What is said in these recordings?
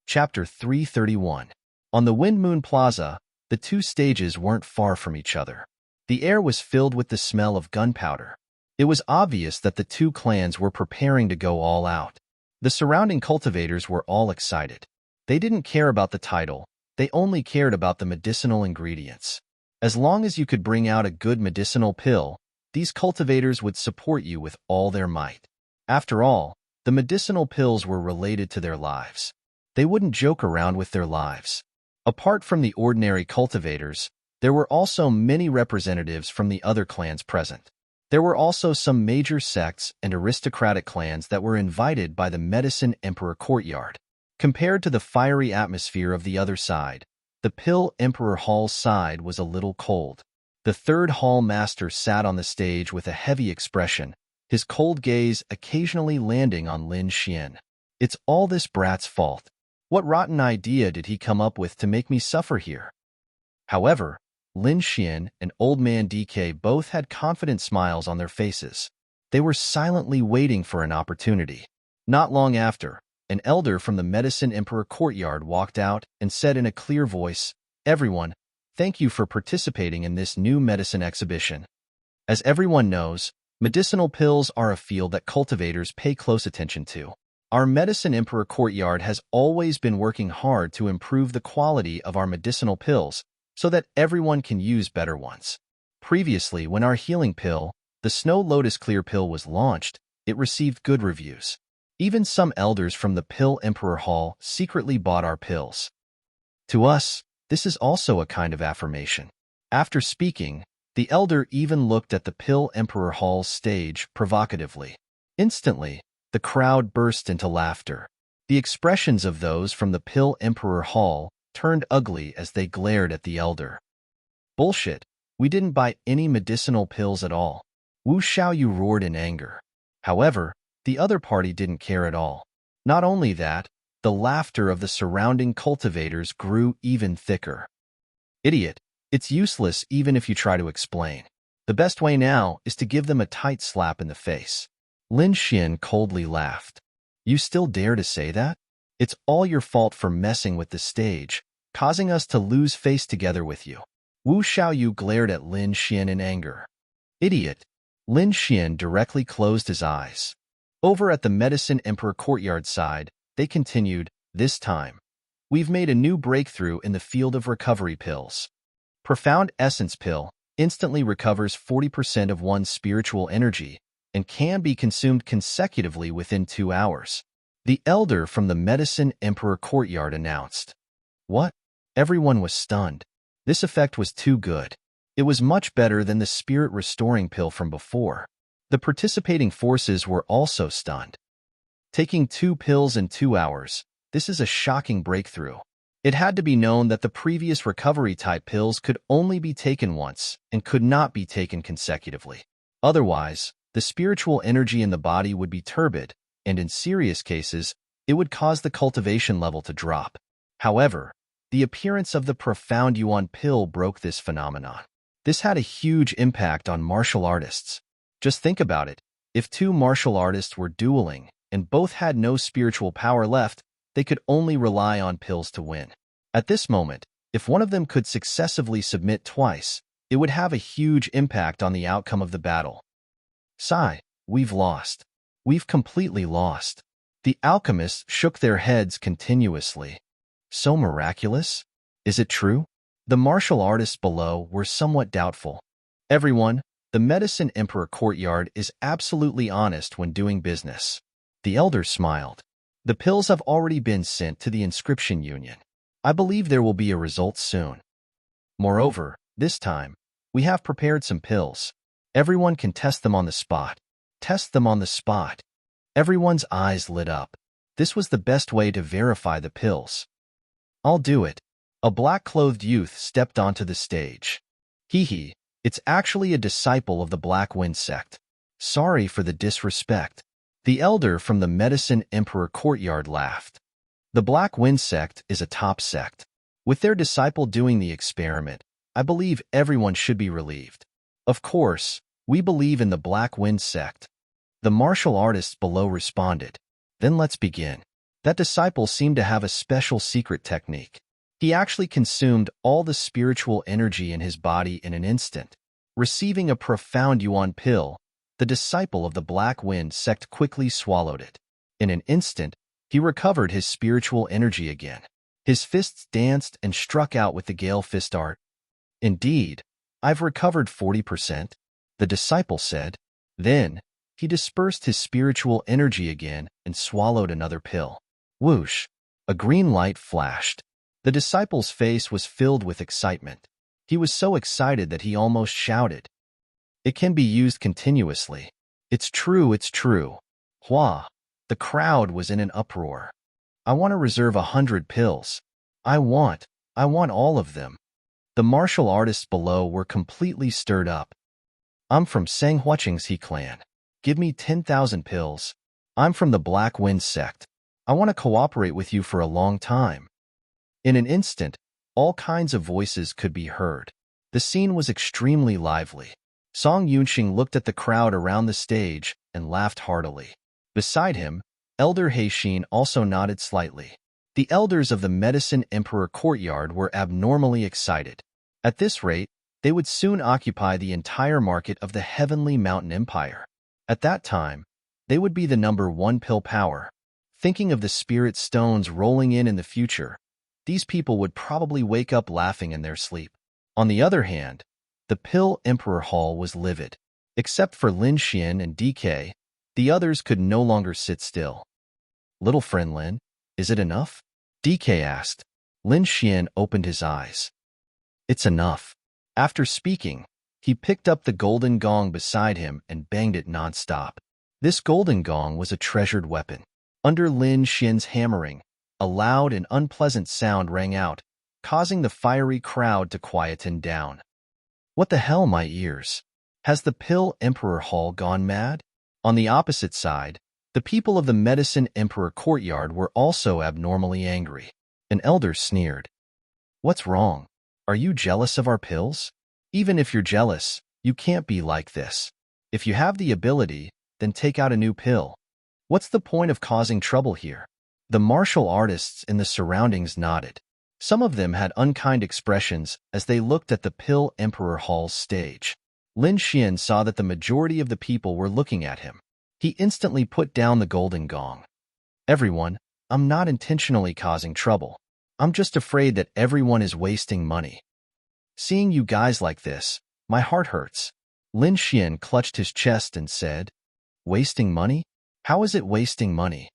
Chapter 331. On the Wind Moon Plaza, the two stages weren't far from each other. The air was filled with the smell of gunpowder. It was obvious that the two clans were preparing to go all out. The surrounding cultivators were all excited. They didn't care about the title, they only cared about the medicinal ingredients. As long as you could bring out a good medicinal pill, these cultivators would support you with all their might. After all, the medicinal pills were related to their lives. They wouldn't joke around with their lives. Apart from the ordinary cultivators, there were also many representatives from the other clans present. There were also some major sects and aristocratic clans that were invited by the Medicine Emperor courtyard. Compared to the fiery atmosphere of the other side, the Pill Emperor Hall's side was a little cold. The third hall master sat on the stage with a heavy expression, his cold gaze occasionally landing on Lin Xian. It's all this brat's fault. What rotten idea did he come up with to make me suffer here? However, Lin Xian and Old Man DK both had confident smiles on their faces. They were silently waiting for an opportunity. Not long after, an elder from the Medicine Emperor courtyard walked out and said in a clear voice, "Everyone, thank you for participating in this new medicine exhibition. As everyone knows, medicinal pills are a field that cultivators pay close attention to. Our Medicine Emperor courtyard has always been working hard to improve the quality of our medicinal pills so that everyone can use better ones. Previously, when our healing pill, the Snow Lotus Clear pill, was launched, it received good reviews. Even some elders from the Pill Emperor Hall secretly bought our pills. To us, this is also a kind of affirmation." After speaking, the elder even looked at the Pill Emperor Hall's stage provocatively. Instantly, the crowd burst into laughter. The expressions of those from the Pill Emperor Hall turned ugly as they glared at the elder. "Bullshit, we didn't buy any medicinal pills at all." Wu Xiaoyu roared in anger. However, the other party didn't care at all. Not only that, the laughter of the surrounding cultivators grew even thicker. "Idiot, it's useless even if you try to explain. The best way now is to give them a tight slap in the face." Lin Xian coldly laughed. "You still dare to say that? It's all your fault for messing with the stage, causing us to lose face together with you." Wu Xiaoyu glared at Lin Xian in anger. "Idiot." Lin Xian directly closed his eyes. Over at the Medicine Emperor courtyard side, they continued, "This time, we've made a new breakthrough in the field of recovery pills. Profound Essence Pill instantly recovers 40% of one's spiritual energy and can be consumed consecutively within 2 hours. The elder from the Medicine Emperor courtyard announced. What? Everyone was stunned. This effect was too good. It was much better than the spirit restoring pill from before. The participating forces were also stunned. Taking 2 pills in 2 hours, this is a shocking breakthrough. It had to be known that the previous recovery-type pills could only be taken once and could not be taken consecutively. Otherwise, the spiritual energy in the body would be turbid, and in serious cases, it would cause the cultivation level to drop. However, the appearance of the Profound Yuan pill broke this phenomenon. This had a huge impact on martial artists. Just think about it. If 2 martial artists were dueling and both had no spiritual power left, they could only rely on pills to win. At this moment, if one of them could successively submit twice, it would have a huge impact on the outcome of the battle. "Sigh, we've lost. We've completely lost." The alchemists shook their heads continuously. So miraculous? Is it true? The martial artists below were somewhat doubtful. "Everyone, the Medicine Emperor courtyard is absolutely honest when doing business." The elder smiled. "The pills have already been sent to the inscription union. I believe there will be a result soon. Moreover, this time, we have prepared some pills. Everyone can test them on the spot." Test them on the spot. Everyone's eyes lit up. This was the best way to verify the pills. "I'll do it." A black-clothed youth stepped onto the stage. "Hee, it's actually a disciple of the Black Wind sect. Sorry for the disrespect." The elder from the Medicine Emperor courtyard laughed. "The Black Wind sect is a top sect. With their disciple doing the experiment, I believe everyone should be relieved. Of course, we believe in the Black Wind sect." The martial artists below responded. "Then let's begin." That disciple seemed to have a special secret technique. He actually consumed all the spiritual energy in his body in an instant. Receiving a profound yuan pill, the disciple of the Black Wind sect quickly swallowed it. In an instant, he recovered his spiritual energy again. His fists danced and struck out with the Gale Fist art. Indeed, I've recovered 40%, the disciple said. Then, he dispersed his spiritual energy again and swallowed another pill. Whoosh! A green light flashed. The disciple's face was filled with excitement. He was so excited that he almost shouted. It can be used continuously. It's true, it's true. Hua! The crowd was in an uproar. I want to reserve 100 pills. I want all of them. The martial artists below were completely stirred up. I'm from Sanghuaching's He clan. Give me 10,000 pills. I'm from the Black Wind sect. I want to cooperate with you for a long time. In an instant, all kinds of voices could be heard. The scene was extremely lively. Song Yunxing looked at the crowd around the stage and laughed heartily. Beside him, Elder Heixin also nodded slightly. The elders of the Medicine Emperor courtyard were abnormally excited. At this rate, they would soon occupy the entire market of the Heavenly Mountain Empire. At that time, they would be the #1 pill power. Thinking of the spirit stones rolling in the future, these people would probably wake up laughing in their sleep. On the other hand, the Pill Emperor Hall was livid. Except for Lin Xian and DK, the others could no longer sit still. Little friend Lin, is it enough? DK asked. Lin Xian opened his eyes. It's enough. After speaking, he picked up the golden gong beside him and banged it non-stop. This golden gong was a treasured weapon. Under Lin Xian's hammering, a loud and unpleasant sound rang out, causing the fiery crowd to quieten down. What the hell, my ears? Has the Pill Emperor Hall gone mad? On the opposite side, the people of the Medicine Emperor courtyard were also abnormally angry. An elder sneered. What's wrong? Are you jealous of our pills? Even if you're jealous, you can't be like this. If you have the ability, then take out a new pill. What's the point of causing trouble here? The martial artists in the surroundings nodded. Some of them had unkind expressions as they looked at the Pill Emperor Hall's stage. Lin Xian saw that the majority of the people were looking at him. He instantly put down the golden gong. Everyone, I'm not intentionally causing trouble. I'm just afraid that everyone is wasting money. Seeing you guys like this, my heart hurts. Lin Xian clutched his chest and said, Wasting money? How is it wasting money?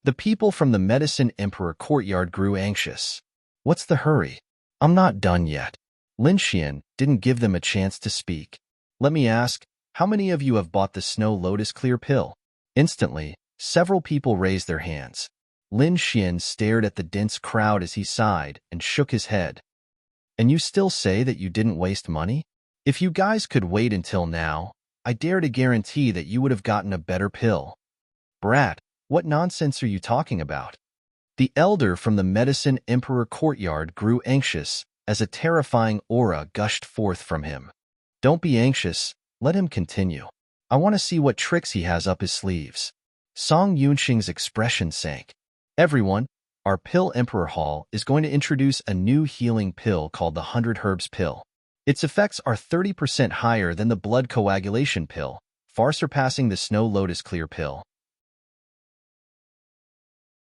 The people from the Medicine Emperor courtyard grew anxious. What's the hurry? I'm not done yet. Lin Xian didn't give them a chance to speak. Let me ask, how many of you have bought the Snow Lotus Clear pill? Instantly, several people raised their hands. Lin Xian stared at the dense crowd as he sighed and shook his head. And you still say that you didn't waste money? If you guys could wait until now, I dare to guarantee that you would have gotten a better pill. Brat, what nonsense are you talking about? The elder from the Medicine Emperor courtyard grew anxious as a terrifying aura gushed forth from him. Don't be anxious, let him continue. I want to see what tricks he has up his sleeves. Song Yunxing's expression sank. Everyone, our Pill Emperor Hall is going to introduce a new healing pill called the 100 Herbs Pill. Its effects are 30% higher than the blood coagulation pill, far surpassing the Snow Lotus Clear pill.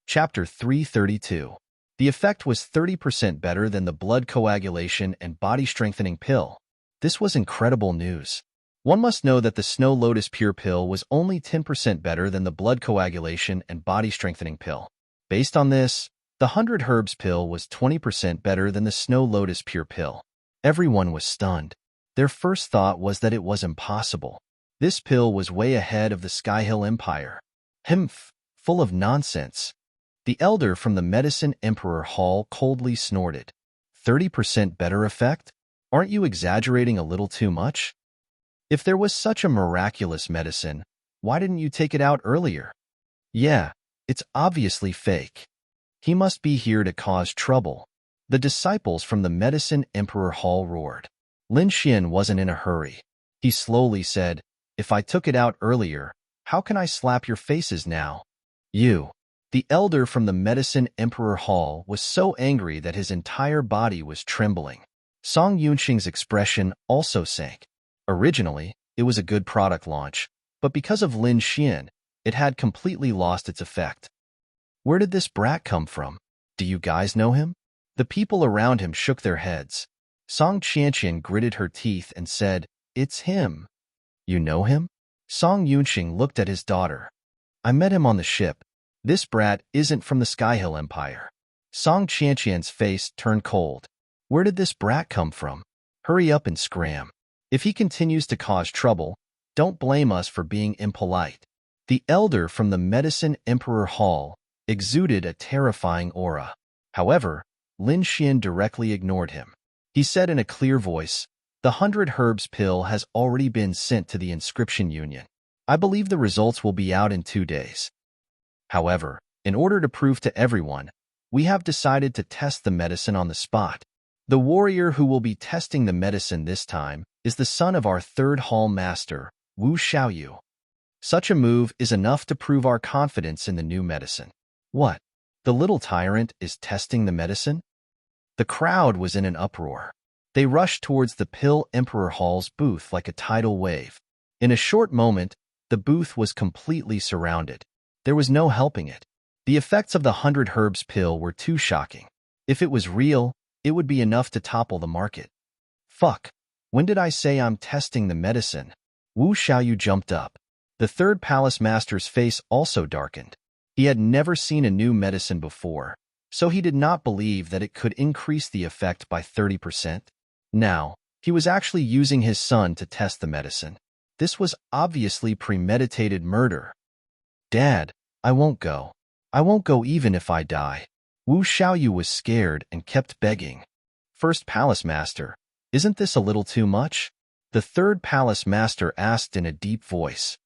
Chapter 332. The effect was 30% better than the blood coagulation and body strengthening pill. This was incredible news. One must know that the Snow Lotus Pure pill was only 10% better than the blood coagulation and body strengthening pill. Based on this, the 100 Herbs pill was 20% better than the Snow Lotus Pure pill. Everyone was stunned. Their first thought was that it was impossible. This pill was way ahead of the Sky Hill Empire. Humph, full of nonsense. The elder from the Medicine Emperor Hall coldly snorted. 30% better effect? Aren't you exaggerating a little too much? If there was such a miraculous medicine, why didn't you take it out earlier? Yeah, it's obviously fake. He must be here to cause trouble. The disciples from the Medicine Emperor Hall roared. Lin Xian wasn't in a hurry. He slowly said, If I took it out earlier, how can I slap your faces now? You. The elder from the Medicine Emperor Hall was so angry that his entire body was trembling. Song Yunxing's expression also sank. Originally, it was a good product launch, but because of Lin Xian, it had completely lost its effect. Where did this brat come from? Do you guys know him? The people around him shook their heads. Song Qianqian gritted her teeth and said, "It's him." You know him? Song Yunxing looked at his daughter. I met him on the ship. This brat isn't from the Skyhill Empire. Song Qianqian's face turned cold. Where did this brat come from? Hurry up and scram. If he continues to cause trouble, don't blame us for being impolite. The elder from the Medicine Emperor Hall exuded a terrifying aura. However, Lin Xian directly ignored him. He said in a clear voice, "The 100 Herbs pill has already been sent to the Inscription Union. I believe the results will be out in 2 days. However, in order to prove to everyone, we have decided to test the medicine on the spot. The warrior who will be testing the medicine this time is the son of our 3rd Hall Master, Wu Xiaoyu. Such a move is enough to prove our confidence in the new medicine." What? The little tyrant is testing the medicine? The crowd was in an uproar. They rushed towards the Pill Emperor Hall's booth like a tidal wave. In a short moment, the booth was completely surrounded. There was no helping it. The effects of the 100 Herbs pill were too shocking. If it was real, it would be enough to topple the market. Fuck. When did I say I'm testing the medicine? Wu Xiaoyu jumped up. The 3rd Palace Master's face also darkened. He had never seen a new medicine before, so he did not believe that it could increase the effect by 30%. Now, he was actually using his son to test the medicine. This was obviously premeditated murder. Dad, I won't go. I won't go even if I die. Wu Xiaoyu was scared and kept begging. 1st Palace Master, isn't this a little too much? The 3rd Palace Master asked in a deep voice.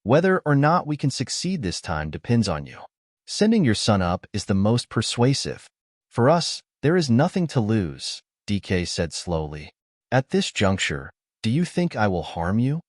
Whether or not we can succeed this time depends on you. Sending your son up is the most persuasive. For us, there is nothing to lose, DK said slowly. At this juncture, do you think I will harm you?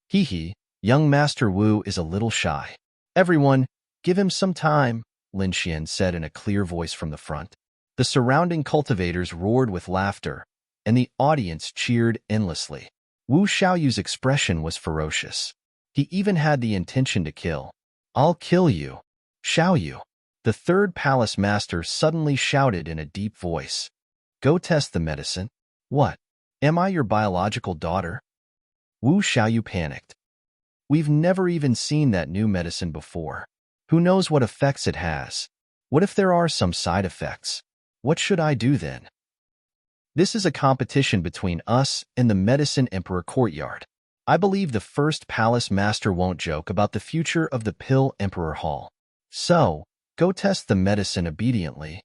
Hee, young Master Wu is a little shy. Everyone, give him some time, Lin Xian said in a clear voice from the front. The surrounding cultivators roared with laughter, and the audience cheered endlessly. Wu Xiaoyu's expression was ferocious. He even had the intention to kill. I'll kill you, Xiaoyu. The 3rd Palace Master suddenly shouted in a deep voice. Go test the medicine. What? Am I your biological daughter? Wu Xiaoyu panicked. We've never even seen that new medicine before. Who knows what effects it has? What if there are some side effects? What should I do then? This is a competition between us and the Medicine Emperor Courtyard. I believe the 1st Palace Master won't joke about the future of the Pill Emperor Hall. So, go test the medicine obediently.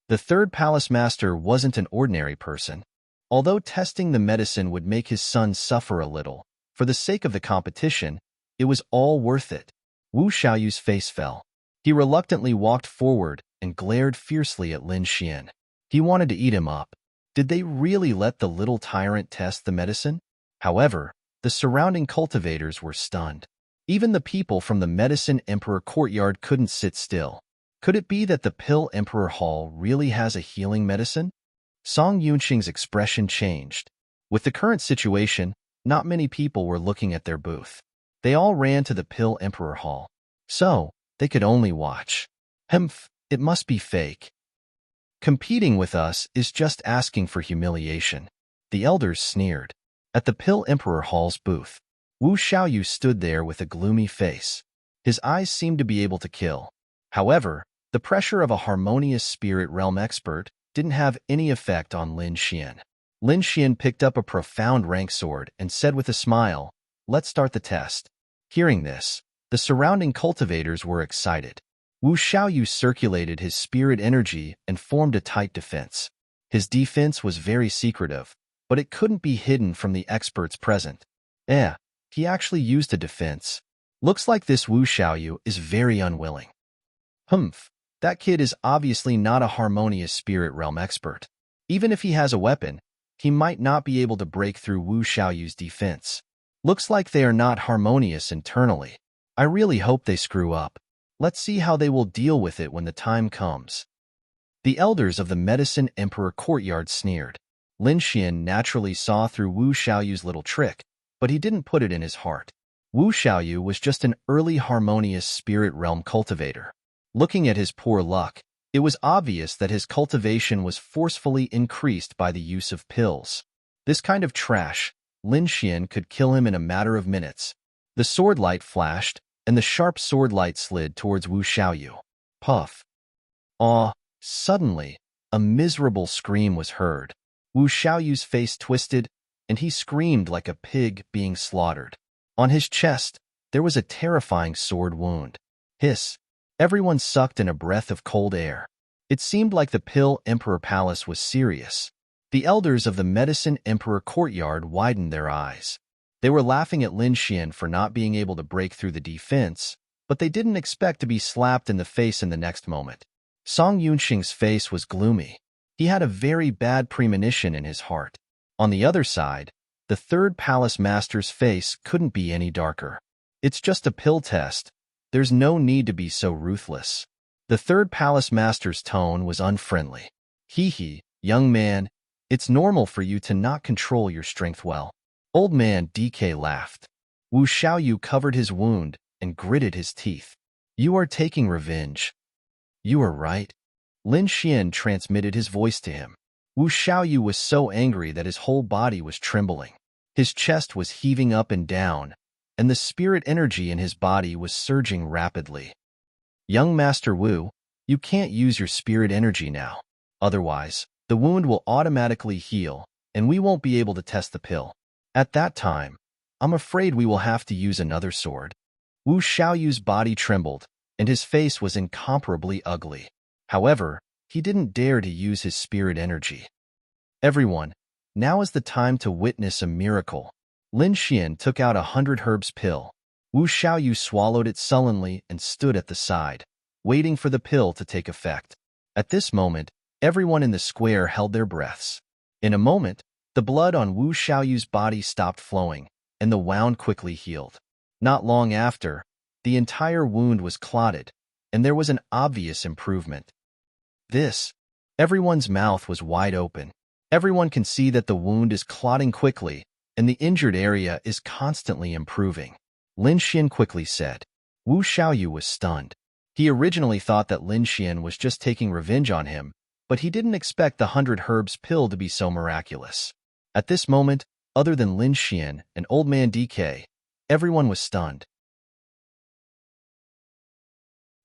The 3rd Palace Master wasn't an ordinary person. Although testing the medicine would make his son suffer a little, for the sake of the competition, it was all worth it. Wu Xiaoyu's face fell. He reluctantly walked forward and glared fiercely at Lin Xian. He wanted to eat him up. Did they really let the little tyrant test the medicine? However, the surrounding cultivators were stunned. Even the people from the Medicine Emperor Courtyard couldn't sit still. Could it be that the Pill Emperor Hall really has a healing medicine? Song Yunxing's expression changed. With the current situation, not many people were looking at their booth. They all ran to the Pill Emperor Hall. So, they could only watch. Humph, it must be fake. Competing with us is just asking for humiliation. The elders sneered. At the Pill Emperor Hall's booth, Wu Xiaoyu stood there with a gloomy face. His eyes seemed to be able to kill. However, the pressure of a harmonious spirit realm expert didn't have any effect on Lin Xian. Lin Xian picked up a profound rank sword and said with a smile, "Let's start the test." Hearing this, the surrounding cultivators were excited. Wu Xiaoyu circulated his spirit energy and formed a tight defense. His defense was very secretive, but it couldn't be hidden from the experts present. He actually used a defense. Looks like this Wu Xiaoyu is very unwilling. Humph, that kid is obviously not a harmonious spirit realm expert. Even if he has a weapon, he might not be able to break through Wu Xiaoyu's defense. Looks like they are not harmonious internally. I really hope they screw up. Let's see how they will deal with it when the time comes. The elders of the Medicine Emperor courtyard sneered. Lin Xian naturally saw through Wu Xiaoyu's little trick, but he didn't put it in his heart. Wu Xiaoyu was just an early harmonious spirit realm cultivator. Looking at his poor luck, it was obvious that his cultivation was forcefully increased by the use of pills. This kind of trash, Lin Xian could kill him in a matter of minutes. The sword light flashed, and the sharp sword light slid towards Wu Xiaoyu. Puff. Aw! Suddenly, a miserable scream was heard. Wu Xiaoyu's face twisted, and he screamed like a pig being slaughtered. On his chest, there was a terrifying sword wound. Hiss! Everyone sucked in a breath of cold air. It seemed like the Pill Emperor Palace was serious. The elders of the Medicine Emperor courtyard widened their eyes. They were laughing at Lin Xian for not being able to break through the defense, but they didn't expect to be slapped in the face in the next moment. Song Yunxing's face was gloomy. He had a very bad premonition in his heart. On the other side, the third palace master's face couldn't be any darker. It's just a pill test. There's no need to be so ruthless. The third palace master's tone was unfriendly. Hee, young man, it's normal for you to not control your strength well. Old man DK laughed. Wu Xiaoyu covered his wound and gritted his teeth. You are taking revenge. You are right. Lin Xian transmitted his voice to him. Wu Xiaoyu was so angry that his whole body was trembling. His chest was heaving up and down, and the spirit energy in his body was surging rapidly. Young Master Wu, you can't use your spirit energy now. Otherwise, the wound will automatically heal, and we won't be able to test the pill. At that time, I'm afraid we will have to use another sword. Wu Xiaoyu's body trembled, and his face was incomparably ugly. However, he didn't dare to use his spirit energy. Everyone, now is the time to witness a miracle. Lin Xian took out 100 herbs pill. Wu Xiaoyu swallowed it sullenly and stood at the side, waiting for the pill to take effect. At this moment, everyone in the square held their breaths. In a moment, the blood on Wu Xiaoyu's body stopped flowing, and the wound quickly healed. Not long after, the entire wound was clotted, and there was an obvious improvement. Everyone's mouth was wide open. Everyone can see that the wound is clotting quickly, and the injured area is constantly improving. Lin Xian quickly said. Wu Xiaoyu was stunned. He originally thought that Lin Xian was just taking revenge on him, but he didn't expect the 100 herbs pill to be so miraculous. At this moment, other than Lin Xian and Old Man DK, everyone was stunned.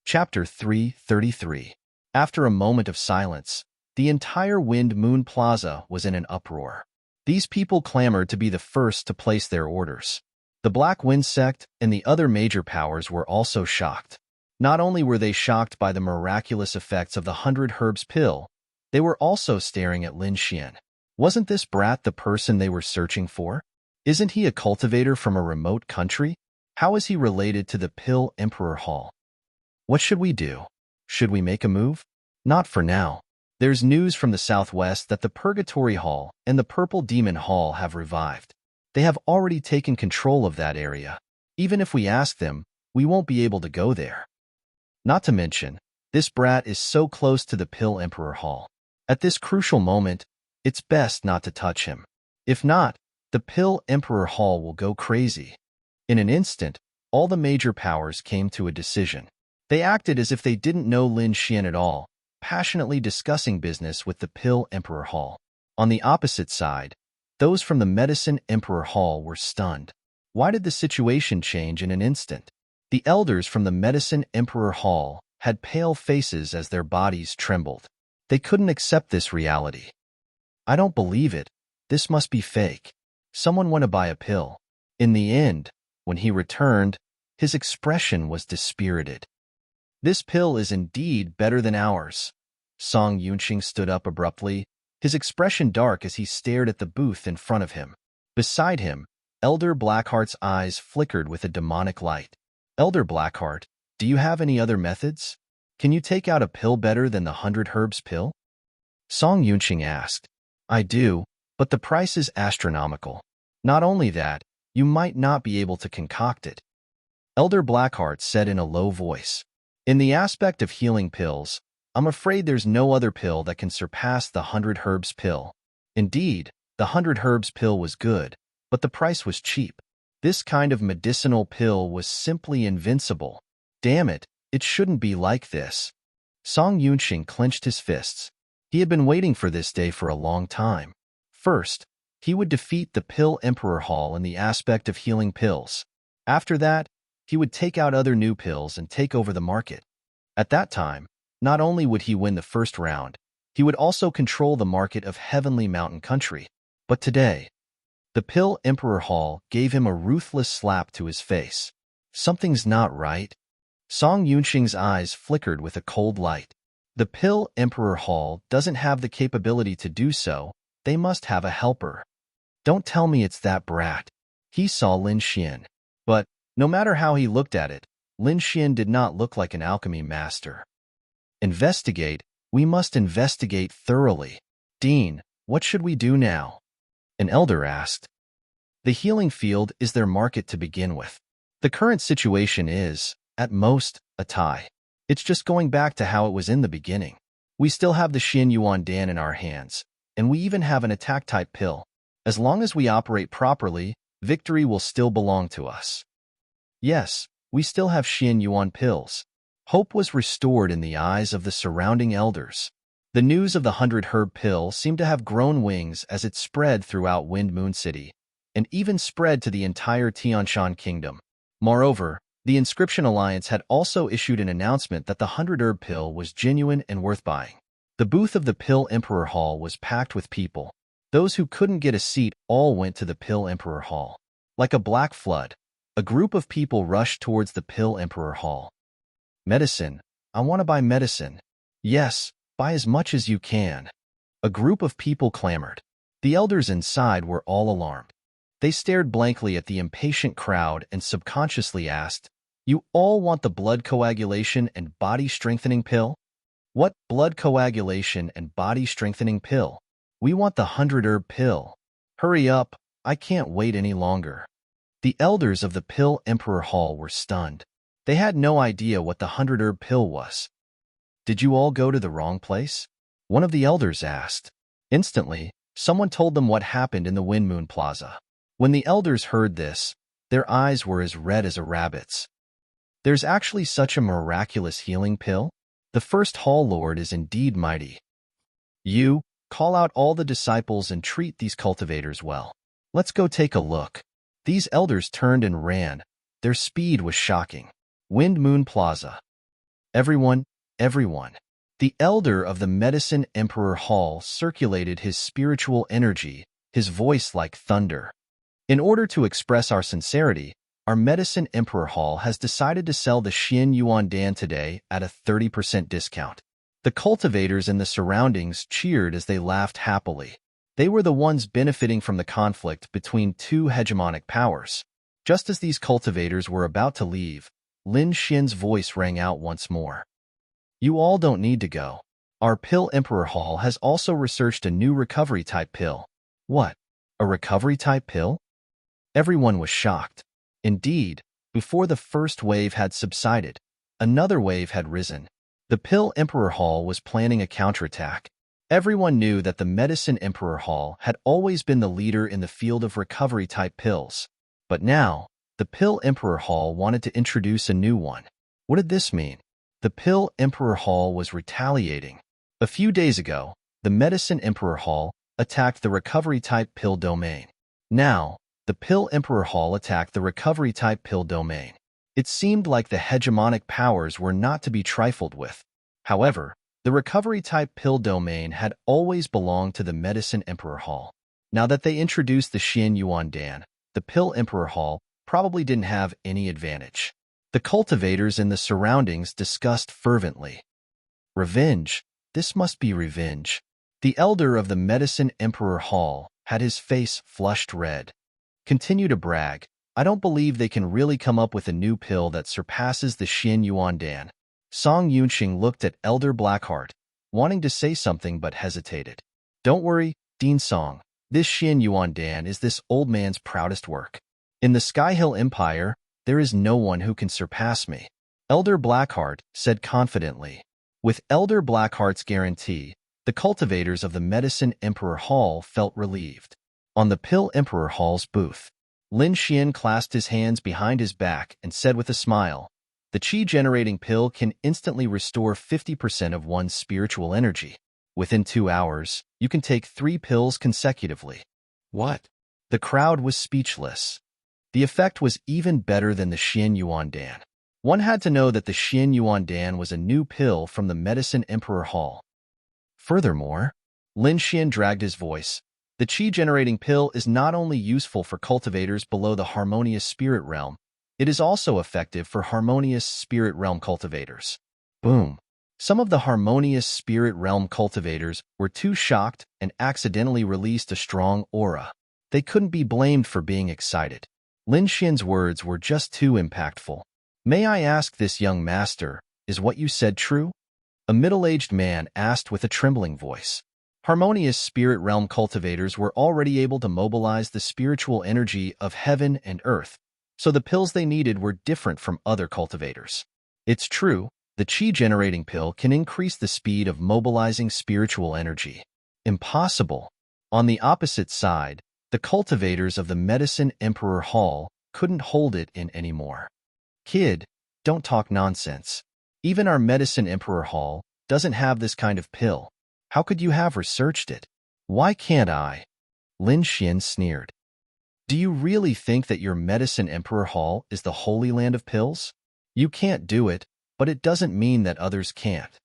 Chapter 333. After a moment of silence, the entire Wind Moon Plaza was in an uproar. These people clamored to be the first to place their orders. The Black Wind Sect and the other major powers were also shocked. Not only were they shocked by the miraculous effects of the 100 herbs pill, they were also staring at Lin Xian. Wasn't this brat the person they were searching for? Isn't he a cultivator from a remote country? How is he related to the Pill Emperor Hall? What should we do? Should we make a move? Not for now. There's news from the southwest that the Purgatory Hall and the Purple Demon Hall have revived. They have already taken control of that area. Even if we ask them, we won't be able to go there. Not to mention, this brat is so close to the Pill Emperor Hall. At this crucial moment, it's best not to touch him. If not, the Pill Emperor Hall will go crazy. In an instant, all the major powers came to a decision. They acted as if they didn't know Lin Xian at all, passionately discussing business with the Pill Emperor Hall. On the opposite side, those from the Medicine Emperor Hall were stunned. Why did the situation change in an instant? The elders from the Medicine Emperor Hall had pale faces as their bodies trembled. They couldn't accept this reality. I don't believe it. This must be fake. Someone want to buy a pill. In the end, when he returned, his expression was dispirited. This pill is indeed better than ours. Song Yunxing stood up abruptly, his expression dark as he stared at the booth in front of him. Beside him, Elder Blackheart's eyes flickered with a demonic light. Elder Blackheart, do you have any other methods? Can you take out a pill better than the 100 herbs pill? Song Yunxing asked. I do, but the price is astronomical. Not only that, you might not be able to concoct it. Elder Blackheart said in a low voice. In the aspect of healing pills, I'm afraid there's no other pill that can surpass the 100 herbs pill. Indeed, the 100 herbs pill was good, but the price was cheap. This kind of medicinal pill was simply invincible. Damn it, it shouldn't be like this. Song Yunxing clenched his fists. He had been waiting for this day for a long time. First, he would defeat the Pill Emperor Hall in the aspect of healing pills. After that, he would take out other new pills and take over the market. At that time, not only would he win the first round, he would also control the market of Heavenly Mountain Country. But today, the Pill Emperor Hall gave him a ruthless slap to his face. Something's not right. Song Yunxing's eyes flickered with a cold light. The Pill Emperor Hall doesn't have the capability to do so. They must have a helper. Don't tell me it's that brat. He saw Lin Xian. But, no matter how he looked at it, Lin Xian did not look like an alchemy master. Investigate. We must investigate thoroughly. Dean, what should we do now? An elder asked. The healing field is their market to begin with. The current situation is, at most, a tie. It's just going back to how it was in the beginning. We still have the Xin Yuan Dan in our hands, and we even have an attack-type pill. As long as we operate properly, victory will still belong to us. Yes, we still have Xin Yuan pills. Hope was restored in the eyes of the surrounding elders. The news of the 100 herb pill seemed to have grown wings as it spread throughout Wind Moon City, and even spread to the entire Tianshan Kingdom. Moreover, the Inscription Alliance had also issued an announcement that the 100 herb pill was genuine and worth buying. The booth of the Pill Emperor Hall was packed with people. Those who couldn't get a seat all went to the Pill Emperor Hall. Like a black flood, a group of people rushed towards the Pill Emperor Hall. Medicine. I want to buy medicine. Yes, buy as much as you can. A group of people clamored. The elders inside were all alarmed. They stared blankly at the impatient crowd and subconsciously asked, "You all want the blood coagulation and body strengthening pill?" "What blood coagulation and body strengthening pill? We want the 100 herb pill. Hurry up, I can't wait any longer." The elders of the Pill Emperor Hall were stunned. They had no idea what the 100 herb pill was. "Did you all go to the wrong place?" one of the elders asked. Instantly, someone told them what happened in the Wind Moon Plaza. When the elders heard this, their eyes were as red as a rabbit's. There's actually such a miraculous healing pill? The first Hall Lord is indeed mighty. You, call out all the disciples and treat these cultivators well. Let's go take a look. These elders turned and ran. Their speed was shocking. Wind Moon Plaza. Everyone. The elder of the Medicine Emperor Hall circulated his spiritual energy, his voice like thunder. In order to express our sincerity, our Medicine Emperor Hall has decided to sell the Xin Yuan Dan today at a 30% discount. The cultivators in the surroundings cheered as they laughed happily. They were the ones benefiting from the conflict between two hegemonic powers. Just as these cultivators were about to leave, Lin Xian's voice rang out once more. You all don't need to go. Our Pill Emperor Hall has also researched a new recovery-type pill. What? A recovery-type pill? Everyone was shocked. Indeed, before the first wave had subsided, another wave had risen. The Pill Emperor Hall was planning a counterattack. Everyone knew that the Medicine Emperor Hall had always been the leader in the field of recovery-type pills. But now, the Pill Emperor Hall wanted to introduce a new one. What did this mean? The Pill Emperor Hall was retaliating. A few days ago, the Medicine Emperor Hall attacked the recovery-type pill domain. Now, the Pill Emperor Hall attacked the recovery-type pill domain. It seemed like the hegemonic powers were not to be trifled with. However, the recovery-type pill domain had always belonged to the Medicine Emperor Hall. Now that they introduced the Xin Yuan Dan, the Pill Emperor Hall probably didn't have any advantage. The cultivators in the surroundings discussed fervently. Revenge. This must be revenge. The elder of the Medicine Emperor Hall had his face flushed red. Continue to brag. I don't believe they can really come up with a new pill that surpasses the Xin Yuan Dan. Song Yunxing looked at Elder Blackheart, wanting to say something but hesitated. Don't worry, Dean Song. This Xin Yuan Dan is this old man's proudest work. In the Sky Hill Empire, there is no one who can surpass me. Elder Blackheart said confidently. With Elder Blackheart's guarantee, the cultivators of the Medicine Emperor Hall felt relieved. On the Pill Emperor Hall's booth, Lin Xian clasped his hands behind his back and said with a smile, "The qi-generating pill can instantly restore 50% of one's spiritual energy. Within 2 hours, you can take 3 pills consecutively." What? The crowd was speechless. The effect was even better than the Xian Yuan Dan. One had to know that the Xian Yuan Dan was a new pill from the Medicine Emperor Hall. Furthermore, Lin Xian dragged his voice. The qi-generating pill is not only useful for cultivators below the harmonious spirit realm, it is also effective for harmonious spirit realm cultivators. Boom. Some of the harmonious spirit realm cultivators were too shocked and accidentally released a strong aura. They couldn't be blamed for being excited. Lin Xian's words were just too impactful. "May I ask this young master, is what you said true?" A middle-aged man asked with a trembling voice. Harmonious spirit realm cultivators were already able to mobilize the spiritual energy of heaven and earth, so the pills they needed were different from other cultivators. It's true, the qi-generating pill can increase the speed of mobilizing spiritual energy. Impossible. On the opposite side, the cultivators of the Medicine Emperor Hall couldn't hold it in anymore. "Kid, don't talk nonsense. Even our Medicine Emperor Hall doesn't have this kind of pill. How could you have researched it?" "Why can't I?" Lin Xian sneered. "Do you really think that your Medicine Emperor Hall is the holy land of pills? You can't do it, but it doesn't mean that others can't.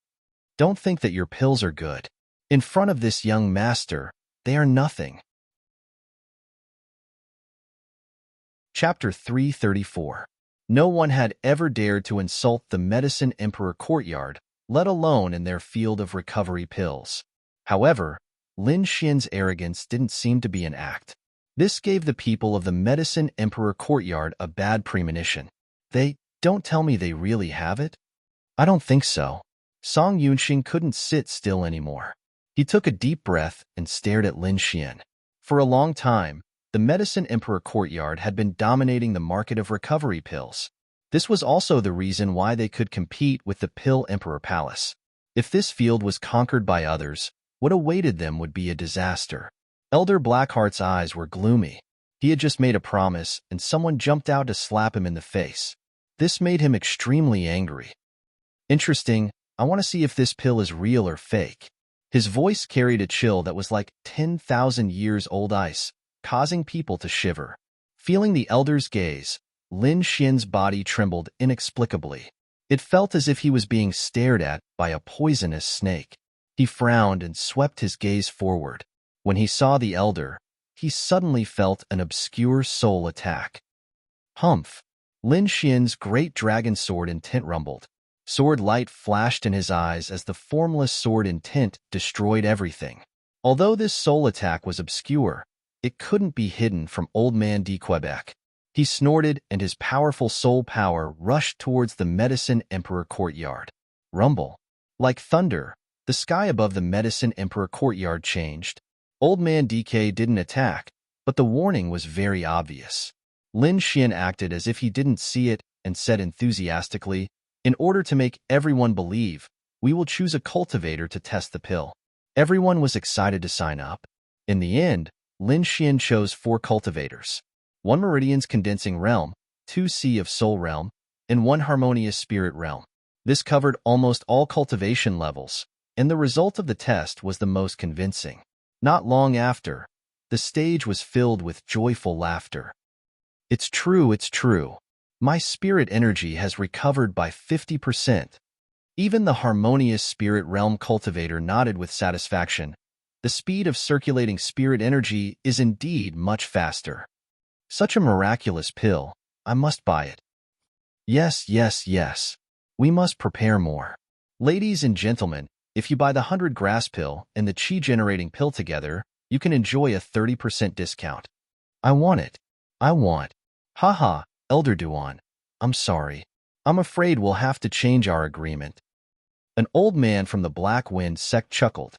Don't think that your pills are good. In front of this young master, they are nothing." Chapter 334. No one had ever dared to insult the Medicine Emperor courtyard, let alone in their field of recovery pills. However, Lin Xian's arrogance didn't seem to be an act. This gave the people of the Medicine Emperor courtyard a bad premonition. Don't tell me they really have it? I don't think so. Song Yunxing couldn't sit still anymore. He took a deep breath and stared at Lin Xian. For a long time, the Medicine Emperor courtyard had been dominating the market of recovery pills. This was also the reason why they could compete with the Pill Emperor Palace. If this field was conquered by others, what awaited them would be a disaster. Elder Blackheart's eyes were gloomy. He had just made a promise, and someone jumped out to slap him in the face. This made him extremely angry. "Interesting, I want to see if this pill is real or fake." His voice carried a chill that was like 10,000 years old ice, causing people to shiver. Feeling the elder's gaze, Lin Xian's body trembled inexplicably. It felt as if he was being stared at by a poisonous snake. He frowned and swept his gaze forward. When he saw the elder, he suddenly felt an obscure soul attack. Humph! Lin Xian's great dragon sword intent rumbled. Sword light flashed in his eyes as the formless sword intent destroyed everything. Although this soul attack was obscure, it couldn't be hidden from Old Man de Quebec. He snorted, and his powerful soul power rushed towards the Medicine Emperor courtyard. Rumble. Like thunder, the sky above the Medicine Emperor courtyard changed. Old Man DK didn't attack, but the warning was very obvious. Lin Xian acted as if he didn't see it and said enthusiastically, "In order to make everyone believe, we will choose a cultivator to test the pill." Everyone was excited to sign up. In the end, Lin Xian chose 4 cultivators. 1 Meridian's Condensing Realm, 2 Sea of Soul Realm, and 1 Harmonious Spirit Realm. This covered almost all cultivation levels, and the result of the test was the most convincing. Not long after, the stage was filled with joyful laughter. It's true. My spirit energy has recovered by 50%. Even the Harmonious Spirit Realm cultivator nodded with satisfaction. The speed of circulating spirit energy is indeed much faster. Such a miraculous pill, I must buy it. Yes. We must prepare more. Ladies and gentlemen, if you buy the 100 grass pill and the qi-generating pill together, you can enjoy a 30% discount. I want it. Haha, Elder Duan. I'm sorry. I'm afraid we'll have to change our agreement. An old man from the Black Wind sect chuckled.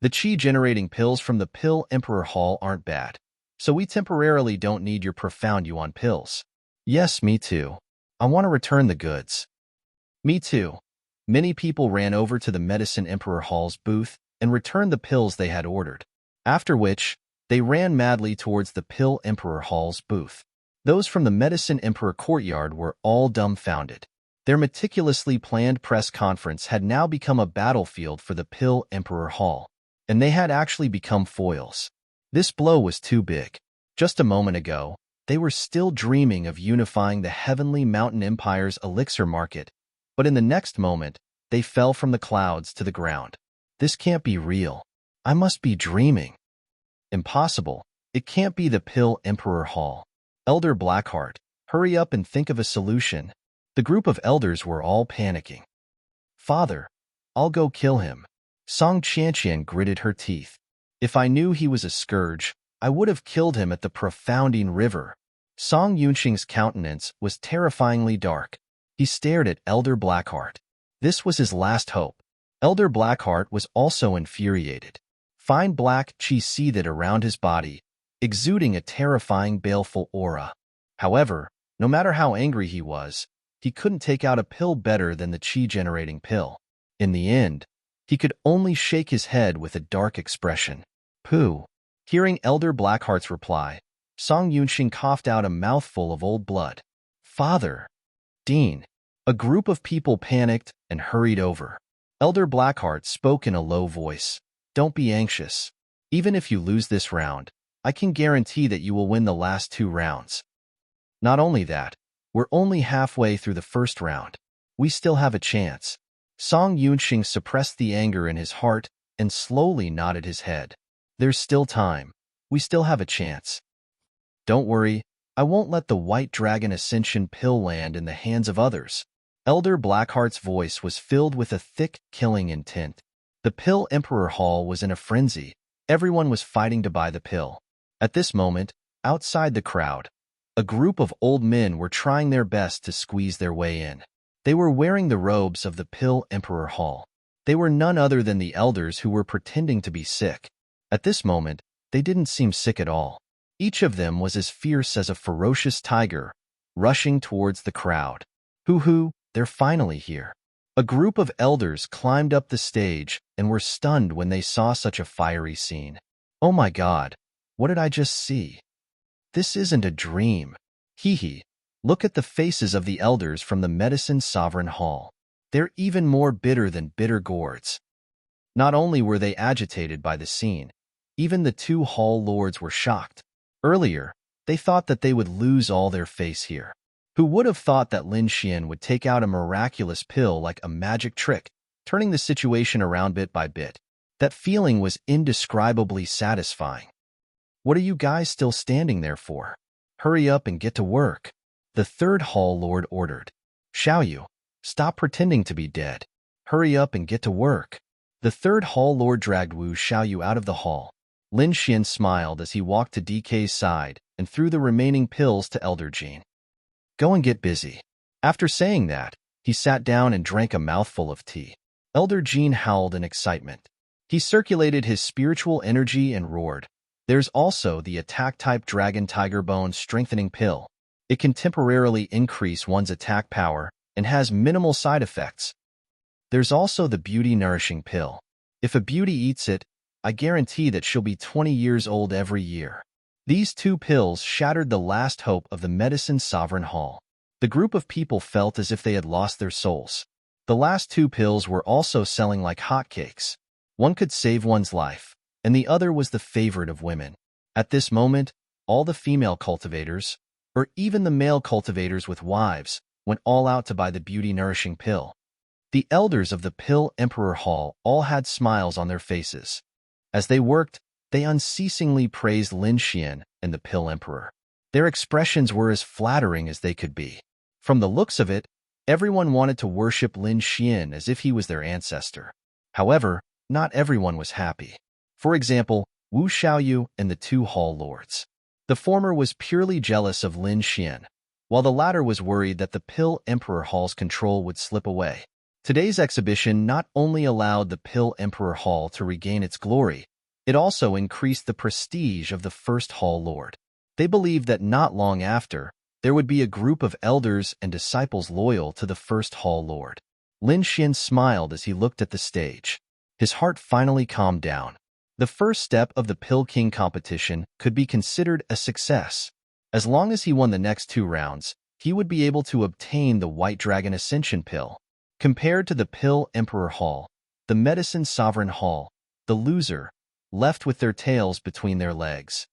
The qi-generating pills from the Pill Emperor Hall aren't bad, so we temporarily don't need your profound yuan pills. Yes, me too. I want to return the goods. Me too. Many people ran over to the Medicine Emperor Hall's booth and returned the pills they had ordered, after which they ran madly towards the Pill Emperor Hall's booth. Those from the Medicine Emperor courtyard were all dumbfounded. Their meticulously planned press conference had now become a battlefield for the Pill Emperor Hall, and they had actually become foils. This blow was too big. Just a moment ago, they were still dreaming of unifying the heavenly mountain empire's elixir market, but in the next moment, they fell from the clouds to the ground. This can't be real. I must be dreaming. Impossible. It can't be the Pill Emperor Hall. Elder Blackheart, hurry up and think of a solution. The group of elders were all panicking. Father, I'll go kill him. Song Qianqian gritted her teeth. If I knew he was a scourge, I would have killed him at the profounding river. Song Yunxing's countenance was terrifyingly dark. He stared at Elder Blackheart. This was his last hope. Elder Blackheart was also infuriated. Fine black qi seethed around his body, exuding a terrifying, baleful aura. However, no matter how angry he was, he couldn't take out a pill better than the qi-generating pill. In the end, he could only shake his head with a dark expression. Pooh. Hearing Elder Blackheart's reply, Song Yunxing coughed out a mouthful of old blood. Father. Dean. A group of people panicked and hurried over. Elder Blackheart spoke in a low voice. Don't be anxious. Even if you lose this round, I can guarantee that you will win the last 2 rounds. Not only that, we're only halfway through the first round. We still have a chance. Song Yunxing suppressed the anger in his heart and slowly nodded his head. There's still time. We still have a chance. Don't worry, I won't let the White Dragon Ascension pill land in the hands of others. Elder Blackheart's voice was filled with a thick, killing intent. The Pill Emperor Hall was in a frenzy. Everyone was fighting to buy the pill. At this moment, outside the crowd, a group of old men were trying their best to squeeze their way in. They were wearing the robes of the Pill Emperor Hall. They were none other than the elders who were pretending to be sick. At this moment, they didn't seem sick at all. Each of them was as fierce as a ferocious tiger, rushing towards the crowd. Hoo-hoo, they're finally here. A group of elders climbed up the stage and were stunned when they saw such a fiery scene. Oh my God, what did I just see? This isn't a dream. Hee. Look at the faces of the elders from the Medicine Sovereign Hall. They're even more bitter than bitter gourds. Not only were they agitated by the scene, even the 2 hall lords were shocked. Earlier, they thought that they would lose all their face here. Who would have thought that Lin Xian would take out a miraculous pill like a magic trick, turning the situation around bit by bit? That feeling was indescribably satisfying. What are you guys still standing there for? Hurry up and get to work. The 3rd Hall Lord ordered. Xiaoyu, stop pretending to be dead. Hurry up and get to work. The 3rd Hall Lord dragged Wu Xiaoyu out of the hall. Lin Xian smiled as he walked to DK's side and threw the remaining pills to Elder Jean. Go and get busy. After saying that, he sat down and drank a mouthful of tea. Elder Jean howled in excitement. He circulated his spiritual energy and roared. There's also the attack-type Dragon Tiger Bone Strengthening Pill. It can temporarily increase one's attack power and has minimal side effects. There's also the Beauty Nourishing Pill. If a beauty eats it, I guarantee that she'll be 20 years old every year. These 2 pills shattered the last hope of the Medicine Sovereign Hall. The group of people felt as if they had lost their souls. The last 2 pills were also selling like hotcakes. One could save one's life, and the other was the favorite of women. At this moment, all the female cultivators, or even the male cultivators with wives, went all out to buy the beauty-nourishing pill. The elders of the Pill Emperor Hall all had smiles on their faces. As they worked, they unceasingly praised Lin Xian and the Pill Emperor. Their expressions were as flattering as they could be. From the looks of it, everyone wanted to worship Lin Xian as if he was their ancestor. However, not everyone was happy. For example, Wu Xiaoyu and the 2 hall lords. The former was purely jealous of Lin Xian, while the latter was worried that the Pill Emperor Hall's control would slip away. Today's exhibition not only allowed the Pill Emperor Hall to regain its glory, it also increased the prestige of the 1st Hall Lord. They believed that not long after, there would be a group of elders and disciples loyal to the 1st Hall Lord. Lin Xian smiled as he looked at the stage. His heart finally calmed down. The first step of the Pill King competition could be considered a success. As long as he won the next 2 rounds, he would be able to obtain the White Dragon Ascension Pill. Compared to the Pill Emperor Hall, the Medicine Sovereign Hall, the loser, left with their tails between their legs.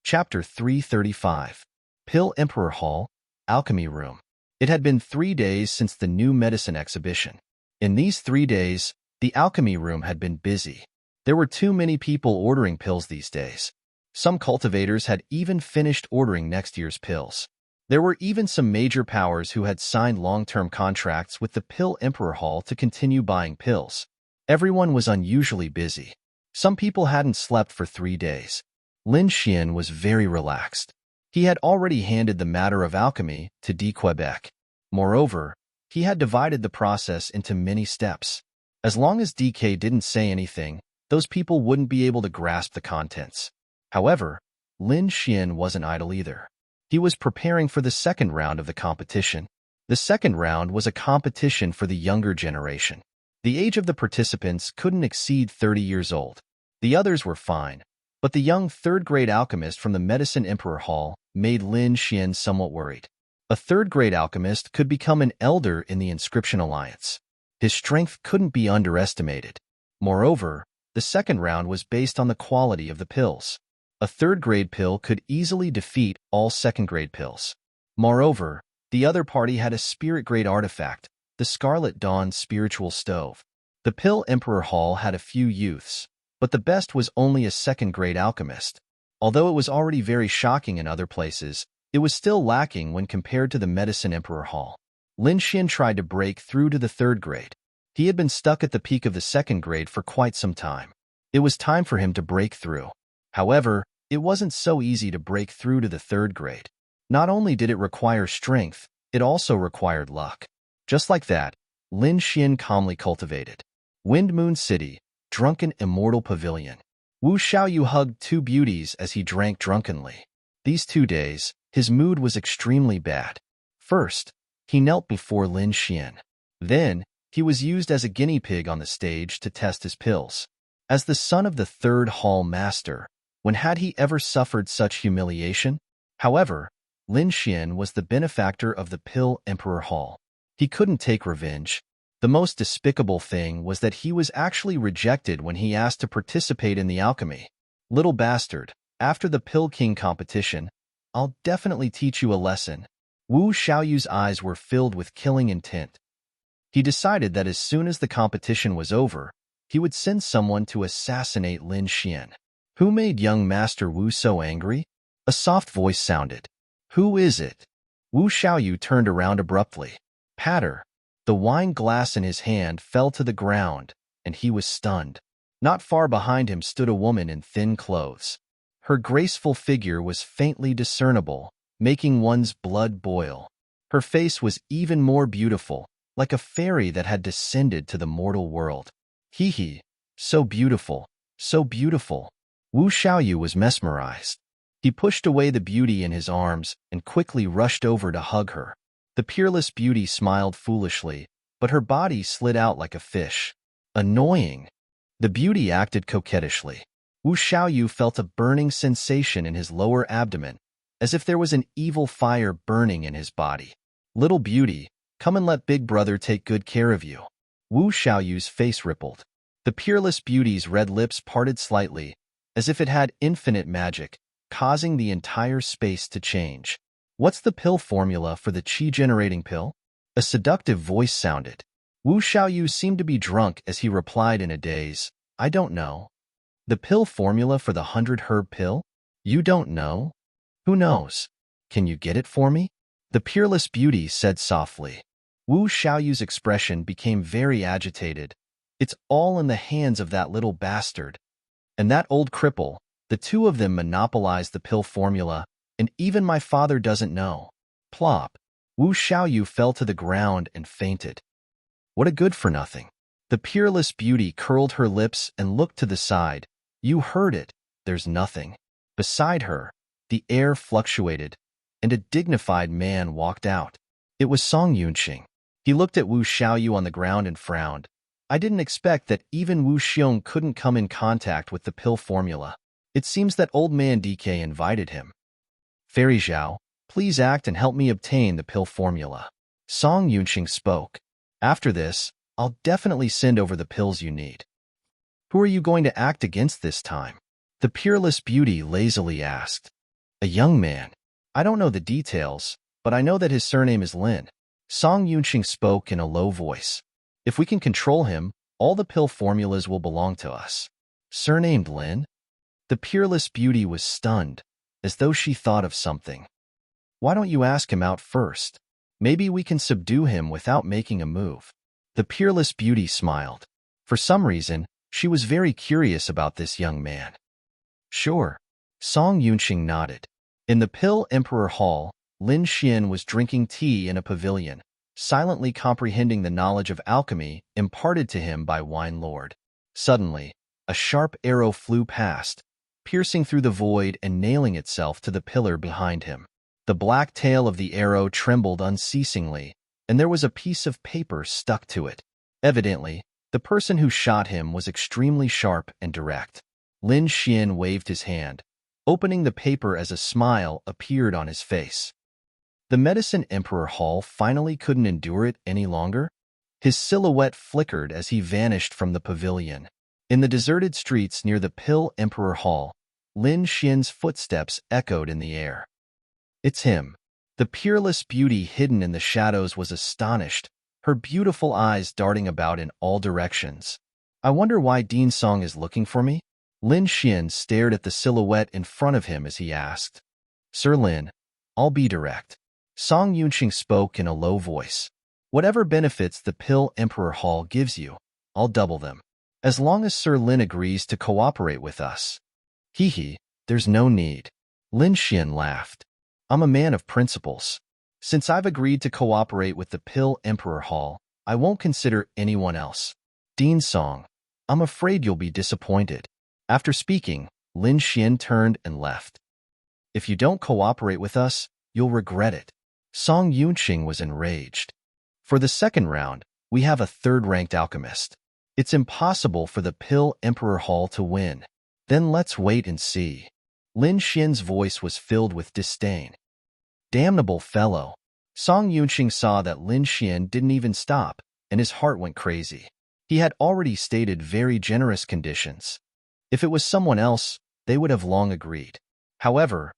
Chapter 335. Pill Emperor Hall, Alchemy Room. It had been 3 days since the new medicine exhibition. In these 3 days, the Alchemy Room had been busy. There were too many people ordering pills these days. Some cultivators had even finished ordering next year's pills. There were even some major powers who had signed long-term contracts with the Pill Emperor Hall to continue buying pills. Everyone was unusually busy. Some people hadn't slept for 3 days. Lin Xian was very relaxed. He had already handed the matter of alchemy to D. Quebec. Moreover, he had divided the process into many steps. As long as DK didn't say anything, those people wouldn't be able to grasp the contents. However, Lin Xian wasn't idle either. He was preparing for the second round of the competition. The second round was a competition for the younger generation. The age of the participants couldn't exceed 30 years old. The others were fine, but the young third-grade alchemist from the Medicine Emperor Hall made Lin Xian somewhat worried. A third-grade alchemist could become an elder in the Inscription Alliance. His strength couldn't be underestimated. Moreover, the second round was based on the quality of the pills. A third-grade pill could easily defeat all second-grade pills. Moreover, the other party had a spirit-grade artifact, the Scarlet Dawn Spiritual Stove. The Pill Emperor Hall had a few youths, but the best was only a second-grade alchemist. Although it was already very shocking in other places, it was still lacking when compared to the Medicine Emperor Hall. Lin Xian tried to break through to the third grade. He had been stuck at the peak of the second grade for quite some time. It was time for him to break through. However, it wasn't so easy to break through to the third grade. Not only did it require strength, it also required luck. Just like that, Lin Xian calmly cultivated. Wind Moon City, Drunken Immortal Pavilion. Wu Xiaoyu hugged 2 beauties as he drank drunkenly. These 2 days, his mood was extremely bad. First, he knelt before Lin Xian. Then, he was used as a guinea pig on the stage to test his pills. As the son of the third hall master, when had he ever suffered such humiliation? However, Lin Xian was the benefactor of the Pill Emperor Hall. He couldn't take revenge. The most despicable thing was that he was actually rejected when he asked to participate in the alchemy. Little bastard, after the Pill King competition, I'll definitely teach you a lesson. Wu Xiaoyu's eyes were filled with killing intent. He decided that as soon as the competition was over, he would send someone to assassinate Lin Xian. Who made young Master Wu so angry? A soft voice sounded. Who is it? Wu Xiaoyu turned around abruptly. Patter. The wine glass in his hand fell to the ground, and he was stunned. Not far behind him stood a woman in thin clothes. Her graceful figure was faintly discernible, making one's blood boil. Her face was even more beautiful, like a fairy that had descended to the mortal world. Hee, so beautiful, so beautiful. Wu Xiaoyu was mesmerized. He pushed away the beauty in his arms and quickly rushed over to hug her. The peerless beauty smiled foolishly, but her body slid out like a fish. Annoying. The beauty acted coquettishly. Wu Xiaoyu felt a burning sensation in his lower abdomen, as if there was an evil fire burning in his body. Little beauty, come and let Big Brother take good care of you. Wu Xiaoyu's face rippled. The peerless beauty's red lips parted slightly, as if it had infinite magic, causing the entire space to change. What's the pill formula for the qi-generating pill? A seductive voice sounded. Wu Xiaoyu seemed to be drunk as he replied in a daze, I don't know. The pill formula for the 100-herb pill? You don't know? Who knows? Can you get it for me? The peerless beauty said softly. Wu Xiaoyu's expression became very agitated. It's all in the hands of that little bastard. And that old cripple, the two of them monopolized the pill formula, and even my father doesn't know. Plop. Wu Xiaoyu fell to the ground and fainted. What a good-for-nothing. The peerless beauty curled her lips and looked to the side. You heard it. There's nothing. Beside her, the air fluctuated, and a dignified man walked out. It was Song Yunqing. He looked at Wu Xiaoyu on the ground and frowned. I didn't expect that even Wu Xiong couldn't come in contact with the pill formula. It seems that old man DK invited him. Fairy Zhao, please act and help me obtain the pill formula. Song Yunqing spoke. After this, I'll definitely send over the pills you need. Who are you going to act against this time? The peerless beauty lazily asked. A young man. I don't know the details, but I know that his surname is Lin. Song Yunqing spoke in a low voice. If we can control him, all the pill formulas will belong to us. Surnamed Lin? The peerless beauty was stunned, as though she thought of something. Why don't you ask him out first? Maybe we can subdue him without making a move. The peerless beauty smiled. For some reason, she was very curious about this young man. Sure. Song Yunqing nodded. In the Pill Emperor Hall, Lin Xian was drinking tea in a pavilion, silently comprehending the knowledge of alchemy imparted to him by Wine Lord. Suddenly, a sharp arrow flew past, piercing through the void and nailing itself to the pillar behind him. The black tail of the arrow trembled unceasingly, and there was a piece of paper stuck to it. Evidently, the person who shot him was extremely sharp and direct. Lin Xian waved his hand, opening the paper as a smile appeared on his face. The Medicine Emperor Hall finally couldn't endure it any longer. His silhouette flickered as he vanished from the pavilion. In the deserted streets near the Pill Emperor Hall, Lin Xian's footsteps echoed in the air. It's him. The peerless beauty hidden in the shadows was astonished, her beautiful eyes darting about in all directions. I wonder why Dean Song is looking for me? Lin Xian stared at the silhouette in front of him as he asked. Sir Lin, I'll be direct. Song Yunqing spoke in a low voice. Whatever benefits the Pill Emperor Hall gives you, I'll double them. As long as Sir Lin agrees to cooperate with us. Hee, there's no need. Lin Xian laughed. I'm a man of principles. Since I've agreed to cooperate with the Pill Emperor Hall, I won't consider anyone else. Dean Song, I'm afraid you'll be disappointed. After speaking, Lin Xian turned and left. If you don't cooperate with us, you'll regret it. Song Yunqing was enraged. For the second round, we have a third-ranked alchemist. It's impossible for the Pill Emperor Hall to win. Then let's wait and see. Lin Xian's voice was filled with disdain. Damnable fellow. Song Yunqing saw that Lin Xian didn't even stop, and his heart went crazy. He had already stated very generous conditions. If it was someone else, they would have long agreed. However,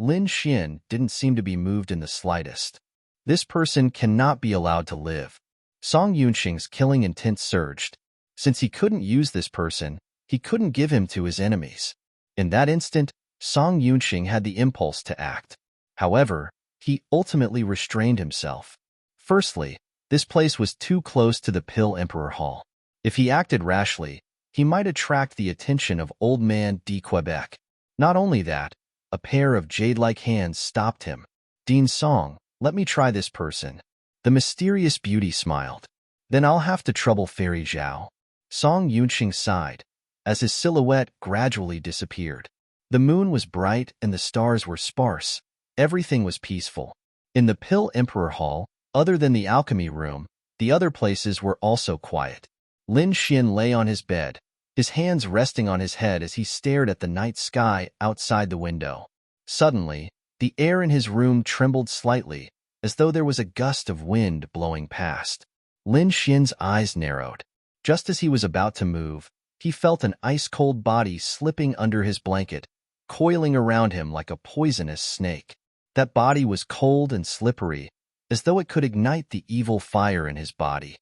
Lin Xian didn't seem to be moved in the slightest. This person cannot be allowed to live. Song Yunqing's killing intent surged. Since he couldn't use this person, he couldn't give him to his enemies. In that instant, Song Yunqing had the impulse to act. However, he ultimately restrained himself. Firstly, this place was too close to the Pill Emperor Hall. If he acted rashly, he might attract the attention of Old Man de Quebec. Not only that, a pair of jade-like hands stopped him. Dean Song, let me try this person. The mysterious beauty smiled. Then I'll have to trouble Fairy Zhao. Song Yunqing sighed, as his silhouette gradually disappeared. The moon was bright and the stars were sparse. Everything was peaceful. In the Pill Emperor Hall, other than the alchemy room, the other places were also quiet. Lin Xian lay on his bed, his hands resting on his head as he stared at the night sky outside the window. Suddenly, the air in his room trembled slightly, as though there was a gust of wind blowing past. Lin Xian's eyes narrowed. Just as he was about to move, he felt an ice-cold body slipping under his blanket, coiling around him like a poisonous snake. That body was cold and slippery, as though it could ignite the evil fire in his body.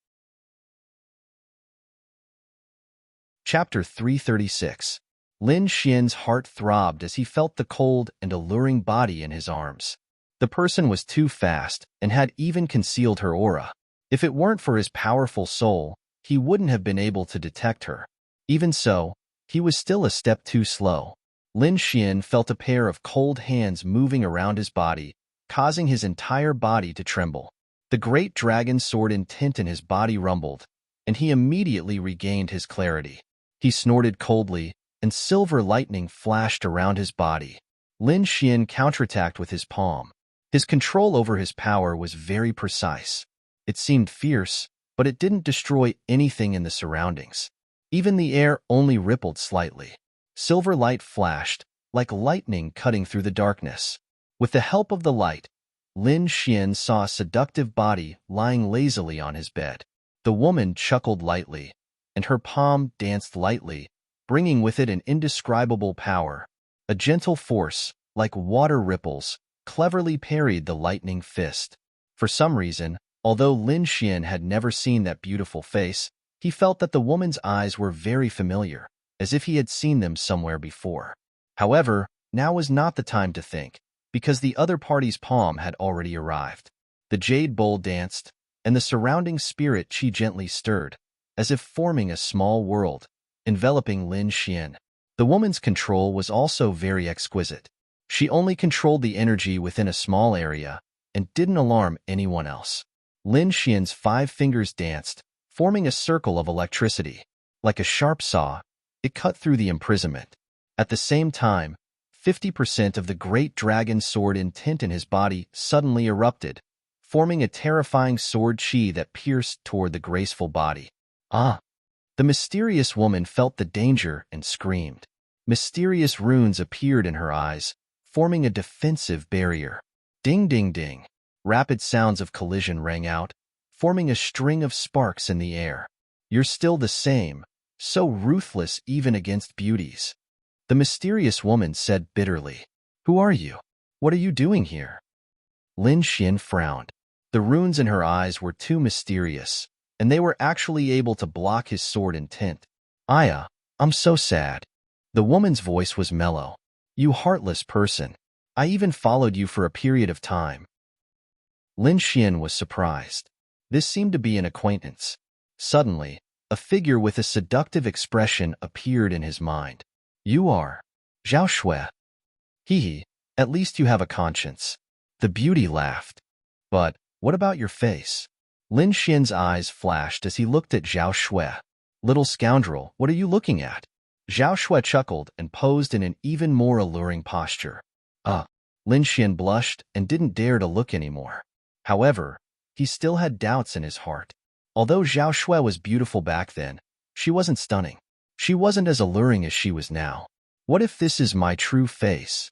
Chapter 336. Lin Xian's heart throbbed as he felt the cold and alluring body in his arms. The person was too fast and had even concealed her aura. If it weren't for his powerful soul, he wouldn't have been able to detect her. Even so, he was still a step too slow. Lin Xian felt a pair of cold hands moving around his body, causing his entire body to tremble. The great dragon sword intent in his body rumbled, and he immediately regained his clarity. He snorted coldly, and silver lightning flashed around his body. Lin Xian counterattacked with his palm. His control over his power was very precise. It seemed fierce, but it didn't destroy anything in the surroundings. Even the air only rippled slightly. Silver light flashed, like lightning cutting through the darkness. With the help of the light, Lin Xian saw a seductive body lying lazily on his bed. The woman chuckled lightly, and her palm danced lightly, bringing with it an indescribable power. A gentle force, like water ripples, cleverly parried the lightning fist. For some reason, although Lin Xian had never seen that beautiful face, he felt that the woman's eyes were very familiar, as if he had seen them somewhere before. However, now was not the time to think, because the other party's palm had already arrived. The jade bowl danced, and the surrounding spirit chi gently stirred, as if forming a small world, enveloping Lin Xian. The woman's control was also very exquisite. She only controlled the energy within a small area and didn't alarm anyone else. Lin Xian's 5 fingers danced, forming a circle of electricity. Like a sharp saw, it cut through the imprisonment. At the same time, 50% of the great dragon sword intent in his body suddenly erupted, forming a terrifying sword chi that pierced toward the graceful body. Ah! The mysterious woman felt the danger and screamed. Mysterious runes appeared in her eyes, forming a defensive barrier. Ding ding ding. Rapid sounds of collision rang out, forming a string of sparks in the air. You're still the same, so ruthless even against beauties. The mysterious woman said bitterly. Who are you? What are you doing here? Lin Xian frowned. The runes in her eyes were too mysterious, and they were actually able to block his sword intent. Aya, I'm so sad. The woman's voice was mellow. You heartless person. I even followed you for a period of time. Lin Xian was surprised. This seemed to be an acquaintance. Suddenly, a figure with a seductive expression appeared in his mind. You are Zhao Shui. Hee, at least you have a conscience. The beauty laughed. But what about your face? Lin Xian's eyes flashed as he looked at Zhao Shui. Little scoundrel, what are you looking at? Zhao Shui chuckled and posed in an even more alluring posture. Lin Xian blushed and didn't dare to look anymore. However, he still had doubts in his heart. Although Zhao Shui was beautiful back then, she wasn't stunning. She wasn't as alluring as she was now. What if this is my true face?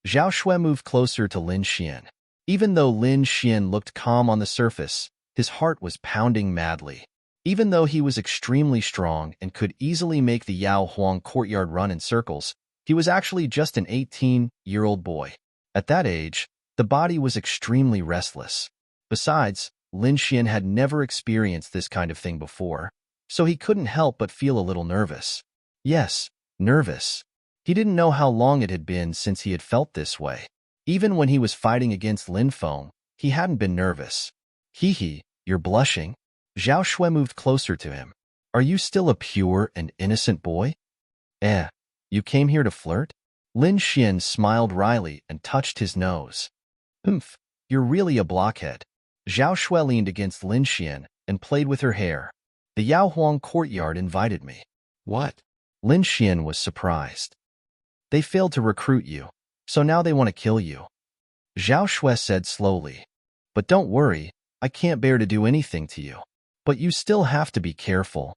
Zhao Shui moved closer to Lin Xian. Even though Lin Xian looked calm on the surface, his heart was pounding madly. Even though he was extremely strong and could easily make the Yao Huang courtyard run in circles, he was actually just an 18-year-old boy. At that age, the body was extremely restless. Besides, Lin Xian had never experienced this kind of thing before, so he couldn't help but feel a little nervous. Yes, nervous. He didn't know how long it had been since he had felt this way. Even when he was fighting against Lin Feng, he hadn't been nervous. Hee, you're blushing? Zhao Shui moved closer to him. Are you still a pure and innocent boy? You came here to flirt? Lin Xian smiled wryly and touched his nose. Humph, you're really a blockhead. Zhao Shui leaned against Lin Xian and played with her hair. The Yao Huang courtyard invited me. What? Lin Xian was surprised. They failed to recruit you, so now they want to kill you. Zhao Shui said slowly. But don't worry, I can't bear to do anything to you. But you still have to be careful.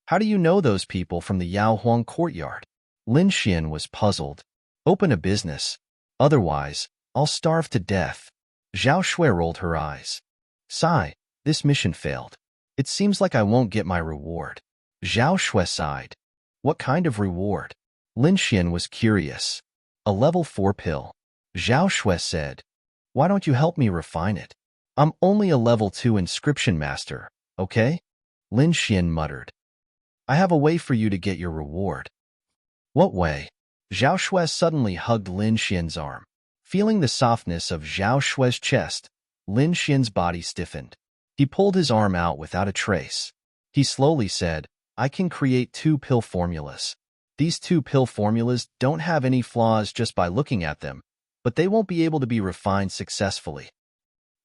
How do you know those people from the Yao Huang courtyard? Lin Xian was puzzled. Open a business. Otherwise, I'll starve to death. Zhao Shui rolled her eyes. Sigh, this mission failed. It seems like I won't get my reward. Zhao Shui sighed. What kind of reward? Lin Xian was curious. A level 4 pill. Zhao Shui said. Why don't you help me refine it? I'm only a level 2 inscription master, okay? Lin Xian muttered. I have a way for you to get your reward. What way? Zhao Shui suddenly hugged Lin Xian's arm. Feeling the softness of Zhao Shui's chest, Lin Xian's body stiffened. He pulled his arm out without a trace. He slowly said, I can create 2 pill formulas. These 2 pill formulas don't have any flaws just by looking at them, but they won't be able to be refined successfully.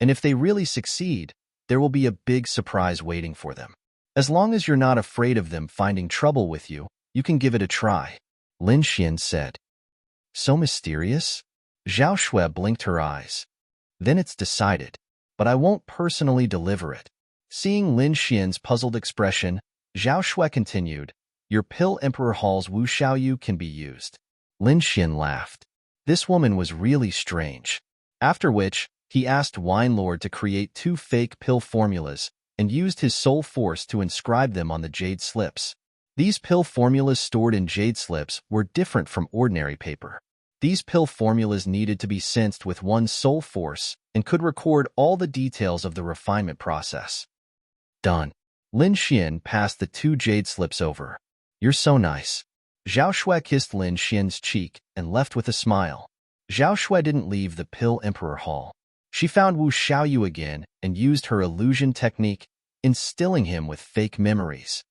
And if they really succeed, there will be a big surprise waiting for them. As long as you're not afraid of them finding trouble with you, you can give it a try. Lin Xian said. So mysterious? Zhao Shui blinked her eyes. Then it's decided. But I won't personally deliver it. Seeing Lin Xian's puzzled expression, Zhao Shui continued, your pill Emperor Hall's Wu Xiaoyu can be used. Lin Xian laughed. This woman was really strange. After which, he asked Wine Lord to create 2 fake pill formulas and used his soul force to inscribe them on the jade slips. These pill formulas stored in jade slips were different from ordinary paper. These pill formulas needed to be sensed with one's soul force and could record all the details of the refinement process. Done. Lin Xian passed the 2 jade slips over. You're so nice. Zhao Shui kissed Lin Xian's cheek and left with a smile. Zhao Shui didn't leave the Pill Emperor Hall. She found Wu Xiaoyu again and used her illusion technique, instilling him with fake memories.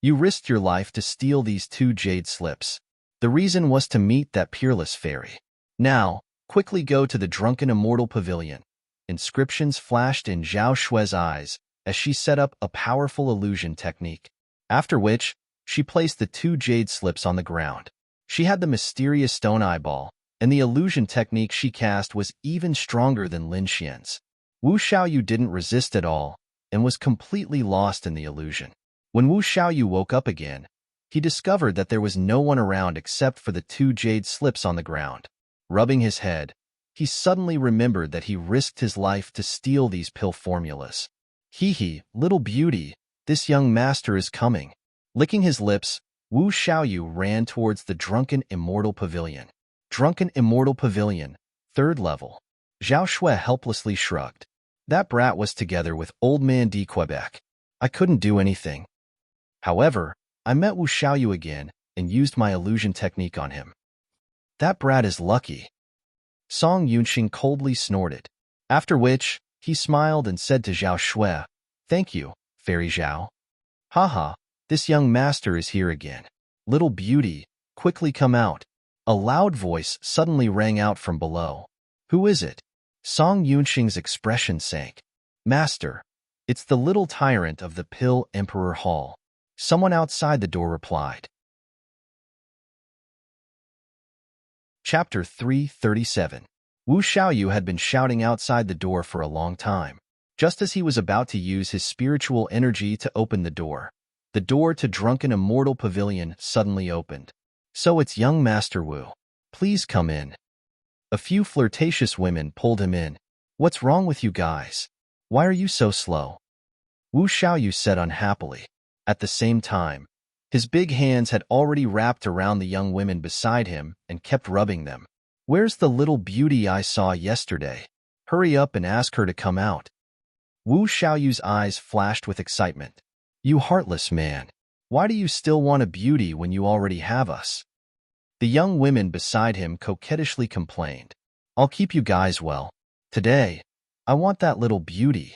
You risked your life to steal these 2 jade slips. The reason was to meet that peerless fairy. Now, quickly go to the drunken immortal pavilion. Inscriptions flashed in Zhao Shui's eyes as she set up a powerful illusion technique. After which, she placed the 2 jade slips on the ground. She had the mysterious stone eyeball, and the illusion technique she cast was even stronger than Lin Xian's. Wu Xiaoyu didn't resist at all and was completely lost in the illusion. When Wu Xiaoyu woke up again, he discovered that there was no one around except for the 2 jade slips on the ground. Rubbing his head, he suddenly remembered that he risked his life to steal these pill formulas. Hee, little beauty, this young master is coming. Licking his lips, Wu Xiaoyu ran towards the drunken immortal pavilion. Drunken immortal pavilion, 3rd level. Zhao Shui helplessly shrugged. That brat was together with old man de Quebec. I couldn't do anything. However, I met Wu Xiaoyu again and used my illusion technique on him. That brat is lucky. Song Yunxing coldly snorted. After which, he smiled and said to Zhao Shui, thank you, Fairy Zhao. Haha, this young master is here again. Little beauty, quickly come out. A loud voice suddenly rang out from below. Who is it? Song Yunxing's expression sank. Master, it's the little tyrant of the Pill Emperor Hall. Someone outside the door replied. Chapter 337. Wu Xiaoyu had been shouting outside the door for a long time. Just as he was about to use his spiritual energy to open the door to drunken immortal pavilion suddenly opened. So it's young Master Wu. Please come in. A few flirtatious women pulled him in. What's wrong with you guys? Why are you so slow? Wu Xiaoyu said unhappily. At the same time, his big hands had already wrapped around the young women beside him and kept rubbing them. Where's the little beauty I saw yesterday? Hurry up and ask her to come out. Wu Xiaoyu's eyes flashed with excitement. You heartless man. Why do you still want a beauty when you already have us? The young women beside him coquettishly complained. I'll keep you guys well. Today, I want that little beauty.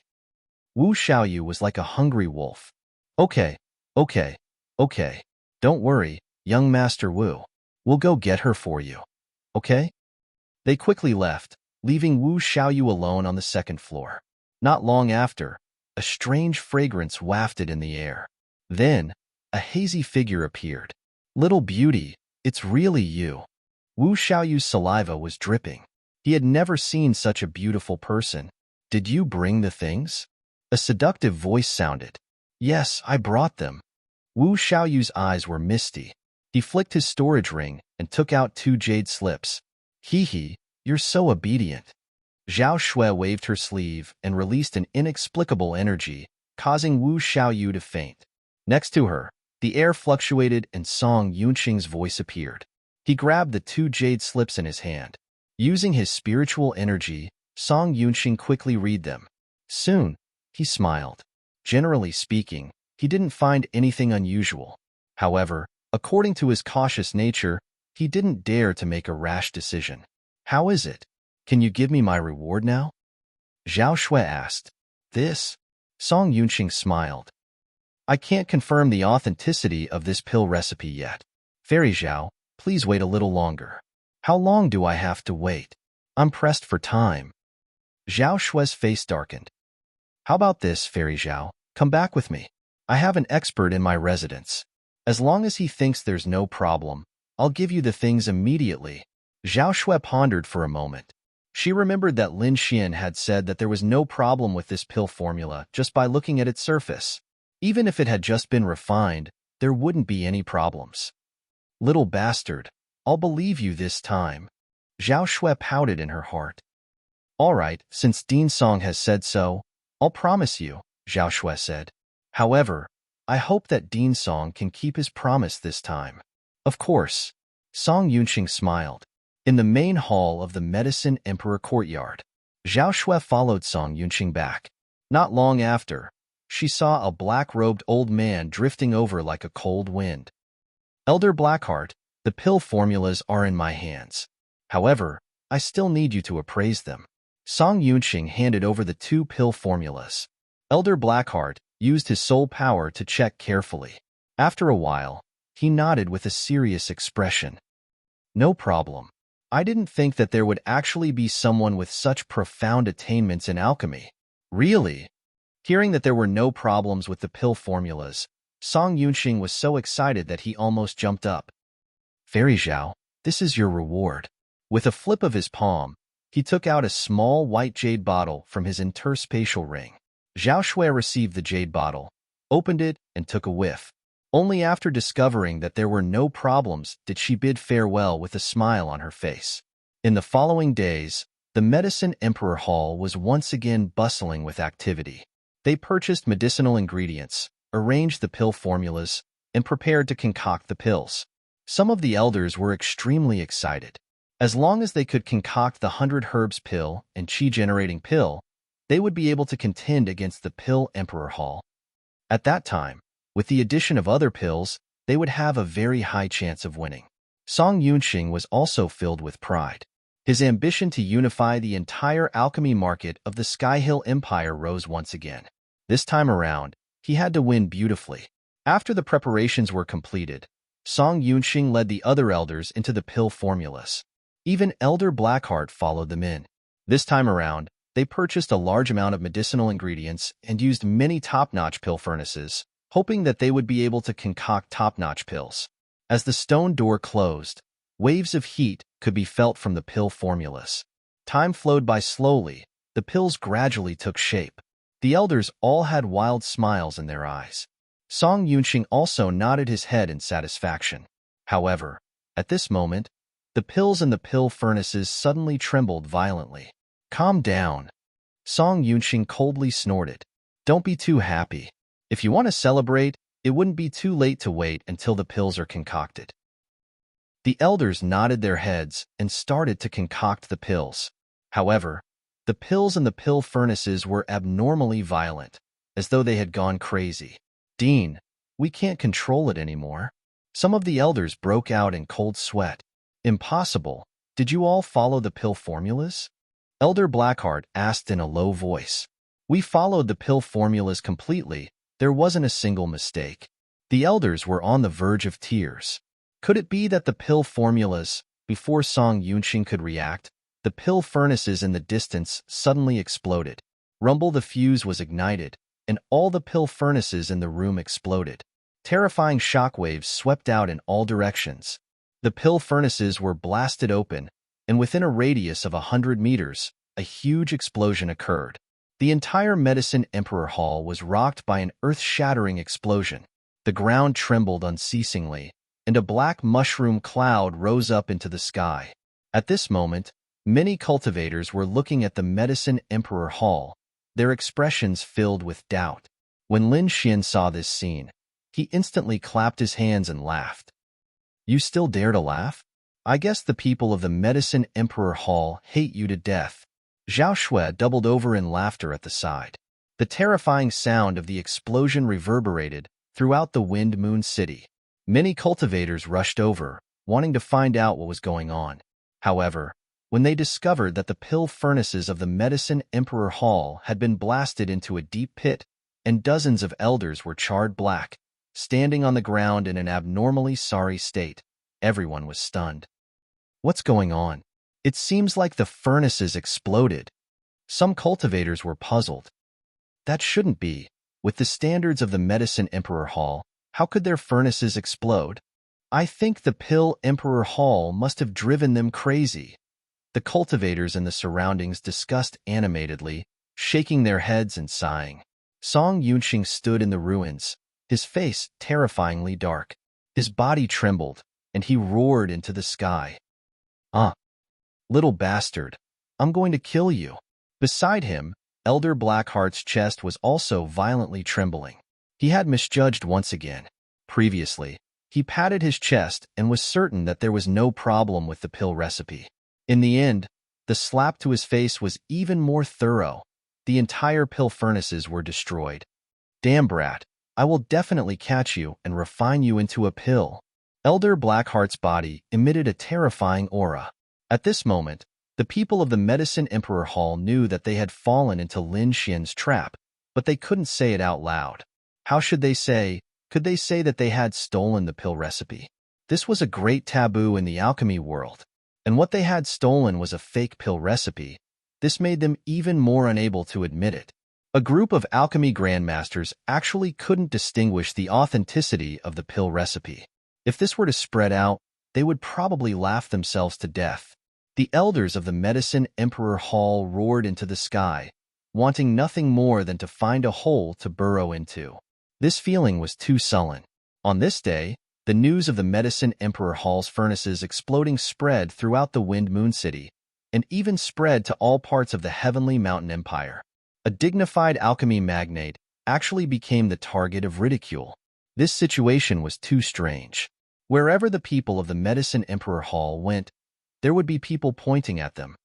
Wu Xiaoyu was like a hungry wolf. Okay. Don't worry, young Master Wu. We'll go get her for you. Okay? They quickly left, leaving Wu Xiaoyu alone on the 2nd floor. Not long after, a strange fragrance wafted in the air. Then, a hazy figure appeared. Little beauty, it's really you. Wu Xiaoyu's saliva was dripping. He had never seen such a beautiful person. Did you bring the things? A seductive voice sounded. Yes, I brought them. Wu Xiaoyu's eyes were misty. He flicked his storage ring and took out 2 jade slips. Hee, you're so obedient. Zhao Shui waved her sleeve and released an inexplicable energy, causing Wu Xiaoyu to faint. Next to her, the air fluctuated and Song Yunxing's voice appeared. He grabbed the 2 jade slips in his hand. Using his spiritual energy, Song Yunxing quickly read them. Soon, he smiled. Generally speaking, he didn't find anything unusual. However, according to his cautious nature, he didn't dare to make a rash decision. How is it? Can you give me my reward now? Zhao Shui asked. This? Song Yunxing smiled. I can't confirm the authenticity of this pill recipe yet. Fairy Zhao, please wait a little longer. How long do I have to wait? I'm pressed for time. Zhao Shui's face darkened. How about this, Fairy Zhao? Come back with me. I have an expert in my residence. As long as he thinks there's no problem, I'll give you the things immediately. Zhao Shui pondered for a moment. She remembered that Lin Xian had said that there was no problem with this pill formula just by looking at its surface. Even if it had just been refined, there wouldn't be any problems. Little bastard, I'll believe you this time. Zhao Shui pouted in her heart. All right, since Dean Song has said so, I'll promise you, Zhao Shui said. However, I hope that Dean Song can keep his promise this time. Of course. Song Yunqing smiled. In the main hall of the Medicine Emperor courtyard, Zhao Shui followed Song Yunqing back. Not long after, she saw a black-robed old man drifting over like a cold wind. Elder Blackheart, the pill formulas are in my hands. However, I still need you to appraise them. Song Yunqing handed over the 2 pill formulas. Elder Blackheart used his soul power to check carefully. After a while, he nodded with a serious expression. No problem. I didn't think that there would actually be someone with such profound attainments in alchemy. Really? Hearing that there were no problems with the pill formulas, Song Yunqing was so excited that he almost jumped up. Fairy Zhao, this is your reward. With a flip of his palm, he took out a small white jade bottle from his interspatial ring. Zhao Shui received the jade bottle, opened it, and took a whiff. Only after discovering that there were no problems did she bid farewell with a smile on her face. In the following days, the Medicine Emperor Hall was once again bustling with activity. They purchased medicinal ingredients, arranged the pill formulas, and prepared to concoct the pills. Some of the elders were extremely excited. As long as they could concoct the 100 herbs pill and qi-generating pill, they would be able to contend against the Pill Emperor Hall. At that time, with the addition of other pills, they would have a very high chance of winning. Song Yunqing was also filled with pride. His ambition to unify the entire alchemy market of the Sky Hill Empire rose once again. This time around, he had to win beautifully. After the preparations were completed, Song Yunqing led the other elders into the pill formulas. Even Elder Blackheart followed them in. This time around, they purchased a large amount of medicinal ingredients and used many top-notch pill furnaces, hoping that they would be able to concoct top-notch pills. As the stone door closed, waves of heat could be felt from the pill formulas. Time flowed by slowly, the pills gradually took shape. The elders all had wild smiles in their eyes. Song Yunqing also nodded his head in satisfaction. However, at this moment, the pills in the pill furnaces suddenly trembled violently. Calm down. Song Yunqing coldly snorted. Don't be too happy. If you want to celebrate, it wouldn't be too late to wait until the pills are concocted. The elders nodded their heads and started to concoct the pills. However, the pills in the pill furnaces were abnormally violent, as though they had gone crazy. Dean, we can't control it anymore. Some of the elders broke out in cold sweat. Impossible. Did you all follow the pill formulas? Elder Blackheart asked in a low voice. We followed the pill formulas completely. There wasn't a single mistake. The elders were on the verge of tears. Could it be that the pill formulas, before Song Yunqing could react, the pill furnaces in the distance suddenly exploded? Rumble the fuse was ignited, and all the pill furnaces in the room exploded. Terrifying shockwaves swept out in all directions. The pill furnaces were blasted open, and within a radius of 100 meters, a huge explosion occurred. The entire Medicine Emperor Hall was rocked by an earth-shattering explosion. The ground trembled unceasingly, and a black mushroom cloud rose up into the sky. At this moment, many cultivators were looking at the Medicine Emperor Hall, their expressions filled with doubt. When Lin Xian saw this scene, he instantly clapped his hands and laughed. You still dare to laugh? I guess the people of the Medicine Emperor Hall hate you to death. Zhao Shui doubled over in laughter at the side. The terrifying sound of the explosion reverberated throughout the Wind Moon City. Many cultivators rushed over, wanting to find out what was going on. However, when they discovered that the pill furnaces of the Medicine Emperor Hall had been blasted into a deep pit, and dozens of elders were charred black, standing on the ground in an abnormally sorry state, everyone was stunned. What's going on? It seems like the furnaces exploded. Some cultivators were puzzled. That shouldn't be. With the standards of the Medicine Emperor Hall, how could their furnaces explode? I think the Pill Emperor Hall must have driven them crazy. The cultivators in the surroundings discussed animatedly, shaking their heads and sighing. Song Yunxing stood in the ruins, his face terrifyingly dark. His body trembled, and he roared into the sky. "Ah, little bastard, I'm going to kill you." Beside him, Elder Blackheart's chest was also violently trembling. He had misjudged once again. Previously, he patted his chest and was certain that there was no problem with the pill recipe. In the end, the slap to his face was even more thorough. The entire pill furnaces were destroyed. "Damn brat, I will definitely catch you and refine you into a pill." Elder Blackheart's body emitted a terrifying aura. At this moment, the people of the Medicine Emperor Hall knew that they had fallen into Lin Xian's trap, but they couldn't say it out loud. How should they say? Could they say that they had stolen the pill recipe? This was a great taboo in the alchemy world, and what they had stolen was a fake pill recipe. This made them even more unable to admit it. A group of alchemy grandmasters actually couldn't distinguish the authenticity of the pill recipe. If this were to spread out, they would probably laugh themselves to death. The elders of the Medicine Emperor Hall roared into the sky, wanting nothing more than to find a hole to burrow into. This feeling was too sullen. On this day, the news of the Medicine Emperor Hall's furnaces exploding spread throughout the Wind Moon City, and even spread to all parts of the Heavenly Mountain Empire. A dignified alchemy magnate actually became the target of ridicule. This situation was too strange. Wherever the people of the Medicine Emperor Hall went, there would be people pointing at them.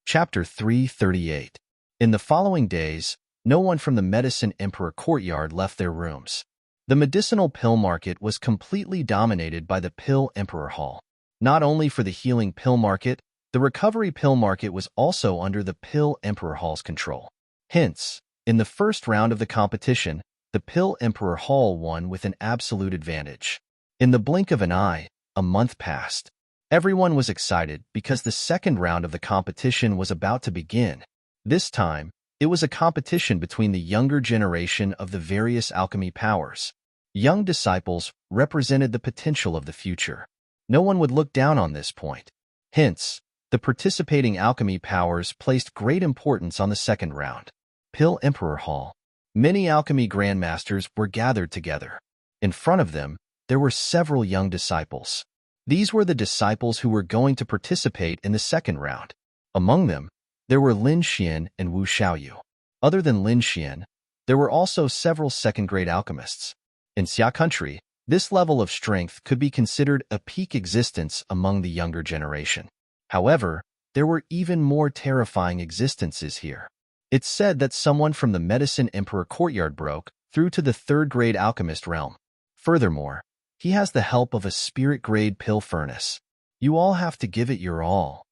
Chapter 338. In the following days, no one from the Medicine Emperor courtyard left their rooms. The medicinal pill market was completely dominated by the Pill Emperor Hall. Not only for the healing pill market, the recovery pill market was also under the Pill Emperor Hall's control. Hence, in the first round of the competition, the Pill Emperor Hall won with an absolute advantage. In the blink of an eye, a month passed. Everyone was excited because the second round of the competition was about to begin. This time, it was a competition between the younger generation of the various alchemy powers. Young disciples represented the potential of the future. No one would look down on this point. Hence, the participating alchemy powers placed great importance on the second round. Pill Emperor Hall. Many alchemy grandmasters were gathered together. In front of them, there were several young disciples. These were the disciples who were going to participate in the second round. Among them, there were Lin Xian and Wu Xiaoyu. Other than Lin Xian, there were also several second-grade alchemists. In Xia country, this level of strength could be considered a peak existence among the younger generation. However, there were even more terrifying existences here. It's said that someone from the Medicine Emperor courtyard broke through to the third-grade alchemist realm. Furthermore, he has the help of a spirit-grade pill furnace. You all have to give it your all.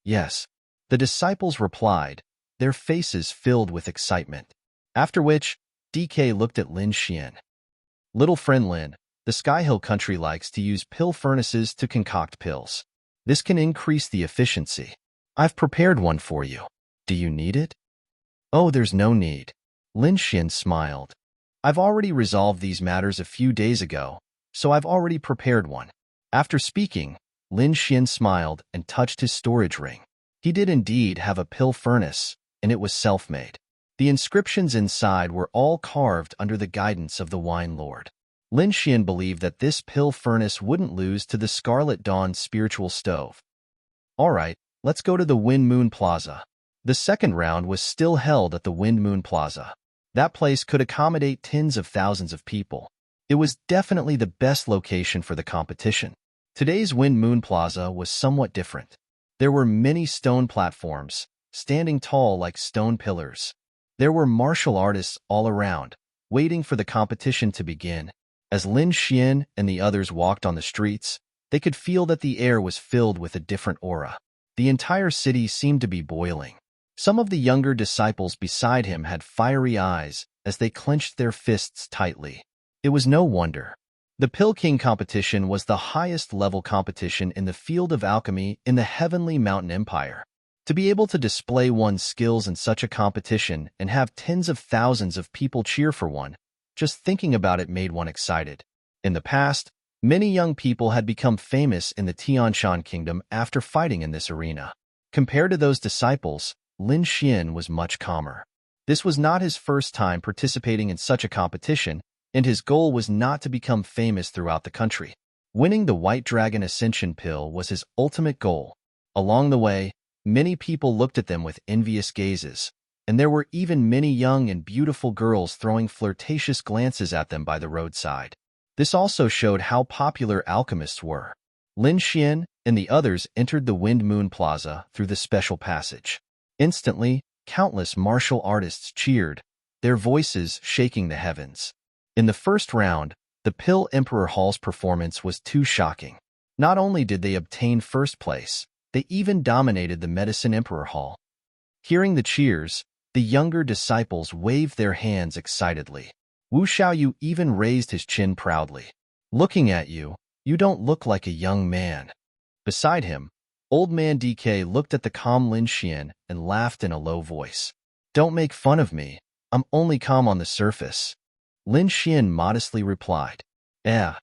Yes, the disciples replied, their faces filled with excitement. After which, DK looked at Lin Xian. Little friend Lin, the Sky Hill country likes to use pill furnaces to concoct pills. This can increase the efficiency. I've prepared one for you. Do you need it? Oh, there's no need. Lin Xian smiled. I've already resolved these matters a few days ago, so I've already prepared one. After speaking, Lin Xian smiled and touched his storage ring. He did indeed have a pill furnace, and it was self-made. The inscriptions inside were all carved under the guidance of the Wine Lord. Lin Xian believed that this pill furnace wouldn't lose to the Scarlet Dawn spiritual stove. All right, let's go to the Wind Moon Plaza. The second round was still held at the Wind Moon Plaza. That place could accommodate tens of thousands of people. It was definitely the best location for the competition. Today's Wind Moon Plaza was somewhat different. There were many stone platforms, standing tall like stone pillars. There were martial artists all around, waiting for the competition to begin. As Lin Xian and the others walked on the streets, they could feel that the air was filled with a different aura. The entire city seemed to be boiling. Some of the younger disciples beside him had fiery eyes as they clenched their fists tightly. It was no wonder. The Pill King competition was the highest level competition in the field of alchemy in the Heavenly Mountain Empire. To be able to display one's skills in such a competition and have tens of thousands of people cheer for one, just thinking about it made one excited. In the past, Many young people had become famous in the Tianshan kingdom after fighting in this arena. Compared to those disciples, Lin Xian was much calmer. This was not his first time participating in such a competition, and his goal was not to become famous throughout the country. Winning the White Dragon Ascension Pill was his ultimate goal. Along the way, many people looked at them with envious gazes, and there were even many young and beautiful girls throwing flirtatious glances at them by the roadside. This also showed how popular alchemists were. Lin Xian and the others entered the Wind Moon Plaza through the special passage. Instantly, countless martial artists cheered, their voices shaking the heavens. In the first round, the Pill Emperor Hall's performance was too shocking. Not only did they obtain first place, they even dominated the Medicine Emperor Hall. Hearing the cheers, the younger disciples waved their hands excitedly. Wu Xiaoyu even raised his chin proudly. Looking at you, you don't look like a young man. Beside him, Old Man DK looked at the calm Lin Xian and laughed in a low voice. Don't make fun of me, I'm only calm on the surface. Lin Xian modestly replied. The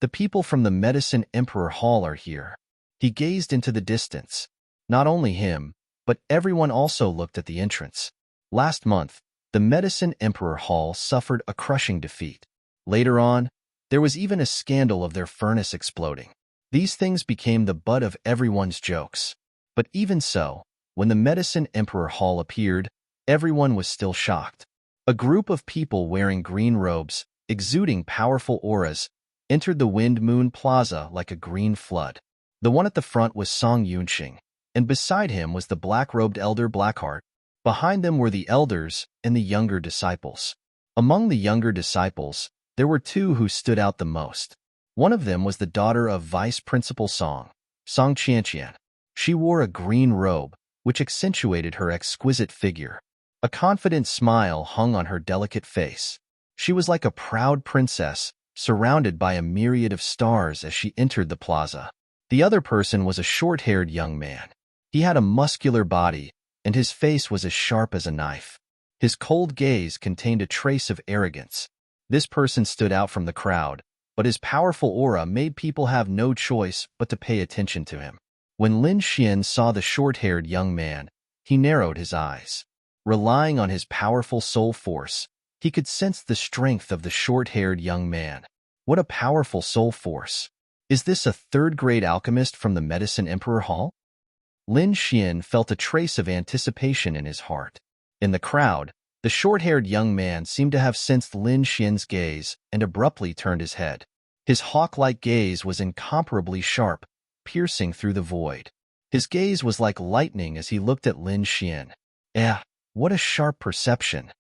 people from the Medicine Emperor Hall are here. He gazed into the distance. Not only him, but everyone also looked at the entrance. Last month, the Medicine Emperor Hall suffered a crushing defeat. Later on, there was even a scandal of their furnace exploding. These things became the butt of everyone's jokes. But even so, when the Medicine Emperor Hall appeared, everyone was still shocked. A group of people wearing green robes, exuding powerful auras, entered the Wind Moon Plaza like a green flood. The one at the front was Song Yunxing, and beside him was the black-robed elder Blackheart. Behind them were the elders and the younger disciples. Among the younger disciples, there were two who stood out the most. One of them was the daughter of Vice Principal Song Qianqian. She wore a green robe, which accentuated her exquisite figure. A confident smile hung on her delicate face. She was like a proud princess, surrounded by a myriad of stars as she entered the plaza. The other person was a short-haired young man. He had a muscular body, and his face was as sharp as a knife. His cold gaze contained a trace of arrogance. This person stood out from the crowd, but his powerful aura made people have no choice but to pay attention to him. When Lin Xian saw the short-haired young man, he narrowed his eyes. Relying on his powerful soul force, he could sense the strength of the short-haired young man. What a powerful soul force! Is this a third-grade alchemist from the Medicine Emperor Hall? Lin Xian felt a trace of anticipation in his heart. In the crowd, the short-haired young man seemed to have sensed Lin Xian's gaze and abruptly turned his head. His hawk-like gaze was incomparably sharp, piercing through the void. His gaze was like lightning as he looked at Lin Xian. What a sharp perception!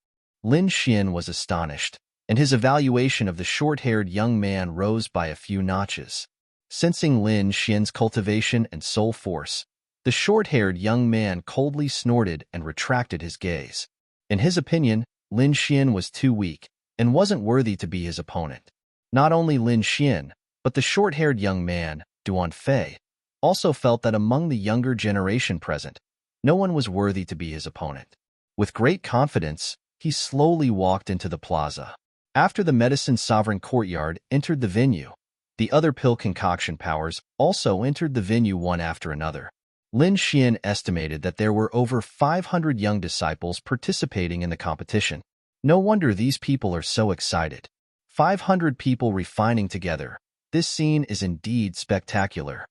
Lin Xian was astonished, and his evaluation of the short-haired young man rose by a few notches. Sensing Lin Xian's cultivation and soul force, the short-haired young man coldly snorted and retracted his gaze. In his opinion, Lin Xian was too weak and wasn't worthy to be his opponent. Not only Lin Xian, but the short-haired young man, Duan Fei, also felt that among the younger generation present, no one was worthy to be his opponent. With great confidence, he slowly walked into the plaza. After the Medicine Sovereign Courtyard entered the venue, the other pill concoction powers also entered the venue one after another. Lin Xian estimated that there were over 500 young disciples participating in the competition. No wonder these people are so excited. 500 people refining together. This scene is indeed spectacular.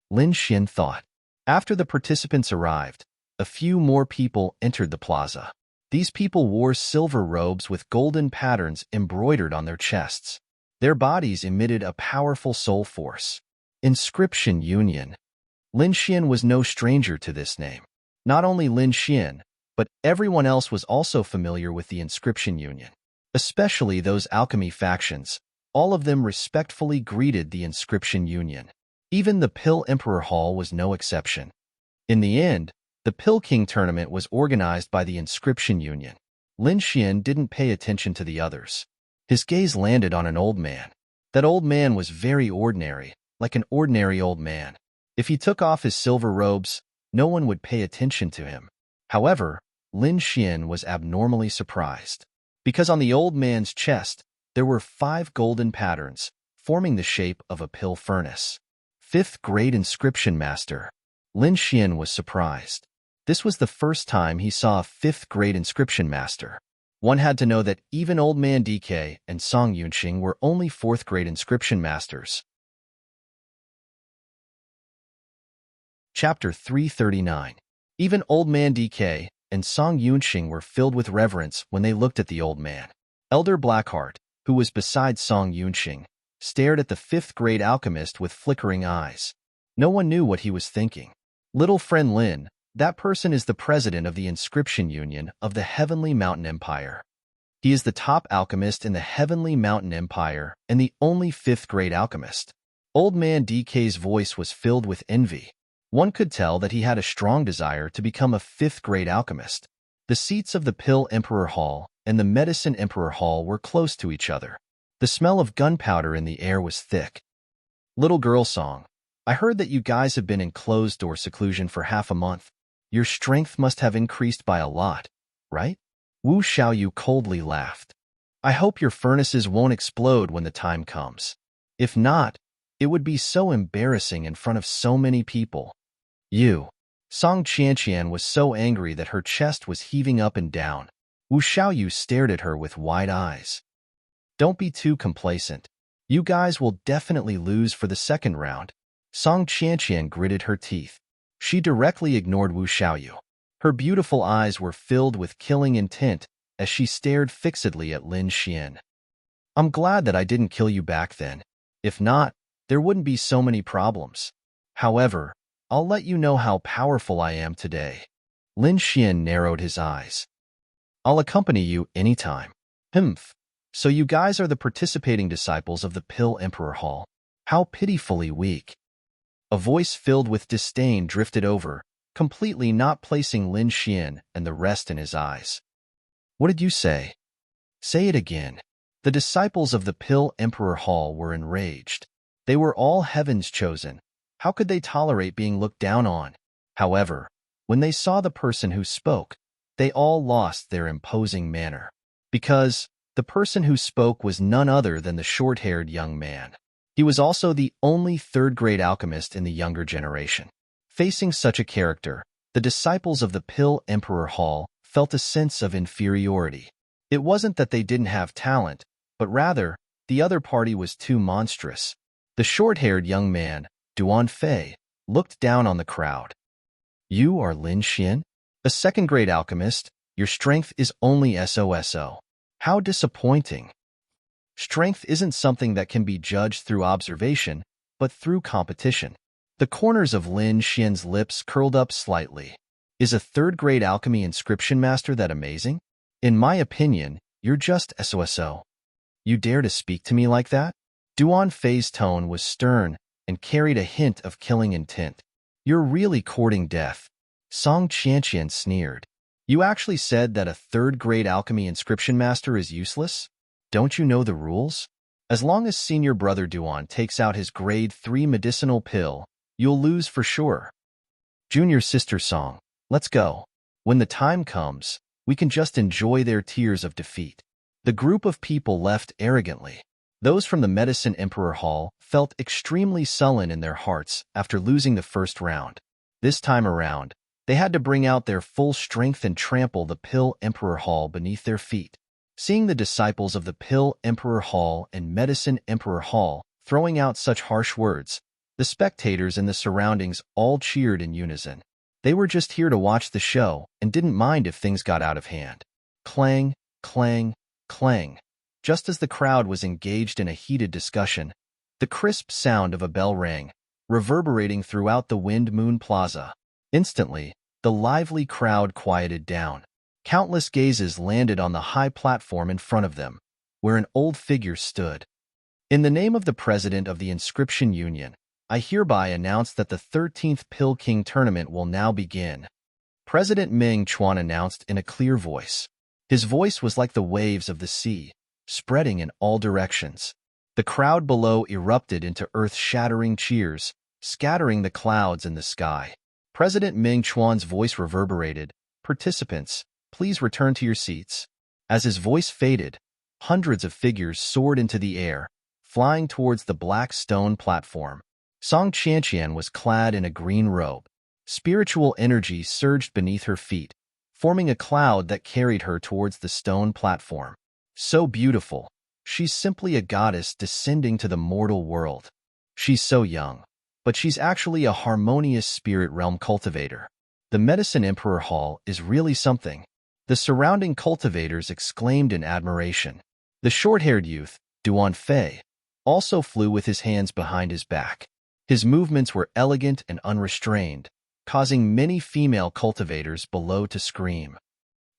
Lin Xian thought. After the participants arrived, a few more people entered the plaza. These people wore silver robes with golden patterns embroidered on their chests. Their bodies emitted a powerful soul force. Inscription Union. Lin Xian was no stranger to this name. Not only Lin Xian, but everyone else was also familiar with the Inscription Union. Especially those alchemy factions, all of them respectfully greeted the Inscription Union. Even the Pill Emperor Hall was no exception. In the end, the Pill King tournament was organized by the Inscription Union. Lin Xian didn't pay attention to the others. His gaze landed on an old man. That old man was very ordinary, like an ordinary old man. If he took off his silver robes, no one would pay attention to him. However, Lin Xian was abnormally surprised. Because on the old man's chest, there were 5 golden patterns, forming the shape of a pill furnace. Fifth grade inscription master. Lin Xian was surprised. This was the first time he saw a fifth-grade inscription master. One had to know that even Old Man DK and Song Yunxing were only fourth-grade inscription masters. Chapter 339. Even Old Man DK and Song Yunxing were filled with reverence when they looked at the old man. Elder Blackheart, who was beside Song Yunxing, stared at the fifth-grade alchemist with flickering eyes. No one knew what he was thinking. Little friend Lin, that person is the president of the Inscription Union of the Heavenly Mountain Empire. He is the top alchemist in the Heavenly Mountain Empire and the only fifth-grade alchemist. Old Man DK's voice was filled with envy. One could tell that he had a strong desire to become a fifth-grade alchemist. The seats of the Pill Emperor Hall and the Medicine Emperor Hall were close to each other. The smell of gunpowder in the air was thick. Little girl song. I heard that you guys have been in closed-door seclusion for half a month. Your strength must have increased by a lot, right? Wu Xiaoyu coldly laughed. I hope your furnaces won't explode when the time comes. If not, it would be so embarrassing in front of so many people. You. Song Qianqian was so angry that her chest was heaving up and down. Wu Xiaoyu stared at her with wide eyes. Don't be too complacent. You guys will definitely lose for the second round. Song Qianqian gritted her teeth. She directly ignored Wu Xiaoyu. Her beautiful eyes were filled with killing intent as she stared fixedly at Lin Xian. I'm glad that I didn't kill you back then. If not, there wouldn't be so many problems. However, I'll let you know how powerful I am today. Lin Xian narrowed his eyes. I'll accompany you anytime. Humph. So you guys are the participating disciples of the Pill Emperor Hall. How pitifully weak. A voice filled with disdain drifted over, completely not placing Lin Xian and the rest in his eyes. What did you say? Say it again. The disciples of the Pill Emperor Hall were enraged. They were all heaven's chosen. How could they tolerate being looked down on? However, when they saw the person who spoke, they all lost their imposing manner. Because the person who spoke was none other than the short-haired young man. He was also the only third-grade alchemist in the younger generation. Facing such a character, the disciples of the Pill Emperor Hall felt a sense of inferiority. It wasn't that they didn't have talent, but rather, the other party was too monstrous. The short-haired young man, Duan Fei, looked down on the crowd. You are Lin Xian? A second-grade alchemist, your strength is only SOSO. How disappointing. Strength isn't something that can be judged through observation, but through competition. The corners of Lin Xian's lips curled up slightly. Is a third-grade alchemy inscription master that amazing? In my opinion, you're just SOSO. You dare to speak to me like that? Duan Fei's tone was stern and carried a hint of killing intent. You're really courting death. Song Qianqian sneered. You actually said that a third-grade alchemy inscription master is useless? Don't you know the rules? As long as senior brother Duan takes out his grade 3 medicinal pill, you'll lose for sure. Junior sister Song, let's go. When the time comes, we can just enjoy their tears of defeat. The group of people left arrogantly. Those from the Medicine Emperor Hall felt extremely sullen in their hearts after losing the first round. This time around, they had to bring out their full strength and trample the Pill Emperor Hall beneath their feet. Seeing the disciples of the Pill Emperor Hall and Medicine Emperor Hall throwing out such harsh words, the spectators in the surroundings all cheered in unison. They were just here to watch the show and didn't mind if things got out of hand. Clang, clang, clang. Just as the crowd was engaged in a heated discussion, the crisp sound of a bell rang, reverberating throughout the Wind Moon Plaza. Instantly, the lively crowd quieted down. Countless gazes landed on the high platform in front of them, where an old figure stood. In the name of the president of the Inscription Union, I hereby announce that the 13th Pill King tournament will now begin. President Ming Chuan announced in a clear voice. His voice was like the waves of the sea, spreading in all directions. The crowd below erupted into earth-shattering cheers, scattering the clouds in the sky. President Ming Chuan's voice reverberated. Participants, please return to your seats. As his voice faded, hundreds of figures soared into the air, flying towards the black stone platform. Song Qianqian was clad in a green robe. Spiritual energy surged beneath her feet, forming a cloud that carried her towards the stone platform. So beautiful, she's simply a goddess descending to the mortal world. She's so young, but she's actually a harmonious spirit realm cultivator. The Medicine Emperor Hall is really something. The surrounding cultivators exclaimed in admiration. The short-haired youth, Duan Fei, also flew with his hands behind his back. His movements were elegant and unrestrained, causing many female cultivators below to scream.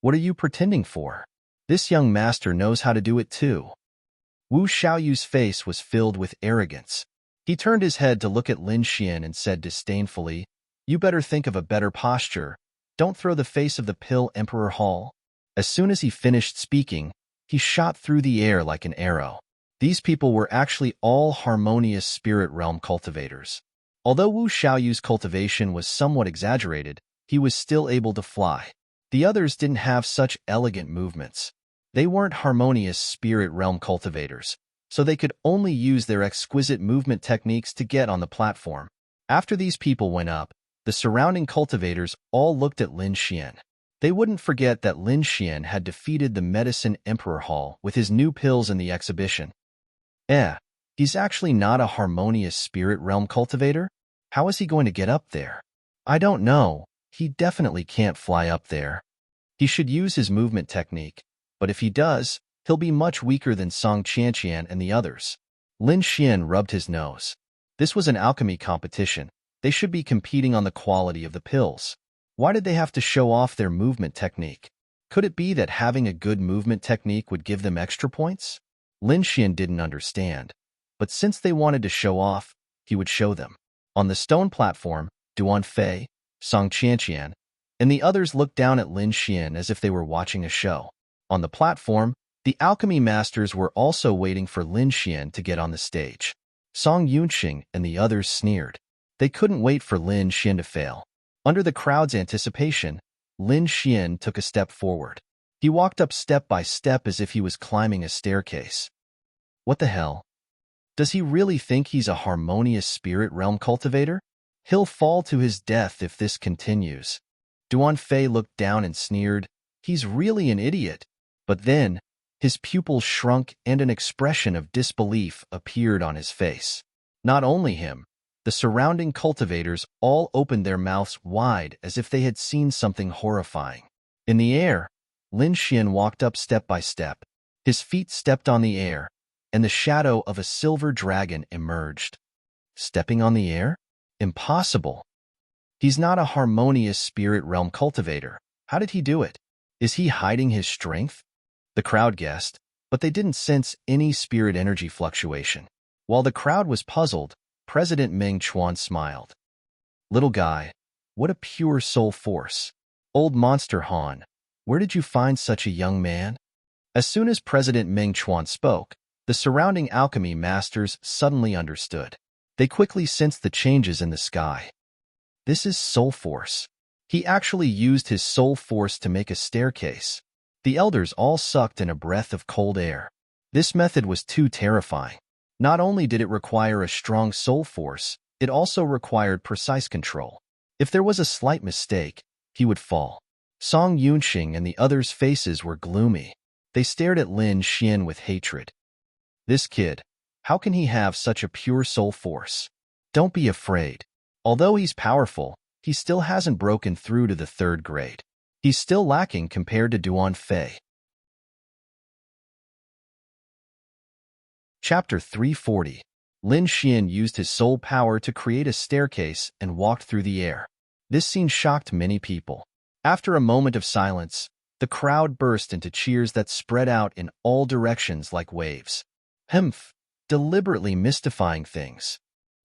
What are you pretending for? This young master knows how to do it too. Wu Xiaoyu's face was filled with arrogance. He turned his head to look at Lin Xian and said disdainfully, "You better think of a better posture. Don't throw the face of the Pill Emperor Hall." As soon as he finished speaking, he shot through the air like an arrow. These people were actually all harmonious spirit realm cultivators. Although Wu Xiaoyu's cultivation was somewhat exaggerated, he was still able to fly. The others didn't have such elegant movements. They weren't harmonious spirit realm cultivators, so they could only use their exquisite movement techniques to get on the platform. After these people went up, the surrounding cultivators all looked at Lin Xian. They wouldn't forget that Lin Xian had defeated the Medicine Emperor Hall with his new pills in the exhibition. He's actually not a harmonious spirit realm cultivator? How is he going to get up there? I don't know. He definitely can't fly up there. He should use his movement technique, but if he does, he'll be much weaker than Song Qianqian and the others. Lin Xian rubbed his nose. This was an alchemy competition. They should be competing on the quality of the pills. Why did they have to show off their movement technique? Could it be that having a good movement technique would give them extra points? Lin Xian didn't understand, but since they wanted to show off, he would show them. On the stone platform, Duan Fei, Song Qianqian, and the others looked down at Lin Xian as if they were watching a show. On the platform, the alchemy masters were also waiting for Lin Xian to get on the stage. Song Yunxing and the others sneered. They couldn't wait for Lin Xian to fail. Under the crowd's anticipation, Lin Xian took a step forward. He walked up step by step as if he was climbing a staircase. What the hell? Does he really think he's a harmonious spirit realm cultivator? He'll fall to his death if this continues. Duan Fei looked down and sneered. He's really an idiot. But then, his pupils shrunk and an expression of disbelief appeared on his face. Not only him, the surrounding cultivators all opened their mouths wide as if they had seen something horrifying. In the air, Lin Xian walked up step by step. His feet stepped on the air, and the shadow of a silver dragon emerged. Stepping on the air? Impossible. He's not a harmonious spirit realm cultivator. How did he do it? Is he hiding his strength? The crowd guessed, but they didn't sense any spirit energy fluctuation. While the crowd was puzzled, President Meng Chuan smiled. Little guy, what a pure soul force. Old Monster Han, where did you find such a young man? As soon as President Meng Chuan spoke, the surrounding alchemy masters suddenly understood. They quickly sensed the changes in the sky. This is soul force. He actually used his soul force to make a staircase. The elders all sucked in a breath of cold air. This method was too terrifying. Not only did it require a strong soul force, it also required precise control. If there was a slight mistake, he would fall. Song Yunxing and the others' faces were gloomy. They stared at Lin Xian with hatred. This kid, how can he have such a pure soul force? Don't be afraid. Although he's powerful, he still hasn't broken through to the 3rd grade. He's still lacking compared to Duan Fei. Chapter 340. Lin Xian used his soul power to create a staircase and walked through the air. This scene shocked many people. After a moment of silence, the crowd burst into cheers that spread out in all directions like waves. Humph, deliberately mystifying things.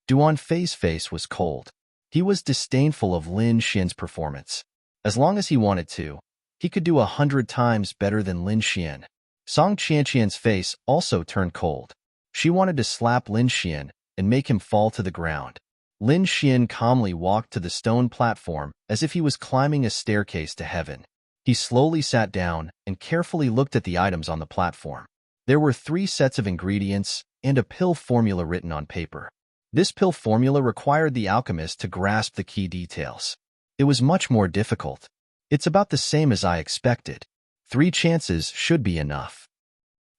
Duan Fei's face was cold. He was disdainful of Lin Xian's performance. As long as he wanted to, he could do 100 times better than Lin Xian. Song Qianqian's face also turned cold. She wanted to slap Lin Xian and make him fall to the ground. Lin Xian calmly walked to the stone platform as if he was climbing a staircase to heaven. He slowly sat down and carefully looked at the items on the platform. There were 3 sets of ingredients, and a pill formula written on paper. This pill formula required the alchemist to grasp the key details. It was much more difficult. It's about the same as I expected. 3 chances should be enough.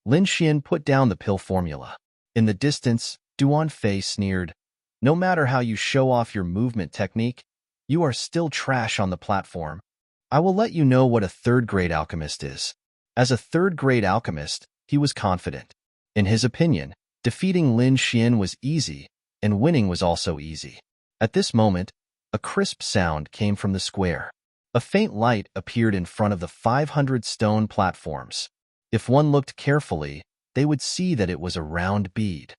Lin Xian put down the pill formula. In the distance, Duan Fei sneered, "No matter how you show off your movement technique, you are still trash on the platform. I will let you know what a third-grade alchemist is." As a third-grade alchemist, he was confident. In his opinion, defeating Lin Xian was easy, and winning was also easy. At this moment, a crisp sound came from the square. A faint light appeared in front of the 500 stone platforms. If one looked carefully, they would see that it was a round bead.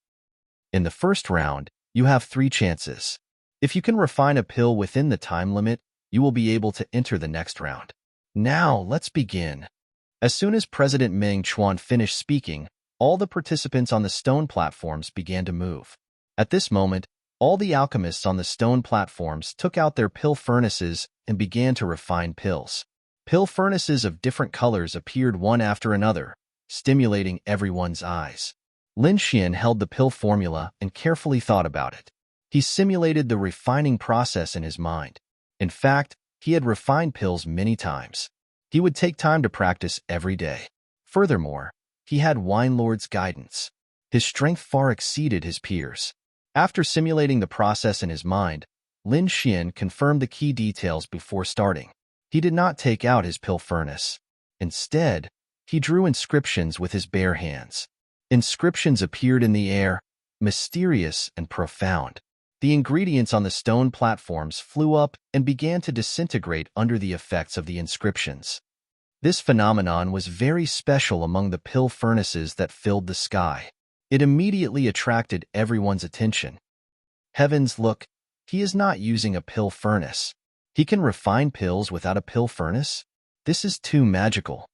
In the first round, you have 3 chances. If you can refine a pill within the time limit, you will be able to enter the next round. Now, let's begin. As soon as President Meng Chuan finished speaking, all the participants on the stone platforms began to move. At this moment, all the alchemists on the stone platforms took out their pill furnaces and began to refine pills. Pill furnaces of different colors appeared one after another, stimulating everyone's eyes. Lin Xian held the pill formula and carefully thought about it. He simulated the refining process in his mind. In fact, he had refined pills many times. He would take time to practice every day. Furthermore, he had Wine Lord's guidance. His strength far exceeded his peers. After simulating the process in his mind, Lin Xian confirmed the key details before starting. He did not take out his pill furnace. Instead, he drew inscriptions with his bare hands. Inscriptions appeared in the air, mysterious and profound. The ingredients on the stone platforms flew up and began to disintegrate under the effects of the inscriptions. This phenomenon was very special among the pill furnaces that filled the sky. It immediately attracted everyone's attention. Heavens, look, he is not using a pill furnace. He can refine pills without a pill furnace? This is too magical.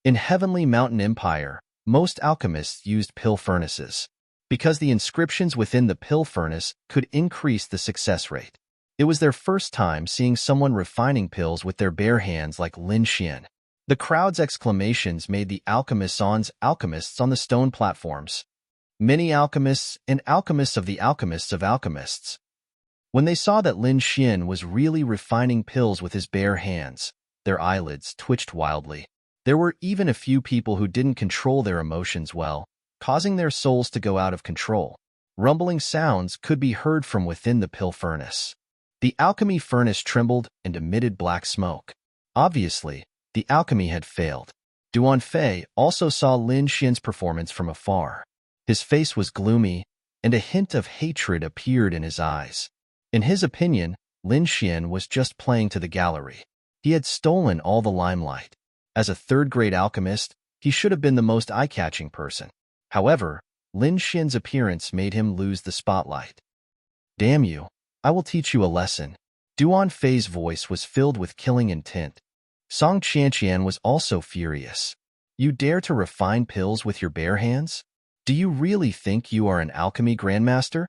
In Heavenly Mountain Empire, most alchemists used pill furnaces, because the inscriptions within the pill furnace could increase the success rate. It was their first time seeing someone refining pills with their bare hands like Lin Xian. The crowd's exclamations made the alchemists on the stone platforms. Many alchemists and alchemists of the alchemists of alchemists. When they saw that Lin Xian was really refining pills with his bare hands, their eyelids twitched wildly. There were even a few people who didn't control their emotions well, causing their souls to go out of control. Rumbling sounds could be heard from within the pill furnace. The alchemy furnace trembled and emitted black smoke. Obviously, the alchemy had failed. Duan Fei also saw Lin Xian's performance from afar. His face was gloomy, and a hint of hatred appeared in his eyes. In his opinion, Lin Xian was just playing to the gallery. He had stolen all the limelight. As a third-grade alchemist, he should have been the most eye-catching person. However, Lin Xian's appearance made him lose the spotlight. "Damn you, I will teach you a lesson." Duan Fei's voice was filled with killing intent. Song Qianqian was also furious. "You dare to refine pills with your bare hands? Do you really think you are an alchemy grandmaster?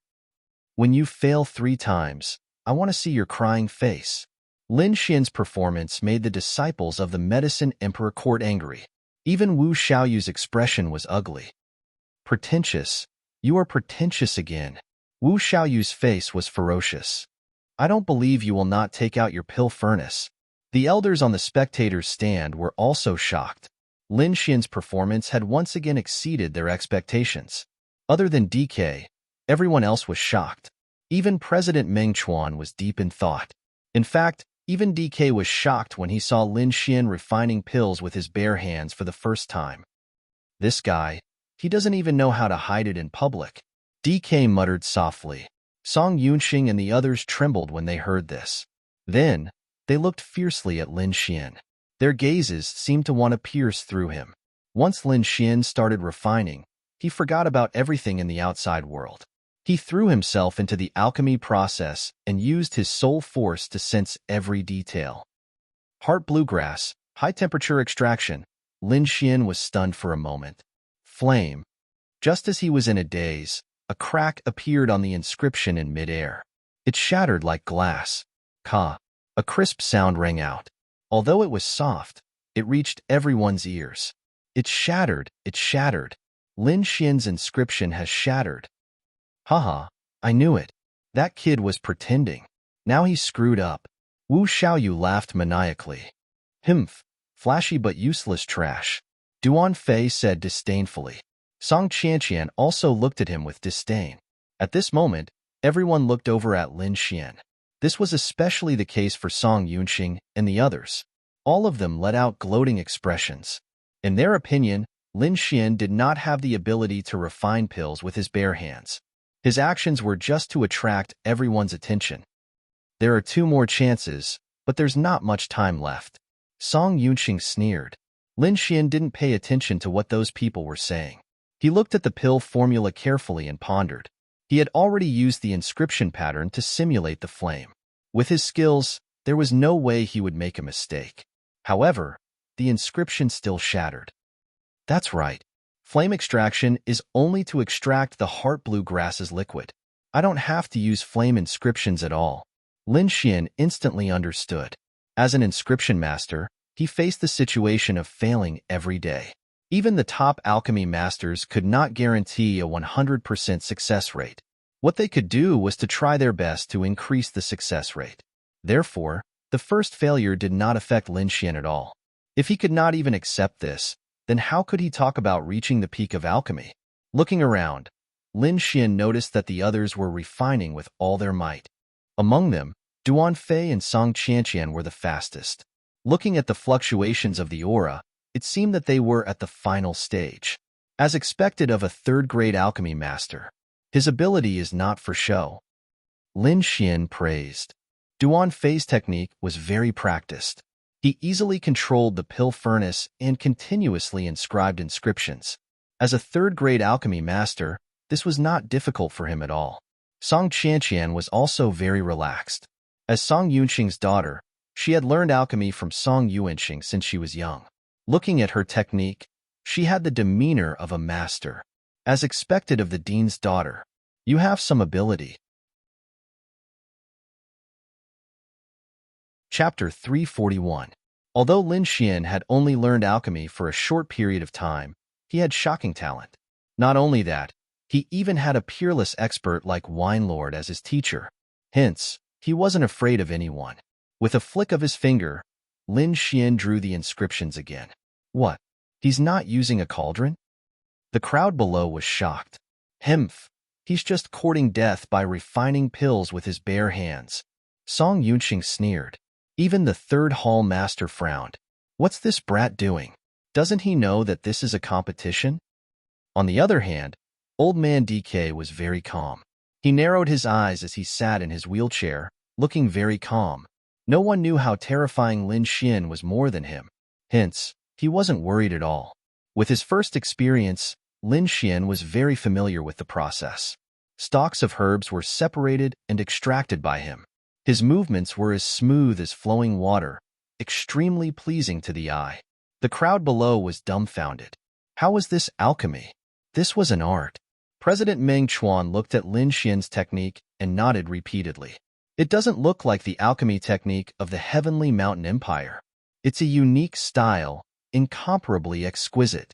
When you fail 3 times, I want to see your crying face." Lin Xian's performance made the disciples of the Medicine Emperor court angry. Even Wu Xiaoyu's expression was ugly. "Pretentious, you are pretentious again." Wu Xiaoyu's face was ferocious. "I don't believe you will not take out your pill furnace." The elders on the spectators' stand were also shocked. Lin Xian's performance had once again exceeded their expectations. Other than DK, everyone else was shocked. Even President Meng Chuan was deep in thought. In fact, even DK was shocked when he saw Lin Xian refining pills with his bare hands for the first time. "This guy, he doesn't even know how to hide it in public." DK muttered softly. Song Yunxing and the others trembled when they heard this. Then, they looked fiercely at Lin Xian. Their gazes seemed to want to pierce through him. Once Lin Xian started refining, he forgot about everything in the outside world. He threw himself into the alchemy process and used his soul force to sense every detail. Heart bluegrass, high-temperature extraction. Lin Xian was stunned for a moment. Flame. Just as he was in a daze, a crack appeared on the inscription in midair. It shattered like glass. Ka. A crisp sound rang out. Although it was soft, it reached everyone's ears. It shattered, it shattered. Lin Xian's inscription has shattered. Haha, I knew it. That kid was pretending. Now he's screwed up. Wu Xiaoyu laughed maniacally. Humph, flashy but useless trash. Duan Fei said disdainfully. Song Qianqian also looked at him with disdain. At this moment, everyone looked over at Lin Xian. This was especially the case for Song Yunxing and the others. All of them let out gloating expressions. In their opinion, Lin Xian did not have the ability to refine pills with his bare hands. His actions were just to attract everyone's attention. There are 2 more chances, but there's not much time left. Song Yunxing sneered. Lin Xian didn't pay attention to what those people were saying. He looked at the pill formula carefully and pondered. He had already used the inscription pattern to simulate the flame. With his skills, there was no way he would make a mistake. However, the inscription still shattered. That's right. Flame extraction is only to extract the heart blue grass's liquid. I don't have to use flame inscriptions at all. Lin Xian instantly understood. As an inscription master, he faced the situation of failing every day. Even the top alchemy masters could not guarantee a 100% success rate. What they could do was to try their best to increase the success rate. Therefore, the first failure did not affect Lin Xian at all. If he could not even accept this, then how could he talk about reaching the peak of alchemy? Looking around, Lin Xian noticed that the others were refining with all their might. Among them, Duan Fei and Song Qianqian were the fastest. Looking at the fluctuations of the aura, it seemed that they were at the final stage. As expected of a third-grade alchemy master, his ability is not for show. Lin Xian praised. Duan Fei's technique was very practiced. He easily controlled the pill furnace and continuously inscribed inscriptions. As a third-grade alchemy master, this was not difficult for him at all. Song Qianqian was also very relaxed. As Song Yunxing's daughter, she had learned alchemy from Song Yuanxing since she was young. Looking at her technique, she had the demeanor of a master. As expected of the dean's daughter, you have some ability. Chapter 341. Although Lin Xian had only learned alchemy for a short period of time, he had shocking talent. Not only that, he even had a peerless expert like Wine Lord as his teacher. Hence, he wasn't afraid of anyone. With a flick of his finger, Lin Xian drew the inscriptions again. What? He's not using a cauldron? The crowd below was shocked. Humph! He's just courting death by refining pills with his bare hands. Song Yunxing sneered. Even the third hall master frowned. What's this brat doing? Doesn't he know that this is a competition? On the other hand, Old Man DK was very calm. He narrowed his eyes as he sat in his wheelchair, looking very calm. No one knew how terrifying Lin Xian was more than him. Hence, he wasn't worried at all. With his first experience, Lin Xian was very familiar with the process. Stalks of herbs were separated and extracted by him. His movements were as smooth as flowing water, extremely pleasing to the eye. The crowd below was dumbfounded. How was this alchemy? This was an art. President Meng Chuan looked at Lin Xian's technique and nodded repeatedly. It doesn't look like the alchemy technique of the Heavenly Mountain Empire. It's a unique style, incomparably exquisite.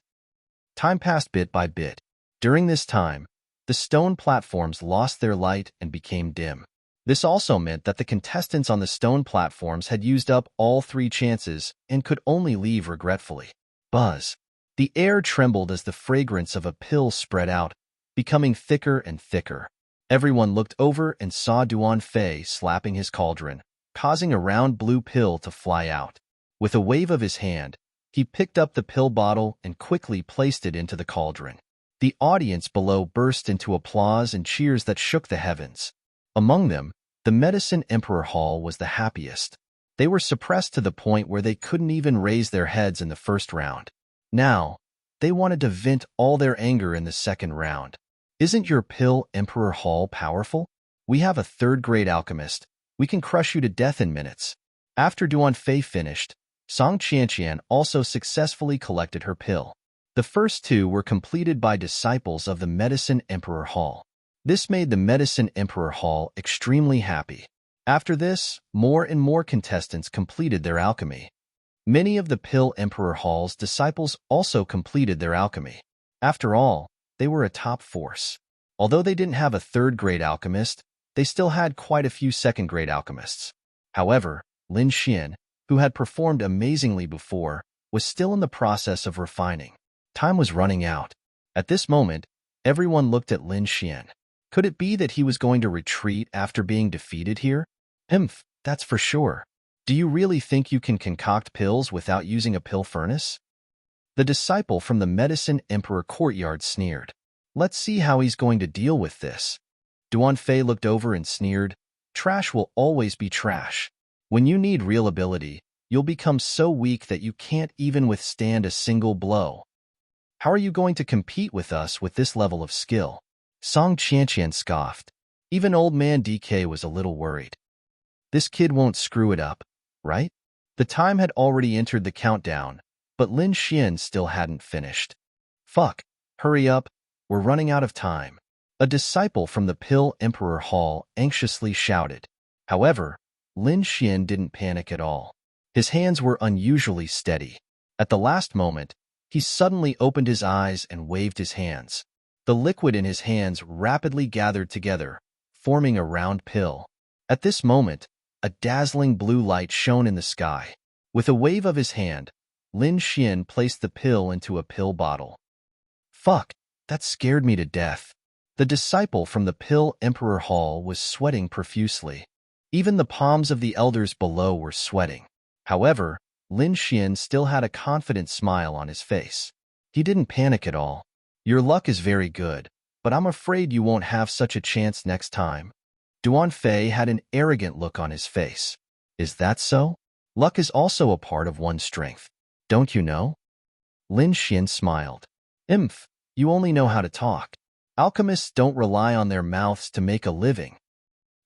Time passed bit by bit. During this time, the stone platforms lost their light and became dim. This also meant that the contestants on the stone platforms had used up all 3 chances and could only leave regretfully. Buzz. The air trembled as the fragrance of a pill spread out, becoming thicker and thicker. Everyone looked over and saw Duan Fei slapping his cauldron, causing a round blue pill to fly out. With a wave of his hand, he picked up the pill bottle and quickly placed it into the cauldron. The audience below burst into applause and cheers that shook the heavens. Among them, the Medicine Emperor Hall was the happiest. They were suppressed to the point where they couldn't even raise their heads in the first round. Now, they wanted to vent all their anger in the second round. Isn't your pill Emperor Hall powerful? We have a third-grade alchemist. We can crush you to death in minutes. After Duan Fei finished, Song Qianqian also successfully collected her pill. The first 2 were completed by disciples of the Medicine Emperor Hall. This made the Medicine Emperor Hall extremely happy. After this, more and more contestants completed their alchemy. Many of the Pill Emperor Hall's disciples also completed their alchemy. After all, they were a top force. Although they didn't have a third-grade alchemist, they still had quite a few second-grade alchemists. However, Lin Xian, who had performed amazingly before, was still in the process of refining. Time was running out. At this moment, everyone looked at Lin Xian. Could it be that he was going to retreat after being defeated here? That's for sure. Do you really think you can concoct pills without using a pill furnace? The disciple from the Medicine Emperor courtyard sneered. Let's see how he's going to deal with this. Duanfei looked over and sneered. Trash will always be trash. When you need real ability, you'll become so weak that you can't even withstand a single blow. How are you going to compete with us with this level of skill? Song Qianqian scoffed. Even old man DK was a little worried. This kid won't screw it up, right? The time had already entered the countdown, but Lin Xian still hadn't finished. Fuck, hurry up, we're running out of time. A disciple from the Pill Emperor Hall anxiously shouted. However, Lin Xian didn't panic at all. His hands were unusually steady. At the last moment, he suddenly opened his eyes and waved his hands. The liquid in his hands rapidly gathered together, forming a round pill. At this moment, a dazzling blue light shone in the sky. With a wave of his hand, Lin Xian placed the pill into a pill bottle. Fuck, that scared me to death. The disciple from the Pill Emperor Hall was sweating profusely. Even the palms of the elders below were sweating. However, Lin Xian still had a confident smile on his face. He didn't panic at all. Your luck is very good, but I'm afraid you won't have such a chance next time. Duanfei had an arrogant look on his face. Is that so? Luck is also a part of one's strength. Don't you know? Lin Xian smiled. You only know how to talk. Alchemists don't rely on their mouths to make a living.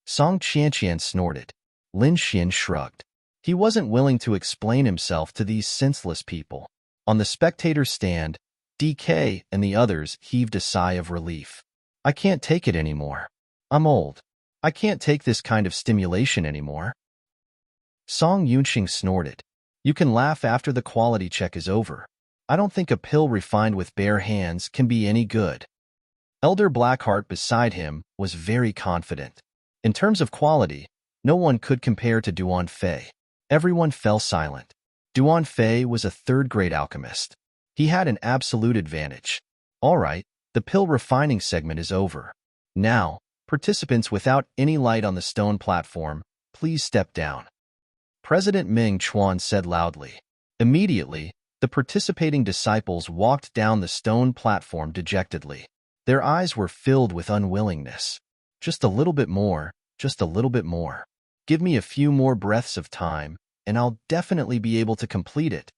Song Qianqian snorted. Lin Xian shrugged. He wasn't willing to explain himself to these senseless people. On the spectator stand, DK and the others heaved a sigh of relief. I can't take it anymore. I'm old. I can't take this kind of stimulation anymore. Song Yunxing snorted. You can laugh after the quality check is over. I don't think a pill refined with bare hands can be any good. Elder Blackheart beside him was very confident. In terms of quality, no one could compare to Duanfei. Everyone fell silent. Duanfei was a third-grade alchemist. He had an absolute advantage. All right, the pill refining segment is over. Now, participants without any light on the stone platform, please step down. President Ming Chuan said loudly. Immediately, the participating disciples walked down the stone platform dejectedly. Their eyes were filled with unwillingness. Just a little bit more, just a little bit more. Give me a few more breaths of time, and I'll definitely be able to complete it.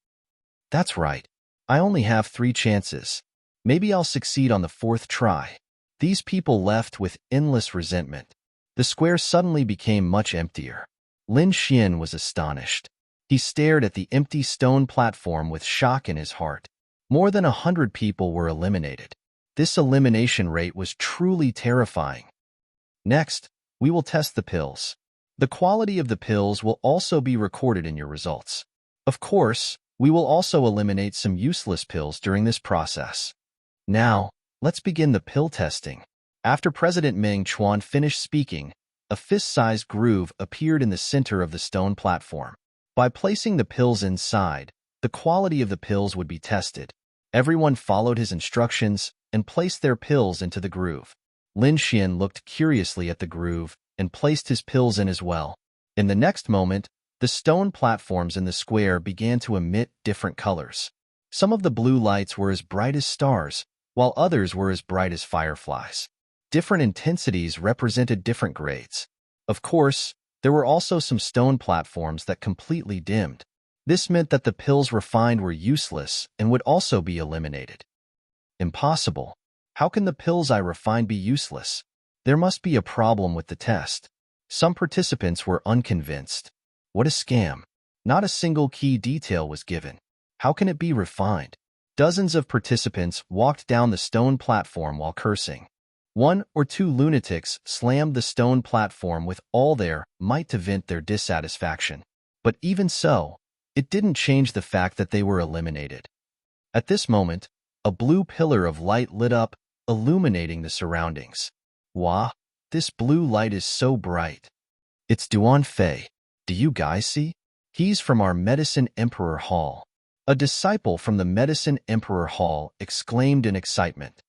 That's right. I only have 3 chances. Maybe I'll succeed on the 4th try. These people left with endless resentment. The square suddenly became much emptier. Lin Xian was astonished. He stared at the empty stone platform with shock in his heart. More than 100 people were eliminated. This elimination rate was truly terrifying. Next, we will test the pills. The quality of the pills will also be recorded in your results. Of course, we will also eliminate some useless pills during this process. Now, let's begin the pill testing. After President Ming Chuan finished speaking, a fist-sized groove appeared in the center of the stone platform. By placing the pills inside, the quality of the pills would be tested. Everyone followed his instructions and placed their pills into the groove. Lin Xian looked curiously at the groove and placed his pills in as well. In the next moment, the stone platforms in the square began to emit different colors. Some of the blue lights were as bright as stars, while others were as bright as fireflies. Different intensities represented different grades. Of course, there were also some stone platforms that completely dimmed. This meant that the pills refined were useless and would also be eliminated. Impossible. How can the pills I refined be useless? There must be a problem with the test. Some participants were unconvinced. What a scam. Not a single key detail was given. How can it be refined? Dozens of participants walked down the stone platform while cursing. 1 or 2 lunatics slammed the stone platform with all their might to vent their dissatisfaction. But even so, it didn't change the fact that they were eliminated. At this moment, a blue pillar of light lit up illuminating the surroundings. Wow, this blue light is so bright. It's Duan Fei. Do you guys see? He's from our Medicine Emperor Hall. A disciple from the Medicine Emperor Hall exclaimed in excitement.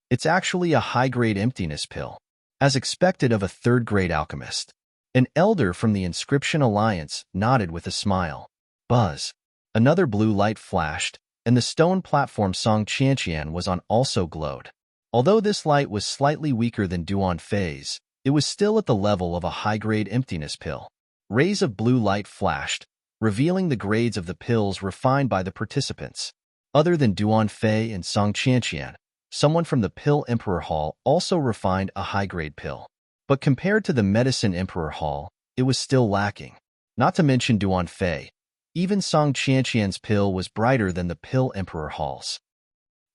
It's actually a high-grade emptiness pill, as expected of a third-grade alchemist. An elder from the Inscription Alliance nodded with a smile. Buzz. Another blue light flashed, and the stone platform Song Qianqian was on also glowed. Although this light was slightly weaker than Duan Fei's, it was still at the level of a high-grade emptiness pill. Rays of blue light flashed, revealing the grades of the pills refined by the participants. Other than Duan Fei and Song Qianqian, someone from the Pill Emperor Hall also refined a high-grade pill. But compared to the Medicine Emperor Hall, it was still lacking. Not to mention Duan Fei, even Song Qianqian's pill was brighter than the Pill Emperor Hall's.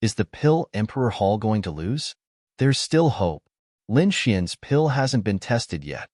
Is the Pill Emperor Hall going to lose? There's still hope. Lin Xian's pill hasn't been tested yet.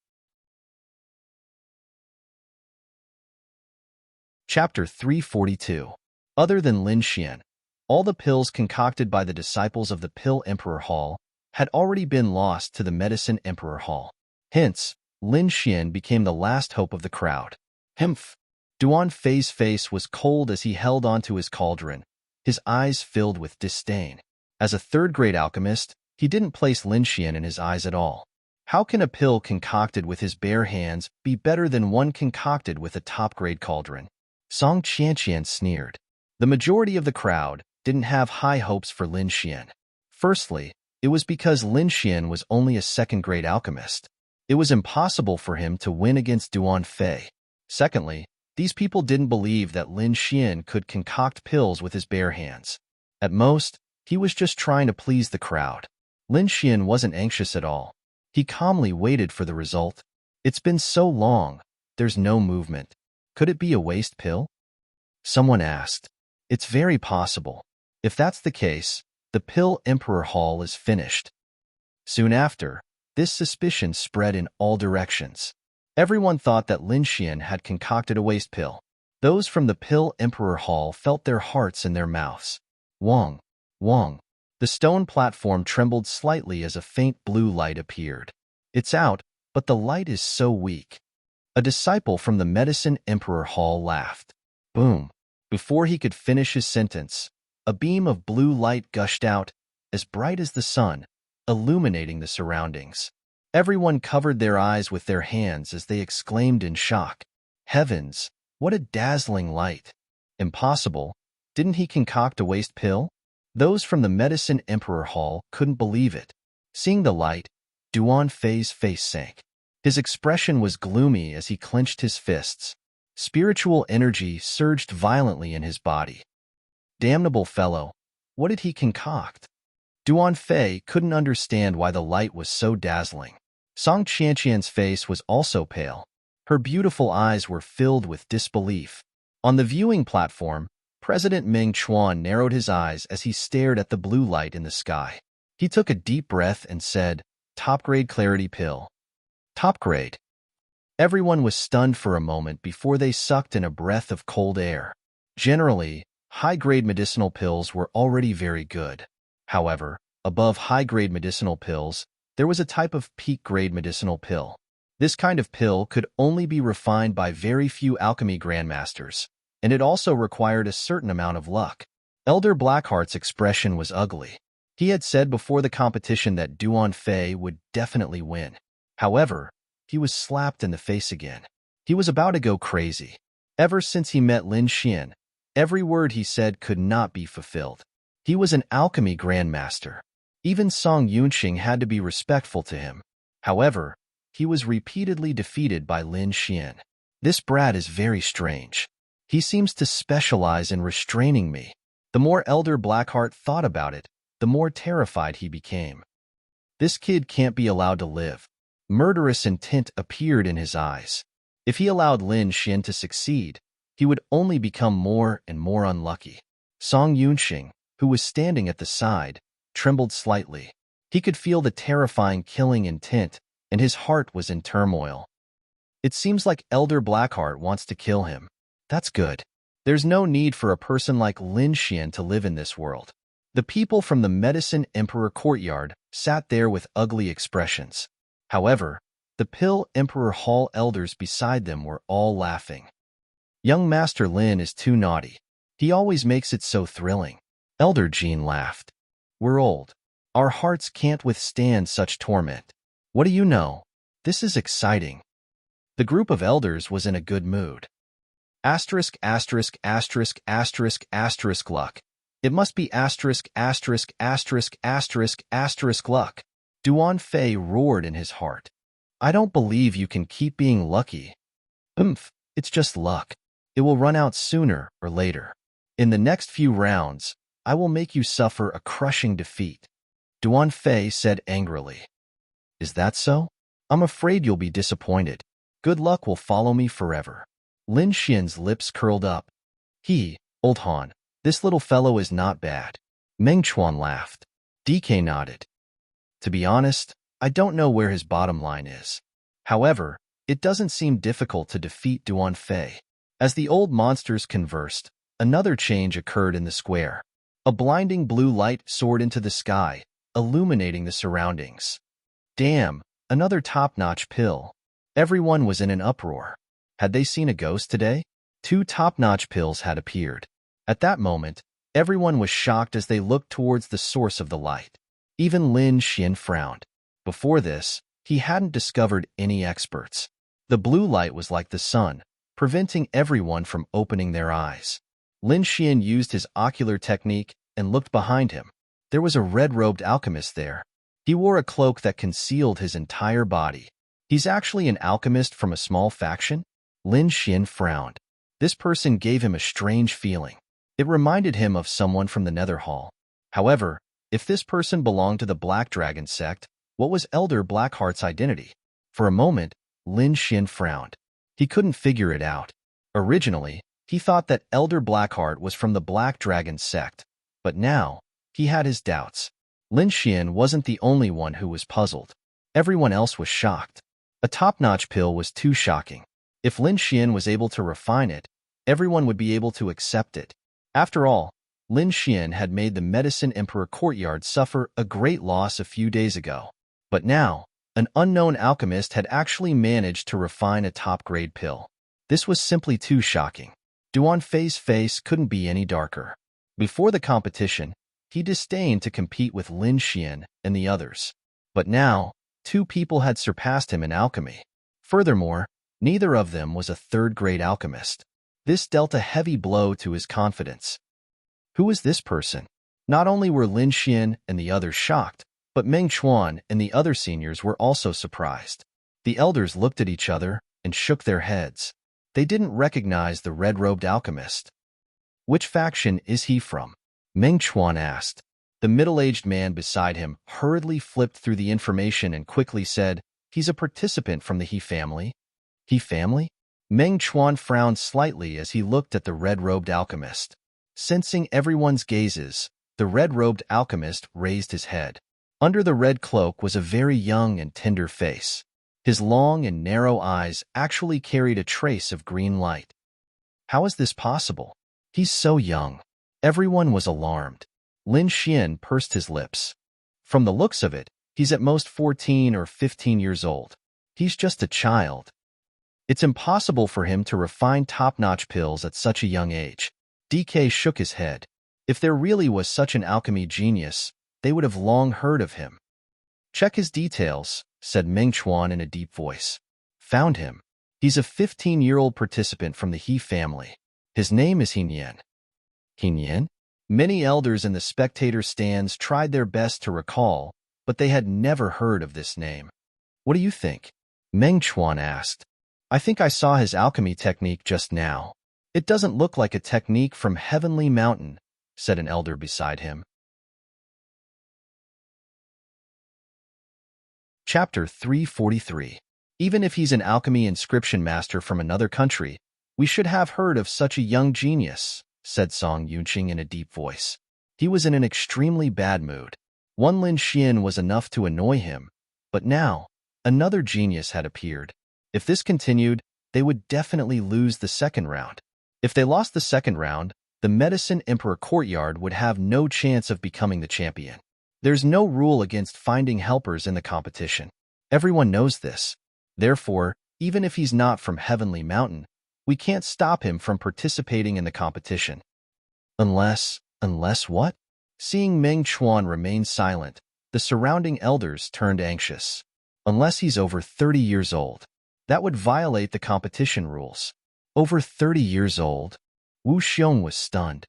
Chapter 342. Other than Lin Xian, all the pills concocted by the disciples of the Pill Emperor Hall had already been lost to the Medicine Emperor Hall. Hence, Lin Xian became the last hope of the crowd. Humph! Duan Fei's face was cold as he held onto his cauldron, his eyes filled with disdain. As a third-grade alchemist, he didn't place Lin Xian in his eyes at all. How can a pill concocted with his bare hands be better than one concocted with a top-grade cauldron? Song Qianqian sneered. The majority of the crowd didn't have high hopes for Lin Xian. Firstly, it was because Lin Xian was only a second-grade alchemist. It was impossible for him to win against Duan Fei. Secondly, these people didn't believe that Lin Xian could concoct pills with his bare hands. At most, he was just trying to please the crowd. Lin Xian wasn't anxious at all. He calmly waited for the result. It's been so long, there's no movement. Could it be a waste pill? Someone asked. It's very possible. If that's the case, the Pill Emperor Hall is finished. Soon after, this suspicion spread in all directions. Everyone thought that Lin Xian had concocted a waste pill. Those from the Pill Emperor Hall felt their hearts in their mouths. Wong, Wong. The stone platform trembled slightly as a faint blue light appeared. It's out, but the light is so weak. A disciple from the Medicine Emperor Hall laughed. Boom. Before he could finish his sentence, a beam of blue light gushed out, as bright as the sun, illuminating the surroundings. Everyone covered their eyes with their hands as they exclaimed in shock. Heavens, what a dazzling light! Impossible. Didn't he concoct a waste pill? Those from the Medicine Emperor Hall couldn't believe it. Seeing the light, Duan Fei's face sank. His expression was gloomy as he clenched his fists. Spiritual energy surged violently in his body. Damnable fellow, what did he concoct? Duan Fei couldn't understand why the light was so dazzling. Song Qianqian's face was also pale. Her beautiful eyes were filled with disbelief. On the viewing platform, President Meng Chuan narrowed his eyes as he stared at the blue light in the sky. He took a deep breath and said, Top-grade clarity pill. Top-grade. Everyone was stunned for a moment before they sucked in a breath of cold air. Generally, high-grade medicinal pills were already very good. However, above high-grade medicinal pills, there was a type of peak-grade medicinal pill. This kind of pill could only be refined by very few alchemy grandmasters, and it also required a certain amount of luck. Elder Blackheart's expression was ugly. He had said before the competition that Duan Fei would definitely win. However, he was slapped in the face again. He was about to go crazy. Ever since he met Lin Xian, every word he said could not be fulfilled. He was an alchemy grandmaster. Even Song Yunxing had to be respectful to him. However, he was repeatedly defeated by Lin Xian. This brat is very strange. He seems to specialize in restraining me. The more Elder Blackheart thought about it, the more terrified he became. This kid can't be allowed to live. Murderous intent appeared in his eyes. If he allowed Lin Xian to succeed, he would only become more and more unlucky. Song Yunxing, who was standing at the side, trembled slightly. He could feel the terrifying killing intent, and his heart was in turmoil. It seems like Elder Blackheart wants to kill him. That's good. There's no need for a person like Lin Xian to live in this world. The people from the Medicine Emperor courtyard sat there with ugly expressions. However, the Pill Emperor Hall elders beside them were all laughing. Young Master Lin is too naughty. He always makes it so thrilling. Elder Jean laughed. We're old. Our hearts can't withstand such torment. What do you know? This is exciting. The group of elders was in a good mood. Asterisk, asterisk, asterisk, asterisk, asterisk luck. It must be asterisk, asterisk, asterisk, asterisk, asterisk luck. Duan Fei roared in his heart. I don't believe you can keep being lucky. It's just luck. It will run out sooner or later. In the next few rounds, I will make you suffer a crushing defeat. Duan Fei said angrily. Is that so? I'm afraid you'll be disappointed. Good luck will follow me forever. Lin Xian's lips curled up. Old Han, this little fellow is not bad. Meng Chuan laughed. DK nodded. To be honest, I don't know where his bottom line is. However, it doesn't seem difficult to defeat Duan Fei. As the old monsters conversed, another change occurred in the square. A blinding blue light soared into the sky, illuminating the surroundings. Damn, another top-notch pill. Everyone was in an uproar. Had they seen a ghost today? 2 top-notch pills had appeared. At that moment, everyone was shocked as they looked towards the source of the light. Even Lin Xian frowned. Before this, he hadn't discovered any experts. The blue light was like the sun, preventing everyone from opening their eyes. Lin Xian used his ocular technique and looked behind him. There was a red-robed alchemist there. He wore a cloak that concealed his entire body. He's actually an alchemist from a small faction? Lin Xian frowned. This person gave him a strange feeling. It reminded him of someone from the Nether Hall. However, if this person belonged to the Black Dragon sect, what was Elder Blackheart's identity? For a moment, Lin Xian frowned. He couldn't figure it out. Originally, he thought that Elder Blackheart was from the Black Dragon sect, but now, he had his doubts. Lin Xian wasn't the only one who was puzzled. Everyone else was shocked. A top-notch pill was too shocking. If Lin Xian was able to refine it, everyone would be able to accept it. After all, Lin Xian had made the Medicine Emperor courtyard suffer a great loss a few days ago. But now, an unknown alchemist had actually managed to refine a top-grade pill. This was simply too shocking. Duan Fei's face couldn't be any darker. Before the competition, he disdained to compete with Lin Xian and the others. But now, 2 people had surpassed him in alchemy. Furthermore, neither of them was a third-grade alchemist. This dealt a heavy blow to his confidence. Who was this person? Not only were Lin Xian and the others shocked, but Meng Chuan and the other seniors were also surprised. The elders looked at each other and shook their heads. They didn't recognize the red-robed alchemist. Which faction is he from? Meng Chuan asked. The middle-aged man beside him hurriedly flipped through the information and quickly said, he's a participant from the He family. He family? Meng Chuan frowned slightly as he looked at the red-robed alchemist. Sensing everyone's gazes, the red-robed alchemist raised his head. Under the red cloak was a very young and tender face. His long and narrow eyes actually carried a trace of green light. How is this possible? He's so young. Everyone was alarmed. Lin Xian pursed his lips. From the looks of it, he's at most 14 or 15 years old. He's just a child. It's impossible for him to refine top-notch pills at such a young age. DK shook his head. If there really was such an alchemy genius, they would have long heard of him. Check his details, said Meng Chuan in a deep voice. Found him. He's a 15-year-old participant from the He family. His name is He Nian. He Nian? Many elders in the spectator stands tried their best to recall, but they had never heard of this name. What do you think? Meng Chuan asked. I think I saw his alchemy technique just now. It doesn't look like a technique from Heavenly Mountain, said an elder beside him. Chapter 343. Even if he's an alchemy inscription master from another country, we should have heard of such a young genius, said Song Yunqing in a deep voice. He was in an extremely bad mood. One Lin Xian was enough to annoy him, but now, another genius had appeared. If this continued, they would definitely lose the second round. If they lost the second round, the Medicine Emperor courtyard would have no chance of becoming the champion. There's no rule against finding helpers in the competition. Everyone knows this. Therefore, even if he's not from Heavenly Mountain, we can't stop him from participating in the competition. Unless what? Seeing Meng Chuan remain silent, the surrounding elders turned anxious. Unless he's over 30 years old. That would violate the competition rules. Over 30 years old? Wu Xiong was stunned.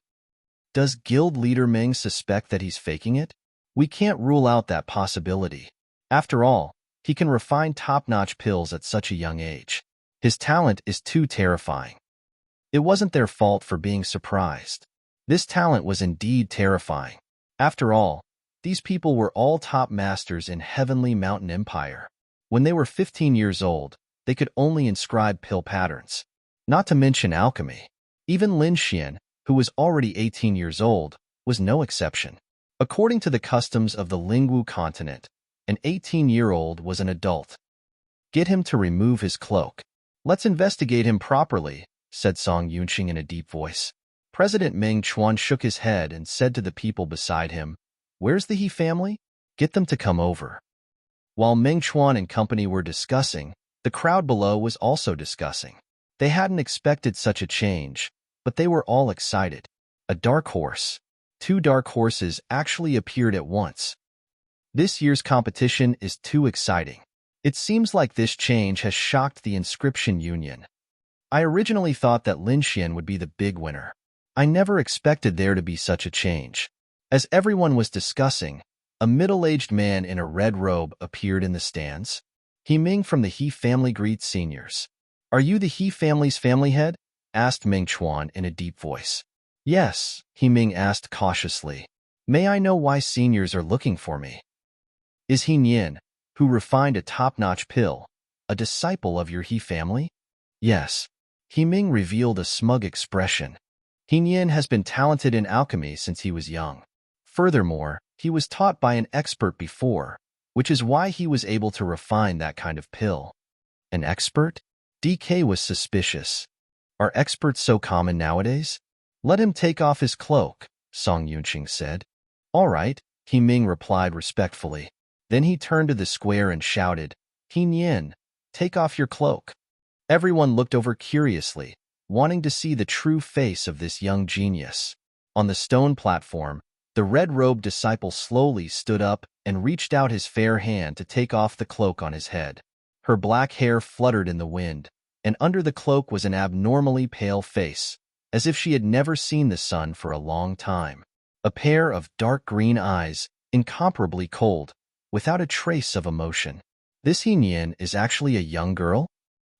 Does guild leader Meng suspect that he's faking it? We can't rule out that possibility. After all, he can refine top-notch pills at such a young age. His talent is too terrifying. It wasn't their fault for being surprised. This talent was indeed terrifying. After all, these people were all top masters in Heavenly Mountain Empire. When they were 15 years old, they could only inscribe pill patterns. Not to mention alchemy. Even Lin Xian, who was already 18 years old, was no exception. According to the customs of the Lingwu continent, an 18-year-old was an adult. Get him to remove his cloak. Let's investigate him properly, said Song Yunqing in a deep voice. President Meng Chuan shook his head and said to the people beside him, "Where's the He family? Get them to come over." While Meng Chuan and company were discussing, the crowd below was also discussing. They hadn't expected such a change, but they were all excited. A dark horse. 2 dark horses actually appeared at once. This year's competition is too exciting. It seems like this change has shocked the Inscription Union. I originally thought that Lin Xian would be the big winner. I never expected there to be such a change. As everyone was discussing, a middle-aged man in a red robe appeared in the stands. He Ming from the He family greets seniors. "Are you the He family's family head?" asked Meng Chuan in a deep voice. "Yes," He Ming asked cautiously. "May I know why seniors are looking for me?" "Is He Nian, who refined a top-notch pill, a disciple of your He family?" "Yes." He Ming revealed a smug expression. He Nian has been talented in alchemy since he was young. Furthermore, he was taught by an expert before, which is why he was able to refine that kind of pill. An expert? DK was suspicious. Are experts so common nowadays? "Let him take off his cloak," Song Yunqing said. "All right," He Ming replied respectfully. Then he turned to the square and shouted, "He Nian, take off your cloak." Everyone looked over curiously, wanting to see the true face of this young genius. On the stone platform, the red-robed disciple slowly stood up and reached out his fair hand to take off the cloak on his head. Her black hair fluttered in the wind, and under the cloak was an abnormally pale face, as if she had never seen the sun for a long time. A pair of dark green eyes, incomparably cold, without a trace of emotion. This He Nian is actually a young girl?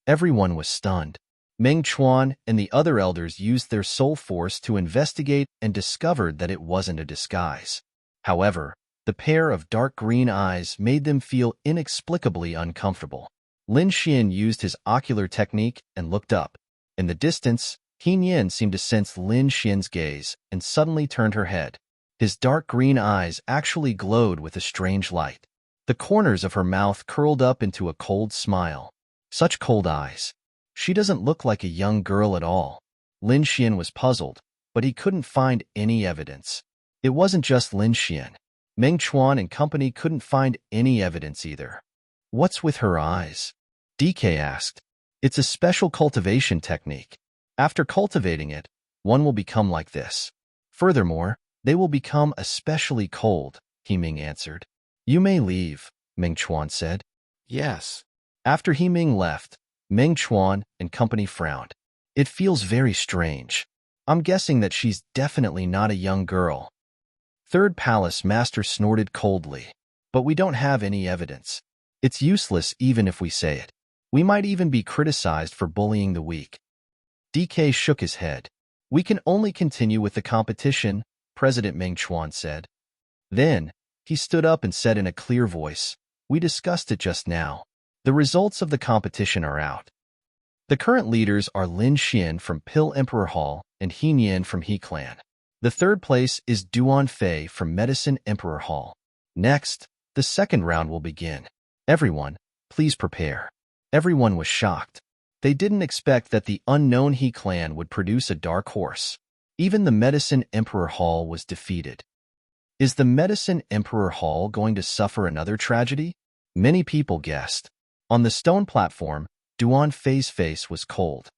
Everyone was stunned. Meng Chuan and the other elders used their soul force to investigate and discovered that it wasn't a disguise. However, the pair of dark green eyes made them feel inexplicably uncomfortable. Lin Xian used his ocular technique and looked up. In the distance, He Nian seemed to sense Lin Xian's gaze and suddenly turned her head. His dark green eyes actually glowed with a strange light. The corners of her mouth curled up into a cold smile. Such cold eyes. She doesn't look like a young girl at all. Lin Xian was puzzled, but he couldn't find any evidence. It wasn't just Lin Xian. Meng Chuan and company couldn't find any evidence either. "What's with her eyes?" DK asked. "It's a special cultivation technique. After cultivating it, one will become like this. Furthermore, they will become especially cold," He Ming answered. "You may leave," Meng Chuan said. "Yes." After He Ming left, Meng Chuan and company frowned. "It feels very strange. I'm guessing that she's definitely not a young girl." Third Palace Master snorted coldly. "But we don't have any evidence. It's useless even if we say it. We might even be criticized for bullying the weak." DK shook his head. "We can only continue with the competition," President Meng Chuan said. Then, he stood up and said in a clear voice, "We discussed it just now. The results of the competition are out. The current leaders are Lin Xian from Pill Emperor Hall and He Nian from He Clan. The third place is Duan Fei from Medicine Emperor Hall. Next, the second round will begin. Everyone, please prepare." Everyone was shocked. They didn't expect that the unknown He Clan would produce a dark horse. Even the Medicine Emperor Hall was defeated. Is the Medicine Emperor Hall going to suffer another tragedy? Many people guessed. On the stone platform, Duan Fei's face was cold.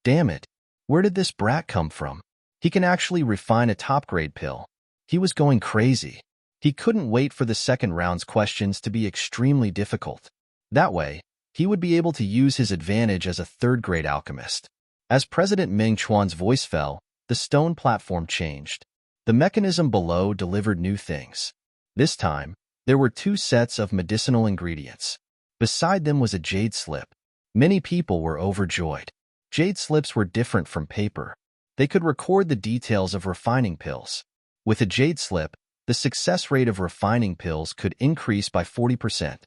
Damn it! Where did this brat come from? He can actually refine a top-grade pill. He was going crazy. He couldn't wait for the second round's questions to be extremely difficult. That way, he would be able to use his advantage as a third-grade alchemist. As President Meng Chuan's voice fell, the stone platform changed. The mechanism below delivered new things. This time, there were 2 sets of medicinal ingredients. Beside them was a jade slip. Many people were overjoyed. Jade slips were different from paper. They could record the details of refining pills. With a jade slip, the success rate of refining pills could increase by 40%.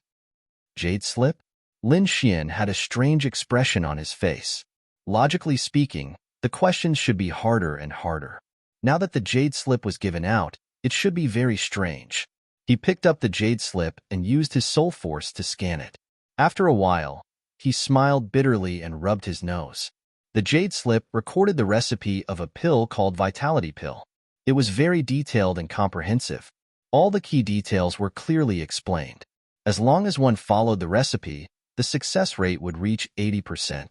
Jade slip? Lin Xian had a strange expression on his face. Logically speaking, the questions should be harder and harder. Now that the jade slip was given out, it should be very strange. He picked up the jade slip and used his soul force to scan it. After a while, he smiled bitterly and rubbed his nose. The jade slip recorded the recipe of a pill called Vitality Pill. It was very detailed and comprehensive. All the key details were clearly explained. As long as one followed the recipe, the success rate would reach 80%.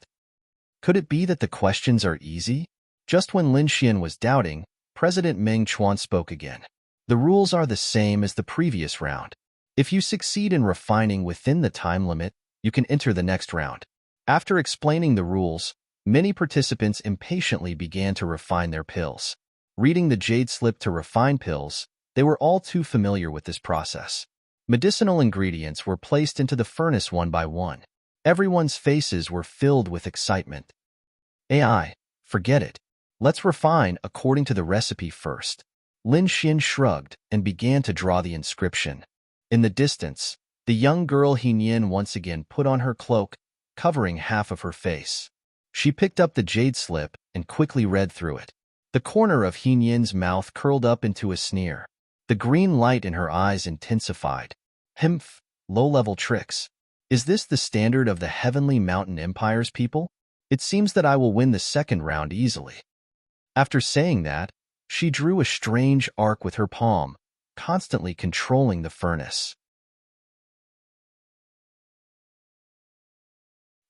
Could it be that the questions are easy? Just when Lin Xian was doubting, President Meng Chuan spoke again. The rules are the same as the previous round. If you succeed in refining within the time limit, you can enter the next round. After explaining the rules, many participants impatiently began to refine their pills. Reading the jade slip to refine pills, they were all too familiar with this process. Medicinal ingredients were placed into the furnace one by one. Everyone's faces were filled with excitement. AI, forget it. Let's refine according to the recipe first. Lin Xian shrugged and began to draw the inscription. In the distance, the young girl He Nian once again put on her cloak, covering half of her face. She picked up the jade slip and quickly read through it. The corner of He Nian's mouth curled up into a sneer. The green light in her eyes intensified. Humph, low-level tricks. Is this the standard of the Heavenly Mountain Empire's people? It seems that I will win the second round easily. After saying that, she drew a strange arc with her palm, constantly controlling the furnace.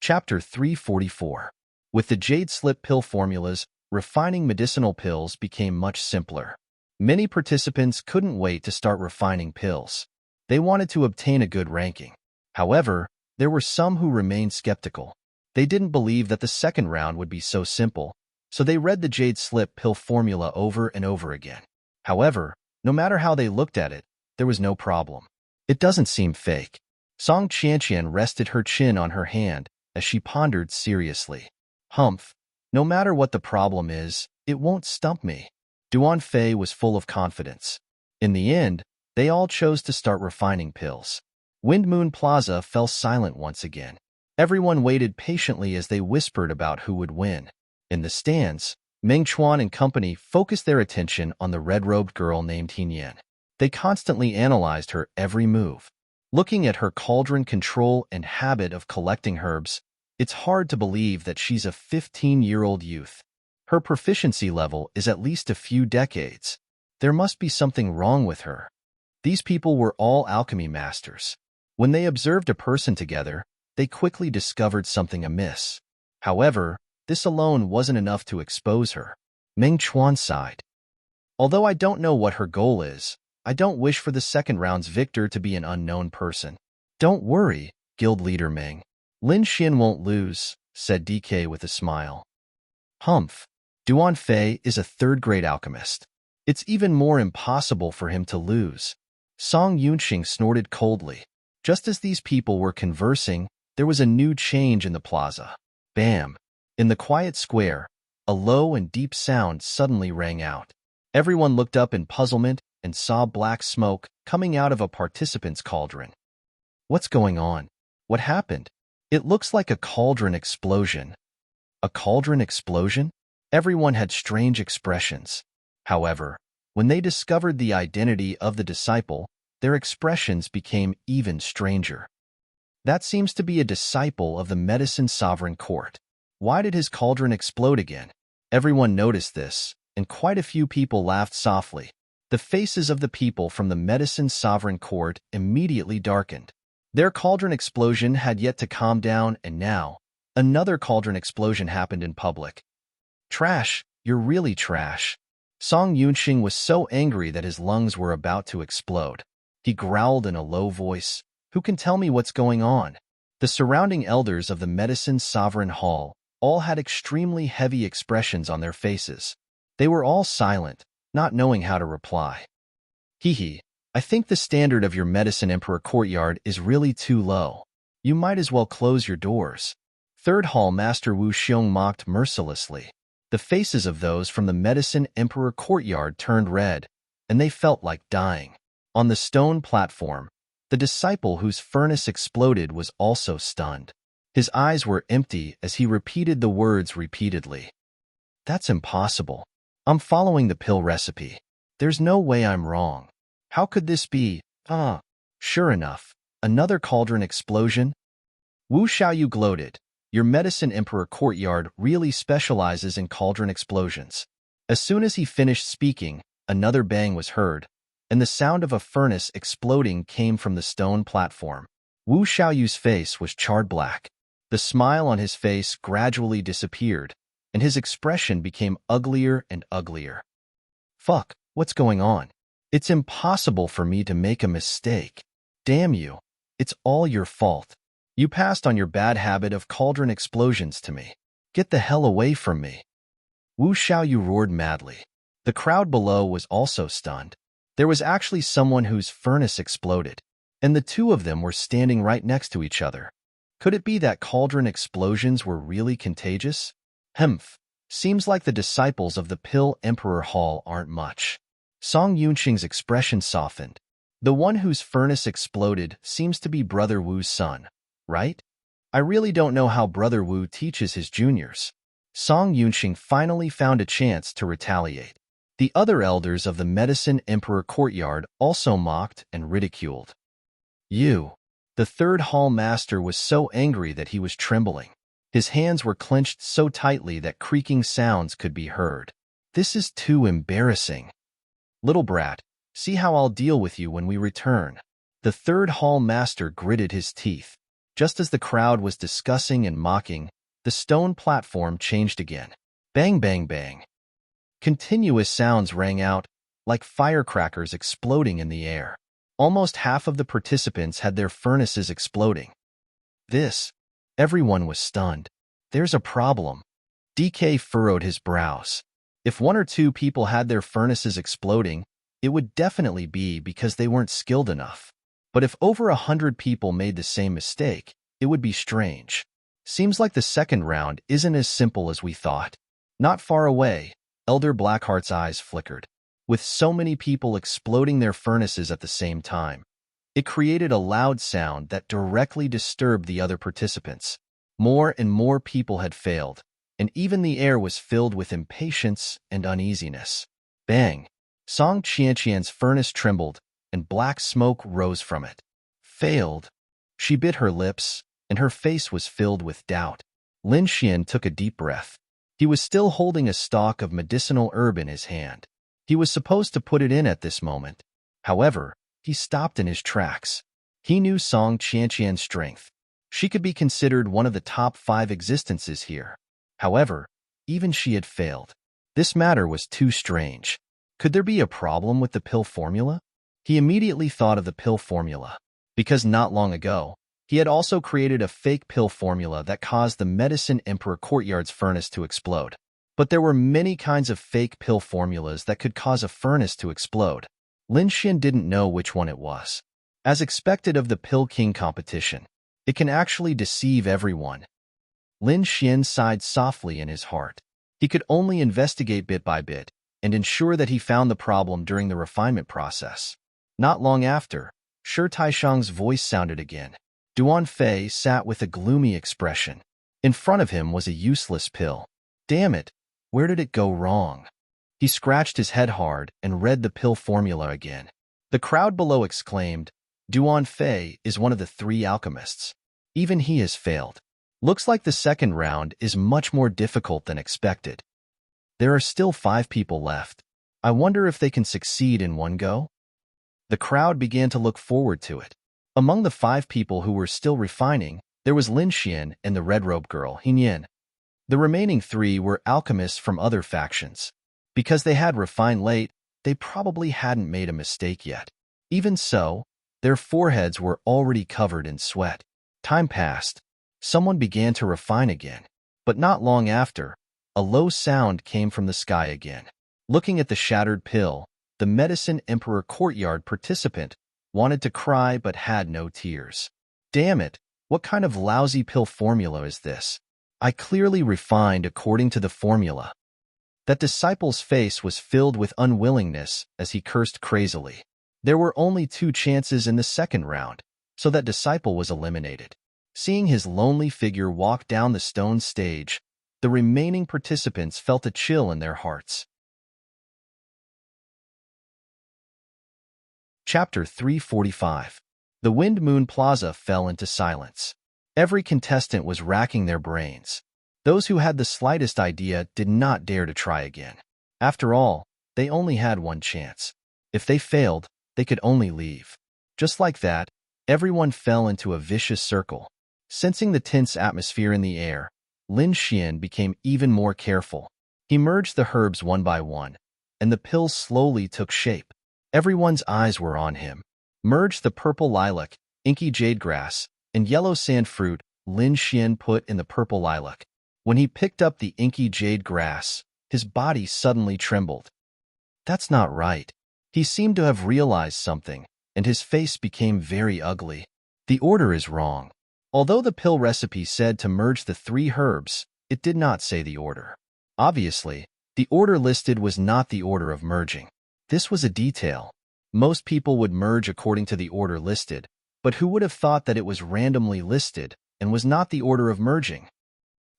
Chapter 344. With the jade slip pill formulas, refining medicinal pills became much simpler. Many participants couldn't wait to start refining pills. They wanted to obtain a good ranking. However, there were some who remained skeptical. They didn't believe that the second round would be so simple, so they read the jade slip pill formula over and over again. However, no matter how they looked at it, there was no problem. It doesn't seem fake. Song Qianqian rested her chin on her hand as she pondered seriously. Humph, no matter what the problem is, it won't stump me. Duan Fei was full of confidence. In the end, they all chose to start refining pills. Wind Moon Plaza fell silent once again. Everyone waited patiently as they whispered about who would win. In the stands, Meng Chuan and company focused their attention on the red-robed girl named He Nian. They constantly analyzed her every move. Looking at her cauldron control and habit of collecting herbs, it's hard to believe that she's a 15-year-old youth. Her proficiency level is at least a few decades. There must be something wrong with her. These people were all alchemy masters. When they observed a person together, they quickly discovered something amiss. However, this alone wasn't enough to expose her. Meng Chuan sighed. Although I don't know what her goal is, I don't wish for the second round's victor to be an unknown person. Don't worry, guild leader Meng. Lin Xian won't lose, said DK with a smile. Humph. Duan Fei is a third-grade alchemist. It's even more impossible for him to lose. Song Yunqing snorted coldly. Just as these people were conversing, there was a new change in the plaza. Bam! In the quiet square, a low and deep sound suddenly rang out. Everyone looked up in puzzlement and saw black smoke coming out of a participant's cauldron. What's going on? What happened? It looks like a cauldron explosion. A cauldron explosion? Everyone had strange expressions. However, when they discovered the identity of the disciple, their expressions became even stranger. That seems to be a disciple of the Medicine Sovereign Court. Why did his cauldron explode again? Everyone noticed this, and quite a few people laughed softly. The faces of the people from the medicine sovereign court immediately darkened. Their cauldron explosion had yet to calm down, and now, another cauldron explosion happened in public. Trash, you're really trash. Song Yunxing was so angry that his lungs were about to explode. He growled in a low voice, "Who can tell me what's going on?" The surrounding elders of the medicine sovereign hall all had extremely heavy expressions on their faces. They were all silent, not knowing how to reply. Hee, I think the standard of your medicine emperor courtyard is really too low. You might as well close your doors. Third Hall Master Wu Xiong mocked mercilessly. The faces of those from the medicine emperor courtyard turned red, and they felt like dying. On the stone platform, the disciple whose furnace exploded was also stunned. His eyes were empty as he repeated the words repeatedly. That's impossible. I'm following the pill recipe. There's no way I'm wrong. How could this be? Sure enough, another cauldron explosion? Wu Xiaoyu gloated. Your medicine emperor courtyard really specializes in cauldron explosions. As soon as he finished speaking, another bang was heard, and the sound of a furnace exploding came from the stone platform. Wu Xiaoyu's face was charred black. The smile on his face gradually disappeared, and his expression became uglier and uglier. Fuck, what's going on? It's impossible for me to make a mistake. Damn you. It's all your fault. You passed on your bad habit of cauldron explosions to me. Get the hell away from me. Wu Xiaoyu roared madly. The crowd below was also stunned. There was actually someone whose furnace exploded, and the two of them were standing right next to each other. Could it be that cauldron explosions were really contagious? Humph. Seems like the disciples of the Pill Emperor Hall aren't much. Song Yunxing's expression softened. The one whose furnace exploded seems to be Brother Wu's son, right? I really don't know how Brother Wu teaches his juniors. Song Yunxing finally found a chance to retaliate. The other elders of the Medicine Emperor courtyard also mocked and ridiculed. The third hall master was so angry that he was trembling. His hands were clenched so tightly that creaking sounds could be heard. This is too embarrassing. Little brat, see how I'll deal with you when we return. The third hall master gritted his teeth. Just as the crowd was discussing and mocking, the stone platform changed again. Bang, bang, bang. Continuous sounds rang out, like firecrackers exploding in the air. Almost half of the participants had their furnaces exploding. Everyone was stunned. There's a problem. DK furrowed his brows. If one or two people had their furnaces exploding, it would definitely be because they weren't skilled enough. But if over 100 people made the same mistake, it would be strange. Seems like the second round isn't as simple as we thought. Not far away, Elder Blackheart's eyes flickered. With so many people exploding their furnaces at the same time, it created a loud sound that directly disturbed the other participants. More and more people had failed, and even the air was filled with impatience and uneasiness. Bang! Song Qianqian's furnace trembled, and black smoke rose from it. Failed. She bit her lips, and her face was filled with doubt. Lin Xian took a deep breath. He was still holding a stalk of medicinal herb in his hand. He was supposed to put it in at this moment. However, he stopped in his tracks. He knew Song Qianqian's strength. She could be considered one of the top 5 existences here. However, even she had failed. This matter was too strange. Could there be a problem with the pill formula? He immediately thought of the pill formula, because not long ago, he had also created a fake pill formula that caused the Medicine Emperor Courtyard's furnace to explode. But there were many kinds of fake pill formulas that could cause a furnace to explode. Lin Xian didn't know which one it was. As expected of the Pill King competition, it can actually deceive everyone. Lin Xian sighed softly in his heart. He could only investigate bit by bit and ensure that he found the problem during the refinement process. Not long after, Shi Taishang's voice sounded again. Duan Fei sat with a gloomy expression. In front of him was a useless pill. Damn it, where did it go wrong? He scratched his head hard and read the pill formula again. The crowd below exclaimed, Duan Fei is one of the 3 alchemists. Even he has failed. Looks like the second round is much more difficult than expected. There are still 5 people left. I wonder if they can succeed in one go? The crowd began to look forward to it. Among the 5 people who were still refining, there was Lin Xian and the red-robed girl, He Nian. The remaining 3 were alchemists from other factions. Because they had refined late, they probably hadn't made a mistake yet. Even so, their foreheads were already covered in sweat. Time passed. Someone began to refine again. But not long after, a low sound came from the sky again. Looking at the shattered pill, the Medicine Emperor courtyard participant wanted to cry but had no tears. Damn it, what kind of lousy pill formula is this? I clearly refined according to the formula. That disciple's face was filled with unwillingness as he cursed crazily. There were only 2 chances in the second round, so that disciple was eliminated. Seeing his lonely figure walk down the stone stage, the remaining participants felt a chill in their hearts. Chapter 345. The Wind Moon Plaza fell into silence. Every contestant was racking their brains. Those who had the slightest idea did not dare to try again. After all, they only had one chance. If they failed, they could only leave. Just like that, everyone fell into a vicious circle. Sensing the tense atmosphere in the air, Lin Xian became even more careful. He merged the herbs one by one, and the pills slowly took shape. Everyone's eyes were on him. Merge the purple lilac, inky jade grass, and yellow sand fruit Lin Xian put in the purple lilac. When he picked up the inky jade grass, his body suddenly trembled. That's not right. He seemed to have realized something, and his face became very ugly. The order is wrong. Although the pill recipe said to merge the 3 herbs, it did not say the order. Obviously, the order listed was not the order of merging. This was a detail. Most people would merge according to the order listed, but who would have thought that it was randomly listed and was not the order of merging?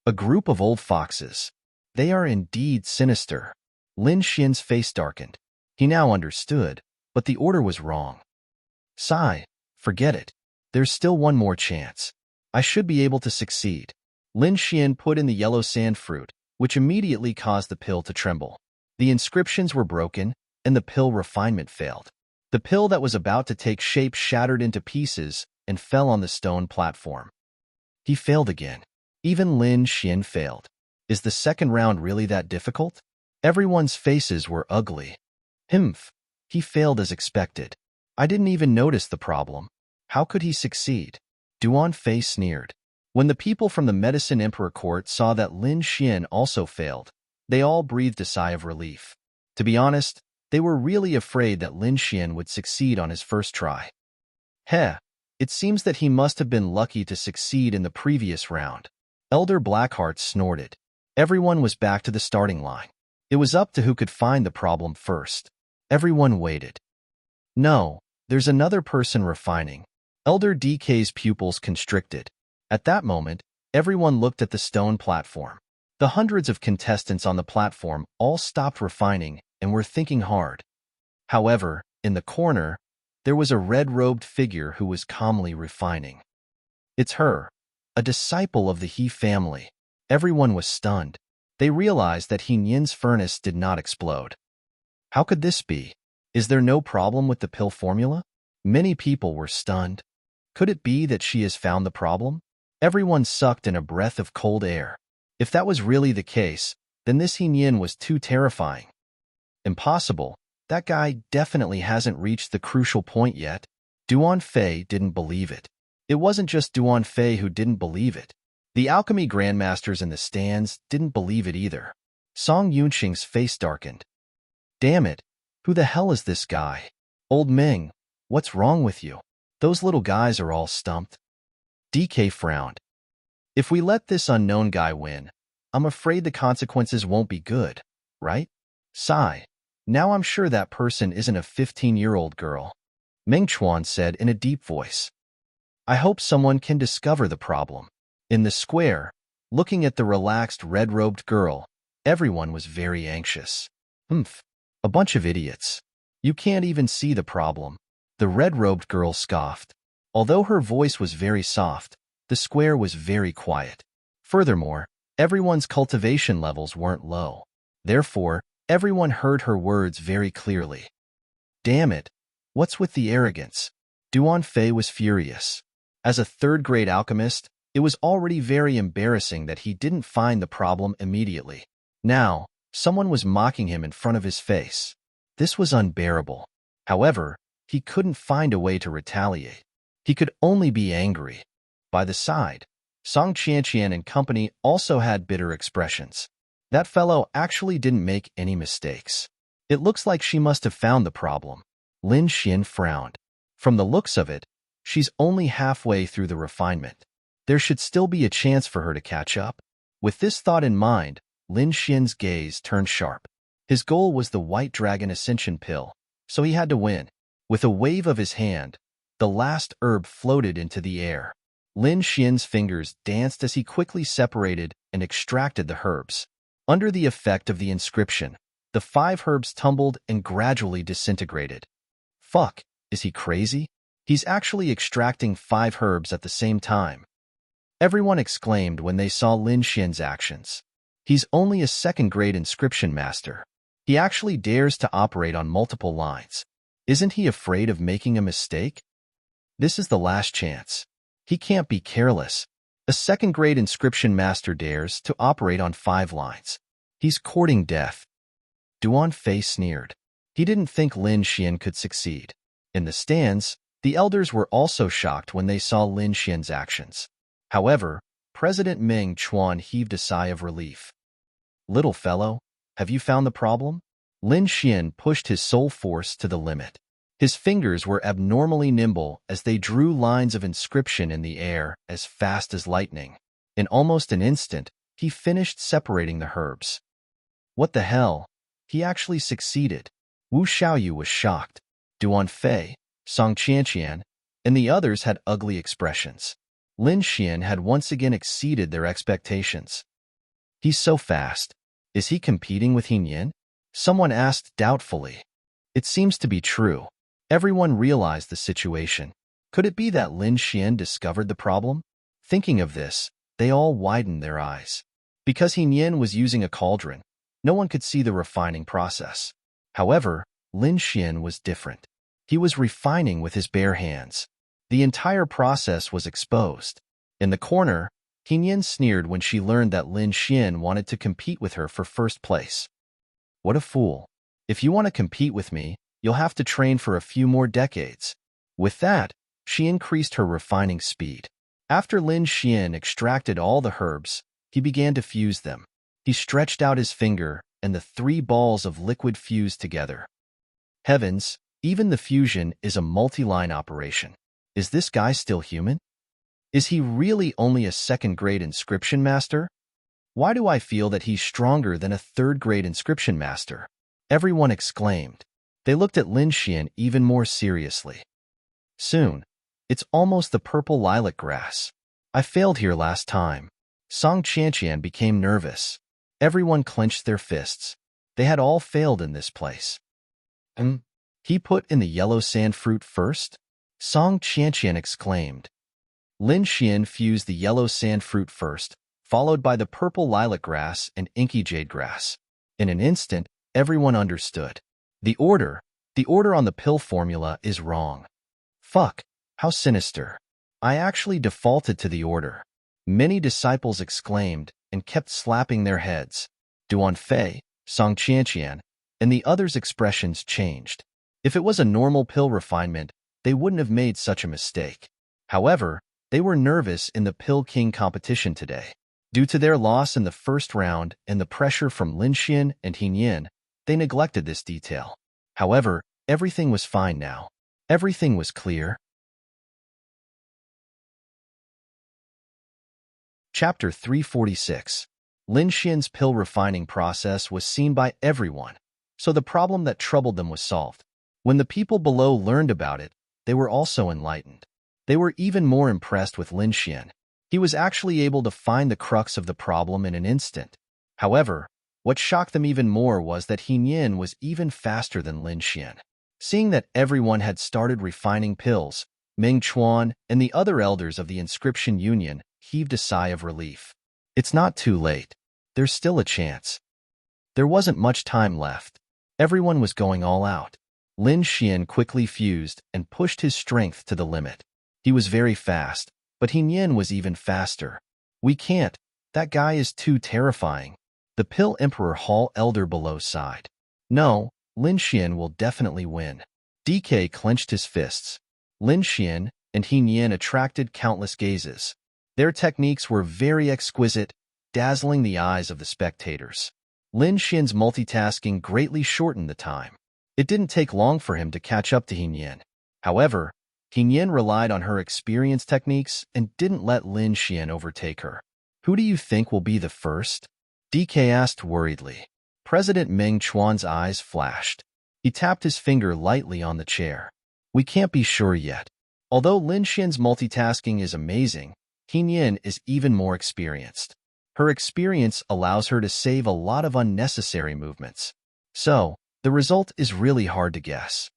A group of old foxes. They are indeed sinister. Lin Xian's face darkened. He now understood, but the order was wrong. Sigh, forget it. There's still one more chance. I should be able to succeed. Lin Xian put in the yellow sand fruit, which immediately caused the pill to tremble. The inscriptions were broken, and the pill refinement failed. The pill that was about to take shape shattered into pieces and fell on the stone platform. He failed again. Even Lin Xian failed. Is the second round really that difficult? Everyone's faces were ugly. Humph. He failed as expected. I didn't even notice the problem. How could he succeed? Duan Fei sneered. When the people from the Medicine Emperor court saw that Lin Xian also failed, they all breathed a sigh of relief. To be honest, they were really afraid that Lin Xian would succeed on his first try. Heh, it seems that he must have been lucky to succeed in the previous round. Elder Blackheart snorted. Everyone was back to the starting line. It was up to who could find the problem first. Everyone waited. No, there's another person refining. Elder DK's pupils constricted. At that moment, everyone looked at the stone platform. The hundreds of contestants on the platform all stopped refining and were thinking hard. However, in the corner, there was a red-robed figure who was calmly refining. It's her, a disciple of the He family. Everyone was stunned. They realized that He Nian's furnace did not explode. How could this be? Is there no problem with the pill formula? Many people were stunned. Could it be that she has found the problem? Everyone sucked in a breath of cold air. If that was really the case, then this He Nian was too terrifying. Impossible. That guy definitely hasn't reached the crucial point yet. Duan Fei didn't believe it. It wasn't just Duan Fei who didn't believe it. The alchemy grandmasters in the stands didn't believe it either. Song Yunqing's face darkened. Damn it, who the hell is this guy? Old Ming, what's wrong with you? Those little guys are all stumped. DK frowned. If we let this unknown guy win, I'm afraid the consequences won't be good, right? Sigh. Now I'm sure that person isn't a 15-year-old girl. Ming Chuan said in a deep voice. I hope someone can discover the problem. In the square, looking at the relaxed red-robed girl, everyone was very anxious. Humph. A bunch of idiots. You can't even see the problem. The red-robed girl scoffed. Although her voice was very soft, the square was very quiet. Furthermore, everyone's cultivation levels weren't low. Therefore, everyone heard her words very clearly. Damn it! What's with the arrogance? Duan Fei was furious. As a third-grade alchemist, it was already very embarrassing that he didn't find the problem immediately. Now, someone was mocking him in front of his face. This was unbearable. However, he couldn't find a way to retaliate. He could only be angry. By the side, Song Qianqian and company also had bitter expressions. That fellow actually didn't make any mistakes. It looks like she must have found the problem. Lin Xian frowned. From the looks of it, she's only halfway through the refinement. There should still be a chance for her to catch up. With this thought in mind, Lin Xian's gaze turned sharp. His goal was the White Dragon Ascension Pill, so he had to win. With a wave of his hand, the last herb floated into the air. Lin Xian's fingers danced as he quickly separated and extracted the herbs. Under the effect of the inscription, the 5 herbs tumbled and gradually disintegrated. Fuck, is he crazy? He's actually extracting 5 herbs at the same time. Everyone exclaimed when they saw Lin Xian's actions. He's only a second-grade inscription master. He actually dares to operate on multiple lines. Isn't he afraid of making a mistake? This is the last chance. He can't be careless. A second-grade inscription master dares to operate on 5 lines. He's courting death. Duan Fei sneered. He didn't think Lin Xian could succeed. In the stands, the elders were also shocked when they saw Lin Xian's actions. However, President Meng Chuan heaved a sigh of relief. Little fellow, have you found the problem? Lin Xian pushed his soul force to the limit. His fingers were abnormally nimble as they drew lines of inscription in the air as fast as lightning. In almost an instant, he finished separating the herbs. What the hell? He actually succeeded. Wu Xiaoyu was shocked. Duan Fei, Song Qianqian, and the others had ugly expressions. Lin Xian had once again exceeded their expectations. He's so fast. Is he competing with He Nian? Someone asked doubtfully. It seems to be true. Everyone realized the situation. Could it be that Lin Xian discovered the problem? Thinking of this, they all widened their eyes. Because He Nian was using a cauldron, no one could see the refining process. However, Lin Xian was different. He was refining with his bare hands. The entire process was exposed. In the corner, He Nian sneered when she learned that Lin Xian wanted to compete with her for first place. What a fool. If you want to compete with me, you'll have to train for a few more decades. With that, she increased her refining speed. After Lin Xian extracted all the herbs, he began to fuse them. He stretched out his finger, and the 3 balls of liquid fused together. Heavens, even the fusion is a multi-line operation. Is this guy still human? Is he really only a second-grade inscription master? Why do I feel that he's stronger than a third-grade inscription master? Everyone exclaimed. They looked at Lin Xian even more seriously. Soon, it's almost the purple lilac grass. I failed here last time. Song Qianqian became nervous. Everyone clenched their fists. They had all failed in this place. He put in the yellow sand fruit first? Song Qianqian exclaimed. Lin Xian fused the yellow sand fruit first, followed by the purple lilac grass and inky jade grass. In an instant, everyone understood. The order on the pill formula is wrong. Fuck, how sinister. I actually defaulted to the order. Many disciples exclaimed and kept slapping their heads. Duan Fei, Song Qianqian, and the others' expressions changed. If it was a normal pill refinement, they wouldn't have made such a mistake. However, they were nervous in the Pill King competition today. Due to their loss in the first round and the pressure from Lin Xian and He Nian, they neglected this detail. However, everything was fine now. Everything was clear. Chapter 346. Lin Xian's pill refining process was seen by everyone, so the problem that troubled them was solved. When the people below learned about it, they were also enlightened. They were even more impressed with Lin Xian. He was actually able to find the crux of the problem in an instant. However, what shocked them even more was that He Nian was even faster than Lin Xian. Seeing that everyone had started refining pills, Meng Chuan and the other elders of the Inscription Union heaved a sigh of relief. It's not too late. There's still a chance. There wasn't much time left. Everyone was going all out. Lin Xian quickly fused and pushed his strength to the limit. He was very fast, but He Nian was even faster. We can't. That guy is too terrifying. The Pill Emperor Hall Elder below sighed. No, Lin Xian will definitely win. DK clenched his fists. Lin Xian and He Nian attracted countless gazes. Their techniques were very exquisite, dazzling the eyes of the spectators. Lin Xian's multitasking greatly shortened the time. It didn't take long for him to catch up to He Nian. However, He Nian relied on her experienced techniques and didn't let Lin Xian overtake her. Who do you think will be the first? DK asked worriedly. President Meng Chuan's eyes flashed. He tapped his finger lightly on the chair. We can't be sure yet. Although Lin Xian's multitasking is amazing, He Nian is even more experienced. Her experience allows her to save a lot of unnecessary movements. So, the result is really hard to guess.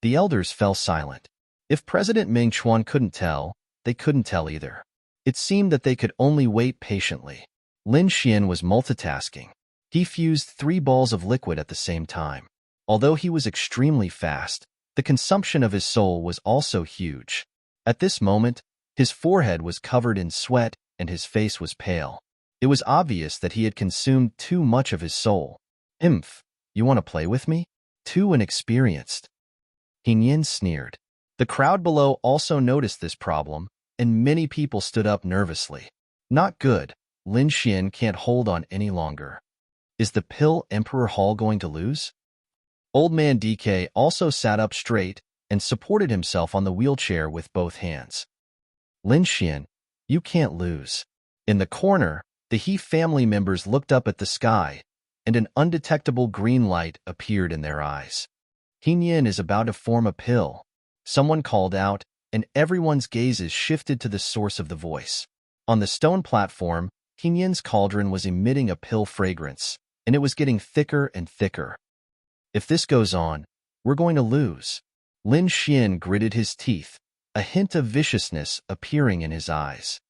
The elders fell silent. If President Meng Chuan couldn't tell, they couldn't tell either. It seemed that they could only wait patiently. Lin Xian was multitasking. He fused 3 balls of liquid at the same time. Although he was extremely fast, the consumption of his soul was also huge. At this moment, his forehead was covered in sweat and his face was pale. It was obvious that he had consumed too much of his soul. You want to play with me? Too inexperienced. He Nian sneered. The crowd below also noticed this problem, and many people stood up nervously. Not good. Lin Xian can't hold on any longer. Is the Pill Emperor Hall going to lose? Old man DK also sat up straight and supported himself on the wheelchair with both hands. Lin Xian, you can't lose. In the corner, the He family members looked up at the sky, and an undetectable green light appeared in their eyes. He Nian is about to form a pill. Someone called out, and everyone's gazes shifted to the source of the voice. On the stone platform, He Nian's cauldron was emitting a pill fragrance, and it was getting thicker and thicker. If this goes on, we're going to lose. Lin Xian gritted his teeth, a hint of viciousness appearing in his eyes.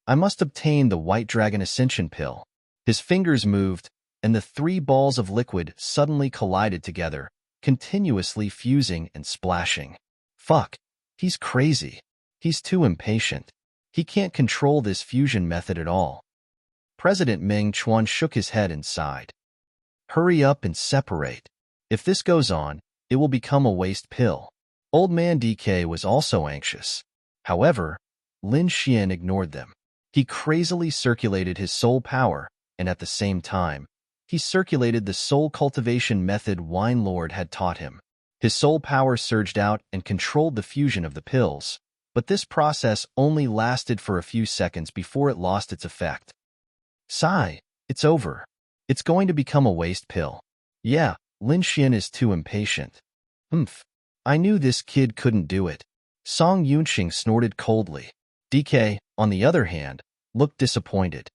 I must obtain the White Dragon Ascension pill. His fingers moved, and the 3 balls of liquid suddenly collided together, continuously fusing and splashing. Fuck, he's crazy. He's too impatient. He can't control this fusion method at all. President Meng Chuan shook his head and sighed. Hurry up and separate. If this goes on, it will become a waste pill. Old man DK was also anxious. However, Lin Xian ignored them. He crazily circulated his soul power, and at the same time, he circulated the soul cultivation method Wine Lord had taught him. His soul power surged out and controlled the fusion of the pills, but this process only lasted for a few seconds before it lost its effect. Sigh, it's over. It's going to become a waste pill. Yeah, Lin Xian is too impatient. I knew this kid couldn't do it. Song Yunxing snorted coldly. DK, on the other hand, looked disappointed.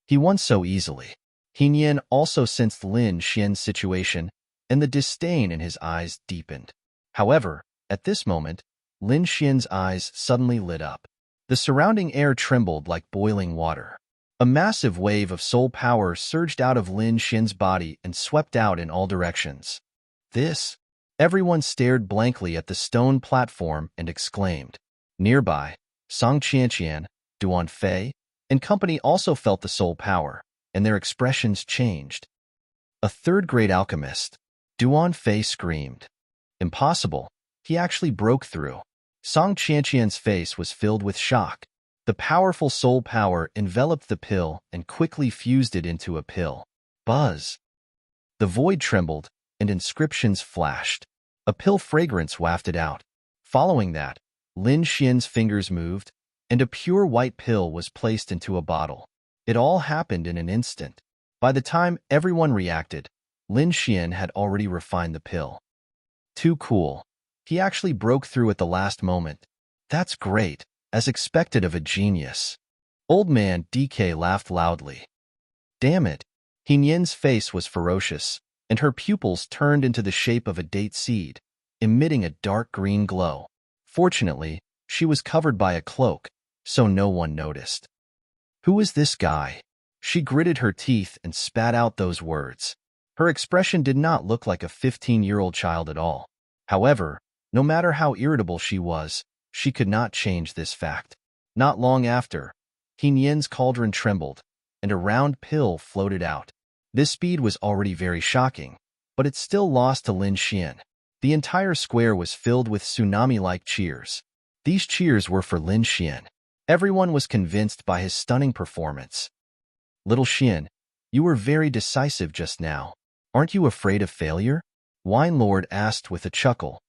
He won so easily. He Nian also sensed Lin Xian's situation, and the disdain in his eyes deepened. However, at this moment, Lin Xian's eyes suddenly lit up. The surrounding air trembled like boiling water. A massive wave of soul power surged out of Lin Xian's body and swept out in all directions. This? Everyone stared blankly at the stone platform and exclaimed. Nearby, Song Qianqian, Duan Fei, and company also felt the soul power, and their expressions changed. A third-grade alchemist. Duan Fei screamed. Impossible. He actually broke through. Song Qianqian's face was filled with shock. The powerful soul power enveloped the pill and quickly fused it into a pill. Buzz. The void trembled, and inscriptions flashed. A pill fragrance wafted out. Following that, Lin Xian's fingers moved, and a pure white pill was placed into a bottle. It all happened in an instant. By the time everyone reacted, Lin Xian had already refined the pill. Too cool. He actually broke through at the last moment. That's great, as expected of a genius. Old man DK laughed loudly. Damn it. He Nian's face was ferocious, and her pupils turned into the shape of a date seed, emitting a dark green glow. Fortunately, she was covered by a cloak, so no one noticed. Who is this guy? She gritted her teeth and spat out those words. Her expression did not look like a 15-year-old child at all. However, no matter how irritable she was, she could not change this fact. Not long after, Yan's cauldron trembled, and a round pill floated out. This speed was already very shocking, but it still lost to Lin Xian. The entire square was filled with tsunami-like cheers. These cheers were for Lin Xian. Everyone was convinced by his stunning performance. Little Xian, you were very decisive just now. Aren't you afraid of failure? Wine Lord asked with a chuckle.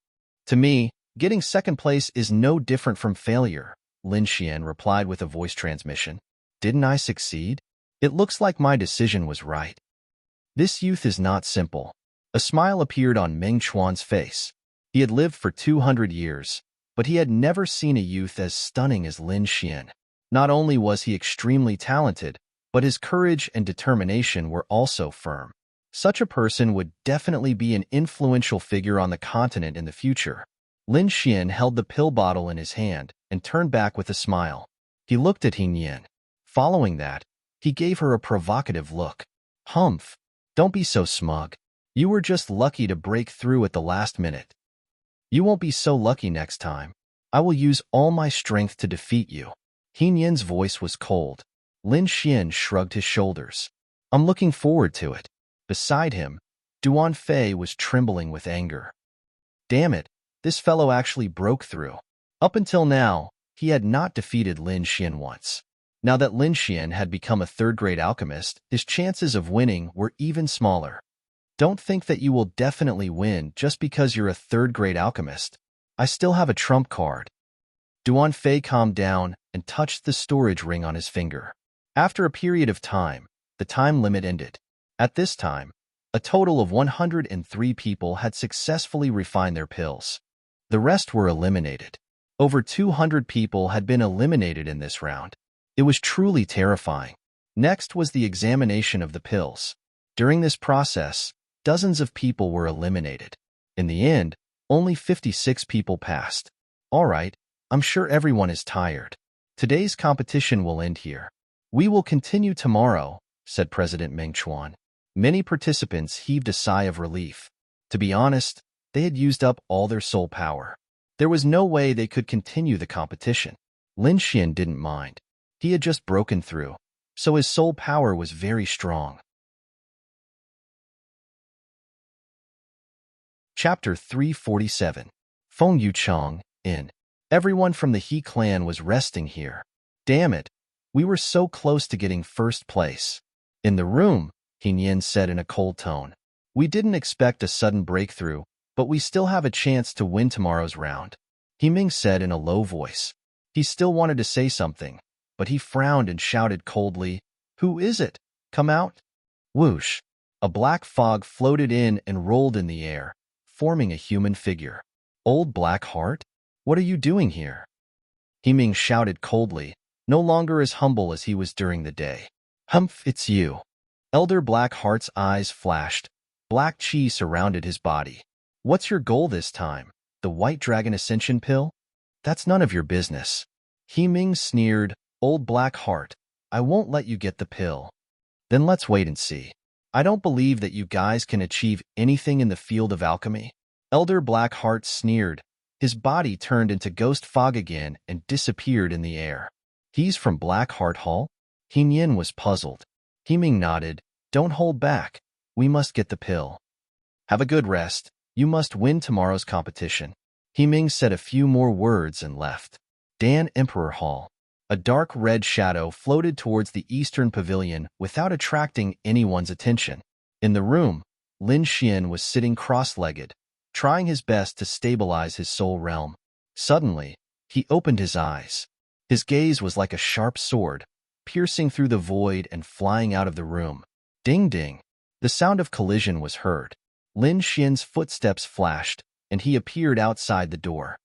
To me, getting second place is no different from failure, Lin Xian replied with a voice transmission. Didn't I succeed? It looks like my decision was right. This youth is not simple. A smile appeared on Meng Chuan's face. He had lived for 200 years, but he had never seen a youth as stunning as Lin Xian. Not only was he extremely talented, but his courage and determination were also firm. Such a person would definitely be an influential figure on the continent in the future. Lin Xian held the pill bottle in his hand and turned back with a smile. He looked at Yan. Following that, he gave her a provocative look. Humph, don't be so smug. You were just lucky to break through at the last minute. You won't be so lucky next time. I will use all my strength to defeat you. Yan's voice was cold. Lin Xian shrugged his shoulders. I'm looking forward to it. Beside him, Duan Fei was trembling with anger. Damn it, this fellow actually broke through. Up until now, he had not defeated Lin Xian once. Now that Lin Xian had become a third-grade alchemist, his chances of winning were even smaller. Don't think that you will definitely win just because you're a third-grade alchemist. I still have a trump card. Duan Fei calmed down and touched the storage ring on his finger. After a period of time, the time limit ended. At this time, a total of 103 people had successfully refined their pills. The rest were eliminated. Over 200 people had been eliminated in this round. It was truly terrifying. Next was the examination of the pills. During this process, dozens of people were eliminated. In the end, only 56 people passed. All right, I'm sure everyone is tired. Today's competition will end here. We will continue tomorrow, said President Meng Chuan. Many participants heaved a sigh of relief. To be honest, they had used up all their soul power. There was no way they could continue the competition. Lin Xian didn't mind. He had just broken through, so his soul power was very strong. Chapter 347. Feng Yuchang, Inn. Everyone from the He clan was resting here. Damn it, we were so close to getting first place. In the room, Yan said in a cold tone. We didn't expect a sudden breakthrough, but we still have a chance to win tomorrow's round. Ming said in a low voice. He still wanted to say something, but he frowned and shouted coldly, Who is it? Come out. Whoosh. A black fog floated in and rolled in the air, forming a human figure. Old Black Heart? What are you doing here? Ming shouted coldly, no longer as humble as he was during the day. Humph, it's you. Elder Black Heart's eyes flashed. Black chi surrounded his body. What's your goal this time? The White Dragon Ascension pill? That's none of your business. Ming sneered, Old Black Heart, I won't let you get the pill. Then let's wait and see. I don't believe that you guys can achieve anything in the field of alchemy. Elder Black Heart sneered. His body turned into ghost fog again and disappeared in the air. He's from Black Heart Hall? Yan was puzzled. Ming nodded. Don't hold back. We must get the pill. Have a good rest. You must win tomorrow's competition. Ming said a few more words and left. Dan Emperor Hall. A dark red shadow floated towards the eastern pavilion without attracting anyone's attention. In the room, Lin Xian was sitting cross-legged, trying his best to stabilize his soul realm. Suddenly, he opened his eyes. His gaze was like a sharp sword, piercing through the void and flying out of the room. Ding ding. The sound of collision was heard. Lin Xian's footsteps flashed, and he appeared outside the door.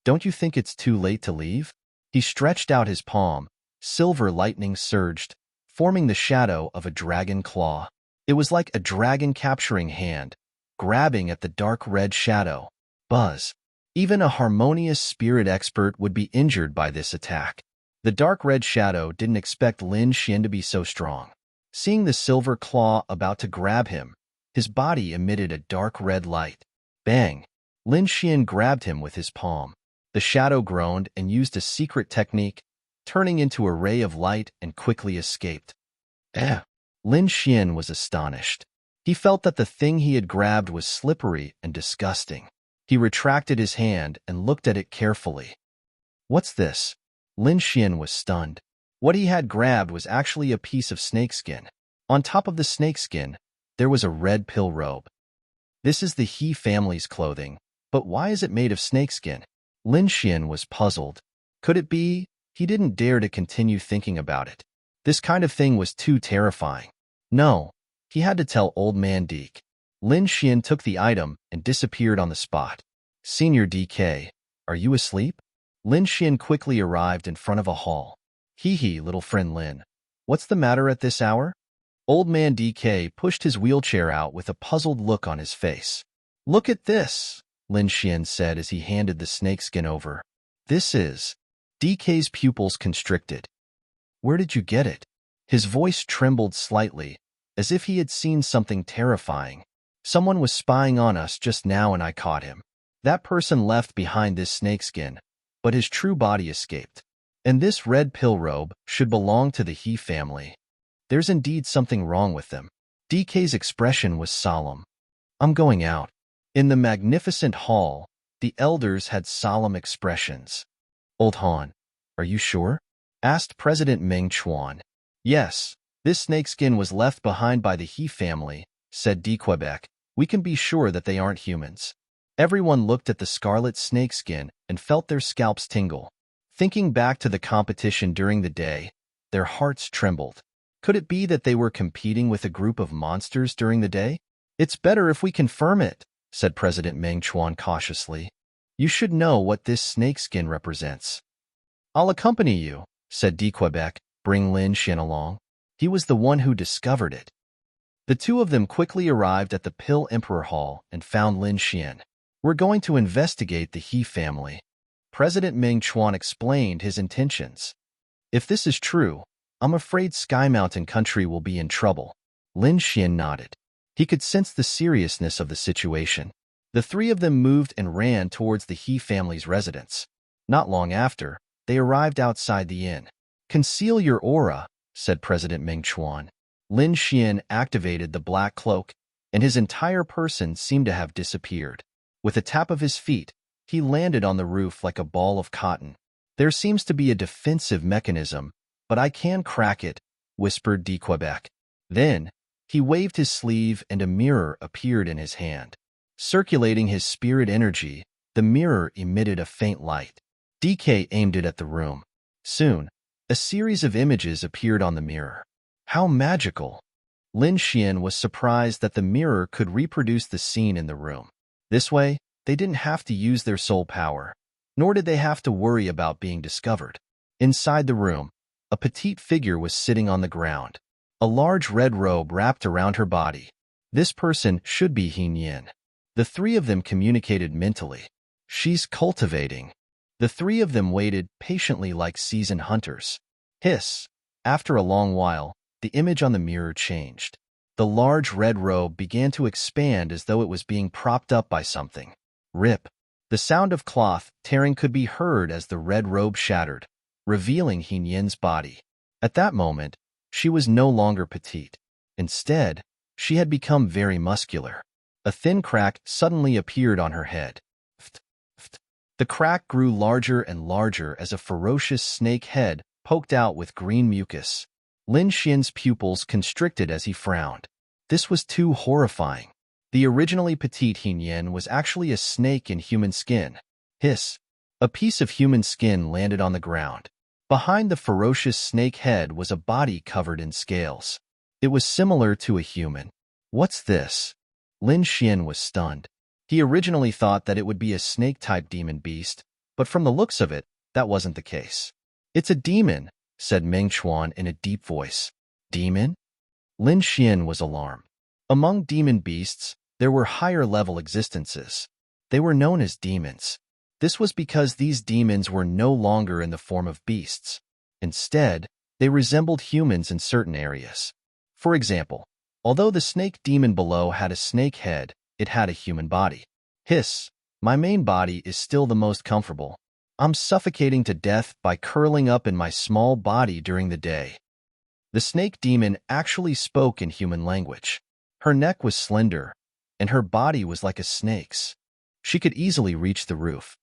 Don't you think it's too late to leave? He stretched out his palm. Silver lightning surged, forming the shadow of a dragon claw. It was like a dragon-capturing hand, grabbing at the dark red shadow. Buzz. Even a harmonious spirit expert would be injured by this attack. The dark red shadow didn't expect Lin Xian to be so strong. Seeing the silver claw about to grab him, His body emitted a dark red light. Bang! Lin Xian grabbed him with his palm. The shadow groaned and used a secret technique, turning into a ray of light and quickly escaped. Lin Xian was astonished. He felt that the thing he had grabbed was slippery and disgusting. He retracted his hand and looked at it carefully. What's this? Lin Xian was stunned. What he had grabbed was actually a piece of snakeskin. On top of the snakeskin, there was a red pill robe. This is the He family's clothing, but why is it made of snakeskin? Lin Xian was puzzled. Could it be? He didn't dare to continue thinking about it. This kind of thing was too terrifying. No, he had to tell Old Man Deke. Lin Xian took the item and disappeared on the spot. Senior DK, are you asleep? Lin Xian quickly arrived in front of a hall. Hee, little friend Lin. What's the matter at this hour? Old Man DK pushed his wheelchair out with a puzzled look on his face. Look at this, Lin Xian said as he handed the snakeskin over. This is... DK's pupils constricted. Where did you get it? His voice trembled slightly, as if he had seen something terrifying. Someone was spying on us just now and I caught him. That person left behind this snakeskin, but his true body escaped. And this red pill robe should belong to the He family. There's indeed something wrong with them. DK's expression was solemn. I'm going out. In the magnificent hall, the elders had solemn expressions. Old Han, are you sure? Asked President Meng Chuan. Yes, this snakeskin was left behind by the He family, said D. Quebec. We can be sure that they aren't humans. Everyone looked at the scarlet snakeskin and felt their scalps tingle. Thinking back to the competition during the day, their hearts trembled. Could it be that they were competing with a group of monsters during the day? It's better if we confirm it, said President Meng Chuan cautiously. You should know what this snakeskin represents. I'll accompany you, said D. Quebec. Bring Lin Xian along. He was the one who discovered it. The two of them quickly arrived at the Pill Emperor Hall and found Lin Xian. We're going to investigate the He family. President Meng Chuan explained his intentions. If this is true, I'm afraid Sky Mountain Country will be in trouble. Lin Xian nodded. He could sense the seriousness of the situation. The three of them moved and ran towards the He family's residence. Not long after, they arrived outside the inn. Conceal your aura, said President Meng Chuan. Lin Xian activated the black cloak, and his entire person seemed to have disappeared. With a tap of his feet, he landed on the roof like a ball of cotton. There seems to be a defensive mechanism, but I can crack it, whispered D. Quebec. Then, he waved his sleeve and a mirror appeared in his hand. Circulating his spirit energy, the mirror emitted a faint light. DK aimed it at the room. Soon, a series of images appeared on the mirror. How magical! Lin Xian was surprised that the mirror could reproduce the scene in the room. This way, they didn't have to use their soul power, nor did they have to worry about being discovered. Inside the room, a petite figure was sitting on the ground. A large red robe wrapped around her body. This person should be He Yin. The three of them communicated mentally. She's cultivating. The three of them waited patiently like seasoned hunters. Hiss! After a long while, the image on the mirror changed. The large red robe began to expand as though it was being propped up by something. Rip! The sound of cloth tearing could be heard as the red robe shattered, revealing He Yin's body. At that moment, she was no longer petite. Instead, she had become very muscular. A thin crack suddenly appeared on her head. The crack grew larger and larger as a ferocious snake head poked out with green mucus. Lin Xian's pupils constricted as he frowned. This was too horrifying. The originally petite He Yin was actually a snake in human skin. Hiss! A piece of human skin landed on the ground. Behind the ferocious snake head was a body covered in scales. It was similar to a human. What's this? Lin Xian was stunned. He originally thought that it would be a snake-type demon beast, but from the looks of it, that wasn't the case. It's a demon, said Meng Chuan in a deep voice. Demon? Lin Xian was alarmed. Among demon beasts, there were higher-level existences. They were known as demons. This was because these demons were no longer in the form of beasts. Instead, they resembled humans in certain areas. For example, Although the snake demon below had a snake head, it had a human body. Hiss, my main body is still the most comfortable. I'm suffocating to death by curling up in my small body during the day. The snake demon actually spoke in human language. Her neck was slender, and her body was like a snake's. She could easily reach the roof.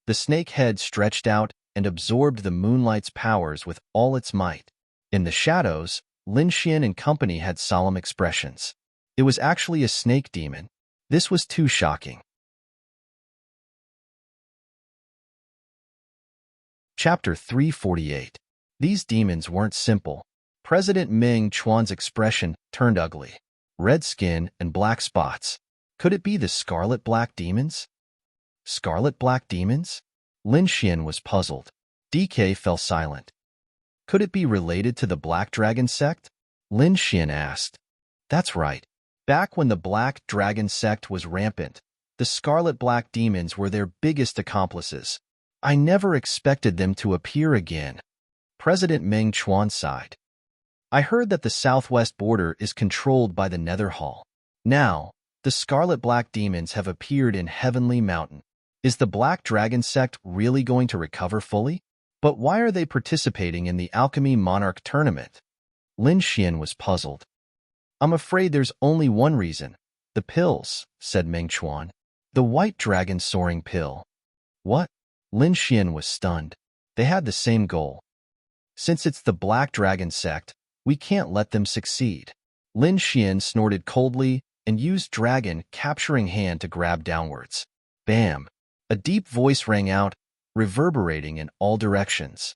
The snake head stretched out and absorbed the moonlight's powers with all its might. In the shadows, Lin Xian and company had solemn expressions. It was actually a snake demon. This was too shocking. Chapter 348. These demons weren't simple. President Ming Chuan's expression turned ugly. Red skin and black spots. Could it be the scarlet black demons? Scarlet black demons? Lin Xian was puzzled. DK fell silent. Could it be related to the Black Dragon sect? Lin Xian asked. That's right. Back when the Black Dragon sect was rampant, the scarlet black demons were their biggest accomplices. I never expected them to appear again. President Ming Chuan sighed. I heard that the southwest border is controlled by the Nether Hall. Now, the scarlet black demons have appeared in Heavenly Mountain. Is the Black Dragon sect really going to recover fully? But why are they participating in the Alchemy Monarch tournament? Lin Xian was puzzled. I'm afraid there's only one reason. The pills, said Ming Chuan. The white dragon soaring pill. What? Lin Xian was stunned. They had the same goal. Since it's the Black Dragon sect, we can't let them succeed. Lin Xian snorted coldly and used dragon capturing hand to grab downwards. Bam! A deep voice rang out, reverberating in all directions.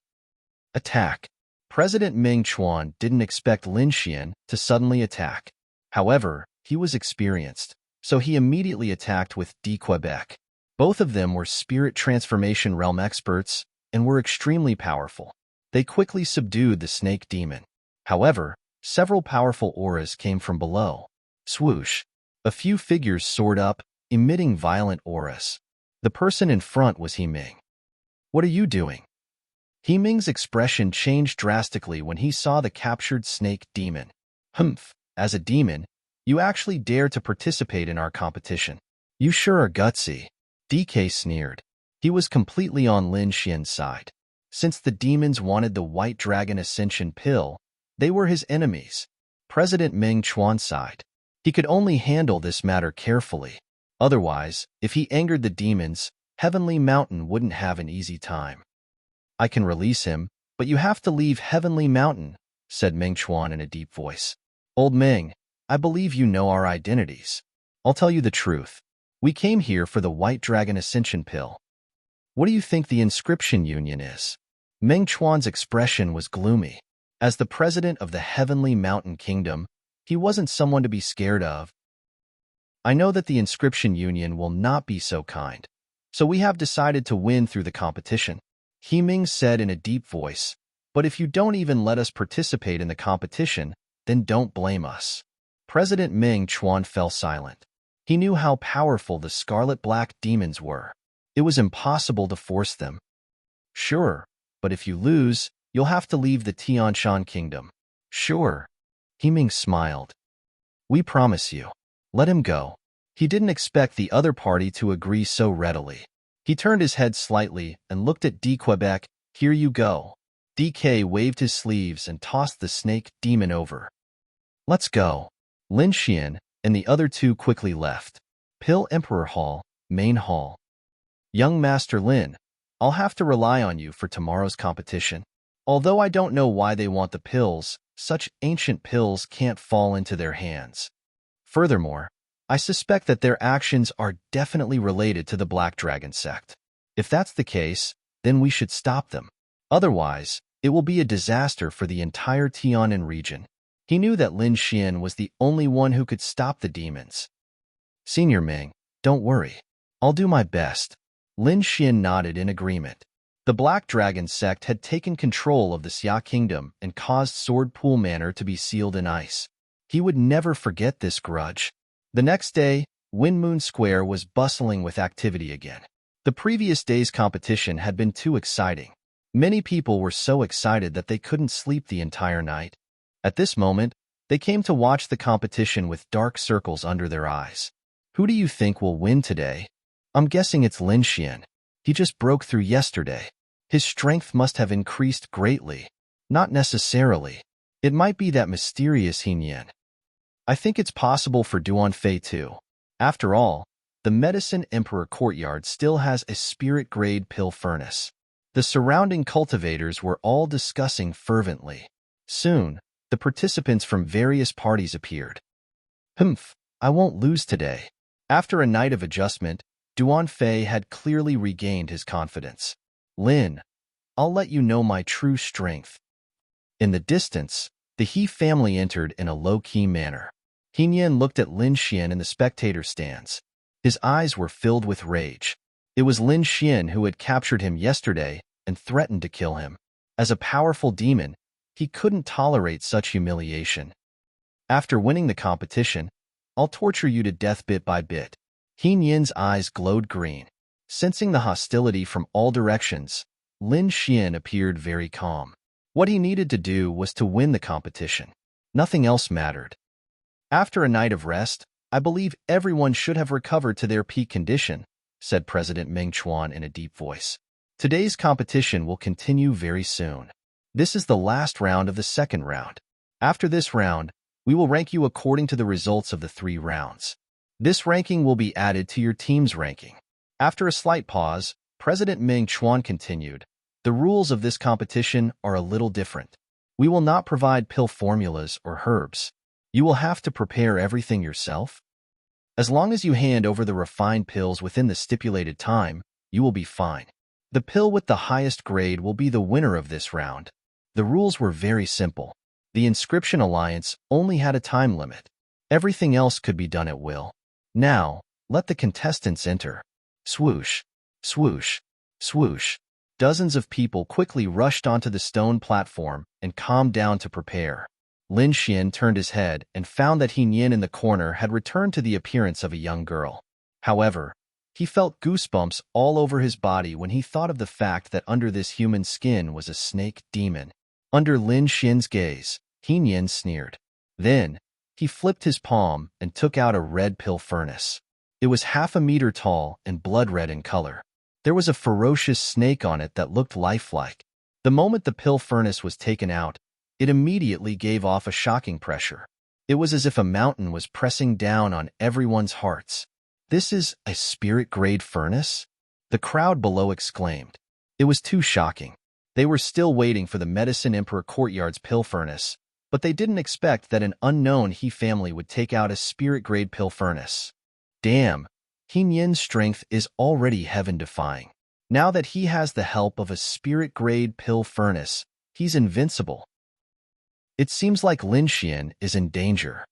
Attack! President Ming Chuan didn't expect Lin Xian to suddenly attack. However, he was experienced, so he immediately attacked with D. Quebec. Both of them were spirit transformation realm experts and were extremely powerful. They quickly subdued the snake demon. However, several powerful auras came from below. Swoosh! A few figures soared up, emitting violent auras. The person in front was He Ming. What are you doing? He Ming's expression changed drastically when he saw the captured snake demon. Humph, as a demon, you actually dare to participate in our competition. You sure are gutsy. DK sneered. He was completely on Lin Xian's side. Since the demons wanted the White Dragon Ascension pill, they were his enemies. President Ming Chuan sighed. He could only handle this matter carefully. Otherwise, if he angered the demons, Heavenly Mountain wouldn't have an easy time. I can release him, but you have to leave Heavenly Mountain, said Ming Chuan in a deep voice. Old Ming, I believe you know our identities. I'll tell you the truth. We came here for the White Dragon Ascension pill. What do you think the inscription union is? Ming Chuan's expression was gloomy. As the president of the Heavenly Mountain Kingdom, he wasn't someone to be scared of. I know that the inscription union will not be so kind, so we have decided to win through the competition. He Ming said in a deep voice, but if you don't even let us participate in the competition, then don't blame us. President Ming Chuan fell silent. He knew how powerful the scarlet black demons were. It was impossible to force them. Sure, but if you lose, you'll have to leave the Tianshan Kingdom. Sure. He Ming smiled. We promise you. Let him go. He didn't expect the other party to agree so readily. He turned his head slightly and looked at D. Quebec. Here you go. DK waved his sleeves and tossed the snake demon over. Let's go. Lin Xian and the other two quickly left. Pill Emperor Hall, Main Hall. Young Master Lin, I'll have to rely on you for tomorrow's competition. Although I don't know why they want the pills, such ancient pills can't fall into their hands. Furthermore, I suspect that their actions are definitely related to the Black Dragon sect. If that's the case, then we should stop them. Otherwise, it will be a disaster for the entire Tianan region. He knew that Lin Xian was the only one who could stop the demons. Senior Ming, don't worry. I'll do my best. Lin Xian nodded in agreement. The Black Dragon sect had taken control of the Xia Kingdom and caused Sword Pool Manor to be sealed in ice. He would never forget this grudge. The next day, Wind Moon Square was bustling with activity again. The previous day's competition had been too exciting. Many people were so excited that they couldn't sleep the entire night. At this moment, They came to watch the competition with dark circles under their eyes. Who do you think will win today? I'm guessing it's Lin Xian. He just broke through yesterday. His strength must have increased greatly. Not necessarily. It might be that mysterious He Nian. I think it's possible for Duan Fei too. After all, the Medicine Emperor courtyard still has a spirit-grade pill furnace. The surrounding cultivators were all discussing fervently. Soon, the participants from various parties appeared. Humph, I won't lose today. After a night of adjustment, Duan Fei had clearly regained his confidence. Lin, I'll let you know my true strength. In the distance, the He family entered in a low-key manner. He Nian looked at Lin Xian in the spectator stands. His eyes were filled with rage. It was Lin Xian who had captured him yesterday and threatened to kill him. As a powerful demon, he couldn't tolerate such humiliation. After winning the competition, I'll torture you to death bit by bit. He Nian's eyes glowed green. Sensing the hostility from all directions, Lin Xian appeared very calm. What he needed to do was to win the competition. Nothing else mattered. After a night of rest, I believe everyone should have recovered to their peak condition, said President Meng Chuan in a deep voice. Today's competition will continue very soon. This is the last round of the second round. After this round, we will rank you according to the results of the 3 rounds. This ranking will be added to your team's ranking. After a slight pause, President Meng Chuan continued, the rules of this competition are a little different. We will not provide pill formulas or herbs. You will have to prepare everything yourself. As long as you hand over the refined pills within the stipulated time, you will be fine. The pill with the highest grade will be the winner of this round. The rules were very simple. The Inscription Alliance only had a time limit. Everything else could be done at will. Now, let the contestants enter. Swoosh, swoosh, swoosh. Dozens of people quickly rushed onto the stone platform and calmed down to prepare. Lin Xian turned his head and found that He Nian in the corner had returned to the appearance of a young girl. However, he felt goosebumps all over his body when he thought of the fact that under this human skin was a snake demon. Under Lin Xian's gaze, He Nian sneered. Then, he flipped his palm and took out a red pill furnace. It was 1/2 meter tall and blood-red in color. There was a ferocious snake on it that looked lifelike. The moment the pill furnace was taken out, it immediately gave off a shocking pressure. It was as if a mountain was pressing down on everyone's hearts. This is a spirit-grade furnace? The crowd below exclaimed. It was too shocking. They were still waiting for the Medicine Emperor courtyard's pill furnace, but they didn't expect that an unknown He family would take out a spirit-grade pill furnace. Damn, He Nian's strength is already heaven-defying. Now that he has the help of a spirit-grade pill furnace, he's invincible. It seems like Lin Xian is in danger.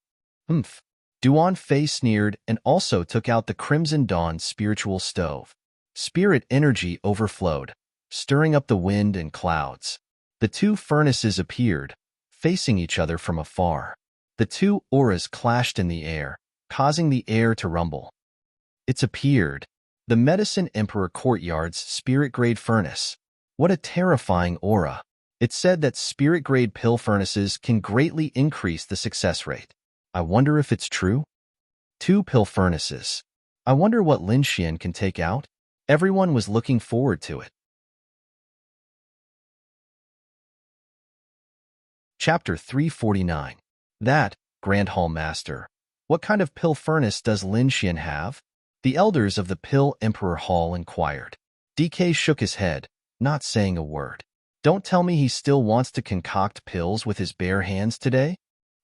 Humph. Duan Fei sneered and also took out the Crimson Dawn spiritual stove. Spirit energy overflowed, stirring up the wind and clouds. The 2 furnaces appeared, facing each other from afar. The 2 auras clashed in the air, causing the air to rumble. It's appeared. The Medicine Emperor courtyard's spirit-grade furnace. What a terrifying aura. It said that spirit-grade pill furnaces can greatly increase the success rate. I wonder if it's true? 2 pill furnaces. I wonder what Lin Xian can take out? Everyone was looking forward to it. Chapter 349. That, Grand Hall Master. What kind of pill furnace does Lin Xian have? The elders of the Pill Emperor Hall inquired. DK shook his head, not saying a word. Don't tell me he still wants to concoct pills with his bare hands today?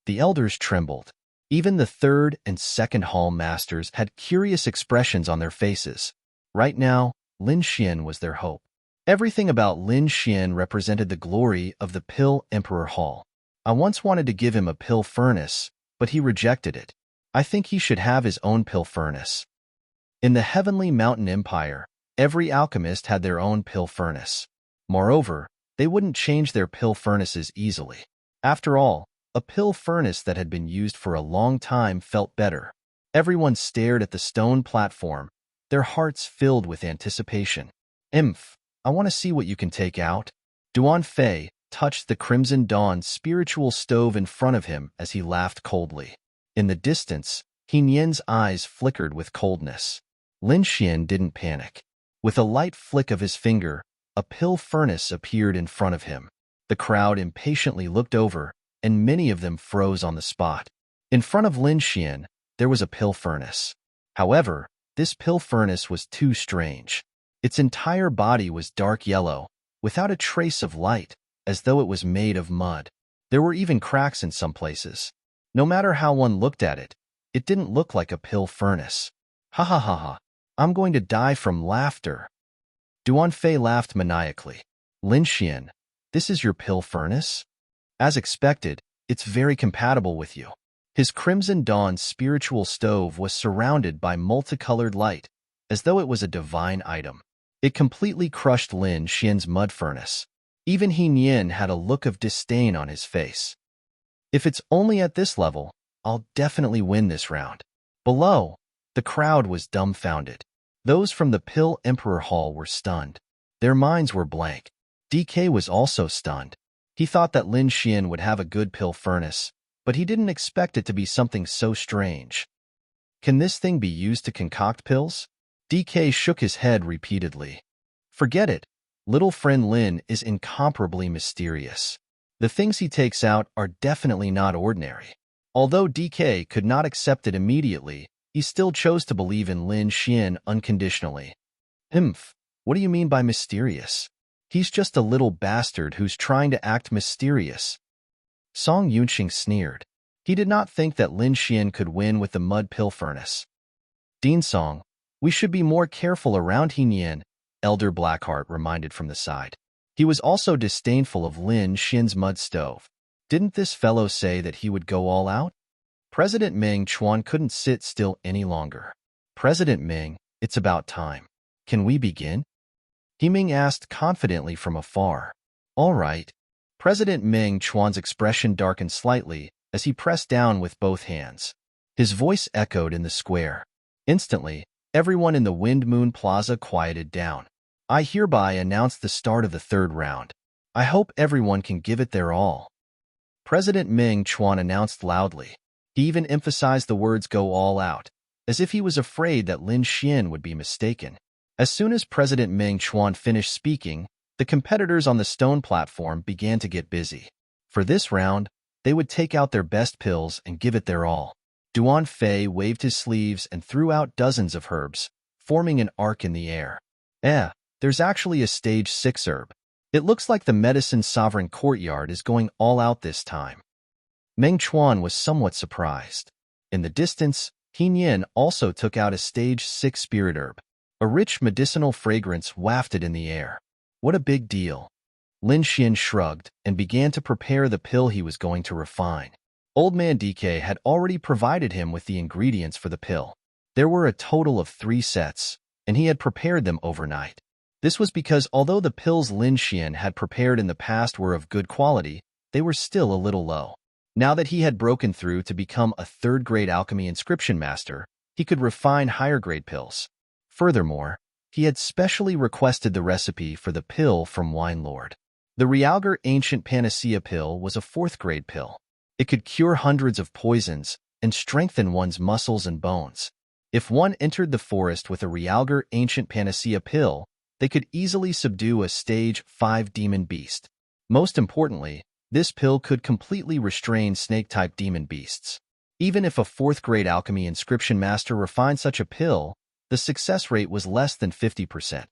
The elders trembled. Even the 3rd and 2nd Hall Masters had curious expressions on their faces. Right now, Lin Xian was their hope. Everything about Lin Xian represented the glory of the Pill Emperor Hall. I once wanted to give him a pill furnace, but he rejected it. I think he should have his own pill furnace. In the Heavenly Mountain Empire, every alchemist had their own pill furnace. Moreover, they wouldn't change their pill furnaces easily. After all, a pill furnace that had been used for a long time felt better. Everyone stared at the stone platform, their hearts filled with anticipation. I want to see what you can take out. Duan Fei, touched the Crimson Dawn's spiritual stove in front of him as he laughed coldly. In the distance, He Nian's eyes flickered with coldness. Lin Xian didn't panic. With a light flick of his finger, a pill furnace appeared in front of him. The crowd impatiently looked over, and many of them froze on the spot. In front of Lin Xian, there was a pill furnace. However, this pill furnace was too strange. Its entire body was dark yellow, without a trace of light, as though it was made of mud. There were even cracks in some places. No matter how one looked at it, it didn't look like a pill furnace. Ha ha ha ha. I'm going to die from laughter. Duan Fei laughed maniacally. Lin Xian, this is your pill furnace? As expected, it's very compatible with you. His Crimson Dawn spiritual stove was surrounded by multicolored light, as though it was a divine item. It completely crushed Lin Xian's mud furnace. Even He Nian had a look of disdain on his face. If it's only at this level, I'll definitely win this round. Below, the crowd was dumbfounded. Those from the Pill Emperor Hall were stunned. Their minds were blank. DK was also stunned. He thought that Lin Xian would have a good pill furnace, but he didn't expect it to be something so strange. Can this thing be used to concoct pills? DK shook his head repeatedly. Forget it. Little friend Lin is incomparably mysterious. The things he takes out are definitely not ordinary. Although DK could not accept it immediately, he still chose to believe in Lin Xian unconditionally. What do you mean by mysterious? He's just a little bastard who's trying to act mysterious. Song Yunxing sneered. He did not think that Lin Xian could win with the mud pill furnace. Dean Song, we should be more careful around He Nian, Elder Blackheart reminded from the side. He was also disdainful of Lin Xian's mud stove. Didn't this fellow say that he would go all out? President Meng Chuan couldn't sit still any longer. President Meng, it's about time. Can we begin? He Ming asked confidently from afar. All right. President Meng Chuan's expression darkened slightly as he pressed down with both hands. His voice echoed in the square. Instantly, everyone in the Wind Moon Plaza quieted down. I hereby announce the start of the third round. I hope everyone can give it their all. President Meng Chuan announced loudly. He even emphasized the words go all out, as if he was afraid that Lin Xian would be mistaken. As soon as President Meng Chuan finished speaking, the competitors on the stone platform began to get busy. For this round, they would take out their best pills and give it their all. Duan Fei waved his sleeves and threw out dozens of herbs, forming an arc in the air. There's actually a stage 6 herb. It looks like the Medicine Sovereign Courtyard is going all out this time. Meng Chuan was somewhat surprised. In the distance, He Nian also took out a stage 6 spirit herb. A rich medicinal fragrance wafted in the air. What a big deal. Lin Xian shrugged and began to prepare the pill he was going to refine. Old Man DK had already provided him with the ingredients for the pill. There were a total of 3 sets, and he had prepared them overnight. This was because although the pills Lin Xian had prepared in the past were of good quality, they were still a little low. Now that he had broken through to become a third-grade alchemy inscription master, he could refine higher-grade pills. Furthermore, he had specially requested the recipe for the pill from Wine Lord. The Realgar Ancient Panacea pill was a 4th-grade pill. It could cure hundreds of poisons and strengthen one's muscles and bones. If one entered the forest with a Realgar Ancient Panacea pill, they could easily subdue a stage 5 demon beast. Most importantly, this pill could completely restrain snake-type demon beasts. Even if a 4th-grade alchemy inscription master refined such a pill, the success rate was less than 50%.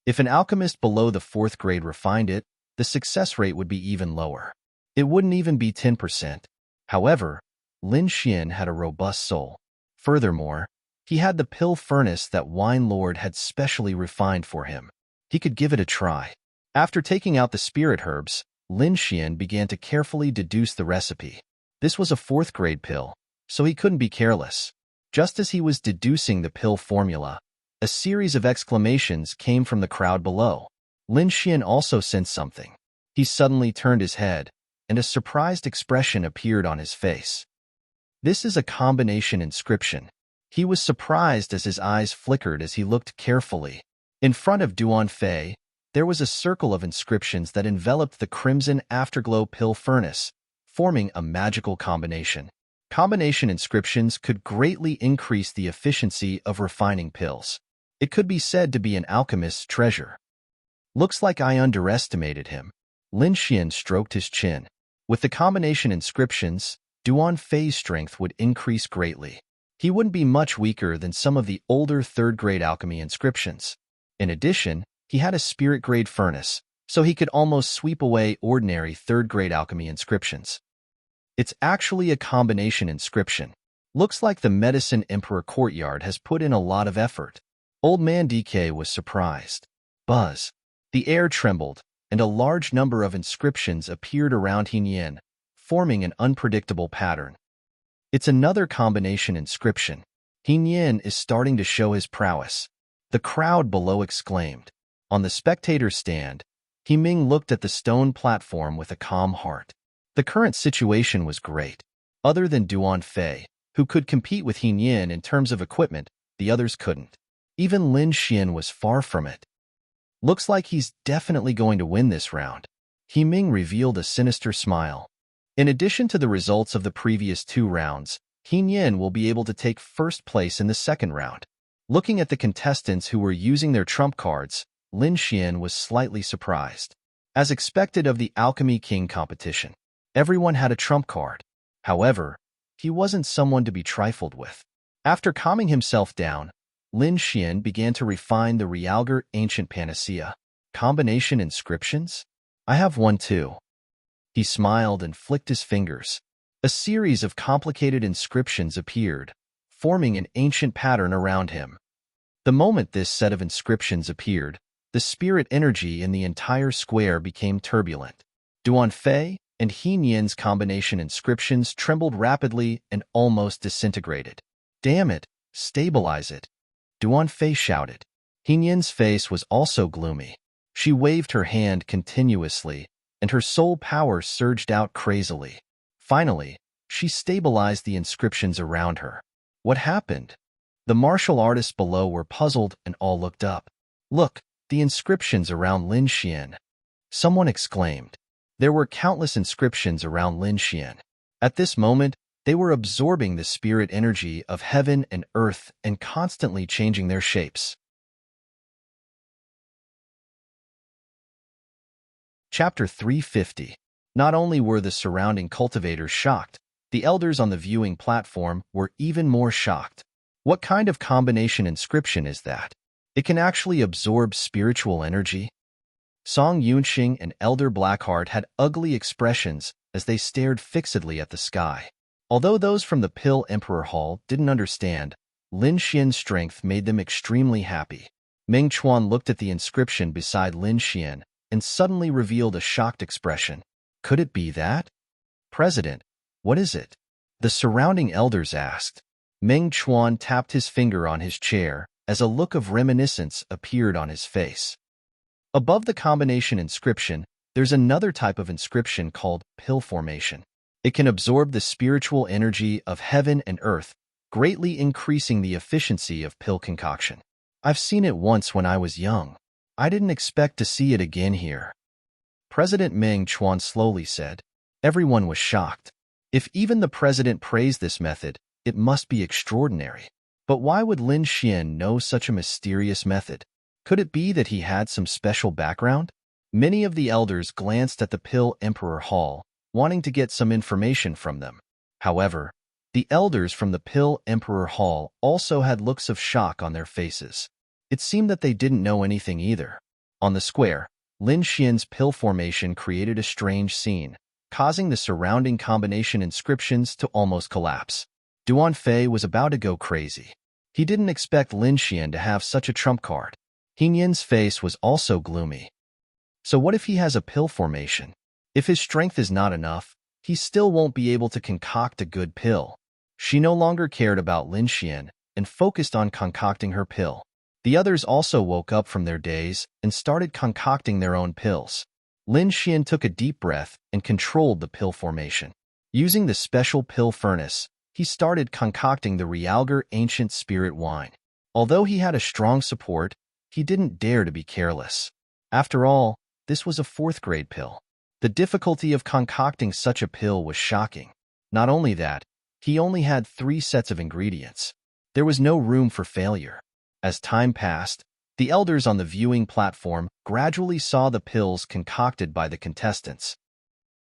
If an alchemist below the 4th grade refined it, the success rate would be even lower. It wouldn't even be 10%. However, Lin Xian had a robust soul. Furthermore, he had the pill furnace that Wine Lord had specially refined for him. He could give it a try. After taking out the spirit herbs, Lin Xian began to carefully deduce the recipe. This was a 4th grade pill, so he couldn't be careless. Just as he was deducing the pill formula, a series of exclamations came from the crowd below. Lin Xian also sensed something. He suddenly turned his head, and a surprised expression appeared on his face. This is a combination inscription. He was surprised as his eyes flickered as he looked carefully. In front of Duan Fei, There was a circle of inscriptions that enveloped the crimson afterglow pill furnace, forming a magical combination. Combination inscriptions could greatly increase the efficiency of refining pills. It could be said to be an alchemist's treasure. Looks like I underestimated him. Lin Xian stroked his chin. With the combination inscriptions, Duan Fei's strength would increase greatly. He wouldn't be much weaker than some of the older third-grade alchemy inscriptions. In addition, he had a spirit-grade furnace, so he could almost sweep away ordinary third-grade alchemy inscriptions. It's actually a combination inscription. Looks like the Medicine Emperor Courtyard has put in a lot of effort. Old Man DK was surprised. Buzz. The air trembled, and a large number of inscriptions appeared around Hinyan, forming an unpredictable pattern. It's another combination inscription. Hinyan is starting to show his prowess. The crowd below exclaimed. On the spectator stand, Ming looked at the stone platform with a calm heart. The current situation was great. Other than Duan Fei, who could compete with Hinyan in terms of equipment, the others couldn't. Even Lin Xian was far from it. Looks like he's definitely going to win this round. Ming revealed a sinister smile. In addition to the results of the previous 2 rounds, Hinyan will be able to take first place in the second round. Looking at the contestants who were using their trump cards, Lin Xian was slightly surprised. As expected of the Alchemy King competition, everyone had a trump card. However, he wasn't someone to be trifled with. After calming himself down, Lin Xian began to refine the Realgar Ancient Panacea. Combination inscriptions? I have one too. He smiled and flicked his fingers. A series of complicated inscriptions appeared, forming an ancient pattern around him. The moment this set of inscriptions appeared, the spirit energy in the entire square became turbulent. Duan Fei and Hinyan's combination inscriptions trembled rapidly and almost disintegrated. Damn it, stabilize it. Duan Fei shouted. Hinyan's face was also gloomy. She waved her hand continuously, and her soul power surged out crazily. Finally, she stabilized the inscriptions around her. What happened? The martial artists below were puzzled and all looked up. Look, the inscriptions around Lin Xian. Someone exclaimed. There were countless inscriptions around Lin Xian. At this moment, they were absorbing the spirit energy of heaven and earth and constantly changing their shapes. Chapter 350. Not only were the surrounding cultivators shocked, the elders on the viewing platform were even more shocked. What kind of combination inscription is that? It can actually absorb spiritual energy? Song Yunxing and Elder Blackheart had ugly expressions as they stared fixedly at the sky. Although those from the Pill Emperor Hall didn't understand, Lin Xian's strength made them extremely happy. Meng Chuan looked at the inscription beside Lin Xian and suddenly revealed a shocked expression. Could it be that? President, what is it? The surrounding elders asked. Meng Chuan tapped his finger on his chair as a look of reminiscence appeared on his face. Above the combination inscription, there's another type of inscription called pill formation. It can absorb the spiritual energy of heaven and earth, greatly increasing the efficiency of pill concoction. I've seen it once when I was young. I didn't expect to see it again here. President Meng Chuan slowly said. Everyone was shocked. If even the president praised this method, it must be extraordinary. But why would Lin Xian know such a mysterious method? Could it be that he had some special background? Many of the elders glanced at the Pill Emperor Hall, wanting to get some information from them. However, the elders from the Pill Emperor Hall also had looks of shock on their faces. It seemed that they didn't know anything either. On the square, Lin Xian's pill formation created a strange scene, causing the surrounding combination inscriptions to almost collapse. Duan Fei was about to go crazy. He didn't expect Lin Xian to have such a trump card. Hinyan's face was also gloomy. So what if he has a pill formation? If his strength is not enough, he still won't be able to concoct a good pill. She no longer cared about Lin Xian and focused on concocting her pill. The others also woke up from their daze and started concocting their own pills. Lin Xian took a deep breath and controlled the pill formation. Using the special pill furnace, he started concocting the Realgar Ancient Spirit Wine. Although he had a strong support, he didn't dare to be careless. After all, this was a fourth-grade pill. The difficulty of concocting such a pill was shocking. Not only that, he only had 3 sets of ingredients. There was no room for failure. As time passed, the elders on the viewing platform gradually saw the pills concocted by the contestants.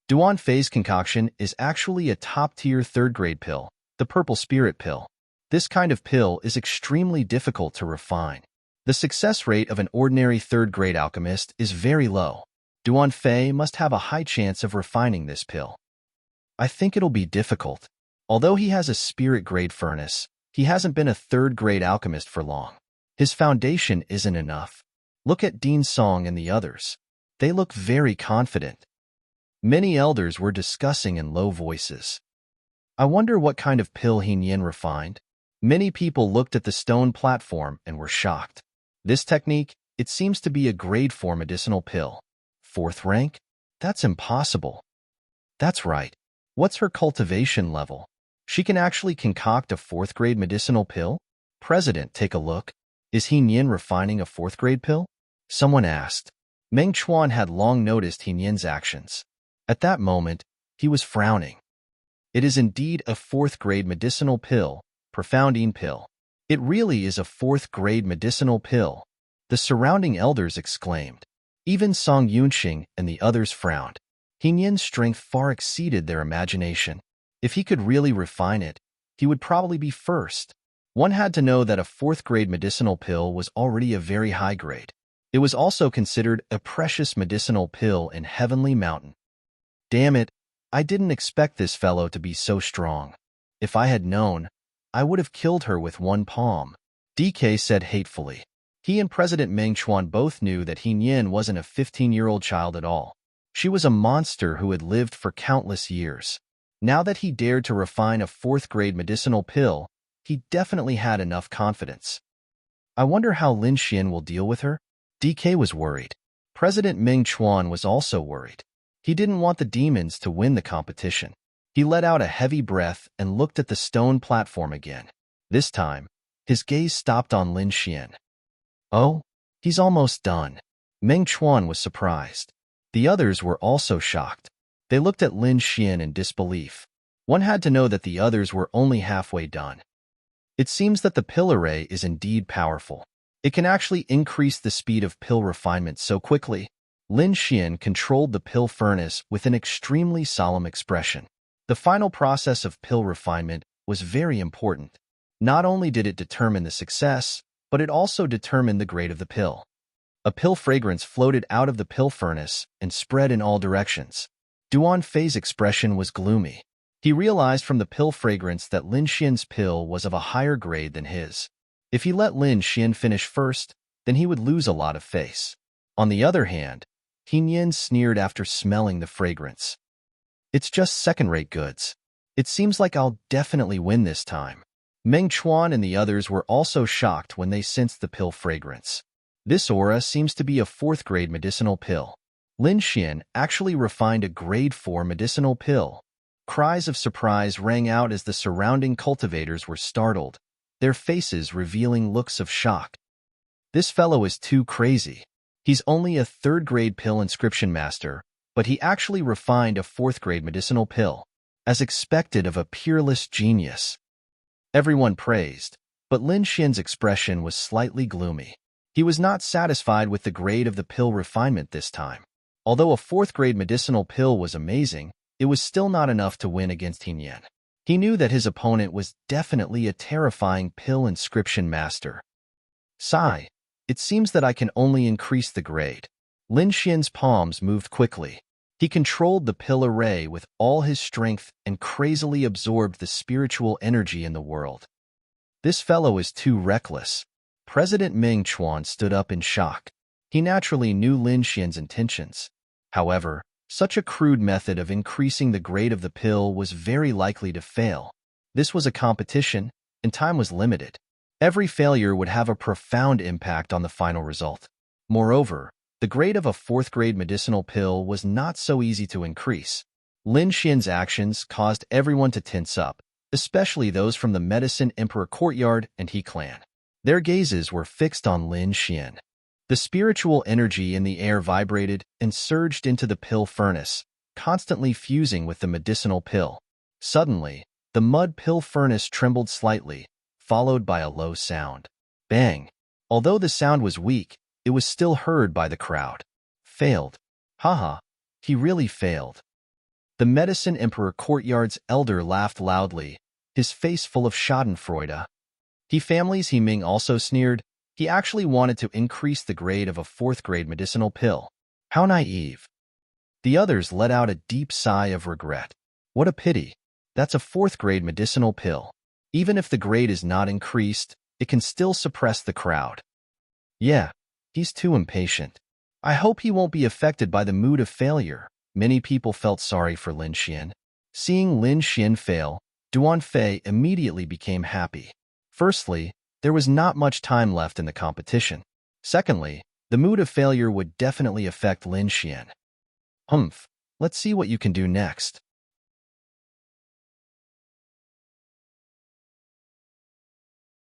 Duan Fei's concoction is actually a top-tier third-grade pill, the purple spirit pill. This kind of pill is extremely difficult to refine. The success rate of an ordinary third-grade alchemist is very low. Duan Fei must have a high chance of refining this pill. I think it'll be difficult. Although he has a spirit-grade furnace, he hasn't been a third-grade alchemist for long. His foundation isn't enough. Look at Dean Song and the others. They look very confident. Many elders were discussing in low voices. I wonder what kind of pill He Nian refined. Many people looked at the stone platform and were shocked. This technique, it seems to be a grade 4 medicinal pill. 4th rank? That's impossible. That's right. What's her cultivation level? She can actually concoct a 4th-grade medicinal pill? President, take a look. Is He Nian refining a 4th-grade pill? Someone asked. Meng Chuan had long noticed He Nian's actions. At that moment, he was frowning. It is indeed a 4th-grade medicinal pill, profounding pill. It really is a 4th-grade medicinal pill. The surrounding elders exclaimed. Even Song Yunxing and the others frowned. He Nian's strength far exceeded their imagination. If he could really refine it, he would probably be first. One had to know that a 4th-grade medicinal pill was already a very high grade. It was also considered a precious medicinal pill in Heavenly Mountain. Damn it, I didn't expect this fellow to be so strong. If I had known, I would have killed her with one palm, DK said hatefully. He and President Meng Chuan both knew that He Nian wasn't a 15-year-old child at all. She was a monster who had lived for countless years. Now that he dared to refine a 4th-grade medicinal pill, he definitely had enough confidence. I wonder how Lin Xian will deal with her? DK was worried. President Meng Chuan was also worried. He didn't want the demons to win the competition. He let out a heavy breath and looked at the stone platform again. This time, his gaze stopped on Lin Xian. Oh, he's almost done. Meng Chuan was surprised. The others were also shocked. They looked at Lin Xian in disbelief. One had to know that the others were only halfway done. It seems that the pill array is indeed powerful. It can actually increase the speed of pill refinement so quickly. Lin Xian controlled the pill furnace with an extremely solemn expression. The final process of pill refinement was very important. Not only did it determine the success, but it also determined the grade of the pill. A pill fragrance floated out of the pill furnace and spread in all directions. Duan Fei's expression was gloomy. He realized from the pill fragrance that Lin Xian's pill was of a higher grade than his. If he let Lin Xian finish first, then he would lose a lot of face. On the other hand, He Nian sneered after smelling the fragrance. It's just second-rate goods. It seems like I'll definitely win this time. Meng Chuan and the others were also shocked when they sensed the pill fragrance. This aura seems to be a 4th-grade medicinal pill. Lin Xian actually refined a grade 4 medicinal pill. Cries of surprise rang out as the surrounding cultivators were startled, their faces revealing looks of shock. This fellow is too crazy. He's only a 3rd-grade pill inscription master, but he actually refined a 4th-grade medicinal pill, as expected of a peerless genius. Everyone praised, but Lin Xian's expression was slightly gloomy. He was not satisfied with the grade of the pill refinement this time. Although a 4th-grade medicinal pill was amazing, it was still not enough to win against He Nian. He knew that his opponent was definitely a terrifying pill inscription master. Sigh. It seems that I can only increase the grade. Lin Xian's palms moved quickly. He controlled the pill array with all his strength and crazily absorbed the spiritual energy in the world. This fellow is too reckless. President Meng Chuan stood up in shock. He naturally knew Lin Xian's intentions. However, such a crude method of increasing the grade of the pill was very likely to fail. This was a competition, and time was limited. Every failure would have a profound impact on the final result. Moreover, the grade of a 4th-grade medicinal pill was not so easy to increase. Lin Xian's actions caused everyone to tense up, especially those from the Medicine Emperor Courtyard and He clan. Their gazes were fixed on Lin Xian. The spiritual energy in the air vibrated and surged into the pill furnace, constantly fusing with the medicinal pill. Suddenly, the mud pill furnace trembled slightly, followed by a low sound. Bang! Although the sound was weak, it was still heard by the crowd. Failed. Haha, he really failed. The Medicine Emperor Courtyard's elder laughed loudly, his face full of schadenfreude. He Ming also sneered. He actually wanted to increase the grade of a 4th-grade medicinal pill. How naive. The others let out a deep sigh of regret. What a pity. That's a 4th-grade medicinal pill. Even if the grade is not increased, it can still suppress the crowd. Yeah, he's too impatient. I hope he won't be affected by the mood of failure. Many people felt sorry for Lin Xian. Seeing Lin Xian fail, Duan Fei immediately became happy. Firstly, there was not much time left in the competition. Secondly, the mood of failure would definitely affect Lin Xian. Let's see what you can do next.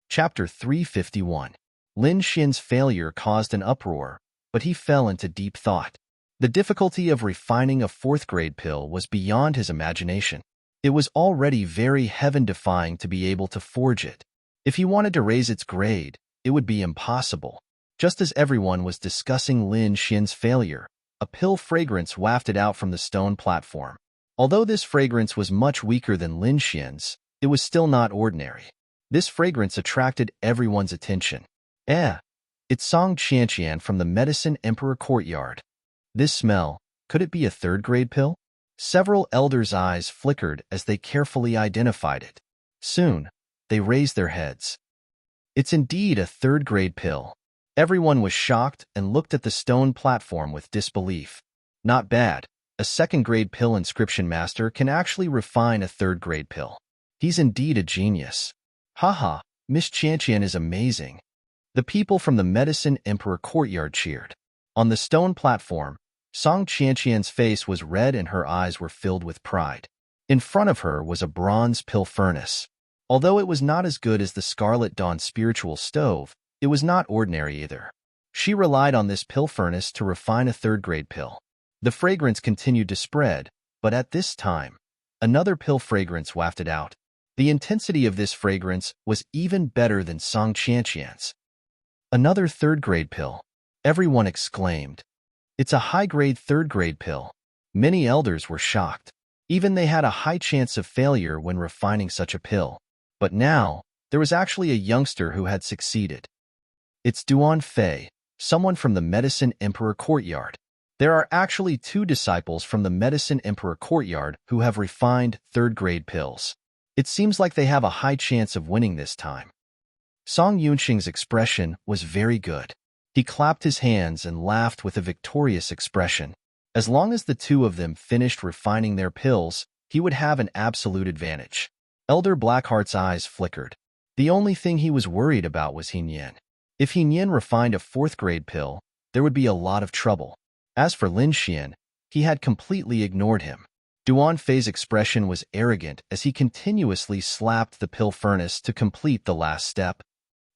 Chapter 351. Lin Xian's failure caused an uproar, but he fell into deep thought. The difficulty of refining a 4th-grade pill was beyond his imagination. It was already very heaven-defying to be able to forge it. If he wanted to raise its grade, it would be impossible. Just as everyone was discussing Lin Xian's failure, a pill fragrance wafted out from the stone platform. Although this fragrance was much weaker than Lin Xian's, it was still not ordinary. This fragrance attracted everyone's attention. It's Song Qianqian from the Medicine Emperor Courtyard. This smell, could it be a 3rd-grade pill? Several elders' eyes flickered as they carefully identified it. Soon, they raised their heads. It's indeed a 3rd-grade pill. Everyone was shocked and looked at the stone platform with disbelief. Not bad. A 2nd-grade pill inscription master can actually refine a 3rd-grade pill. He's indeed a genius. Haha, Miss Qianqian is amazing. The people from the Medicine Emperor Courtyard cheered. On the stone platform, Song Qianqian's face was red and her eyes were filled with pride. In front of her was a bronze pill furnace. Although it was not as good as the Scarlet Dawn spiritual stove, it was not ordinary either. She relied on this pill furnace to refine a 3rd-grade pill. The fragrance continued to spread, but at this time, another pill fragrance wafted out. The intensity of this fragrance was even better than Song Qianqian's. Another 3rd-grade pill. Everyone exclaimed. It's a high-grade 3rd-grade pill. Many elders were shocked. Even they had a high chance of failure when refining such a pill. But now, there was actually a youngster who had succeeded. It's Duan Fei, someone from the Medicine Emperor Courtyard. There are actually 2 disciples from the Medicine Emperor Courtyard who have refined 3rd-grade pills. It seems like they have a high chance of winning this time. Song Yunxing's expression was very good. He clapped his hands and laughed with a victorious expression. As long as the 2 of them finished refining their pills, he would have an absolute advantage. Elder Blackheart's eyes flickered. The only thing he was worried about was Hinian. If Hinian refined a 4th-grade pill, there would be a lot of trouble. As for Lin Xian, he had completely ignored him. Duan Fei's expression was arrogant as he continuously slapped the pill furnace to complete the last step.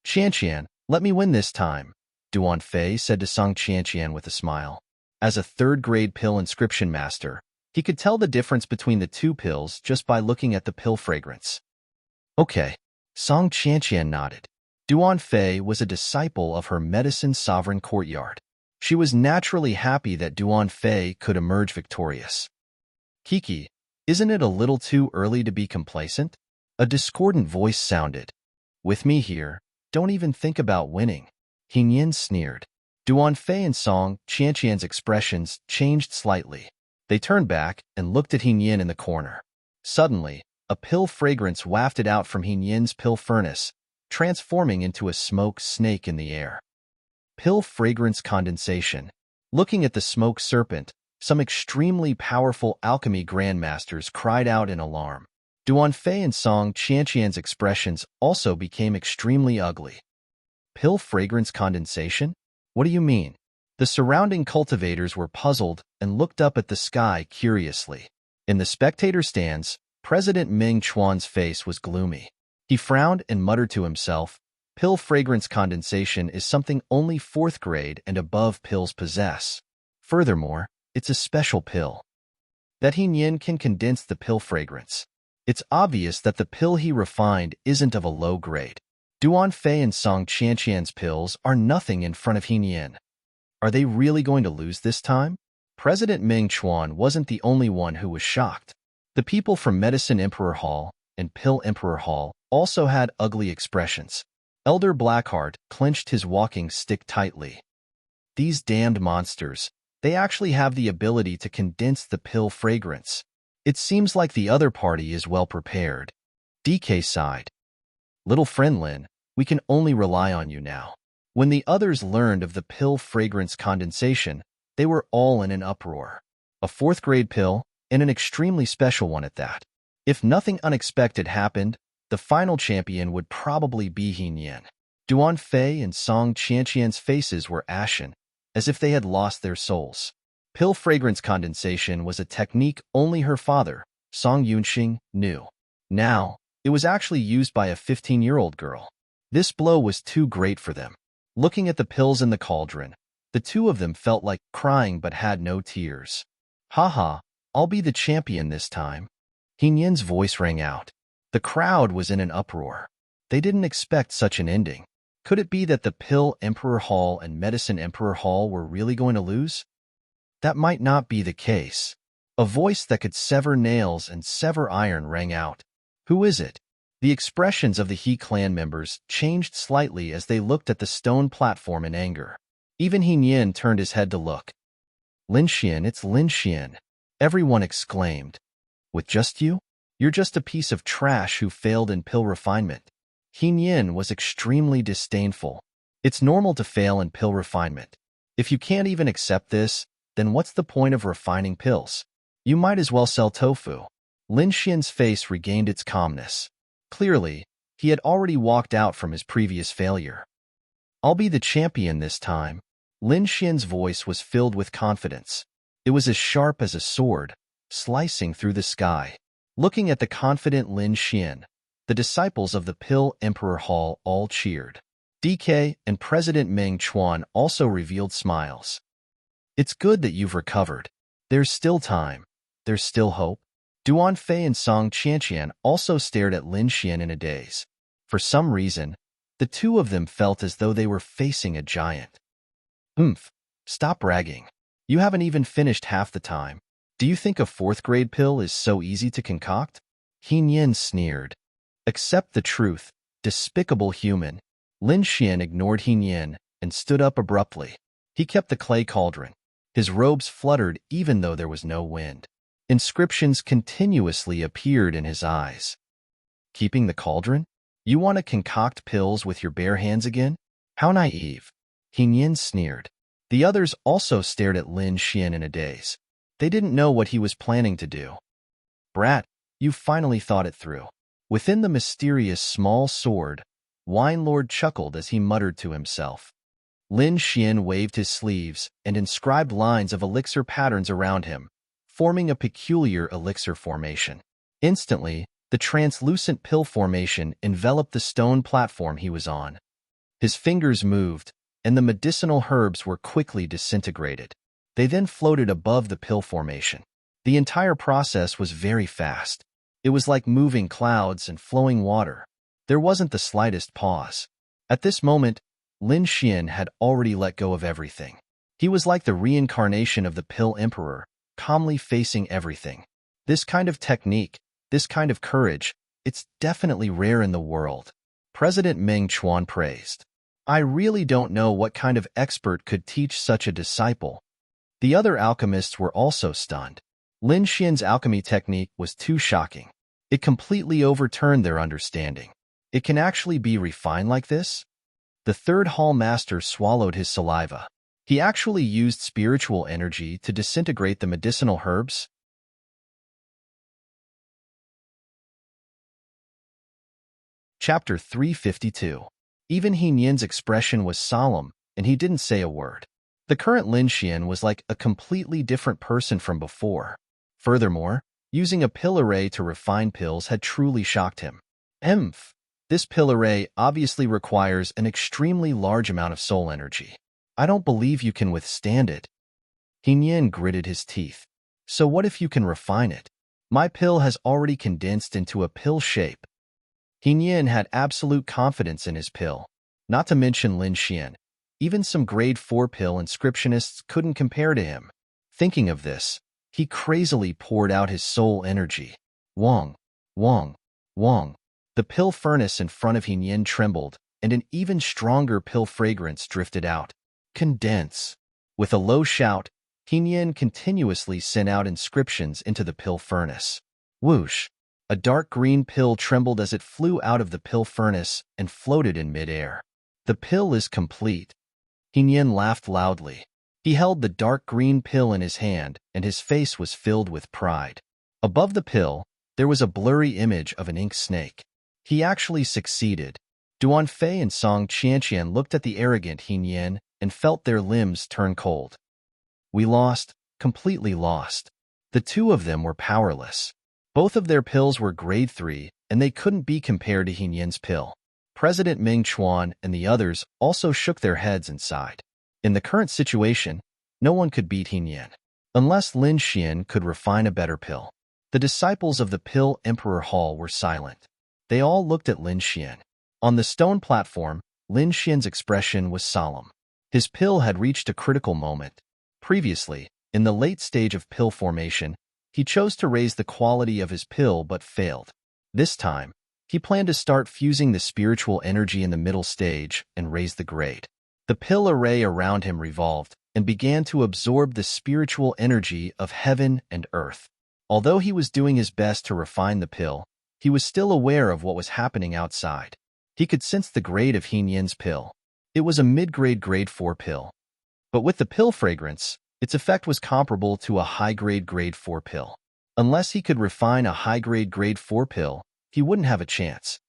Qianqian, let me win this time, Duan Fei said to Song Qianqian with a smile. As a 3rd-grade pill inscription master, he could tell the difference between the 2 pills just by looking at the pill fragrance. Okay, Song Qianqian nodded. Duan Fei was a disciple of her Medicine Sovereign Courtyard. She was naturally happy that Duan Fei could emerge victorious. Kiki, isn't it a little too early to be complacent? A discordant voice sounded. With me here, don't even think about winning. Hinian sneered. Duan Fei and Song Qianqian's expressions changed slightly. They turned back and looked at Hinian in the corner. Suddenly, a pill fragrance wafted out from Hinian's pill furnace, transforming into a smoke snake in the air. Pill fragrance condensation. Looking at the smoke serpent, some extremely powerful alchemy grandmasters cried out in alarm. Duan Fei and Song Qianqian's expressions also became extremely ugly. Pill fragrance condensation? What do you mean? The surrounding cultivators were puzzled and looked up at the sky curiously. In the spectator stands, President Ming Chuan's face was gloomy. He frowned and muttered to himself, Pill fragrance condensation is something only 4th grade and above pills possess. Furthermore, it's a special pill. That He Nian can condense the pill fragrance. It's obvious that the pill he refined isn't of a low grade. Duan Fei and Song Qianqian's pills are nothing in front of He Nian. Are they really going to lose this time? President Ming Chuan wasn't the only one who was shocked. The people from Medicine Emperor Hall and Pill Emperor Hall also had ugly expressions. Elder Blackheart clenched his walking stick tightly. These damned monsters, they actually have the ability to condense the pill fragrance. It seems like the other party is well prepared. DK sighed. Little friend Lin, we can only rely on you now. When the others learned of the pill fragrance condensation, they were all in an uproar. A 4th grade pill, and an extremely special one at that. If nothing unexpected happened, the final champion would probably be He Nian. Duan Fei and Song Qianqian's faces were ashen, as if they had lost their souls. Pill fragrance condensation was a technique only her father, Song Yunxing, knew. Now, it was actually used by a 15-year-old girl. This blow was too great for them. Looking at the pills in the cauldron, the two of them felt like crying but had no tears. Haha, I'll be the champion this time. He Nian's voice rang out. The crowd was in an uproar. They didn't expect such an ending. Could it be that the Pill Emperor Hall and Medicine Emperor Hall were really going to lose? That might not be the case. A voice that could sever nails and sever iron rang out. Who is it? The expressions of the He clan members changed slightly as they looked at the stone platform in anger. Even He Nian turned his head to look. Lin Xian, it's Lin Xian. Everyone exclaimed. With just you? You're just a piece of trash who failed in pill refinement. He Nian was extremely disdainful. It's normal to fail in pill refinement. If you can't even accept this, then what's the point of refining pills? You might as well sell tofu. Lin Xian's face regained its calmness. Clearly, he had already walked out from his previous failure. I'll be the champion this time. Lin Xian's voice was filled with confidence. It was as sharp as a sword, slicing through the sky. Looking at the confident Lin Xian, the disciples of the Pill Emperor Hall all cheered. DK and President Ming Chuan also revealed smiles. It's good that you've recovered. There's still time. There's still hope. Duan Fei and Song Qianqian also stared at Lin Xian in a daze. For some reason, the two of them felt as though they were facing a giant. Stop bragging. You haven't even finished half the time. Do you think a 4th grade pill is so easy to concoct? He Nian sneered. Accept the truth, despicable human. Lin Xian ignored He Nian and stood up abruptly. He kept the clay cauldron. His robes fluttered even though there was no wind. Inscriptions continuously appeared in his eyes. Keeping the cauldron? You want to concoct pills with your bare hands again? How naive. He Nian sneered. The others also stared at Lin Xian in a daze. They didn't know what he was planning to do. Brat, you finally thought it through. Within the mysterious small sword, Wine Lord chuckled as he muttered to himself. Lin Xian waved his sleeves and inscribed lines of elixir patterns around him, forming a peculiar elixir formation. Instantly, the translucent pill formation enveloped the stone platform he was on. His fingers moved, and the medicinal herbs were quickly disintegrated. They then floated above the pill formation. The entire process was very fast. It was like moving clouds and flowing water. There wasn't the slightest pause. At this moment, Lin Xian had already let go of everything. He was like the reincarnation of the Pill Emperor, calmly facing everything. This kind of technique, this kind of courage, it's definitely rare in the world. President Ming Chuan praised. I really don't know what kind of expert could teach such a disciple. The other alchemists were also stunned. Lin Xian's alchemy technique was too shocking. It completely overturned their understanding. It can actually be refined like this? The third hall master swallowed his saliva. He actually used spiritual energy to disintegrate the medicinal herbs? Chapter 352. Even He Nian's expression was solemn, and he didn't say a word. The current Lin Xian was like a completely different person from before. Furthermore, using a pill array to refine pills had truly shocked him. This pill array obviously requires an extremely large amount of soul energy. I don't believe you can withstand it. Yin gritted his teeth. So what if you can refine it? My pill has already condensed into a pill shape. Yin had absolute confidence in his pill, not to mention Lin Xian. Even some grade 4 pill inscriptionists couldn't compare to him. Thinking of this, he crazily poured out his soul energy. Wong, Wong, Wong. The pill furnace in front of Yin trembled, and an even stronger pill fragrance drifted out. Condense. With a low shout, Yin continuously sent out inscriptions into the pill furnace. Whoosh! A dark green pill trembled as it flew out of the pill furnace and floated in midair. The pill is complete. Yin laughed loudly. He held the dark green pill in his hand, and his face was filled with pride. Above the pill, there was a blurry image of an ink snake. He actually succeeded. Duan Fei and Song Qianqian looked at the arrogant Yin and felt their limbs turn cold. We lost, completely lost. The two of them were powerless. Both of their pills were grade 3, and they couldn't be compared to Yin's pill. President Ming Chuan and the others also shook their heads and sighed. In the current situation, no one could beat Yin, unless Lin Xian could refine a better pill. The disciples of the Pill Emperor Hall were silent. They all looked at Lin Xian. On the stone platform, Lin Xian's expression was solemn. His pill had reached a critical moment. Previously, in the late stage of pill formation, he chose to raise the quality of his pill but failed. This time, he planned to start fusing the spiritual energy in the middle stage and raise the grade. The pill array around him revolved and began to absorb the spiritual energy of heaven and earth. Although he was doing his best to refine the pill, he was still aware of what was happening outside. He could sense the grade of Yin's pill. It was a mid-grade grade 4 pill. But with the pill fragrance, its effect was comparable to a high-grade grade 4 pill. Unless he could refine a high-grade grade 4 pill, he wouldn't have a chance.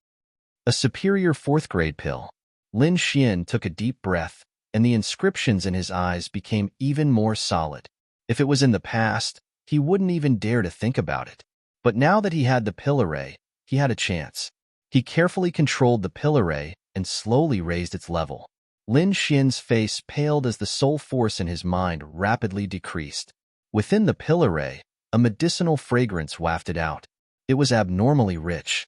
A superior 4th grade pill. Lin Xian took a deep breath, and the inscriptions in his eyes became even more solid. If it was in the past, he wouldn't even dare to think about it. But now that he had the pill array, he had a chance. He carefully controlled the pill array and slowly raised its level. Lin Xian's face paled as the soul force in his mind rapidly decreased. Within the pill array, a medicinal fragrance wafted out. It was abnormally rich.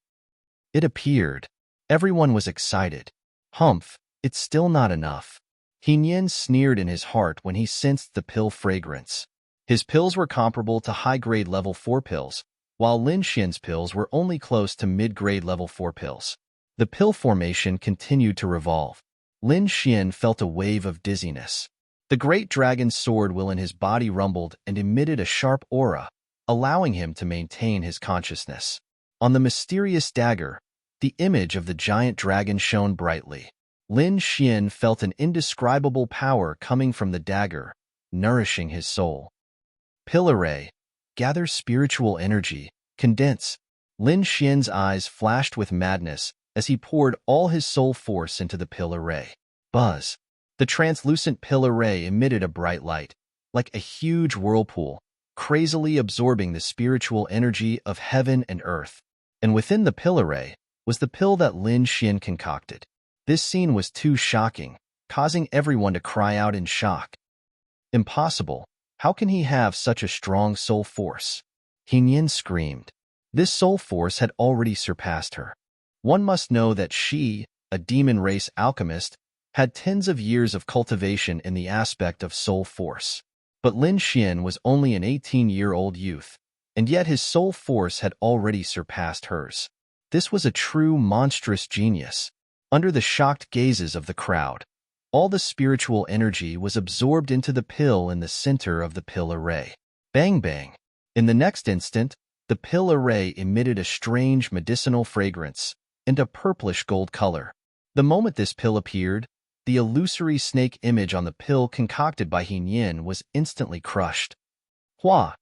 It appeared. Everyone was excited. Humph, it's still not enough. Yin sneered in his heart when he sensed the pill fragrance. His pills were comparable to high-grade level 4 pills, while Lin Xian's pills were only close to mid-grade level 4 pills. The pill formation continued to revolve. Lin Xian felt a wave of dizziness. The great dragon's sword wheel in his body rumbled and emitted a sharp aura, allowing him to maintain his consciousness. On the mysterious dagger, the image of the giant dragon shone brightly. Lin Xian felt an indescribable power coming from the dagger, nourishing his soul. Pill array. Gather spiritual energy. Condense. Lin Xian's eyes flashed with madness as he poured all his soul force into the pill array. Buzz. The translucent pill array emitted a bright light, like a huge whirlpool, crazily absorbing the spiritual energy of heaven and earth. And within the pill array was the pill that Lin Xian concocted. This scene was too shocking, causing everyone to cry out in shock. Impossible. How can he have such a strong soul force? Yin screamed. This soul force had already surpassed her. One must know that she, a demon race alchemist, had tens of years of cultivation in the aspect of soul force. But Lin Xian was only an 18-year-old youth, and yet his soul force had already surpassed hers. This was a true monstrous genius. Under the shocked gazes of the crowd, all the spiritual energy was absorbed into the pill in the center of the pill array. Bang bang. In the next instant, the pill array emitted a strange medicinal fragrance and a purplish gold color. The moment this pill appeared, the illusory snake image on the pill concocted by Yin was instantly crushed. Hua!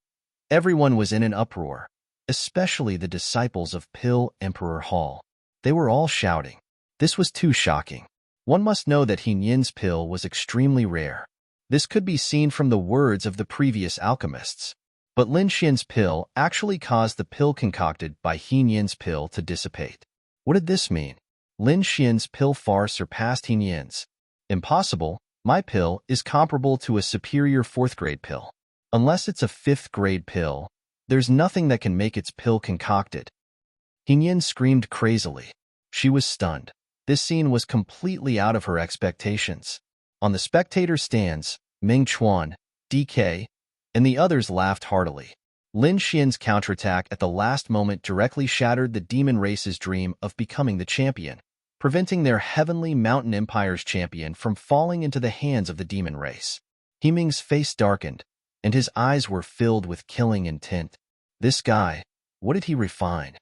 Everyone was in an uproar, especially the disciples of Pill Emperor Hall. They were all shouting. This was too shocking. One must know that Yin's pill was extremely rare. This could be seen from the words of the previous alchemists. But Lin Xian's pill actually caused the pill concocted by Yin's pill to dissipate. What did this mean? Lin Xian's pill far surpassed He Nian's. Impossible. My pill is comparable to a superior 4th-grade pill. Unless it's a 5th-grade pill, there's nothing that can make its pill concocted. He Nian screamed crazily. She was stunned. This scene was completely out of her expectations. On the spectator stands, Ming Chuan, DK, and the others laughed heartily. Lin Xian's counterattack at the last moment directly shattered the demon race's dream of becoming the champion, preventing their heavenly mountain empire's champion from falling into the hands of the demon race. He Ming's face darkened, and his eyes were filled with killing intent. This guy, what did he refine?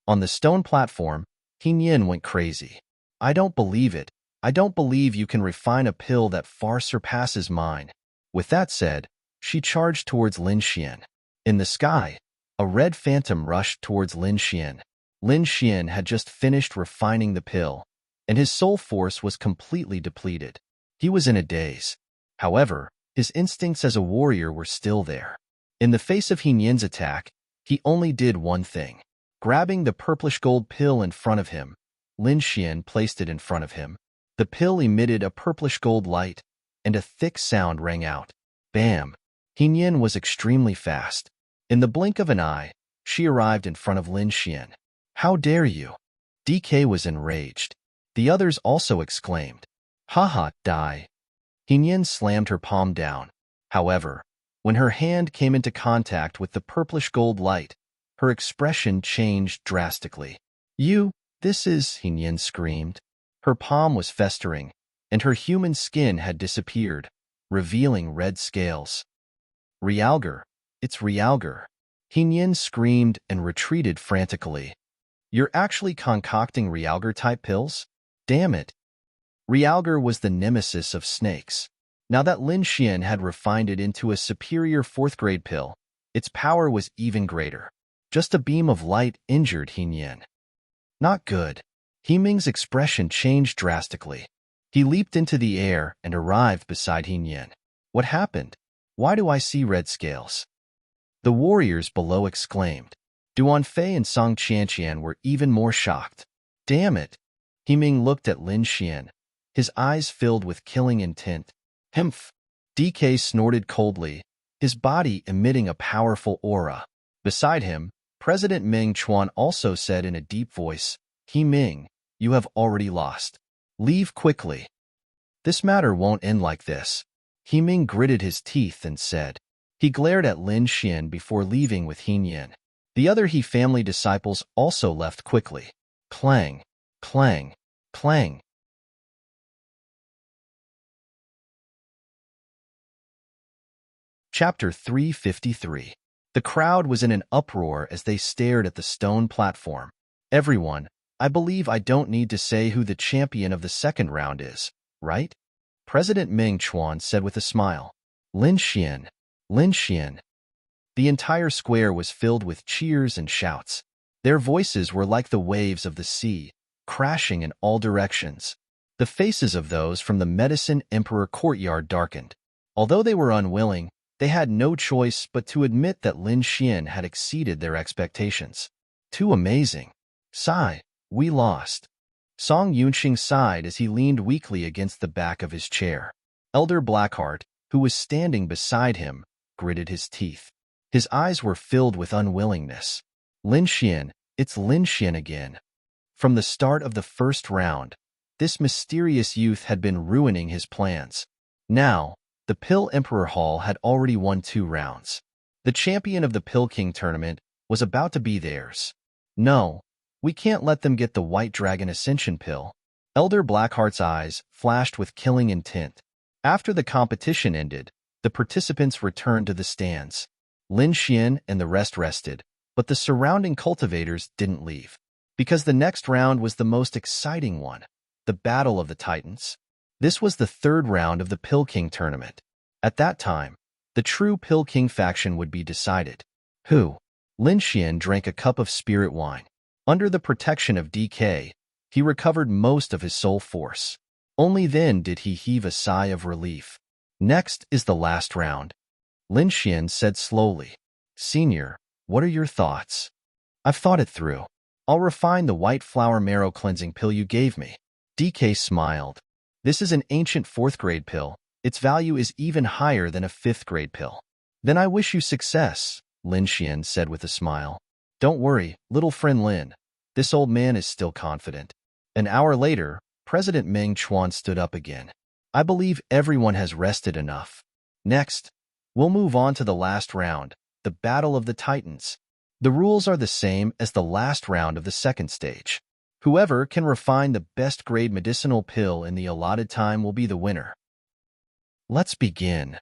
On the stone platform, He Nian went crazy. I don't believe it. I don't believe you can refine a pill that far surpasses mine. With that said, she charged towards Lin Xian. In the sky, a red phantom rushed towards Lin Xian. Lin Xian had just finished refining the pill, and his soul force was completely depleted. He was in a daze. However, his instincts as a warrior were still there. In the face of He Nian's attack, he only did one thing. Grabbing the purplish-gold pill in front of him, Lin Xian placed it in front of him. The pill emitted a purplish-gold light, and a thick sound rang out. Bam! He Nian was extremely fast. In the blink of an eye, she arrived in front of Lin Xian. How dare you? DK was enraged. The others also exclaimed. Haha, die. He Nian slammed her palm down. However, when her hand came into contact with the purplish-gold light, her expression changed drastically. This is, He Nian screamed. Her palm was festering, and her human skin had disappeared, revealing red scales. Realgar, it's Realgar. He Nian screamed and retreated frantically. You're actually concocting Realgar-type pills? Damn it. Realgar was the nemesis of snakes. Now that Lin Xian had refined it into a superior 4th-grade pill, its power was even greater. Just a beam of light injured He Nian. Not good. He Ming's expression changed drastically. He leaped into the air and arrived beside He Nian. What happened? Why do I see red scales? The warriors below exclaimed. Duan Fei and Song Qianqian were even more shocked. Damn it! He Ming looked at Lin Xian, his eyes filled with killing intent. Humph! DK snorted coldly, his body emitting a powerful aura. Beside him, President Ming Chuan also said in a deep voice, He Ming, you have already lost. Leave quickly. This matter won't end like this. He Ming gritted his teeth and said. He glared at Lin Xian before leaving with He Nian. The other He family disciples also left quickly. Clang, clang, clang. Chapter 353. The crowd was in an uproar as they stared at the stone platform. Everyone, I believe I don't need to say who the champion of the second round is, right? President Ming Chuan said with a smile. Lin Xian, Lin Xian. The entire square was filled with cheers and shouts. Their voices were like the waves of the sea, crashing in all directions. The faces of those from the Medicine Emperor courtyard darkened. Although they were unwilling, they had no choice but to admit that Lin Xian had exceeded their expectations. Too amazing. Sigh, we lost. Song Yunxing sighed as he leaned weakly against the back of his chair. Elder Blackheart, who was standing beside him, gritted his teeth. His eyes were filled with unwillingness. Lin Xian, it's Lin Xian again. From the start of the first round, this mysterious youth had been ruining his plans. Now, the Pill Emperor Hall had already won 2 rounds. The champion of the Pill King tournament was about to be theirs. No, we can't let them get the White Dragon Ascension pill. Elder Blackheart's eyes flashed with killing intent. After the competition ended, the participants returned to the stands. Lin Xian and the rest rested, but the surrounding cultivators didn't leave. Because the next round was the most exciting one, the Battle of the Titans. This was the 3rd round of the Pill King tournament. At that time, the true Pill King faction would be decided. Who? Lin Xian drank a cup of spirit wine. Under the protection of DK, he recovered most of his soul force. Only then did he heave a sigh of relief. Next is the last round. Lin Xian said slowly. Senior, what are your thoughts? I've thought it through. I'll refine the white flower marrow cleansing pill you gave me. DK smiled. This is an ancient 4th grade pill. Its value is even higher than a 5th grade pill. Then I wish you success, Lin Xian said with a smile. Don't worry, little friend Lin. This old man is still confident. An hour later, President Meng Chuan stood up again. I believe everyone has rested enough. Next, we'll move on to the last round, the Battle of the Titans. The rules are the same as the last round of the second stage. Whoever can refine the best grade medicinal pill in the allotted time will be the winner. Let's begin,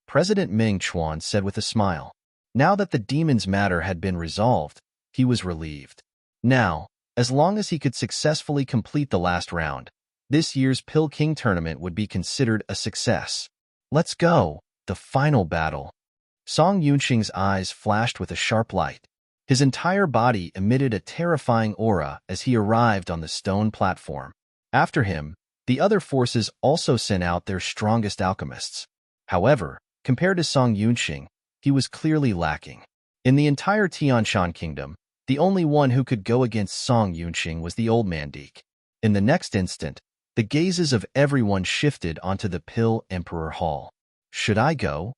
President Meng Chuan said with a smile. Now that the demon's matter had been resolved, he was relieved. Now, as long as he could successfully complete the last round, this year's Pill King tournament would be considered a success. Let's go, the final battle. Song Yunxing's eyes flashed with a sharp light. His entire body emitted a terrifying aura as he arrived on the stone platform. After him, the other forces also sent out their strongest alchemists. However, compared to Song Yunxing, he was clearly lacking. In the entire Tianshan kingdom, the only one who could go against Song Yunxing was the old man Deke. In the next instant, the gazes of everyone shifted onto the Pill Emperor Hall. Should I go?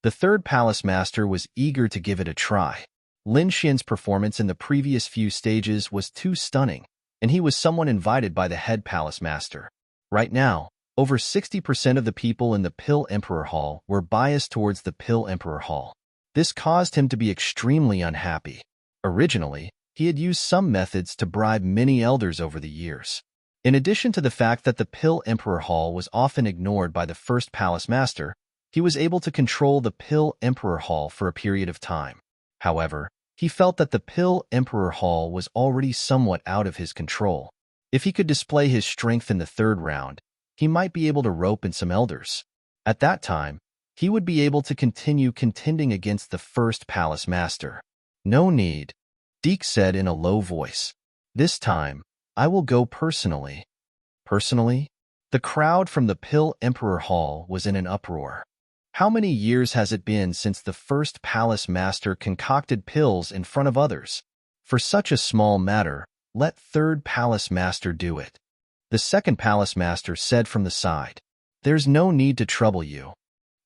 The third palace master was eager to give it a try. Lin Xian's performance in the previous few stages was too stunning, and he was someone invited by the head palace master. Right now, over 60% of the people in the Pill Emperor Hall were biased towards the Pill Emperor Hall. This caused him to be extremely unhappy. Originally, he had used some methods to bribe many elders over the years. In addition to the fact that the Pill Emperor Hall was often ignored by the first palace master, he was able to control the Pill Emperor Hall for a period of time. However, he felt that the Pill Emperor Hall was already somewhat out of his control. If he could display his strength in the third round, he might be able to rope in some elders. At that time, he would be able to continue contending against the first palace master. No need, Deke said in a low voice. This time, I will go personally. Personally? The crowd from the Pill Emperor Hall was in an uproar. How many years has it been since the first palace master concocted pills in front of others? For such a small matter, let third palace master do it. The second palace master said from the side. There's no need to trouble you.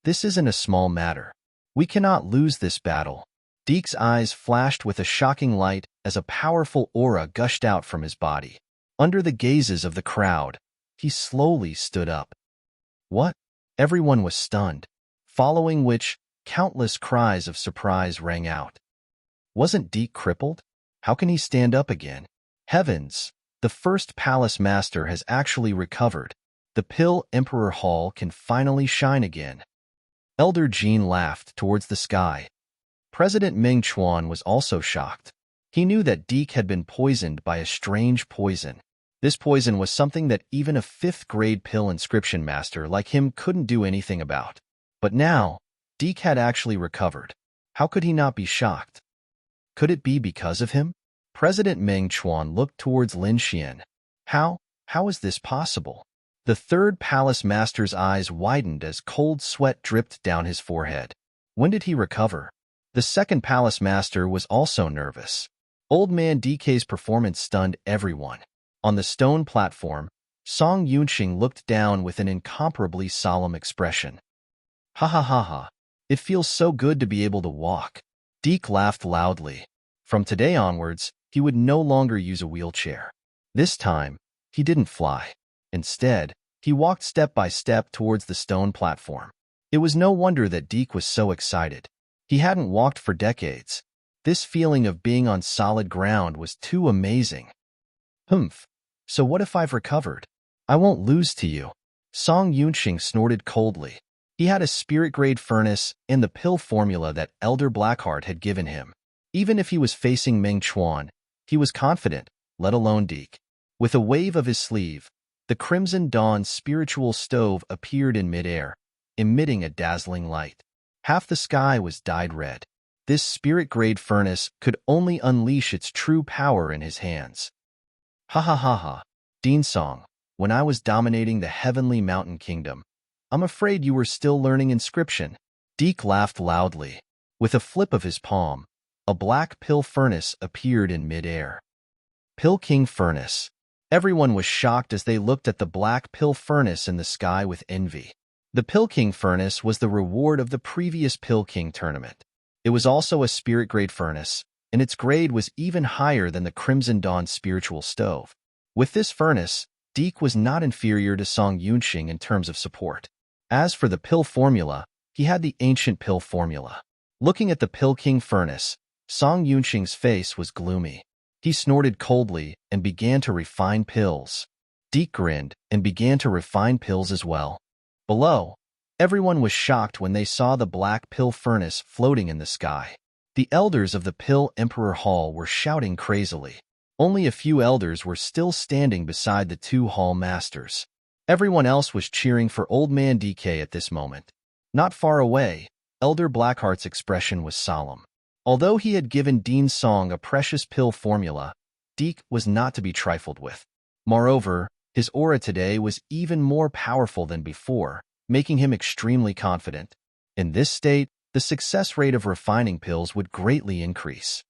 This isn't a small matter. We cannot lose this battle. Deke's eyes flashed with a shocking light as a powerful aura gushed out from his body. Under the gazes of the crowd, he slowly stood up. What? Everyone was stunned, following which, countless cries of surprise rang out. Wasn't Deke crippled? How can he stand up again? Heavens! The first palace master has actually recovered. The Pill Emperor Hall can finally shine again. Elder Jean laughed towards the sky. President Meng Chuan was also shocked. He knew that Deke had been poisoned by a strange poison. This poison was something that even a 5th grade pill inscription master like him couldn't do anything about. But now, Deke had actually recovered. How could he not be shocked? Could it be because of him? President Meng Chuan looked towards Lin Xian. How is this possible? The third palace master's eyes widened as cold sweat dripped down his forehead. When did he recover? The second palace master was also nervous. Old man DK's performance stunned everyone. On the stone platform, Song Yunxing looked down with an incomparably solemn expression. Ha ha ha ha. It feels so good to be able to walk. Deke laughed loudly. From today onwards, he would no longer use a wheelchair. This time, he didn't fly. Instead, he walked step by step towards the stone platform. It was no wonder that Deke was so excited. He hadn't walked for decades. This feeling of being on solid ground was too amazing. Humph. So what if I've recovered? I won't lose to you. Song Yunxing snorted coldly. He had a spirit-grade furnace and the pill formula that Elder Blackheart had given him. Even if he was facing Meng Chuan, he was confident, let alone Deke. With a wave of his sleeve, the Crimson Dawn spiritual stove appeared in midair, emitting a dazzling light. Half the sky was dyed red. This spirit-grade furnace could only unleash its true power in his hands. Ha ha ha ha. Dean Song, when I was dominating the Heavenly Mountain Kingdom, I'm afraid you were still learning inscription. Deke laughed loudly. With a flip of his palm, a black pill furnace appeared in midair. Pill King Furnace. Everyone was shocked as they looked at the black pill furnace in the sky with envy. The Pill King furnace was the reward of the previous Pill King tournament. It was also a spirit-grade furnace, and its grade was even higher than the Crimson Dawn spiritual stove. With this furnace, Deke was not inferior to Song Yunxing in terms of support. As for the pill formula, he had the ancient pill formula. Looking at the Pill King furnace, Song Yunxing's face was gloomy. He snorted coldly and began to refine pills. Deke grinned and began to refine pills as well. Below, everyone was shocked when they saw the black pill furnace floating in the sky. The elders of the Pill Emperor Hall were shouting crazily. Only a few elders were still standing beside the two hall masters. Everyone else was cheering for Old Man DK at this moment. Not far away, Elder Blackheart's expression was solemn. Although he had given Dean Song a precious pill formula, Deke was not to be trifled with. Moreover, his aura today was even more powerful than before, making him extremely confident. In this state, the success rate of refining pills would greatly increase.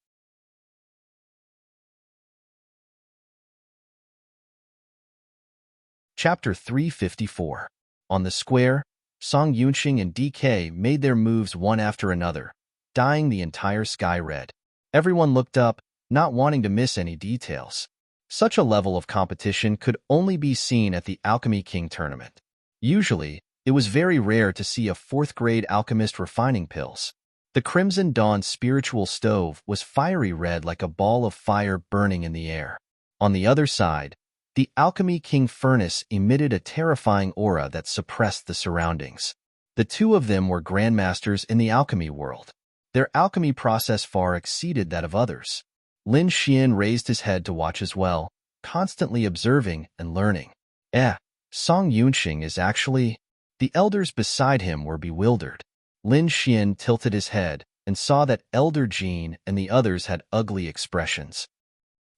Chapter 354. On the square, Song Yunxing and DK made their moves one after another, dyeing the entire sky red. Everyone looked up, not wanting to miss any details. Such a level of competition could only be seen at the Alchemy King tournament. Usually, it was very rare to see a fourth-grade alchemist refining pills. The Crimson Dawn spiritual stove was fiery red like a ball of fire burning in the air. On the other side, the Alchemy King furnace emitted a terrifying aura that suppressed the surroundings. The two of them were grandmasters in the alchemy world. Their alchemy process far exceeded that of others. Lin Xian raised his head to watch as well, constantly observing and learning. Song Yunxing is actually... The elders beside him were bewildered. Lin Xian tilted his head and saw that Elder Jean and the others had ugly expressions.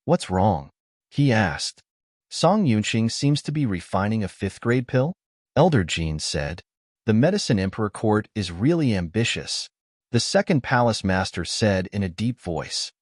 "What's wrong?" he asked. "Song Yunxing seems to be refining a fifth-grade pill?" Elder Jean said. "The Medicine Emperor Court is really ambitious," the second palace master said in a deep voice.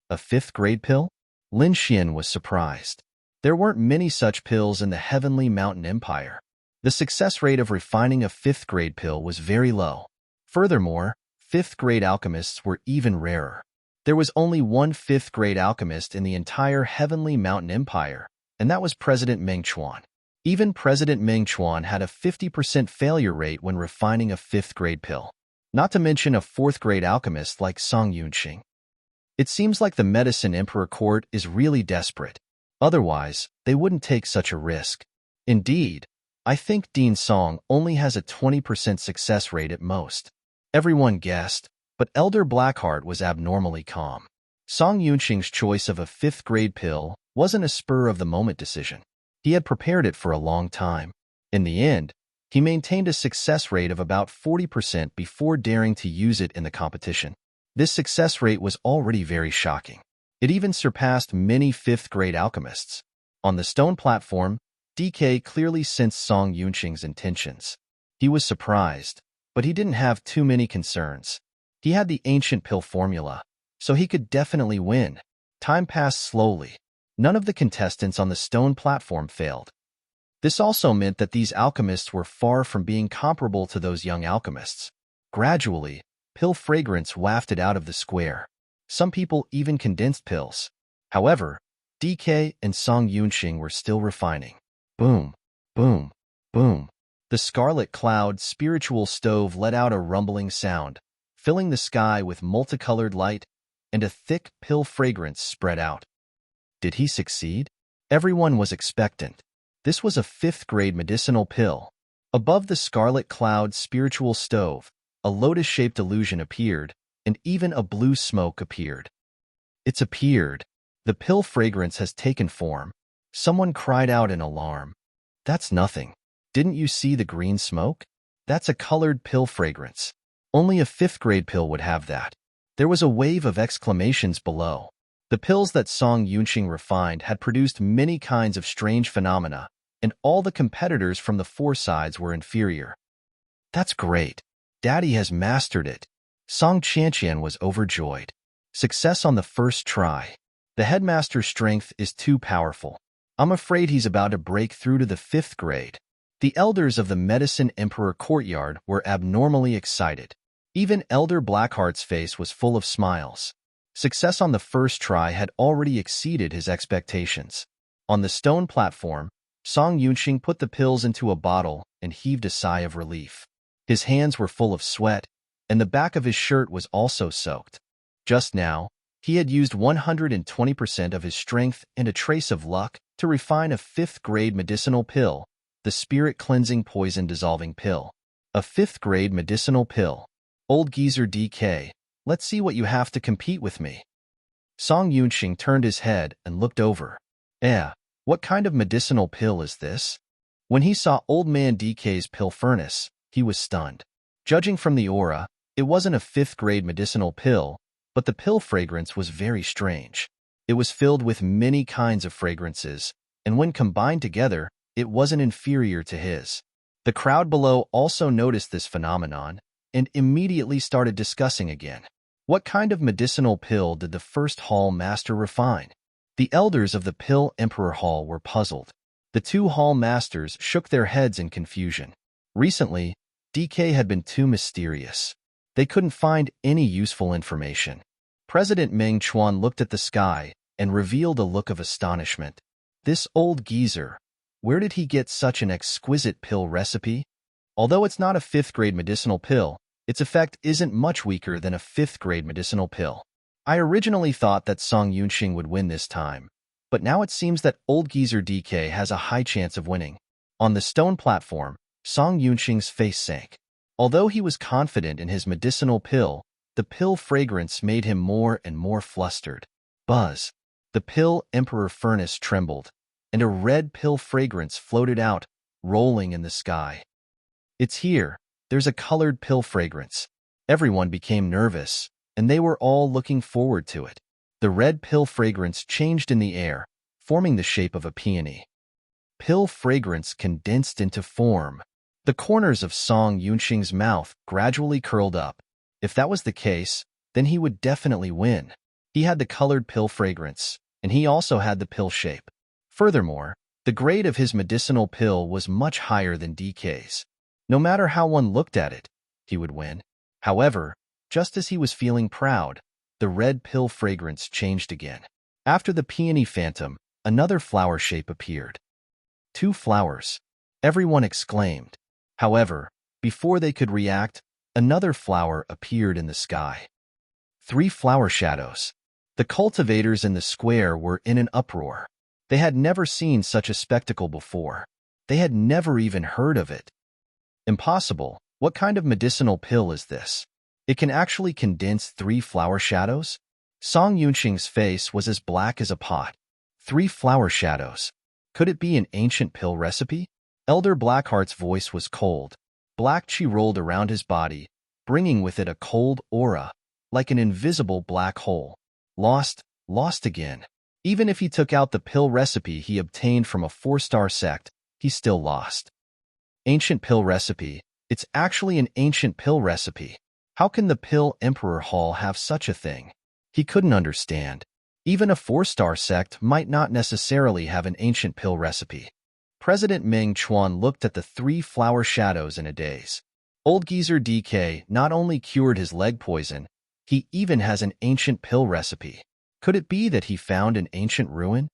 "A fifth-grade pill?" Lin Xian was surprised. There weren't many such pills in the Heavenly Mountain Empire. The success rate of refining a fifth-grade pill was very low. Furthermore, fifth-grade alchemists were even rarer. There was only one fifth-grade alchemist in the entire Heavenly Mountain Empire, and that was President Meng Chuan. Even President Meng Chuan had a 50% failure rate when refining a fifth-grade pill. Not to mention a fourth-grade alchemist like Song Yunxing. It seems like the Medicine Emperor Court is really desperate. Otherwise, they wouldn't take such a risk. Indeed, I think Dean Song only has a 20% success rate at most. Everyone guessed, but Elder Blackheart was abnormally calm. Song Yunxing's choice of a fifth-grade pill wasn't a spur-of-the-moment decision. He had prepared it for a long time. In the end, he maintained a success rate of about 40% before daring to use it in the competition. This success rate was already very shocking. It even surpassed many fifth-grade alchemists. On the stone platform, DK clearly sensed Song Yunxing's intentions. He was surprised, but he didn't have too many concerns. He had the ancient pill formula, so he could definitely win. Time passed slowly. None of the contestants on the stone platform failed. This also meant that these alchemists were far from being comparable to those young alchemists. Gradually, pill fragrance wafted out of the square. Some people even condensed pills. However, DK and Song Yunxing were still refining. Boom, boom, boom. The Scarlet Cloud spiritual stove let out a rumbling sound, filling the sky with multicolored light, and a thick pill fragrance spread out. Did he succeed? Everyone was expectant. This was a fifth-grade medicinal pill. Above the Scarlet Cloud spiritual stove, a lotus-shaped illusion appeared, and even a blue smoke appeared. It's appeared. The pill fragrance has taken form. Someone cried out in alarm. That's nothing. Didn't you see the green smoke? That's a colored pill fragrance. Only a fifth-grade pill would have that. There was a wave of exclamations below. The pills that Song Yunxing refined had produced many kinds of strange phenomena, and all the competitors from the four sides were inferior. That's great. Daddy has mastered it. Song Qianqian was overjoyed. Success on the first try. The headmaster's strength is too powerful. I'm afraid he's about to break through to the 5th grade. The elders of the Medicine Emperor courtyard were abnormally excited. Even Elder Blackheart's face was full of smiles. Success on the first try had already exceeded his expectations. On the stone platform, Song Yunxing put the pills into a bottle and heaved a sigh of relief. His hands were full of sweat, and the back of his shirt was also soaked. Just now, he had used 120% of his strength and a trace of luck to refine a 5th-grade medicinal pill, the spirit-cleansing poison-dissolving pill. A 5th-grade medicinal pill. Old geezer DK, let's see what you have to compete with me. Song Yunxing turned his head and looked over. What kind of medicinal pill is this? When he saw Old Man DK's pill furnace, he was stunned. Judging from the aura, it wasn't a 5th-grade medicinal pill, but the pill fragrance was very strange. It was filled with many kinds of fragrances, and when combined together, it wasn't inferior to his. The crowd below also noticed this phenomenon and immediately started discussing again. What kind of medicinal pill did the first hall master refine? The elders of the Pill Emperor Hall were puzzled. The 2 hall masters shook their heads in confusion. Recently, DK had been too mysterious. They couldn't find any useful information. President Meng Chuan looked at the sky and revealed a look of astonishment. This old geezer, where did he get such an exquisite pill recipe? Although it's not a 5th-grade medicinal pill, its effect isn't much weaker than a 5th-grade medicinal pill. I originally thought that Song Yunxing would win this time, but now it seems that old geezer DK has a high chance of winning. On the stone platform, Song Yunxing's face sank. Although he was confident in his medicinal pill, the pill fragrance made him more and more flustered. Buzz. The Pill Emperor furnace trembled, and a red pill fragrance floated out, rolling in the sky. It's here. There's a colored pill fragrance. Everyone became nervous, and they were all looking forward to it. The red pill fragrance changed in the air, forming the shape of a peony. Pill fragrance condensed into form. The corners of Song Yunxing's mouth gradually curled up. If that was the case, then he would definitely win. He had the colored pill fragrance, and he also had the pill shape. Furthermore, the grade of his medicinal pill was much higher than DK's. No matter how one looked at it, he would win. However, just as he was feeling proud, the red pill fragrance changed again. After the peony phantom, another flower shape appeared. 2 flowers. Everyone exclaimed. However, before they could react, another flower appeared in the sky. 3 flower shadows. The cultivators in the square were in an uproar. They had never seen such a spectacle before. They had never even heard of it. Impossible. What kind of medicinal pill is this? It can actually condense 3 flower shadows? Song Yunxing's face was as black as a pot. 3 flower shadows. Could it be an ancient pill recipe? Elder Blackheart's voice was cold. Black chi rolled around his body, bringing with it a cold aura, like an invisible black hole. Lost again. Even if he took out the pill recipe he obtained from a 4-star sect, he still lost. Ancient pill recipe. It's actually an ancient pill recipe. How can the Pill Emperor Hall have such a thing? He couldn't understand. Even a 4-star sect might not necessarily have an ancient pill recipe. President Meng Chuan looked at the 3 flower shadows in a daze. Old geezer DK not only cured his leg poison, he even has an ancient pill recipe. Could it be that he found an ancient ruin?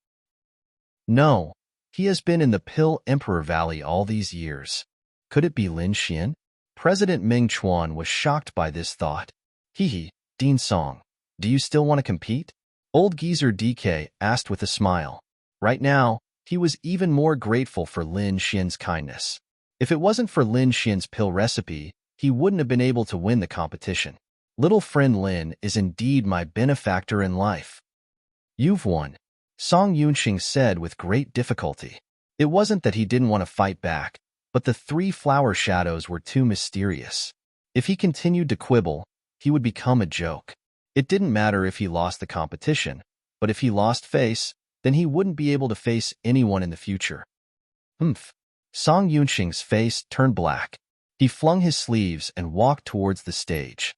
No, he has been in the Pill Emperor Valley all these years. Could it be Lin Xian? President Meng Chuan was shocked by this thought. Dean Song, do you still want to compete? Old geezer DK asked with a smile. Right now, he was even more grateful for Lin Xian's kindness. If it wasn't for Lin Xian's pill recipe, he wouldn't have been able to win the competition. Little friend Lin is indeed my benefactor in life. You've won, Song Yunxing said with great difficulty. It wasn't that he didn't want to fight back, but the 3 flower shadows were too mysterious. If he continued to quibble, he would become a joke. It didn't matter if he lost the competition, but if he lost face, then he wouldn't be able to face anyone in the future. Song Yunxing's face turned black. He flung his sleeves and walked towards the stage.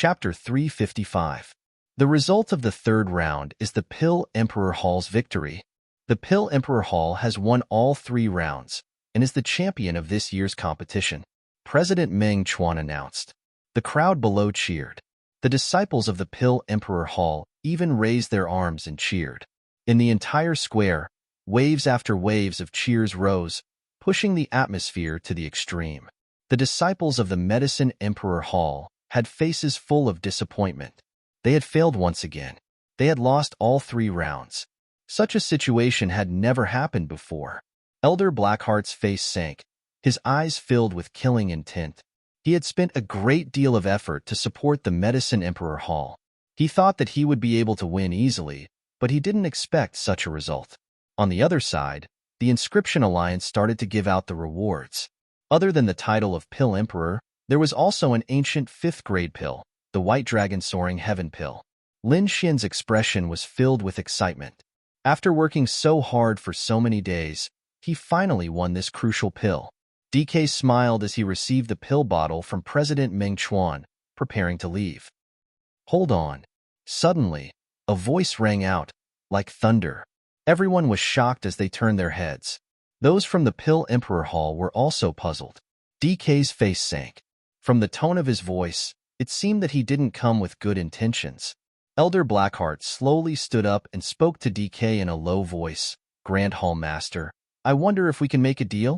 Chapter 355. The result of the third round is the Pill Emperor Hall's victory. The Pill Emperor Hall has won all 3 rounds and is the champion of this year's competition, President Meng Chuan announced. The crowd below cheered. The disciples of the Pill Emperor Hall even raised their arms and cheered. In the entire square, waves after waves of cheers rose, pushing the atmosphere to the extreme. The disciples of the Medicine Emperor Hall had faces full of disappointment. They had failed once again. They had lost all 3 rounds. Such a situation had never happened before. Elder Blackheart's face sank, his eyes filled with killing intent. He had spent a great deal of effort to support the Medicine Emperor Hall. He thought that he would be able to win easily, but he didn't expect such a result. On the other side, the Inscription Alliance started to give out the rewards. Other than the title of Pill Emperor, there was also an ancient 5th-grade pill, the White Dragon Soaring Heaven pill. Lin Xian's expression was filled with excitement. After working so hard for so many days, he finally won this crucial pill. DK smiled as he received the pill bottle from President Meng Chuan, preparing to leave. Hold on. Suddenly, a voice rang out, like thunder. Everyone was shocked as they turned their heads. Those from the Pill Emperor Hall were also puzzled. DK's face sank. From the tone of his voice, it seemed that he didn't come with good intentions. Elder Blackheart slowly stood up and spoke to DK in a low voice. Grand Hall Master, I wonder if we can make a deal?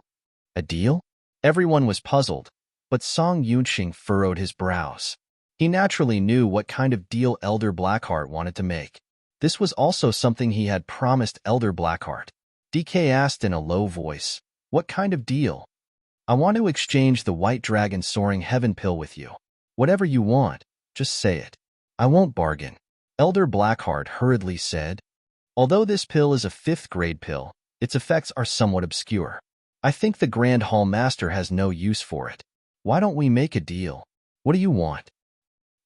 A deal? Everyone was puzzled, but Song Yunxing furrowed his brows. He naturally knew what kind of deal Elder Blackheart wanted to make. This was also something he had promised Elder Blackheart. DK asked in a low voice, what kind of deal? I want to exchange the White Dragon Soaring Heaven pill with you. Whatever you want, just say it. I won't bargain. Elder Blackheart hurriedly said. Although this pill is a 5th-grade pill, its effects are somewhat obscure. I think the Grand Hall Master has no use for it. Why don't we make a deal? What do you want?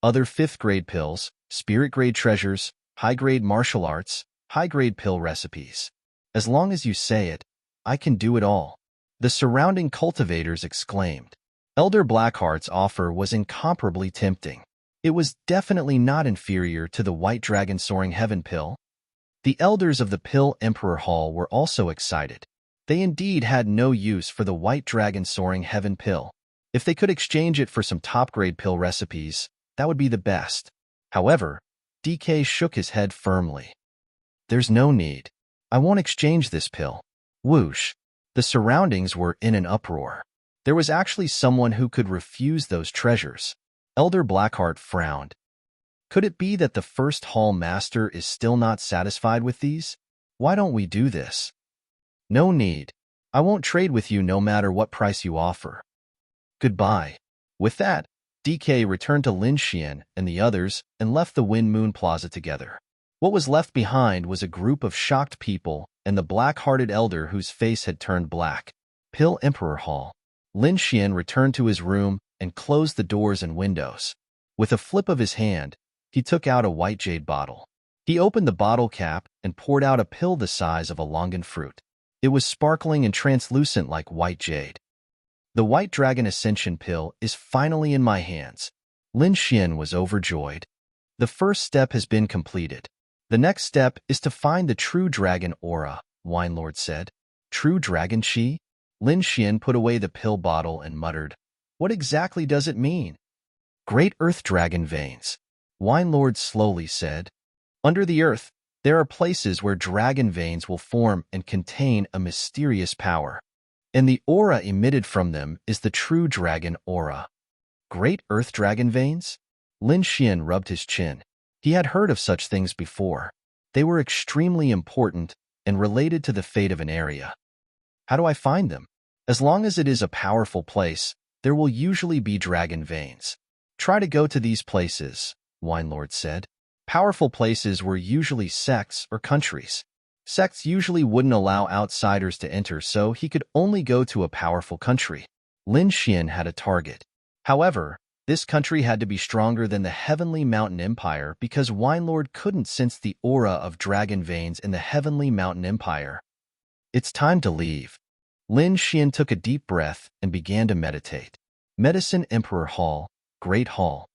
Other 5th-grade pills, spirit-grade treasures, high-grade martial arts, high-grade pill recipes. As long as you say it, I can do it all. The surrounding cultivators exclaimed. Elder Blackheart's offer was incomparably tempting. It was definitely not inferior to the White Dragon Soaring Heaven pill. The elders of the Pill Emperor Hall were also excited. They indeed had no use for the White Dragon Soaring Heaven pill. If they could exchange it for some top-grade pill recipes, that would be the best. However, DK shook his head firmly. There's no need. I won't exchange this pill. Whoosh. The surroundings were in an uproar. There was actually someone who could refuse those treasures. Elder Blackheart frowned. Could it be that the first Hall Master is still not satisfied with these? Why don't we do this? No need. I won't trade with you no matter what price you offer. Goodbye. With that, DK returned to Lin Xian and the others and left the Wind Moon Plaza together. What was left behind was a group of shocked people and the black-hearted elder whose face had turned black. Pill Emperor Hall. Lin Xian returned to his room and closed the doors and windows. With a flip of his hand, he took out a white jade bottle. He opened the bottle cap and poured out a pill the size of a longan fruit. It was sparkling and translucent like white jade. The White Dragon Ascension pill is finally in my hands. Lin Xian was overjoyed. The first step has been completed. The next step is to find the true dragon aura, Wine Lord said. True dragon chi? Lin Xian put away the pill bottle and muttered, what exactly does it mean? Great Earth Dragon Veins. Wine Lord slowly said. Under the earth, there are places where dragon veins will form and contain a mysterious power. And the aura emitted from them is the true dragon aura. Great Earth Dragon Veins? Lin Xian rubbed his chin. He had heard of such things before. They were extremely important and related to the fate of an area. How do I find them? As long as it is a powerful place, there will usually be dragon veins. Try to go to these places, Wine Lord said. Powerful places were usually sects or countries. Sects usually wouldn't allow outsiders to enter, so he could only go to a powerful country. Lin Xian had a target. However, this country had to be stronger than the Heavenly Mountain Empire because Wine Lord couldn't sense the aura of dragon veins in the Heavenly Mountain Empire. It's time to leave. Lin Xian took a deep breath and began to meditate. Medicine Emperor Hall, Great Hall.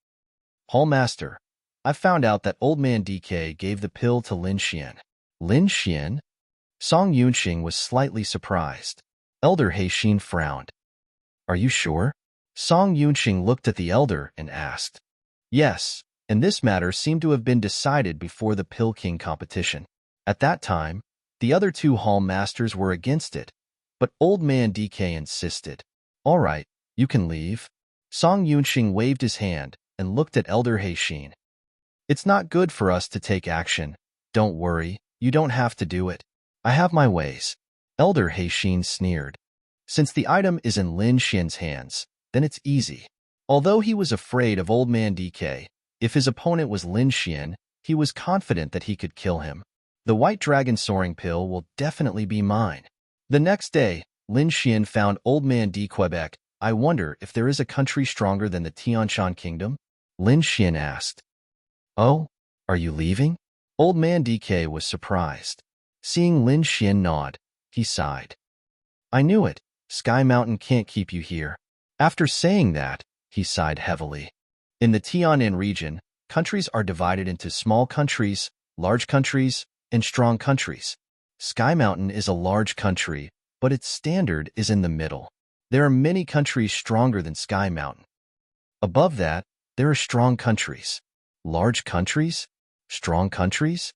Hallmaster, I found out that Old Man DK gave the pill to Lin Xian. Lin Xian? Song Yunxing was slightly surprised. Elder Heixin frowned. Are you sure? Song Yunxing looked at the elder and asked. Yes, and this matter seemed to have been decided before the Pill King competition. At that time, the other two hall masters were against it, but Old Man DK insisted. All right, you can leave. Song Yunxing waved his hand and looked at Elder Heixin. It's not good for us to take action. Don't worry, you don't have to do it. I have my ways. Elder Heixin sneered. Since the item is in Lin Xian's hands, then it's easy. Although he was afraid of Old Man DK, if his opponent was Lin Xian, he was confident that he could kill him. The White Dragon Soaring Pill will definitely be mine. The next day, Lin Xian found Old Man D. Quebec. I wonder if there is a country stronger than the Tianshan Kingdom? Lin Xian asked. Oh, are you leaving? Old Man DK was surprised. Seeing Lin Xian nod, he sighed. I knew it. Sky Mountain can't keep you here. After saying that, he sighed heavily. In the Tianan region, countries are divided into small countries, large countries, and strong countries. Sky Mountain is a large country, but its standard is in the middle. There are many countries stronger than Sky Mountain. Above that, there are strong countries. Large countries? Strong countries?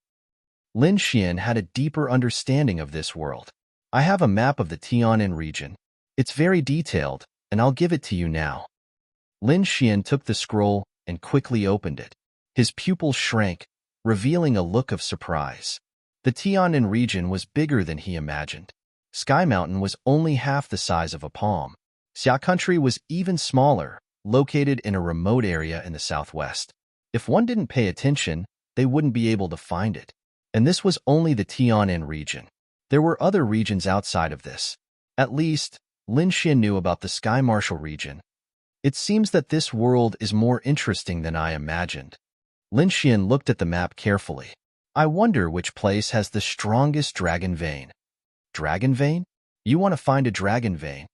Lin Xian had a deeper understanding of this world. I have a map of the Tianan region. It's very detailed, and I'll give it to you now. Lin Xian took the scroll and quickly opened it. His pupils shrank, revealing a look of surprise. The Tianan region was bigger than he imagined. Sky Mountain was only half the size of a palm. Xia Country was even smaller, located in a remote area in the southwest. If one didn't pay attention, they wouldn't be able to find it. And this was only the Tianan region. There were other regions outside of this. At least, Lin Xian knew about the Sky Martial region. It seems that this world is more interesting than I imagined. Lin Xian looked at the map carefully. I wonder which place has the strongest dragon vein. Dragon vein? You want to find a dragon vein?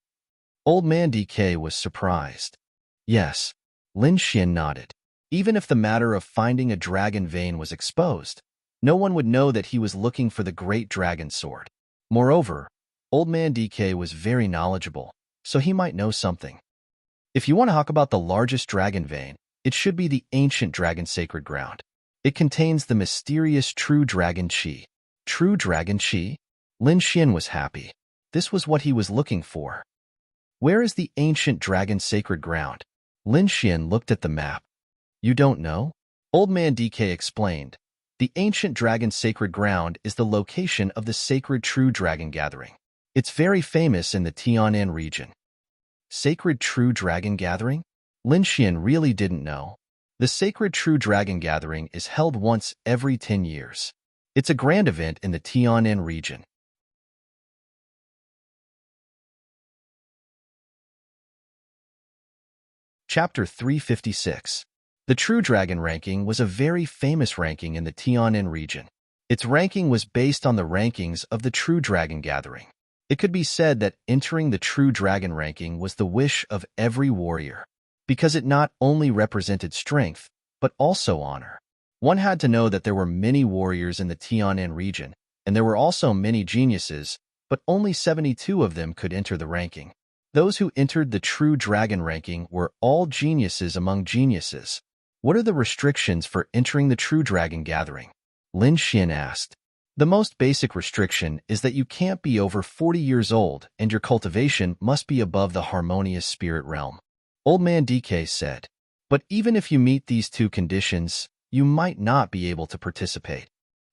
Old Man DK was surprised. Yes. Lin Xian nodded. Even if the matter of finding a dragon vein was exposed, no one would know that he was looking for the great dragon sword. Moreover, Old Man DK was very knowledgeable, so he might know something. If you want to talk about the largest dragon vein, it should be the ancient dragon sacred ground. It contains the mysterious true dragon chi. True dragon chi? Lin Xian was happy. This was what he was looking for. Where is the ancient dragon sacred ground? Lin Xian looked at the map. You don't know? Old Man DK explained. The ancient dragon sacred ground is the location of the sacred true dragon gathering. It's very famous in the Tianan region. Sacred True Dragon Gathering? Lin Xian really didn't know. The Sacred True Dragon Gathering is held once every 10 years. It's a grand event in the Tianan region. Chapter 356. The True Dragon ranking was a very famous ranking in the Tianan region. Its ranking was based on the rankings of the True Dragon Gathering. It could be said that entering the True Dragon ranking was the wish of every warrior, because it not only represented strength, but also honor. One had to know that there were many warriors in the Tianan region, and there were also many geniuses, but only 72 of them could enter the ranking. Those who entered the True Dragon ranking were all geniuses among geniuses. What are the restrictions for entering the True Dragon Gathering? Lin Xian asked. The most basic restriction is that you can't be over 40 years old and your cultivation must be above the harmonious spirit realm. Old Man DK said. But even if you meet these two conditions, you might not be able to participate.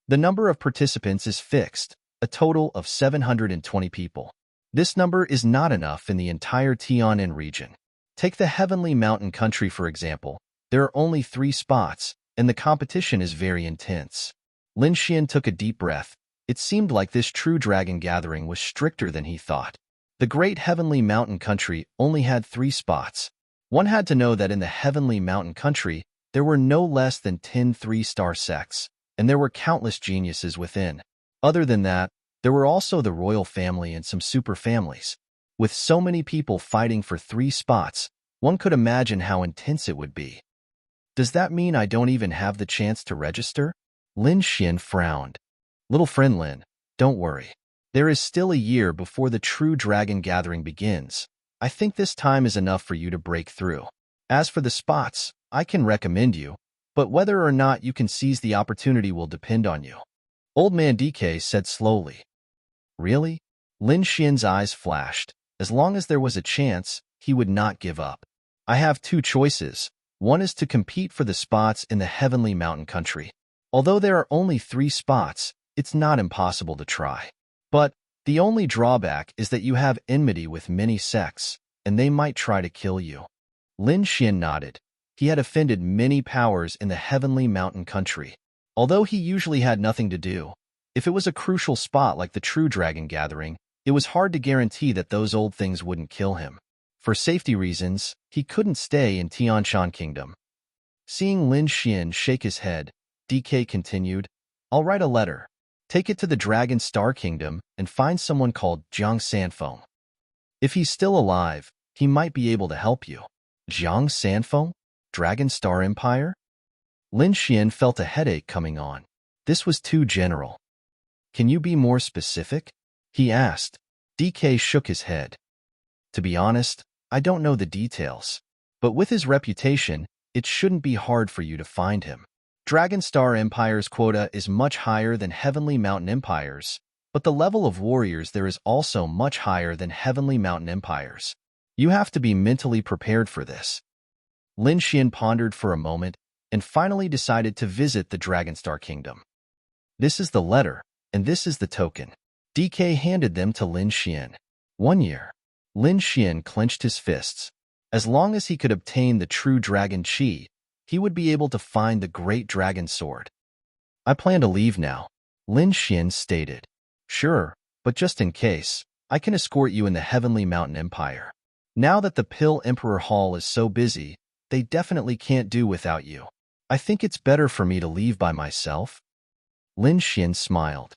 The number of participants is fixed, a total of 720 people. This number is not enough in the entire Tianan region. Take the Heavenly Mountain country for example. There are only 3 spots, and the competition is very intense. Lin Xian took a deep breath. It seemed like this True Dragon Gathering was stricter than he thought. The Great Heavenly Mountain country only had 3 spots. One had to know that in the Heavenly Mountain country, there were no less than 10 3-star sects, and there were countless geniuses within. Other than that, there were also the royal family and some super families. With so many people fighting for 3 spots, one could imagine how intense it would be. Does that mean I don't even have the chance to register? Lin Xian frowned. Little friend Lin, don't worry. There is still a year before the true dragon gathering begins. I think this time is enough for you to break through. As for the spots, I can recommend you, but whether or not you can seize the opportunity will depend on you. Old man DK said slowly. Really? Lin Xian's eyes flashed. As long as there was a chance, he would not give up. I have two choices. One is to compete for the spots in the Heavenly Mountain Country. Although there are only 3 spots, it's not impossible to try. But the only drawback is that you have enmity with many sects, and they might try to kill you. Lin Xian nodded. He had offended many powers in the Heavenly Mountain Country. Although he usually had nothing to do, if it was a crucial spot like the True Dragon Gathering, it was hard to guarantee that those old things wouldn't kill him. For safety reasons, he couldn't stay in Tianshan Kingdom. Seeing Lin Xian shake his head, DK continued, I'll write a letter. Take it to the Dragon Star Kingdom and find someone called Jiang Sanfeng. If he's still alive, he might be able to help you. Jiang Sanfeng? Dragon Star Empire? Lin Xian felt a headache coming on. This was too general. Can you be more specific? He asked. DK shook his head. To be honest, I don't know the details. But with his reputation, it shouldn't be hard for you to find him. Dragon Star Empire's quota is much higher than Heavenly Mountain Empire's, but the level of warriors there is also much higher than Heavenly Mountain Empire's. You have to be mentally prepared for this. Lin Xian pondered for a moment and finally decided to visit the Dragonstar Kingdom. This is the letter, and this is the token. DK handed them to Lin Xian. 1 year. Lin Xian clenched his fists. As long as he could obtain the true dragon chi, he would be able to find the great dragon sword. I plan to leave now, Lin Xian stated. Sure, but just in case, I can escort you in the Heavenly Mountain Empire. Now that the Pill Emperor Hall is so busy, they definitely can't do without you. I think it's better for me to leave by myself. Lin Xian smiled.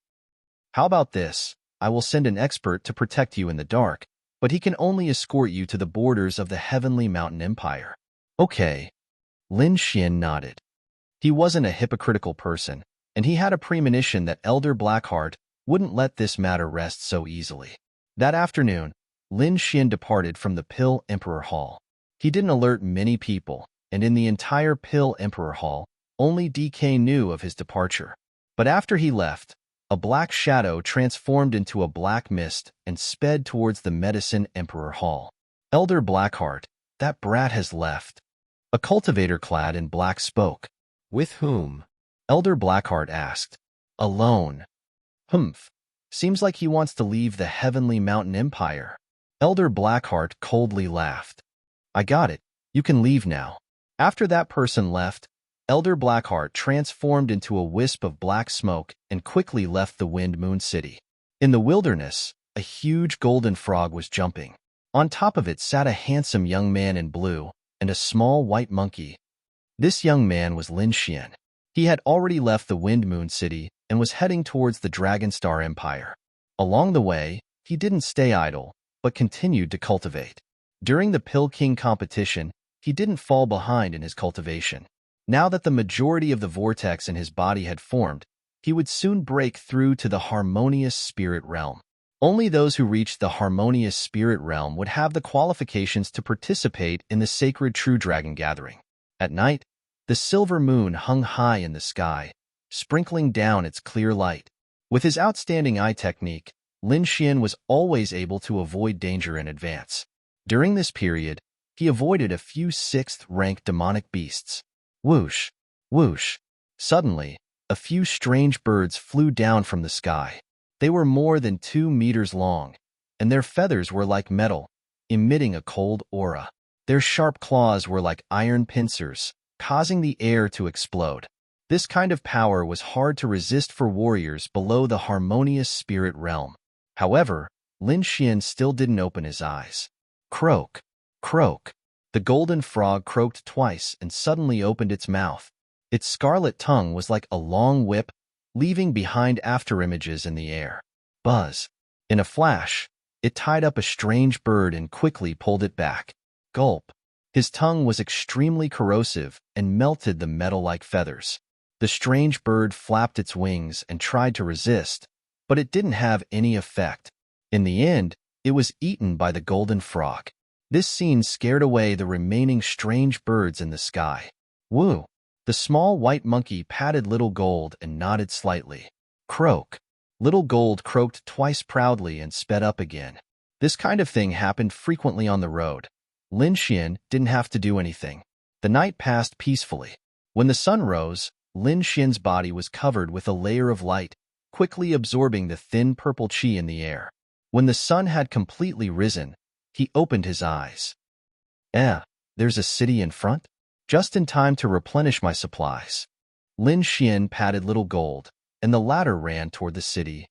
How about this? I will send an expert to protect you in the dark, but he can only escort you to the borders of the Heavenly Mountain Empire. Okay. Lin Xian nodded. He wasn't a hypocritical person, and he had a premonition that Elder Blackheart wouldn't let this matter rest so easily. That afternoon, Lin Xian departed from the Pill Emperor Hall. He didn't alert many people, and in the entire Pill Emperor Hall, only DK knew of his departure. But after he left, a black shadow transformed into a black mist and sped towards the Medicine Emperor Hall. Elder Blackheart, that brat has left. A cultivator clad in black spoke. With whom? Elder Blackheart asked. Alone. Humph. Seems like he wants to leave the Heavenly Mountain Empire. Elder Blackheart coldly laughed. I got it. You can leave now. After that person left, Elder Blackheart transformed into a wisp of black smoke and quickly left the Wind Moon City. In the wilderness, a huge golden frog was jumping. On top of it sat a handsome young man in blue and a small white monkey. This young man was Lin Xian. He had already left the Wind Moon City and was heading towards the Dragonstar Empire. Along the way, he didn't stay idle, but continued to cultivate. During the Pill King competition, he didn't fall behind in his cultivation. Now that the majority of the vortex in his body had formed, he would soon break through to the harmonious spirit realm. Only those who reached the harmonious spirit realm would have the qualifications to participate in the sacred True Dragon Gathering. At night, the silver moon hung high in the sky, sprinkling down its clear light. With his outstanding eye technique, Lin Xian was always able to avoid danger in advance. During this period, he avoided a few 6th-rank demonic beasts. Whoosh, whoosh. Suddenly, a few strange birds flew down from the sky. They were more than 2 meters long, and their feathers were like metal, emitting a cold aura. Their sharp claws were like iron pincers, causing the air to explode. This kind of power was hard to resist for warriors below the harmonious spirit realm. However, Lin Xian still didn't open his eyes. Croak, croak. The golden frog croaked twice and suddenly opened its mouth. Its scarlet tongue was like a long whip, leaving behind afterimages in the air. Buzz. In a flash, it tied up a strange bird and quickly pulled it back. Gulp. His tongue was extremely corrosive and melted the metal like feathers. The strange bird flapped its wings and tried to resist, but it didn't have any effect. In the end, it was eaten by the golden frog. This scene scared away the remaining strange birds in the sky. Woo! The small white monkey patted Little Gold and nodded slightly. Croak. Little Gold croaked twice proudly and sped up again. This kind of thing happened frequently on the road. Lin Xian didn't have to do anything. The night passed peacefully. When the sun rose, Lin Xian's body was covered with a layer of light, quickly absorbing the thin purple qi in the air. When the sun had completely risen, he opened his eyes. There's a city in front? Just in time to replenish my supplies. Lin Xian patted Little Gold, and the latter ran toward the city.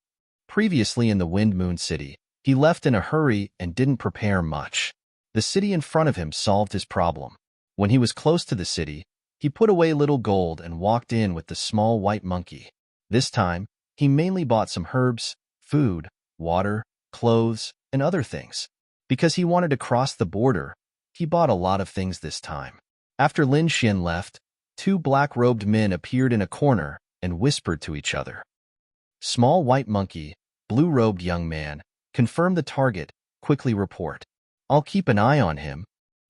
Previously in the Wind Moon City, he left in a hurry and didn't prepare much. The city in front of him solved his problem. When he was close to the city, he put away Little Gold and walked in with the small white monkey. This time, he mainly bought some herbs, food, water, clothes, and other things. Because he wanted to cross the border, he bought a lot of things this time. After Lin Xian left, two black-robed men appeared in a corner and whispered to each other. Small white monkey, blue-robed young man, confirm the target, quickly report. I'll keep an eye on him.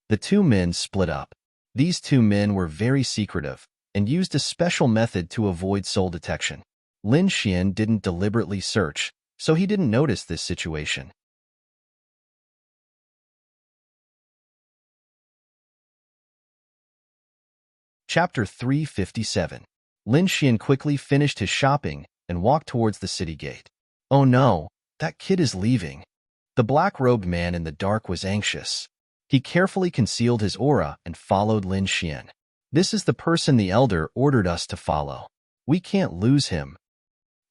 The two men split up. These two men were very secretive and used a special method to avoid soul detection. Lin Xian didn't deliberately search, so he didn't notice this situation. Chapter 357. Lin Xian quickly finished his shopping and walked towards the city gate. Oh no, that kid is leaving. The black-robed man in the dark was anxious. He carefully concealed his aura and followed Lin Xian. This is the person the elder ordered us to follow. We can't lose him.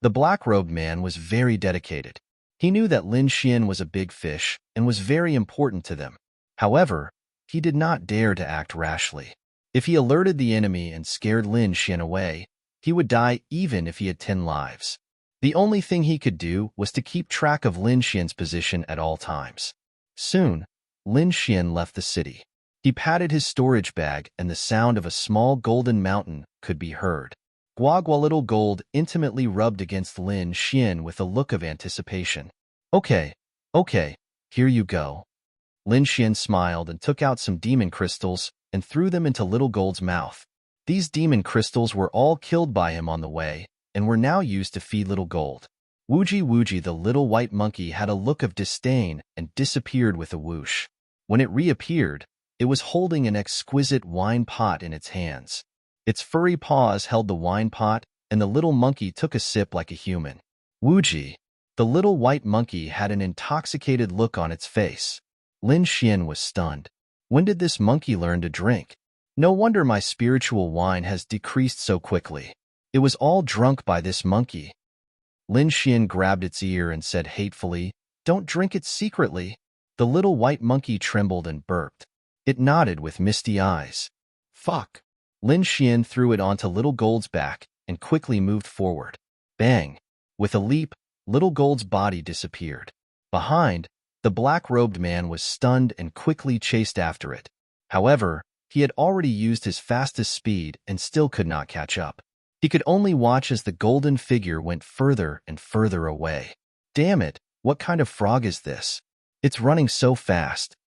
The black-robed man was very dedicated. He knew that Lin Xian was a big fish and was very important to them. However, he did not dare to act rashly. If he alerted the enemy and scared Lin Xian away, he would die even if he had 10 lives. The only thing he could do was to keep track of Lin Xian's position at all times. Soon, Lin Xian left the city. He patted his storage bag and the sound of a small golden mountain could be heard. Guagua Little Gold intimately rubbed against Lin Xian with a look of anticipation. Okay, here you go. Lin Xian smiled and took out some demon crystals and threw them into Little Gold's mouth. These demon crystals were all killed by him on the way and were now used to feed Little Gold. Wooji, the little white monkey, had a look of disdain and disappeared with a whoosh. When it reappeared, it was holding an exquisite wine pot in its hands. Its furry paws held the wine pot, and the little monkey took a sip like a human. Wooji. The little white monkey had an intoxicated look on its face. Lin Xian was stunned. When did this monkey learn to drink? No wonder my spiritual wine has decreased so quickly. It was all drunk by this monkey. Lin Xian grabbed its ear and said hatefully, "Don't drink it secretly." The little white monkey trembled and burped. It nodded with misty eyes. Fuck. Lin Xian threw it onto Little Gold's back and quickly moved forward. Bang. With a leap, Little Gold's body disappeared. Behind, the black-robed man was stunned and quickly chased after it. However, he had already used his fastest speed and still could not catch up. He could only watch as the golden figure went further and further away. Damn it, what kind of frog is this? It's running so fast.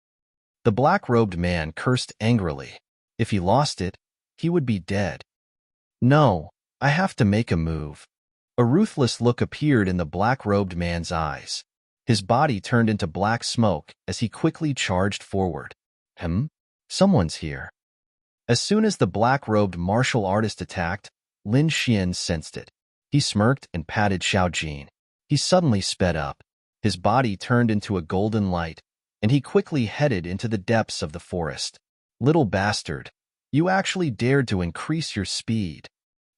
The black-robed man cursed angrily. If he lost it, he would be dead. No, I have to make a move. A ruthless look appeared in the black-robed man's eyes. His body turned into black smoke as he quickly charged forward. Someone's here. As soon as the black-robed martial artist attacked, Lin Xian sensed it. He smirked and patted Xiao Jin. He suddenly sped up. His body turned into a golden light, and he quickly headed into the depths of the forest. Little bastard, you actually dared to increase your speed.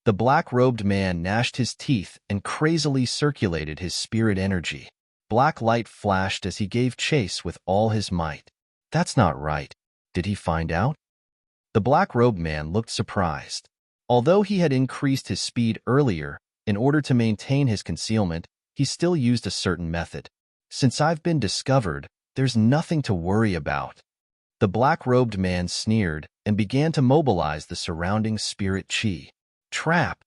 The black-robed man gnashed his teeth and crazily circulated his spirit energy. Black light flashed as he gave chase with all his might. That's not right. Did he find out? The black-robed man looked surprised. Although he had increased his speed earlier in order to maintain his concealment, he still used a certain method. Since I've been discovered, there's nothing to worry about. The black-robed man sneered and began to mobilize the surrounding spirit chi. Trap!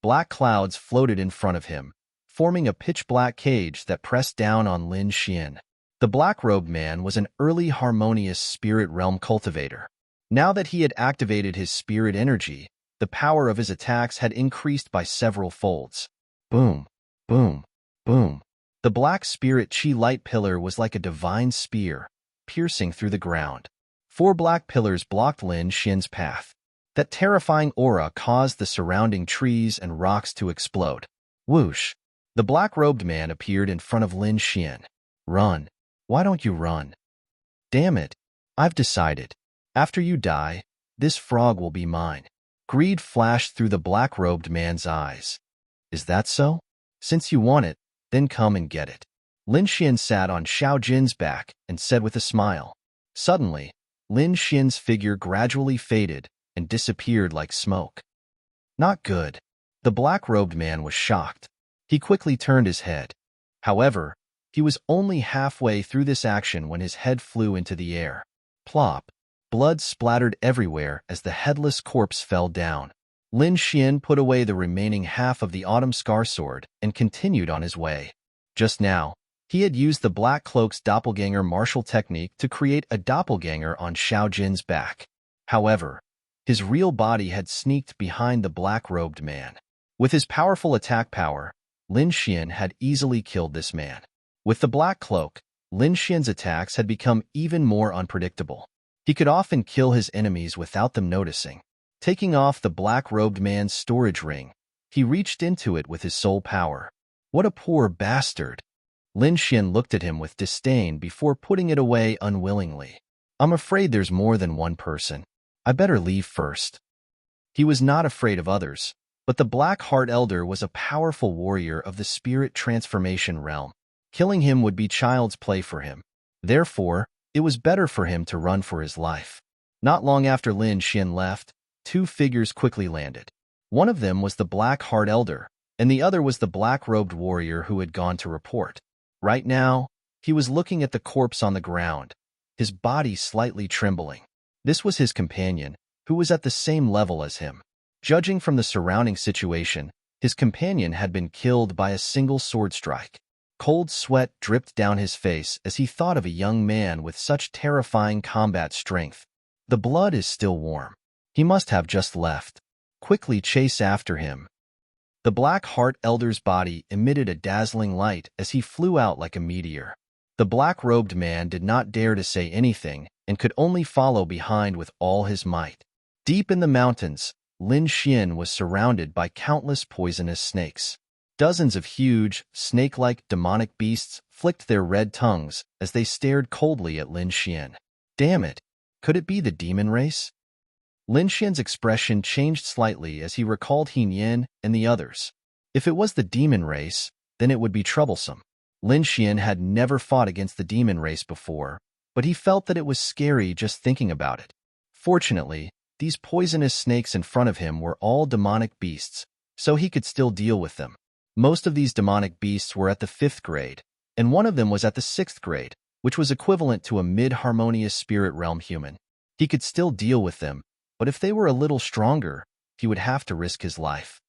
Black clouds floated in front of him, forming a pitch-black cage that pressed down on Lin Xian. The black-robed man was an early harmonious spirit realm cultivator. Now that he had activated his spirit energy, the power of his attacks had increased by several folds. Boom, boom, boom. The black spirit chi light pillar was like a divine spear, piercing through the ground. 4 black pillars blocked Lin Xian's path. That terrifying aura caused the surrounding trees and rocks to explode. Whoosh! The black-robed man appeared in front of Lin Xian. Run. Why don't you run? Damn it. I've decided. After you die, this frog will be mine. Greed flashed through the black-robed man's eyes. Is that so? Since you want it, then come and get it. Lin Xian sat on Xiao Jin's back and said with a smile. Suddenly, Lin Xian's figure gradually faded and disappeared like smoke. Not good. The black-robed man was shocked. He quickly turned his head. However, he was only halfway through this action when his head flew into the air. Plop! Blood splattered everywhere as the headless corpse fell down. Lin Xian put away the remaining half of the autumn scar sword and continued on his way. Just now, he had used the Black Cloak's doppelganger martial technique to create a doppelganger on Xiao Jin's back. However, his real body had sneaked behind the black-robed man. With his powerful attack power, Lin Xian had easily killed this man. With the Black Cloak, Lin Xian's attacks had become even more unpredictable. He could often kill his enemies without them noticing. Taking off the black-robed man's storage ring, he reached into it with his soul power. What a poor bastard! Lin Xian looked at him with disdain before putting it away unwillingly. I'm afraid there's more than one person. I better leave first. He was not afraid of others, but the Black Heart Elder was a powerful warrior of the spirit transformation realm. Killing him would be child's play for him. Therefore, it was better for him to run for his life. Not long after Lin Xian left, 2 figures quickly landed. One of them was the Black Heart Elder, and the other was the black-robed warrior who had gone to report. Right now, he was looking at the corpse on the ground, his body slightly trembling. This was his companion, who was at the same level as him. Judging from the surrounding situation, his companion had been killed by a single sword strike. Cold sweat dripped down his face as he thought of a young man with such terrifying combat strength. The blood is still warm. He must have just left. Quickly chase after him. The Black Heart Elder's body emitted a dazzling light as he flew out like a meteor. The black-robed man did not dare to say anything and could only follow behind with all his might. Deep in the mountains, Lin Xian was surrounded by countless poisonous snakes. Dozens of huge, snake-like demonic beasts flicked their red tongues as they stared coldly at Lin Xian. Damn it! Could it be the demon race? Lin Xian's expression changed slightly as he recalled He Yin and the others. If it was the demon race, then it would be troublesome. Lin Xian had never fought against the demon race before, but he felt that it was scary just thinking about it. Fortunately, these poisonous snakes in front of him were all demonic beasts, so he could still deal with them. Most of these demonic beasts were at the 5th grade, and one of them was at the 6th grade, which was equivalent to a mid-harmonious spirit realm human. He could still deal with them, but if they were a little stronger, he would have to risk his life.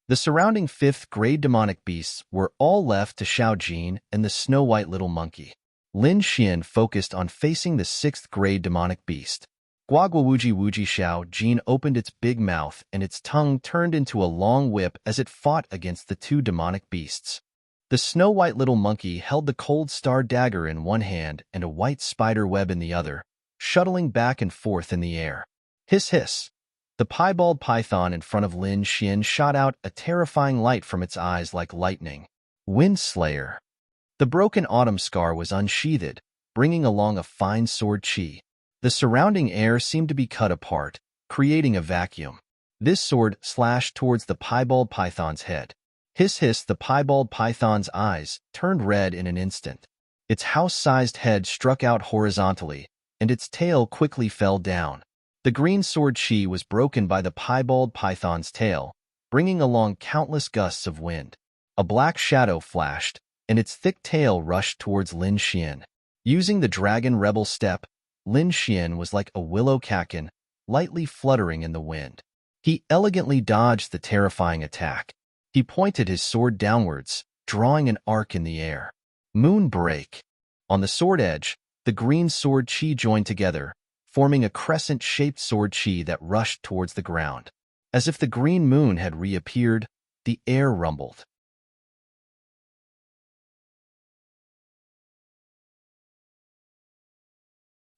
The surrounding 5th grade demonic beasts were all left to Xiao Jin and the snow-white little monkey. Lin Xian focused on facing the 6th grade demonic beast. Guaguawuji Wuji Xiao Jin opened its big mouth and its tongue turned into a long whip as it fought against the 2 demonic beasts. The snow-white little monkey held the cold star dagger in one hand and a white spider web in the other, shuttling back and forth in the air. Hiss hiss! The piebald python in front of Lin Xian shot out a terrifying light from its eyes like lightning. Wind Slayer! The broken autumn scar was unsheathed, bringing along a fine sword chi. The surrounding air seemed to be cut apart, creating a vacuum. This sword slashed towards the piebald python's head. Hiss hiss! The piebald python's eyes turned red in an instant. Its house-sized head struck out horizontally, and its tail quickly fell down. The green sword chi was broken by the piebald python's tail, bringing along countless gusts of wind. A black shadow flashed, and its thick tail rushed towards Lin Xian. Using the Dragon Rebel Step, Lin Xian was like a willow catkin, lightly fluttering in the wind. He elegantly dodged the terrifying attack. He pointed his sword downwards, drawing an arc in the air. Moon break. On the sword edge, the green sword chi joined together, forming a crescent-shaped sword chi that rushed towards the ground. As if the green moon had reappeared, the air rumbled.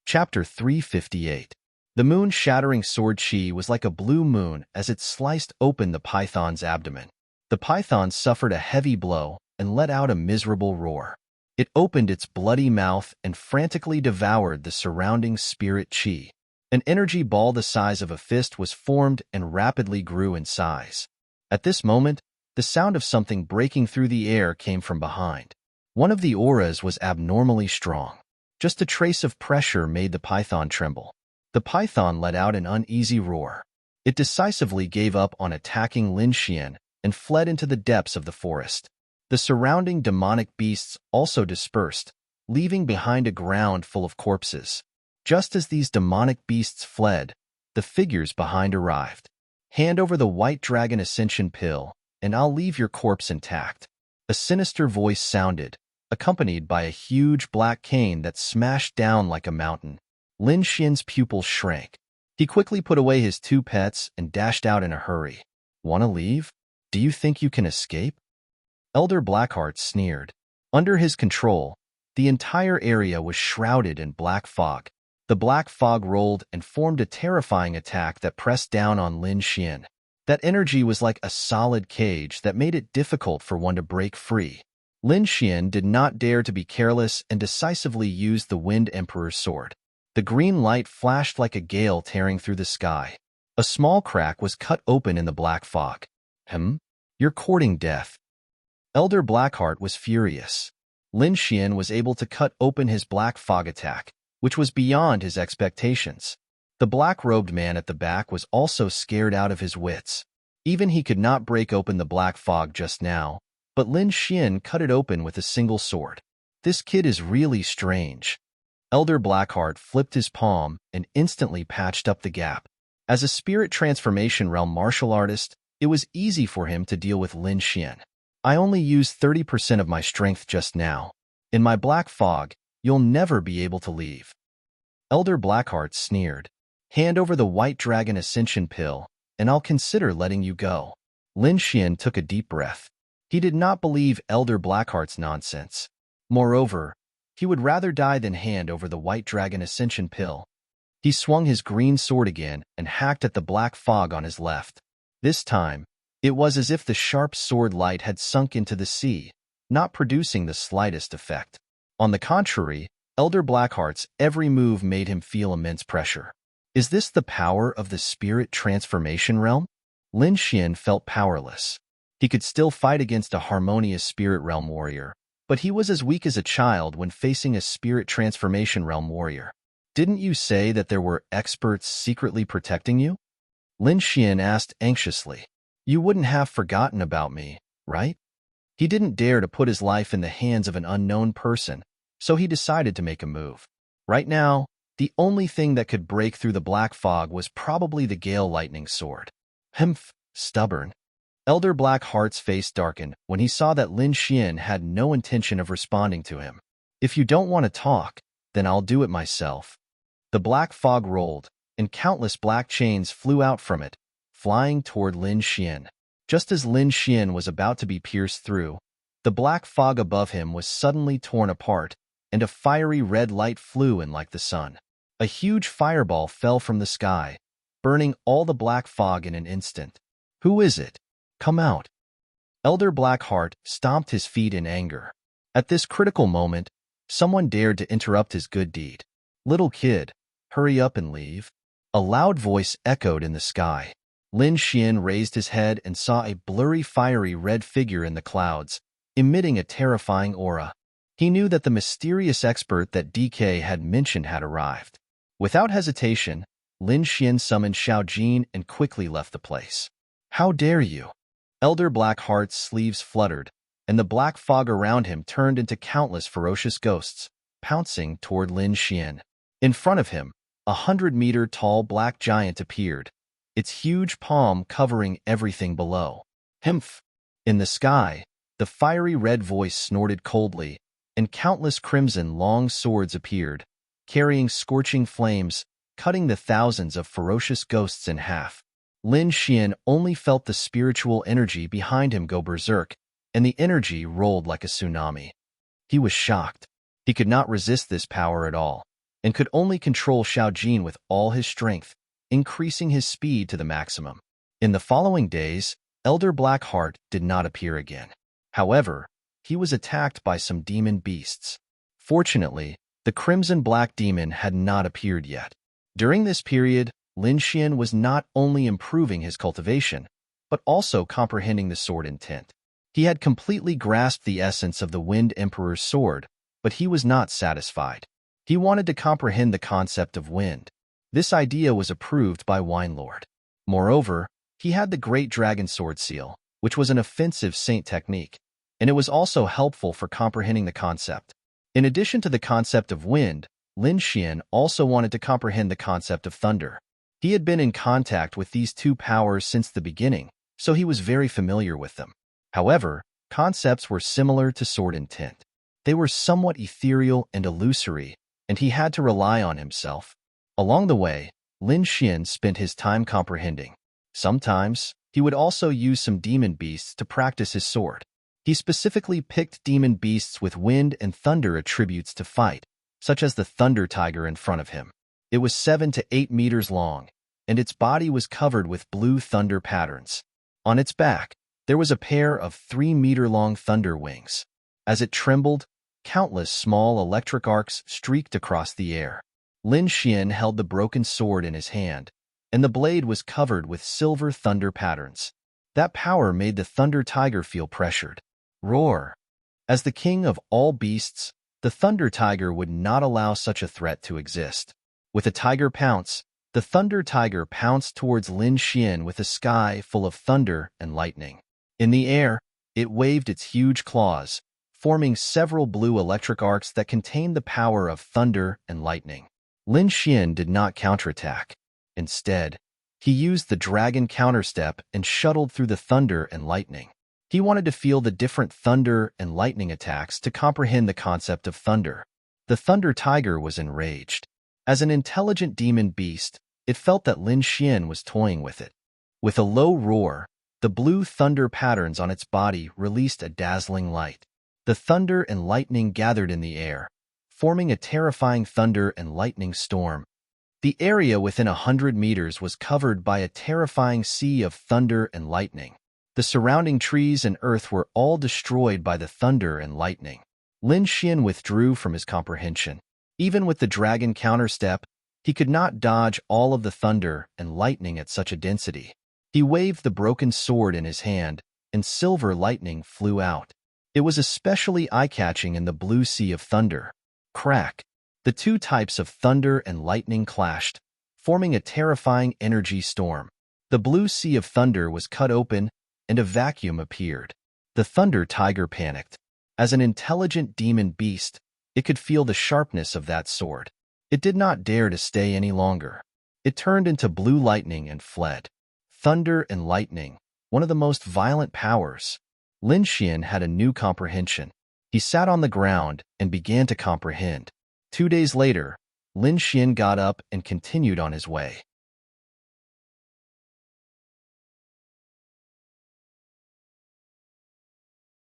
Chapter 358. The moon-shattering sword chi was like a blue moon as it sliced open the python's abdomen. The python suffered a heavy blow and let out a miserable roar. It opened its bloody mouth and frantically devoured the surrounding spirit chi. An energy ball the size of a fist was formed and rapidly grew in size. At this moment, the sound of something breaking through the air came from behind. One of the auras was abnormally strong. Just a trace of pressure made the python tremble. The python let out an uneasy roar. It decisively gave up on attacking Lin Xian and fled into the depths of the forest. The surrounding demonic beasts also dispersed, leaving behind a ground full of corpses. Just as these demonic beasts fled, the figures behind arrived. Hand over the white dragon ascension pill, and I'll leave your corpse intact. A sinister voice sounded, accompanied by a huge black cane that smashed down like a mountain. Lin Xian's pupils shrank. He quickly put away his two pets and dashed out in a hurry. Want to leave? Do you think you can escape? Elder Blackheart sneered. Under his control, the entire area was shrouded in black fog. The black fog rolled and formed a terrifying attack that pressed down on Lin Xian. That energy was like a solid cage that made it difficult for one to break free. Lin Xian did not dare to be careless and decisively used the Wind Emperor's sword. The green light flashed like a gale tearing through the sky. A small crack was cut open in the black fog. You're courting death. Elder Blackheart was furious. Lin Xian was able to cut open his black fog attack, which was beyond his expectations. The black-robed man at the back was also scared out of his wits. Even he could not break open the black fog just now, but Lin Xian cut it open with a single sword. This kid is really strange. Elder Blackheart flipped his palm and instantly patched up the gap. As a spirit transformation realm martial artist, it was easy for him to deal with Lin Xian. I only used 30% of my strength just now. In my black fog, you'll never be able to leave. Elder Blackheart sneered. Hand over the white dragon ascension pill, and I'll consider letting you go. Lin Xian took a deep breath. He did not believe Elder Blackheart's nonsense. Moreover, he would rather die than hand over the white dragon ascension pill. He swung his green sword again and hacked at the black fog on his left. This time, it was as if the sharp sword light had sunk into the sea, not producing the slightest effect. On the contrary, Elder Blackheart's every move made him feel immense pressure. Is this the power of the spirit transformation realm? Lin Xian felt powerless. He could still fight against a harmonious spirit realm warrior, but he was as weak as a child when facing a spirit transformation realm warrior. Didn't you say that there were experts secretly protecting you? Lin Xian asked anxiously. You wouldn't have forgotten about me, right? He didn't dare to put his life in the hands of an unknown person, so he decided to make a move. Right now, the only thing that could break through the black fog was probably the Gale Lightning Sword. Stubborn. Elder Blackheart's face darkened when he saw that Lin Xian had no intention of responding to him. If you don't want to talk, then I'll do it myself. The black fog rolled, and countless black chains flew out from it, flying toward Lin Xian. Just as Lin Xian was about to be pierced through, the black fog above him was suddenly torn apart, and a fiery red light flew in like the sun. A huge fireball fell from the sky, burning all the black fog in an instant. Who is it? Come out. Elder Blackheart stomped his feet in anger. At this critical moment, someone dared to interrupt his good deed. Little kid, hurry up and leave. A loud voice echoed in the sky. Lin Xian raised his head and saw a blurry fiery red figure in the clouds, emitting a terrifying aura. He knew that the mysterious expert that DK had mentioned had arrived. Without hesitation, Lin Xian summoned Xiao Jin and quickly left the place. How dare you? Elder Blackheart's sleeves fluttered, and the black fog around him turned into countless ferocious ghosts, pouncing toward Lin Xian. In front of him, 100-meter-tall black giant appeared, its huge palm covering everything below. Himph! In the sky, the fiery red voice snorted coldly, and countless crimson long swords appeared, carrying scorching flames, cutting the thousands of ferocious ghosts in half. Lin Xian only felt the spiritual energy behind him go berserk, and the energy rolled like a tsunami. He was shocked. He could not resist this power at all, and could only control Xiaojin with all his strength, increasing his speed to the maximum. In the following days, Elder Blackheart did not appear again. However, he was attacked by some demon beasts. Fortunately, the Crimson Black Demon had not appeared yet. During this period, Lin Xian was not only improving his cultivation, but also comprehending the sword intent. He had completely grasped the essence of the Wind Emperor's sword, but he was not satisfied. He wanted to comprehend the concept of wind. This idea was approved by Winelord. Moreover, he had the Great Dragon Sword Seal, which was an offensive saint technique, and it was also helpful for comprehending the concept. In addition to the concept of wind, Lin Xian also wanted to comprehend the concept of thunder. He had been in contact with these two powers since the beginning, so he was very familiar with them. However, concepts were similar to sword intent. They were somewhat ethereal and illusory, and he had to rely on himself. Along the way, Lin Xian spent his time comprehending. Sometimes, he would also use some demon beasts to practice his sword. He specifically picked demon beasts with wind and thunder attributes to fight, such as the thunder tiger in front of him. It was 7 to 8 meters long, and its body was covered with blue thunder patterns. On its back, there was a pair of 3-meter-long thunder wings. As it trembled, countless small electric arcs streaked across the air. Lin Xian held the broken sword in his hand, and the blade was covered with silver thunder patterns. That power made the thunder tiger feel pressured. Roar! As the king of all beasts, the thunder tiger would not allow such a threat to exist. With a tiger pounce, the thunder tiger pounced towards Lin Xian with a sky full of thunder and lightning. In the air, it waved its huge claws, forming several blue electric arcs that contained the power of thunder and lightning. Lin Xian did not counterattack. Instead, he used the dragon counterstep and shuttled through the thunder and lightning. He wanted to feel the different thunder and lightning attacks to comprehend the concept of thunder. The thunder tiger was enraged. As an intelligent demon beast, it felt that Lin Xian was toying with it. With a low roar, the blue thunder patterns on its body released a dazzling light. The thunder and lightning gathered in the air, forming a terrifying thunder and lightning storm. The area within 100 meters was covered by a terrifying sea of thunder and lightning. The surrounding trees and earth were all destroyed by the thunder and lightning. Lin Xian withdrew from his comprehension. Even with the dragon counterstep, he could not dodge all of the thunder and lightning at such a density. He waved the broken sword in his hand, and silver lightning flew out. It was especially eye-catching in the blue sea of thunder. Crack! The two types of thunder and lightning clashed, forming a terrifying energy storm. The blue sea of thunder was cut open, and a vacuum appeared. The thunder tiger panicked. As an intelligent demon beast, it could feel the sharpness of that sword. It did not dare to stay any longer. It turned into blue lightning and fled. Thunder and lightning, one of the most violent powers. Lin Xian had a new comprehension. He sat on the ground and began to comprehend. 2 days later, Lin Xian got up and continued on his way.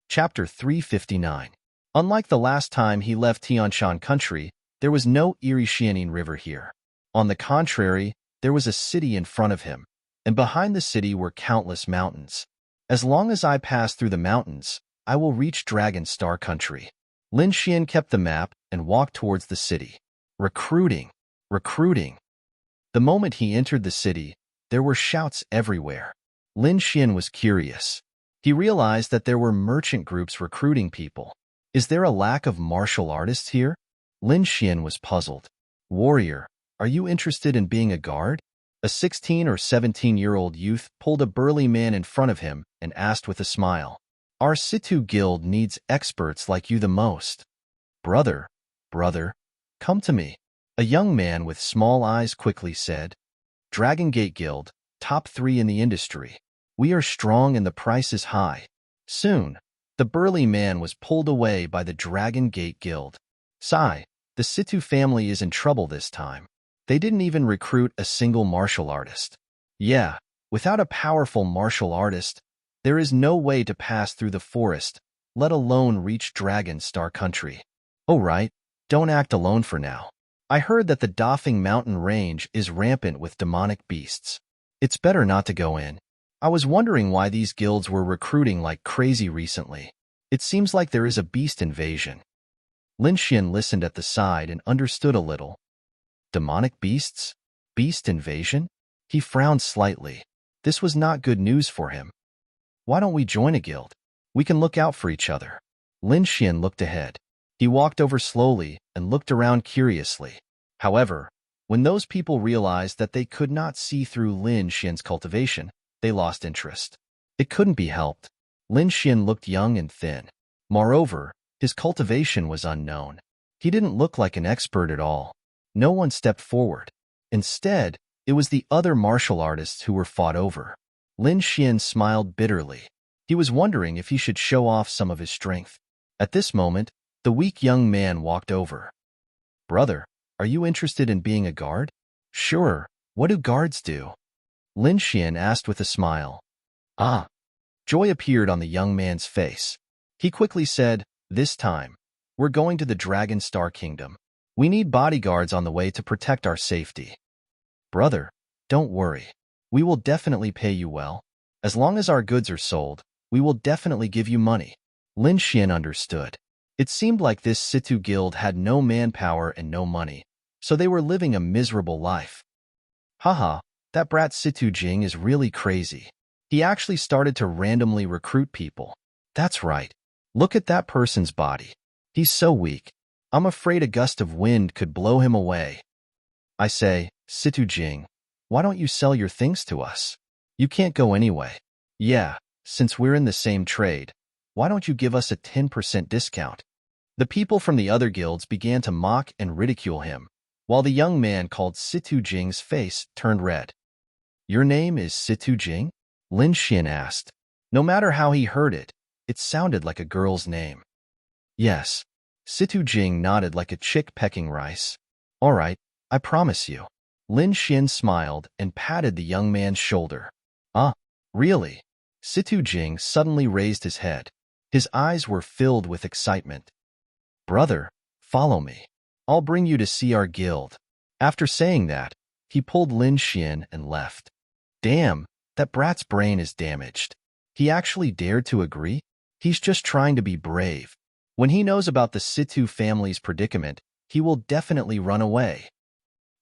Chapter 359. Unlike the last time he left Tianshan country, there was no Xianing River here. On the contrary, there was a city in front of him, and behind the city were countless mountains. As long as I pass through the mountains, I will reach Dragon Star country. Lin Xian kept the map and walked towards the city. Recruiting! Recruiting! The moment he entered the city, there were shouts everywhere. Lin Xian was curious. He realized that there were merchant groups recruiting people. Is there a lack of martial artists here? Lin Xian was puzzled. Warrior, are you interested in being a guard? A 16 or 17-year-old youth pulled a burly man in front of him and asked with a smile. Our Situ Guild needs experts like you the most. Brother, come to me. A young man with small eyes quickly said, Dragon Gate Guild, top 3 in the industry. We are strong and the price is high. Soon, the burly man was pulled away by the Dragon Gate Guild. Sigh, the Situ family is in trouble this time. They didn't even recruit a single martial artist. Yeah, without a powerful martial artist, there is no way to pass through the forest, let alone reach Dragon Star Country. Oh right, don't act alone for now. I heard that the Doffing Mountain Range is rampant with demonic beasts. It's better not to go in. I was wondering why these guilds were recruiting like crazy recently. It seems like there is a beast invasion. Lin Xian listened at the side and understood a little. Demonic beasts? Beast invasion? He frowned slightly. This was not good news for him. Why don't we join a guild? We can look out for each other. Lin Xian looked ahead. He walked over slowly and looked around curiously. However, when those people realized that they could not see through Lin Xian's cultivation, they lost interest. It couldn't be helped. Lin Xian looked young and thin. Moreover, his cultivation was unknown. He didn't look like an expert at all. No one stepped forward. Instead, it was the other martial artists who were fought over. Lin Xian smiled bitterly. He was wondering if he should show off some of his strength. At this moment, the weak young man walked over. Brother, are you interested in being a guard? Sure. What do guards do? Lin Xian asked with a smile. Ah. Joy appeared on the young man's face. He quickly said, This time, we're going to the Dragon Star Kingdom. We need bodyguards on the way to protect our safety. Brother, don't worry. We will definitely pay you well. As long as our goods are sold, we will definitely give you money. Lin Xian understood. It seemed like this Situ guild had no manpower and no money, so they were living a miserable life. Haha, that brat Situ Jing is really crazy. He actually started to randomly recruit people. That's right. Look at that person's body. He's so weak. I'm afraid a gust of wind could blow him away. I say, Situ Jing, why don't you sell your things to us? You can't go anyway. Yeah, since we're in the same trade, why don't you give us a 10% discount? The people from the other guilds began to mock and ridicule him, while the young man called Situ Jing's face turned red. Your name is Situ Jing? Lin Xian asked. No matter how he heard it, it sounded like a girl's name. Yes. Situ Jing nodded like a chick pecking rice. All right, I promise you. Lin Xian smiled and patted the young man's shoulder. Ah, really? Situ Jing suddenly raised his head. His eyes were filled with excitement. Brother, follow me. I'll bring you to see our guild. After saying that, he pulled Lin Xian and left. Damn, that brat's brain is damaged. He actually dared to agree? He's just trying to be brave. When he knows about the Situ family's predicament, he will definitely run away.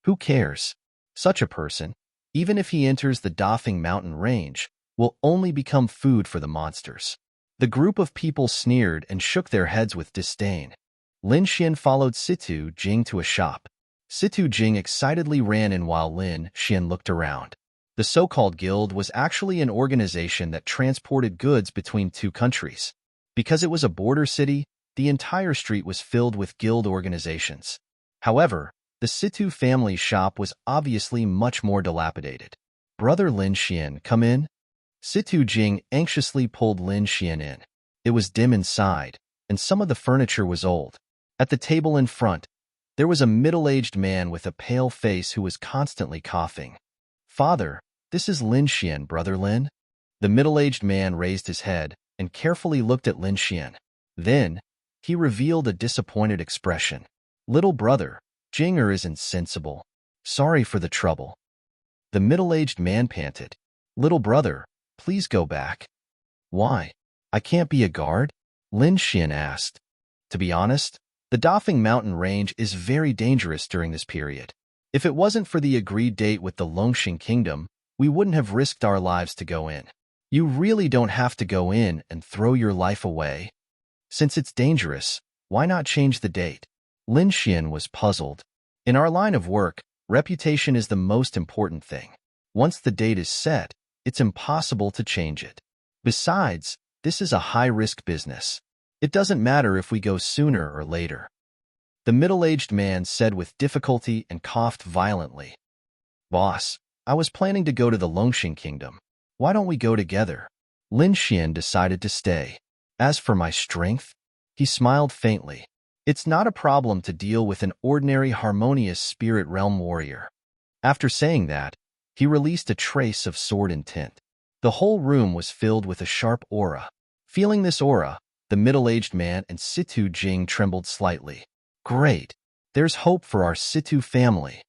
Who cares? Such a person, even if he enters the Doffing Mountain Range, will only become food for the monsters. The group of people sneered and shook their heads with disdain. Lin Xian followed Situ Jing to a shop. Situ Jing excitedly ran in while Lin Xian looked around. The so-called guild was actually an organization that transported goods between two countries. Because it was a border city, the entire street was filled with guild organizations. However, the Situ family shop was obviously much more dilapidated. Brother Lin Xian, come in. Situ Jing anxiously pulled Lin Xian in. It was dim inside, and some of the furniture was old. At the table in front, there was a middle-aged man with a pale face who was constantly coughing. Father, this is Lin Xian, Brother Lin. The middle-aged man raised his head and carefully looked at Lin Xian. Then, he revealed a disappointed expression. Little brother, Jinger is insensible. Sorry for the trouble. The middle-aged man panted. Little brother, please go back. Why? I can't be a guard? Lin Xian asked. To be honest, the Doffing Mountain Range is very dangerous during this period. If it wasn't for the agreed date with the Longxing Kingdom, we wouldn't have risked our lives to go in. You really don't have to go in and throw your life away. Since it's dangerous, why not change the date? Lin Xian was puzzled. In our line of work, reputation is the most important thing. Once the date is set, it's impossible to change it. Besides, this is a high-risk business. It doesn't matter if we go sooner or later. The middle-aged man said with difficulty and coughed violently. Boss, I was planning to go to the Longxing Kingdom. Why don't we go together? Lin Xian decided to stay. As for my strength, he smiled faintly. It's not a problem to deal with an ordinary harmonious spirit realm warrior. After saying that, he released a trace of sword intent. The whole room was filled with a sharp aura. Feeling this aura, the middle-aged man and Situ Jing trembled slightly. Great! There's hope for our Situ family.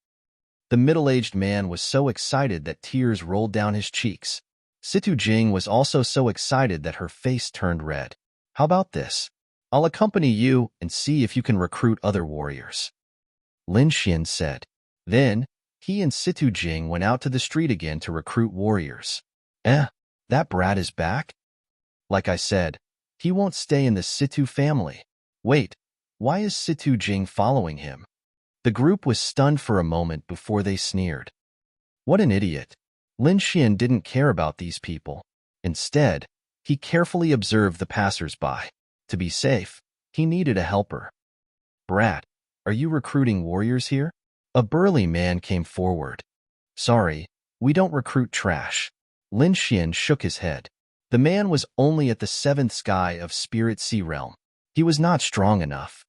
The middle-aged man was so excited that tears rolled down his cheeks. Situ Jing was also so excited that her face turned red. How about this? I'll accompany you and see if you can recruit other warriors. Lin Xian said. Then, he and Situ Jing went out to the street again to recruit warriors. That brat is back? Like I said, he won't stay in the Situ family. Wait, why is Situ Jing following him? The group was stunned for a moment before they sneered. What an idiot. Lin Xian didn't care about these people. Instead, he carefully observed the passers-by. To be safe, he needed a helper. Brat, are you recruiting warriors here? A burly man came forward. Sorry, we don't recruit trash. Lin Xian shook his head. The man was only at the 7th sky of Spirit Sea Realm. He was not strong enough.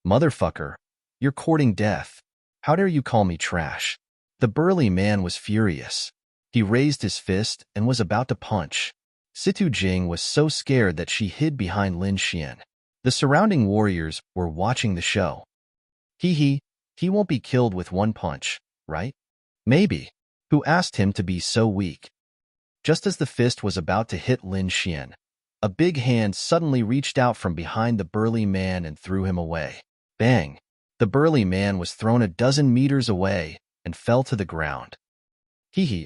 Motherfucker, you're courting death. How dare you call me trash? The burly man was furious. He raised his fist and was about to punch. Situ Jing was so scared that she hid behind Lin Xian. The surrounding warriors were watching the show. He won't be killed with one punch, right? Maybe. Who asked him to be so weak? Just as the fist was about to hit Lin Xian, a big hand suddenly reached out from behind the burly man and threw him away. Bang! The burly man was thrown a dozen meters away and fell to the ground.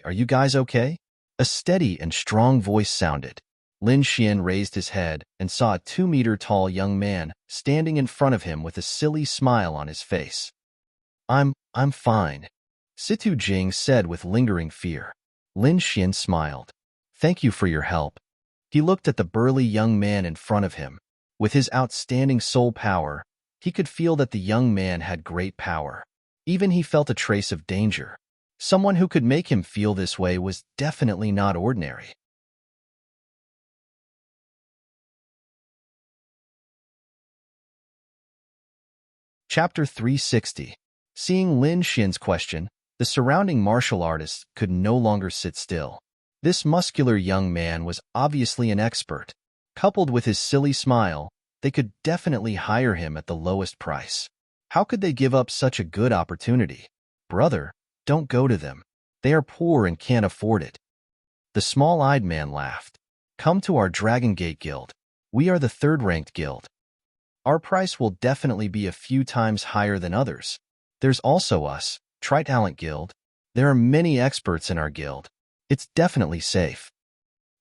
Are you guys okay? A steady and strong voice sounded. Lin Xian raised his head and saw a 2-meter-tall young man standing in front of him with a silly smile on his face. I'm fine, Situ Jing said with lingering fear. Lin Xian smiled. Thank you for your help. He looked at the burly young man in front of him. With his outstanding soul power, he could feel that the young man had great power. Even he felt a trace of danger. Someone who could make him feel this way was definitely not ordinary. Chapter 360. Seeing Lin Xian's question, the surrounding martial artists could no longer sit still. This muscular young man was obviously an expert. Coupled with his silly smile, they could definitely hire him at the lowest price. How could they give up such a good opportunity? Brother, don't go to them. They are poor and can't afford it. The small-eyed man laughed. Come to our Dragon Gate Guild. We are the 3rd-ranked guild. Our price will definitely be a few times higher than others. There's also us, Tri-Talent Guild. There are many experts in our guild. It's definitely safe.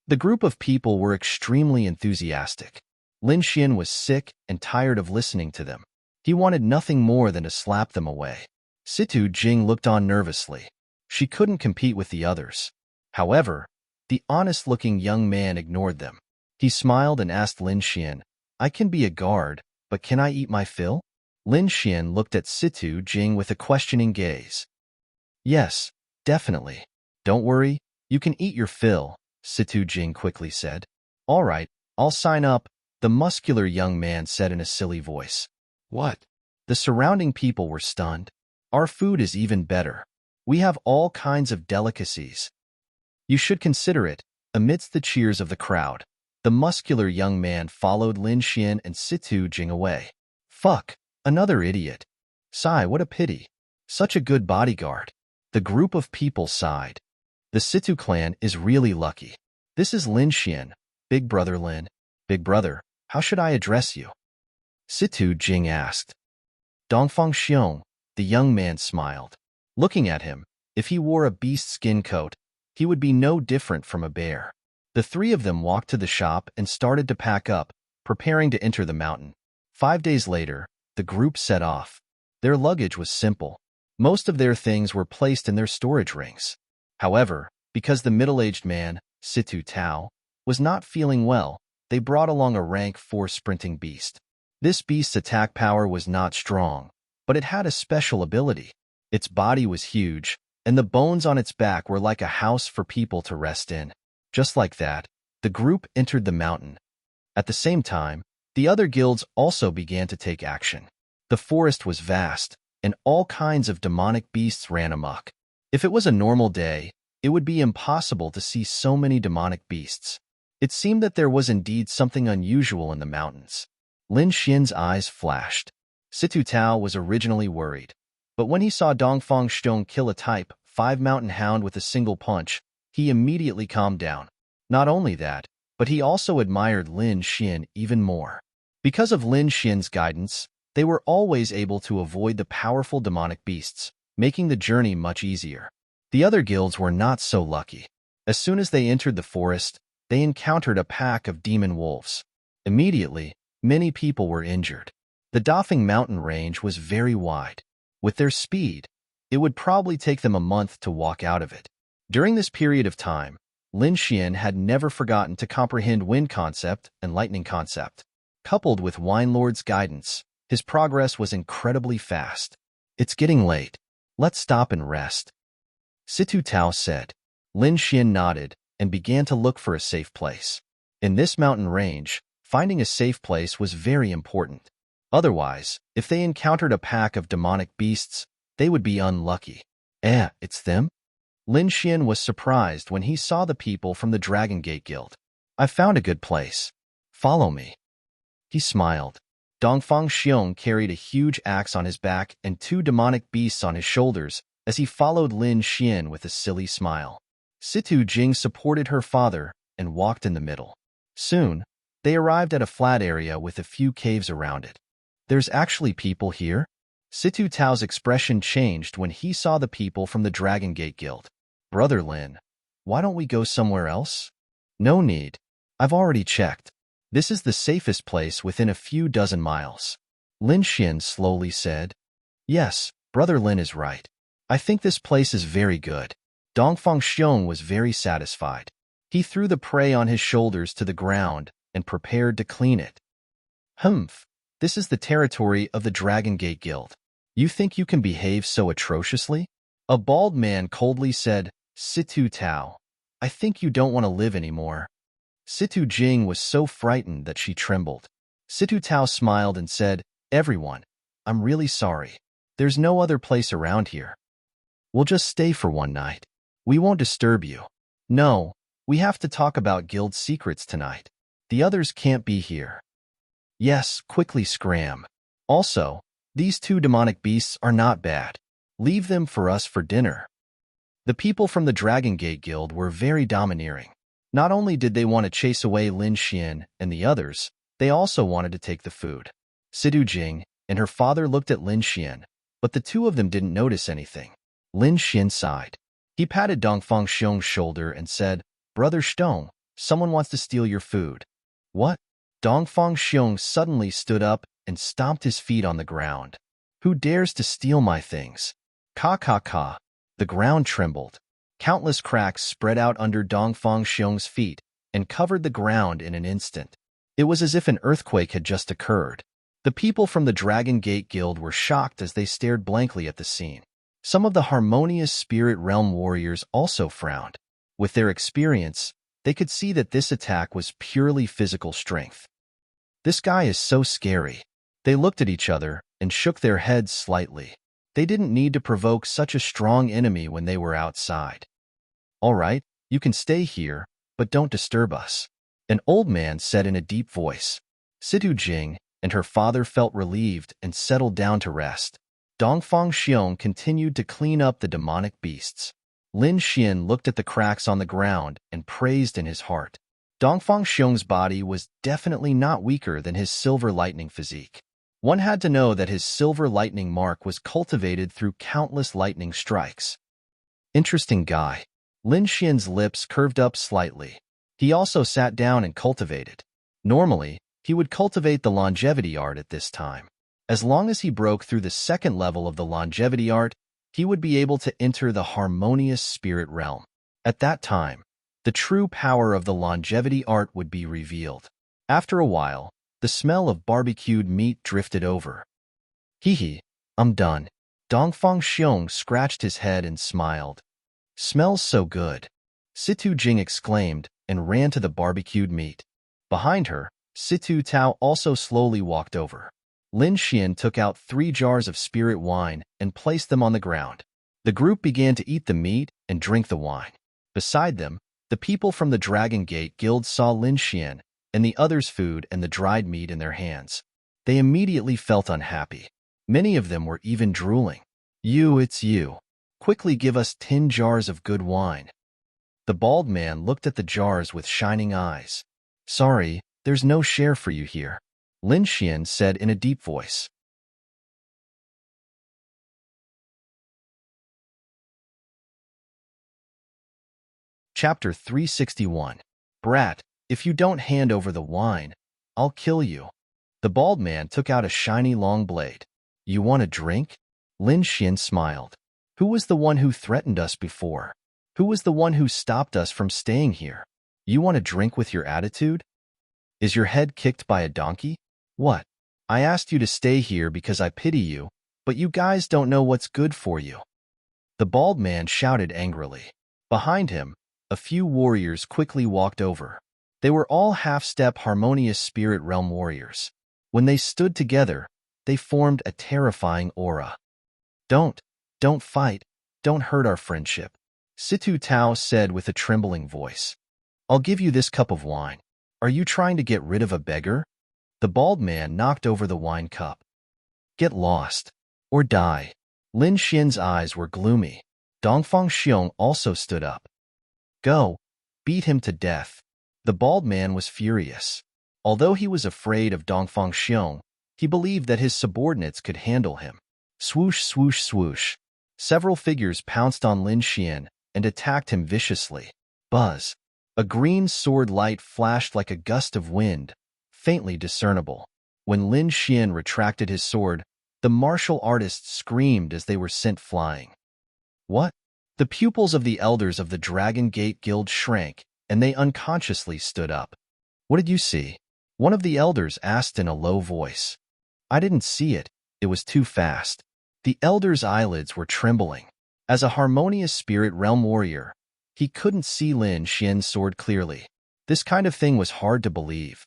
The group of people were extremely enthusiastic. Lin Xian was sick and tired of listening to them. He wanted nothing more than to slap them away. Situ Jing looked on nervously. She couldn't compete with the others. However, the honest-looking young man ignored them. He smiled and asked Lin Xian, I can be a guard, but can I eat my fill? Lin Xian looked at Situ Jing with a questioning gaze. Yes, definitely. Don't worry, you can eat your fill, Situ Jing quickly said. All right, I'll sign up, the muscular young man said in a silly voice. What? The surrounding people were stunned. Our food is even better. We have all kinds of delicacies. You should consider it. Amidst the cheers of the crowd, the muscular young man followed Lin Xian and Situ Jing away. Fuck, another idiot. Sigh, what a pity. Such a good bodyguard. The group of people sighed. The Situ clan is really lucky. This is Lin Xian, Big Brother Lin. Big Brother, how should I address you? Situ Jing asked. Dongfang Xiong, the young man smiled. Looking at him, if he wore a beast skin coat, he would be no different from a bear. The three of them walked to the shop and started to pack up, preparing to enter the mountain. 5 days later, the group set off. Their luggage was simple. Most of their things were placed in their storage rings. However, because the middle-aged man, Situ Tao, was not feeling well, they brought along a rank 4 sprinting beast. This beast's attack power was not strong, but it had a special ability. Its body was huge, and the bones on its back were like a house for people to rest in. Just like that, the group entered the mountain. At the same time, the other guilds also began to take action. The forest was vast, and all kinds of demonic beasts ran amok. If it was a normal day, it would be impossible to see so many demonic beasts. It seemed that there was indeed something unusual in the mountains. Lin Xian's eyes flashed. Situ Tao was originally worried, but when he saw Dongfang Xiong kill a Type 5 mountain hound with a single punch, he immediately calmed down. Not only that, but he also admired Lin Xian even more. Because of Lin Xian's guidance, they were always able to avoid the powerful demonic beasts, making the journey much easier. The other guilds were not so lucky. As soon as they entered the forest, they encountered a pack of demon wolves. Immediately, many people were injured. The Dafeng mountain range was very wide. With their speed, it would probably take them a month to walk out of it. During this period of time, Lin Xian had never forgotten to comprehend wind concept and lightning concept. Coupled with Wine Lord's guidance, his progress was incredibly fast. It's getting late. Let's stop and rest, Situ Tao said. Lin Xian nodded and began to look for a safe place. In this mountain range, finding a safe place was very important. Otherwise, if they encountered a pack of demonic beasts, they would be unlucky. It's them? Lin Xian was surprised when he saw the people from the Dragon Gate Guild. I found a good place. Follow me. He smiled. Dongfang Xiong carried a huge axe on his back and 2 demonic beasts on his shoulders as he followed Lin Xian with a silly smile. Situ Jing supported her father and walked in the middle. Soon, they arrived at a flat area with a few caves around it. There's actually people here? Situ Tao's expression changed when he saw the people from the Dragon Gate Guild. Brother Lin, why don't we go somewhere else? No need. I've already checked. This is the safest place within a few dozen miles. Lin Xian slowly said. Yes, Brother Lin is right. I think this place is very good. Dongfang Xiong was very satisfied. He threw the prey on his shoulders to the ground and prepared to clean it. Humph, this is the territory of the Dragon Gate Guild. You think you can behave so atrociously? A bald man coldly said, Situ Tao, I think you don't want to live anymore. Situ Jing was so frightened that she trembled. Situ Tao smiled and said, Everyone, I'm really sorry. There's no other place around here. We'll just stay for one night. We won't disturb you. No, we have to talk about guild secrets tonight. The others can't be here. Yes, quickly scram. Also, these 2 demonic beasts are not bad. Leave them for us for dinner. The people from the Dragon Gate Guild were very domineering. Not only did they want to chase away Lin Xian and the others, they also wanted to take the food. Situ Jing and her father looked at Lin Xian, but the 2 of them didn't notice anything. Lin Xian sighed. He patted Dongfang Xiong's shoulder and said, Brother Xiong, someone wants to steal your food. What? Dongfang Xiong suddenly stood up and stomped his feet on the ground. Who dares to steal my things? Ka ka ka. The ground trembled. Countless cracks spread out under Dongfang Xiong's feet and covered the ground in an instant. It was as if an earthquake had just occurred. The people from the Dragon Gate Guild were shocked as they stared blankly at the scene. Some of the harmonious spirit realm warriors also frowned. With their experience, they could see that this attack was purely physical strength. This guy is so scary. They looked at each other and shook their heads slightly. They didn't need to provoke such a strong enemy when they were outside. All right, you can stay here, but don't disturb us, an old man said in a deep voice. Situ Jing and her father felt relieved and settled down to rest. Dongfang Xiong continued to clean up the demonic beasts. Lin Xian looked at the cracks on the ground and praised in his heart. Dongfang Xiong's body was definitely not weaker than his silver lightning physique. One had to know that his silver lightning mark was cultivated through countless lightning strikes. Interesting guy. Lin Xian's lips curved up slightly. He also sat down and cultivated. Normally, he would cultivate the longevity art at this time. As long as he broke through the 2nd level of the longevity art, he would be able to enter the harmonious spirit realm. At that time, the true power of the longevity art would be revealed. After a while, The smell of barbecued meat drifted over. Hee hee, I'm done. Dongfang Xiong scratched his head and smiled. Smells so good. Situ Jing exclaimed and ran to the barbecued meat. Behind her, Situ Tao also slowly walked over. Lin Xian took out 3 jars of spirit wine and placed them on the ground. The group began to eat the meat and drink the wine. Beside them, the people from the Dragon Gate Guild saw Lin Xian and the others' food and the dried meat in their hands. They immediately felt unhappy. Many of them were even drooling. It's you. Quickly give us 10 jars of good wine. The bald man looked at the jars with shining eyes. Sorry, there's no share for you here, Lin Xian said in a deep voice. Chapter 361. Brat, if you don't hand over the wine, I'll kill you. The bald man took out a shiny long blade. You want a drink? Lin Xian smiled. Who was the one who threatened us before? Who was the one who stopped us from staying here? You want a drink with your attitude? Is your head kicked by a donkey? What? I asked you to stay here because I pity you, but you guys don't know what's good for you. The bald man shouted angrily. Behind him, a few warriors quickly walked over. They were all half-step harmonious spirit realm warriors. When they stood together, they formed a terrifying aura. Don't fight, don't hurt our friendship, Situ Tao said with a trembling voice. I'll give you this cup of wine. Are you trying to get rid of a beggar? The bald man knocked over the wine cup. Get lost, or die. Lin Xian's eyes were gloomy. Dongfang Xiong also stood up. Go, beat him to death. The bald man was furious. Although he was afraid of Dongfang Xiong, he believed that his subordinates could handle him. Swoosh, swoosh, swoosh. Several figures pounced on Lin Xian and attacked him viciously. Buzz. A green sword light flashed like a gust of wind, faintly discernible. When Lin Xian retracted his sword, the martial artists screamed as they were sent flying. What? The pupils of the elders of the Dragon Gate Guild shrank, and they unconsciously stood up. What did you see? One of the elders asked in a low voice. I didn't see it. It was too fast. The elder's eyelids were trembling. As a harmonious spirit realm warrior, he couldn't see Lin Xian's sword clearly. This kind of thing was hard to believe.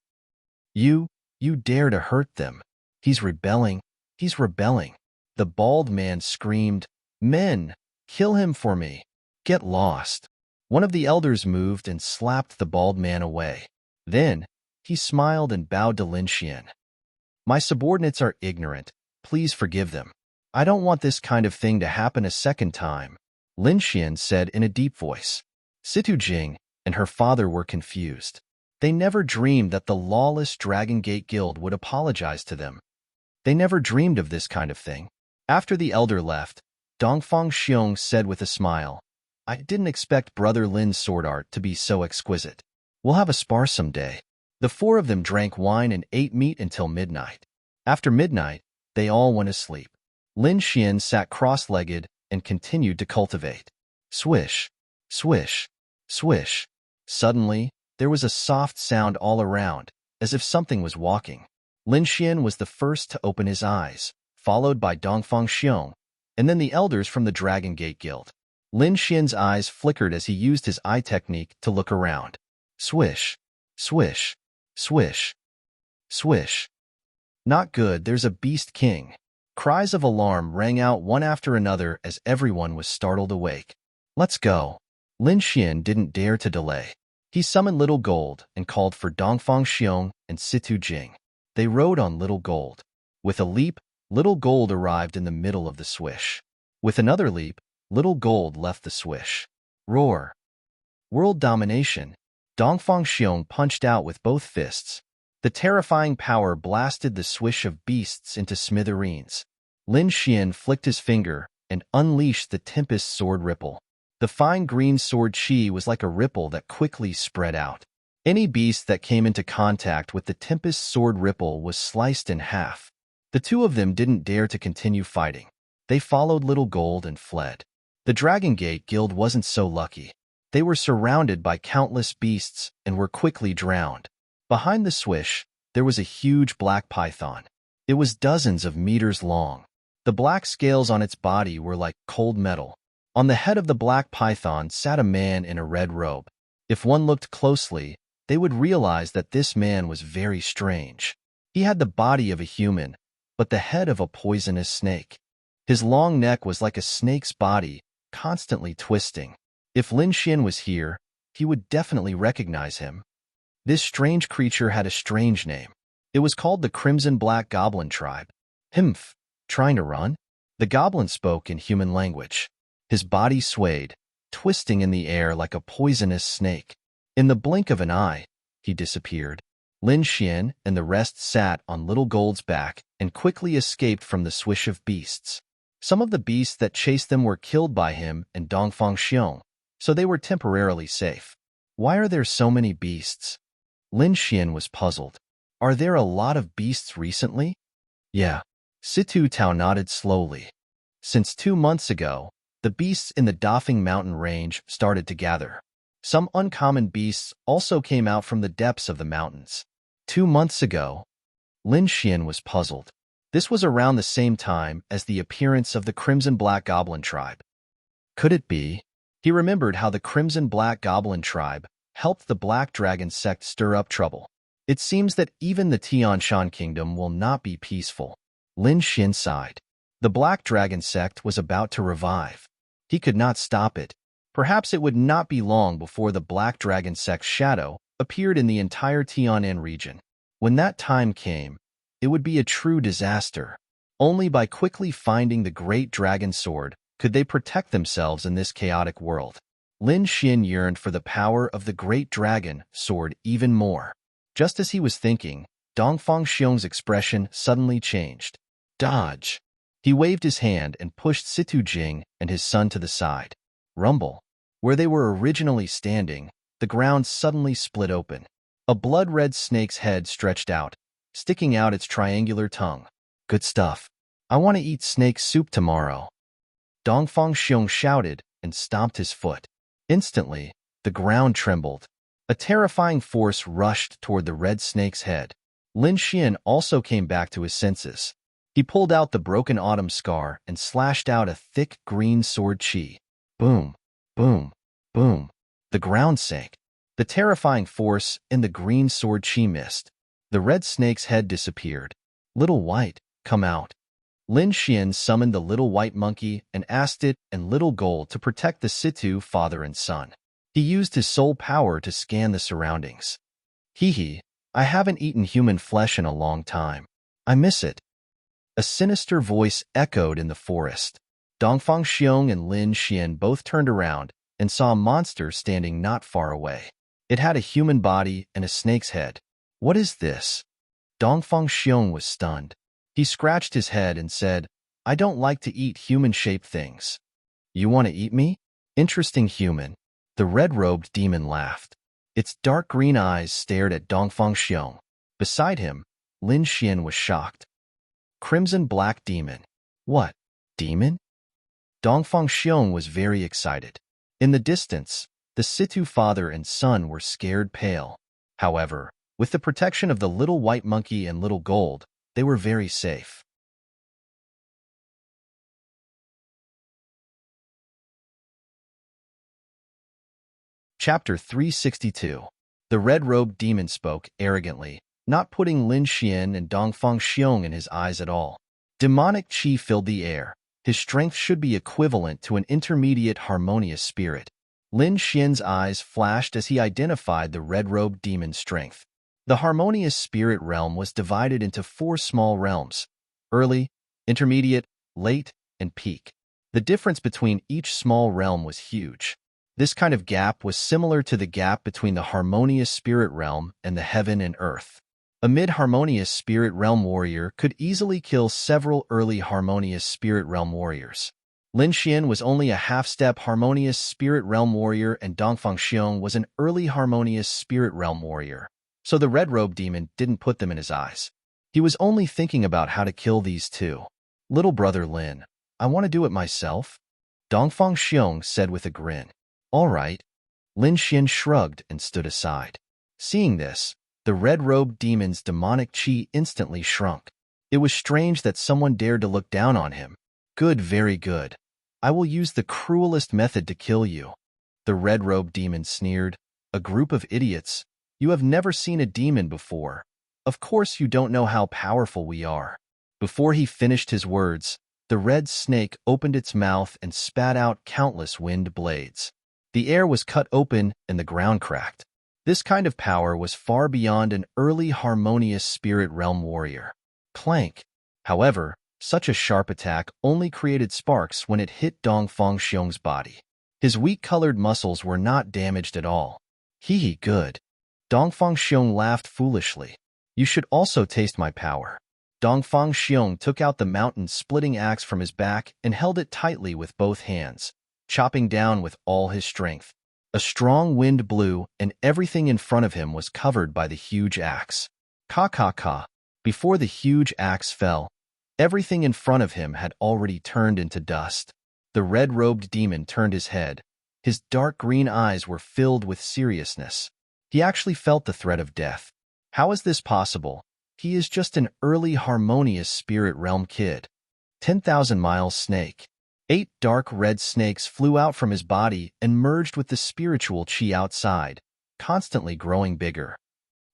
You dare to hurt them. He's rebelling. He's rebelling. The bald man screamed, Men, kill him for me. Get lost. One of the elders moved and slapped the bald man away. Then, he smiled and bowed to Lin Xian. My subordinates are ignorant. Please forgive them. I don't want this kind of thing to happen a second time, Lin Xian said in a deep voice. Situ Jing and her father were confused. They never dreamed that the lawless Dragon Gate Guild would apologize to them. They never dreamed of this kind of thing. After the elder left, Dongfang Xiong said with a smile, I didn't expect Brother Lin's sword art to be so exquisite. We'll have a spar someday. The 4 of them drank wine and ate meat until midnight. After midnight, they all went asleep. Lin Xian sat cross-legged and continued to cultivate. Swish, swish, swish. Suddenly, there was a soft sound all around, as if something was walking. Lin Xian was the first to open his eyes, followed by Dongfang Xiong, and then the elders from the Dragon Gate Guild. Lin Xian's eyes flickered as he used his eye technique to look around. Swish, swish, swish, swish. Not good, there's a beast king. Cries of alarm rang out one after another as everyone was startled awake. Let's go. Lin Xian didn't dare to delay. He summoned Little Gold and called for Dongfang Xiong and Situ Jing. They rode on Little Gold. With a leap, Little Gold arrived in the middle of the swish. With another leap, Little Gold left the swish. Roar. World domination. Dongfang Xiong punched out with both fists. The terrifying power blasted the swish of beasts into smithereens. Lin Xian flicked his finger and unleashed the Tempest Sword Ripple. The fine green sword chi was like a ripple that quickly spread out. Any beast that came into contact with the Tempest Sword Ripple was sliced in half. The 2 of them didn't dare to continue fighting. They followed Little Gold and fled. The Dragon Gate Guild wasn't so lucky. They were surrounded by countless beasts and were quickly drowned. Behind the swish, there was a huge black python. It was dozens of meters long. The black scales on its body were like cold metal. On the head of the black python sat a man in a red robe. If one looked closely, they would realize that this man was very strange. He had the body of a human, but the head of a poisonous snake. His long neck was like a snake's body, constantly twisting. If Lin Xian was here, he would definitely recognize him. This strange creature had a strange name. It was called the Crimson Black Goblin Tribe. Himph, trying to run? The goblin spoke in human language. His body swayed, twisting in the air like a poisonous snake. In the blink of an eye, he disappeared. Lin Xian and the rest sat on Little Gold's back and quickly escaped from the swish of beasts. Some of the beasts that chased them were killed by him and Dongfang Xiong, so they were temporarily safe. Why are there so many beasts? Lin Xian was puzzled. Are there a lot of beasts recently? Yeah. Situ Tao nodded slowly. Since 2 months ago, the beasts in the Dafeng mountain range started to gather. Some uncommon beasts also came out from the depths of the mountains. 2 months ago, Lin Xian was puzzled. This was around the same time as the appearance of the Crimson Black Goblin Tribe. Could it be? He remembered how the Crimson Black Goblin Tribe helped the Black Dragon sect stir up trouble. It seems that even the Tianshan Kingdom will not be peaceful. Lin Xian sighed. The Black Dragon sect was about to revive. He could not stop it. Perhaps it would not be long before the Black Dragon sect's shadow appeared in the entire Tianan region. When that time came, it would be a true disaster. Only by quickly finding the Great Dragon Sword could they protect themselves in this chaotic world. Lin Xian yearned for the power of the Great Dragon Sword even more. Just as he was thinking, Dongfang Xiong's expression suddenly changed. Dodge! He waved his hand and pushed Situ Jing and his son to the side. Rumble. Where they were originally standing, the ground suddenly split open. A blood-red snake's head stretched out, sticking out its triangular tongue. Good stuff. I want to eat snake soup tomorrow. Dongfang Xiong shouted and stomped his foot. Instantly, the ground trembled. A terrifying force rushed toward the red snake's head. Lin Xian also came back to his senses. He pulled out the broken autumn scar and slashed out a thick green sword chi. Boom, boom, boom. The ground sank. The terrifying force in the green sword chi missed. The red snake's head disappeared. Little White, come out. Lin Xian summoned the little white monkey and asked it and Little Gold to protect the Situ father and son. He used his soul power to scan the surroundings. Hee, I haven't eaten human flesh in a long time. I miss it. A sinister voice echoed in the forest. Dongfang Xiong and Lin Xian both turned around and saw a monster standing not far away. It had a human body and a snake's head. What is this? Dongfang Xiong was stunned. He scratched his head and said, I don't like to eat human-shaped things. You want to eat me? Interesting human. The red-robed demon laughed. Its dark green eyes stared at Dongfang Xiong. Beside him, Lin Xian was shocked. Crimson Black Demon. What? Demon? Dongfang Xiong was very excited. In the distance, the Situ father and son were scared pale. However, with the protection of the little white monkey and Little Gold, they were very safe. Chapter 362. The red-robed demon spoke arrogantly, not putting Lin Xian and Dongfang Xiong in his eyes at all. Demonic qi filled the air. His strength should be equivalent to an intermediate harmonious spirit. Lin Xian's eyes flashed as he identified the red-robed demon's strength. The harmonious spirit realm was divided into 4 small realms: early, intermediate, late, and peak. The difference between each small realm was huge. This kind of gap was similar to the gap between the harmonious spirit realm and the heaven and earth. A mid-harmonious spirit realm warrior could easily kill several early harmonious spirit realm warriors. Lin Xian was only a half-step harmonious spirit realm warrior and Dongfang Xiong was an early harmonious spirit realm warrior, so the red-robed demon didn't put them in his eyes. He was only thinking about how to kill these two. Little brother Lin, I want to do it myself, Dongfang Xiong said with a grin. All right. Lin Xian shrugged and stood aside. Seeing this, The red-robed demon's demonic chi instantly shrunk. It was strange that someone dared to look down on him. Good, very good. I will use the cruelest method to kill you. The red-robed demon sneered. A group of idiots. You have never seen a demon before. Of course you don't know how powerful we are. Before he finished his words, the red snake opened its mouth and spat out countless wind blades. The air was cut open and the ground cracked. This kind of power was far beyond an early harmonious spirit realm warrior. Clank. However, such a sharp attack only created sparks when it hit Dongfang Xiong's body. His weak-colored muscles were not damaged at all. Hee, good. Dongfang Xiong laughed foolishly. You should also taste my power. Dongfang Xiong took out the mountain-splitting axe from his back and held it tightly with both hands, chopping down with all his strength. A strong wind blew, and everything in front of him was covered by the huge axe. Ka. Before the huge axe fell, everything in front of him had already turned into dust. The red-robed demon turned his head. His dark green eyes were filled with seriousness. He actually felt the threat of death. How is this possible? He is just an early harmonious spirit realm kid. 10,000-mile snake. 8 dark red snakes flew out from his body and merged with the spiritual chi outside, constantly growing bigger.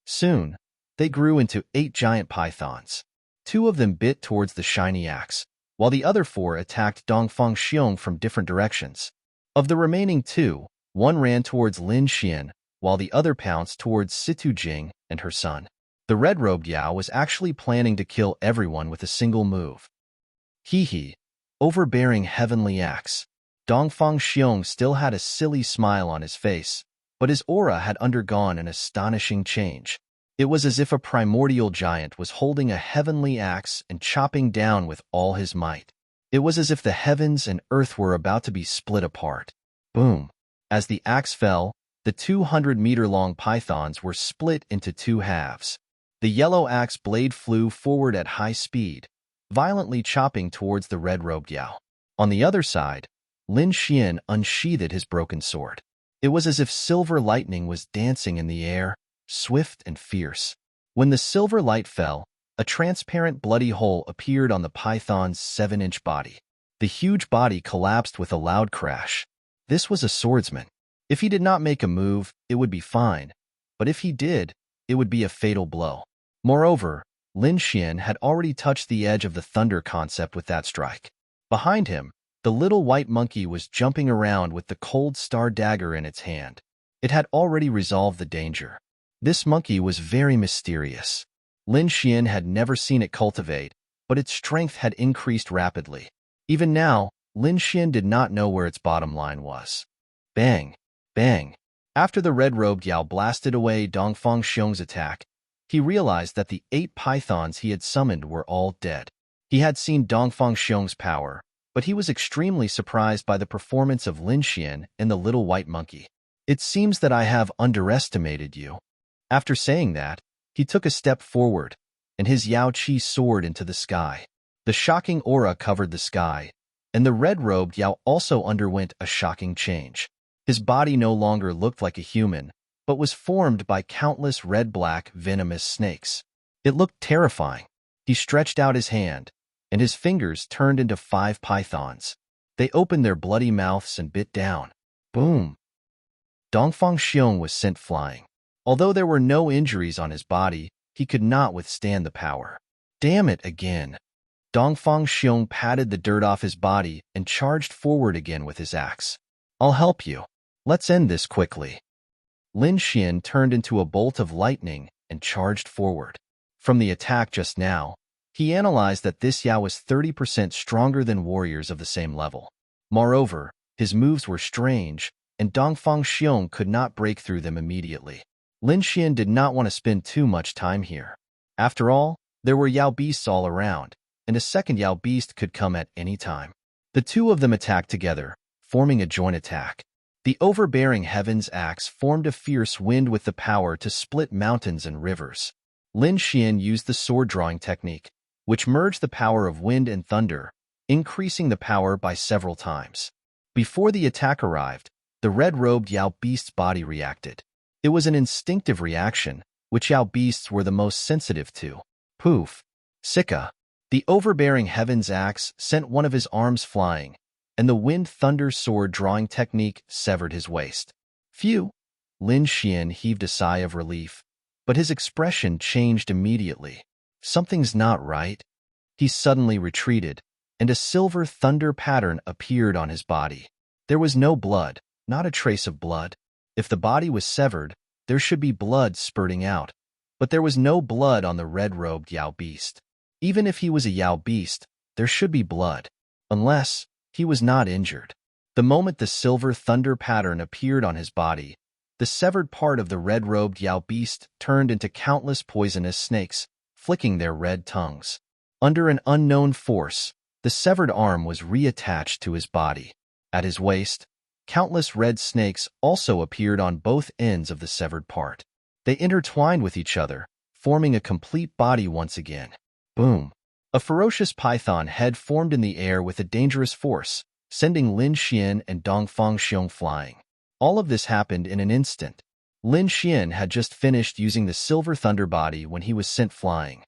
Soon, they grew into 8 giant pythons. 2 of them bit towards the shiny axe, while the other 4 attacked Dongfang Xiong from different directions. Of the remaining 2, one ran towards Lin Xian, while the other pounced towards Situ Jing and her son. The red-robed Yao was actually planning to kill everyone with a single move. Hee. Overbearing heavenly axe. Dongfang Xiong still had a silly smile on his face, but his aura had undergone an astonishing change. It was as if a primordial giant was holding a heavenly axe and chopping down with all his might. It was as if the heavens and earth were about to be split apart. Boom. As the axe fell, the 200-meter-long pythons were split into 2 halves. The yellow axe blade flew forward at high speed, violently chopping towards the red-robed Yao. On the other side, Lin Xian unsheathed his broken sword. It was as if silver lightning was dancing in the air, swift and fierce. When the silver light fell, a transparent bloody hole appeared on the python's 7-inch body. The huge body collapsed with a loud crash. This was a swordsman. If he did not make a move, it would be fine, but if he did, it would be a fatal blow. Moreover, Lin Xian had already touched the edge of the thunder concept with that strike. Behind him, the little white monkey was jumping around with the cold star dagger in its hand. It had already resolved the danger. This monkey was very mysterious. Lin Xian had never seen it cultivate, but its strength had increased rapidly. Even now, Lin Xian did not know where its bottom line was. Bang! Bang! After the red-robed Yao blasted away Dongfang Xiong's attack, he realized that the 8 pythons he had summoned were all dead. He had seen Dongfang Xiong's power, but he was extremely surprised by the performance of Lin Xian and the little white monkey. It seems that I have underestimated you. After saying that, he took a step forward, and his Yao Qi soared into the sky. The shocking aura covered the sky, and the red-robed Yao also underwent a shocking change. His body no longer looked like a human, but was formed by countless red-black venomous snakes. It looked terrifying. He stretched out his hand, and his fingers turned into 5 pythons. They opened their bloody mouths and bit down. Boom! Dongfang Xiong was sent flying. Although there were no injuries on his body, he could not withstand the power. Damn it again! Dongfang Xiong patted the dirt off his body and charged forward again with his axe. I'll help you. Let's end this quickly. Lin Xian turned into a bolt of lightning and charged forward. From the attack just now, he analyzed that this Yao was 30% stronger than warriors of the same level. Moreover, his moves were strange, and Dongfang Xiong could not break through them immediately. Lin Xian did not want to spend too much time here. After all, there were Yao beasts all around, and a second Yao beast could come at any time. The 2 of them attacked together, forming a joint attack. The overbearing heavens axe formed a fierce wind with the power to split mountains and rivers. Lin Xian used the sword-drawing technique, which merged the power of wind and thunder, increasing the power by several times. Before the attack arrived, the red-robed Yao beast's body reacted. It was an instinctive reaction, which Yao beasts were the most sensitive to. Poof! Sika! The overbearing heaven's axe sent one of his arms flying, and the wind thunder sword drawing technique severed his waist. Phew! Lin Xian heaved a sigh of relief, but his expression changed immediately. Something's not right. He suddenly retreated, and a silver thunder pattern appeared on his body. There was no blood, not a trace of blood. If the body was severed, there should be blood spurting out, but there was no blood on the red-robed Yao beast. Even if he was a Yao beast, there should be blood, unless he was not injured. The moment the silver thunder pattern appeared on his body, the severed part of the red-robed Yao beast turned into countless poisonous snakes, flicking their red tongues. Under an unknown force, the severed arm was reattached to his body. At his waist, countless red snakes also appeared on both ends of the severed part. They intertwined with each other, forming a complete body once again. Boom! A ferocious python head formed in the air with a dangerous force, sending Lin Xian and Dongfang Xiong flying. All of this happened in an instant. Lin Xian had just finished using the silver thunder body when he was sent flying.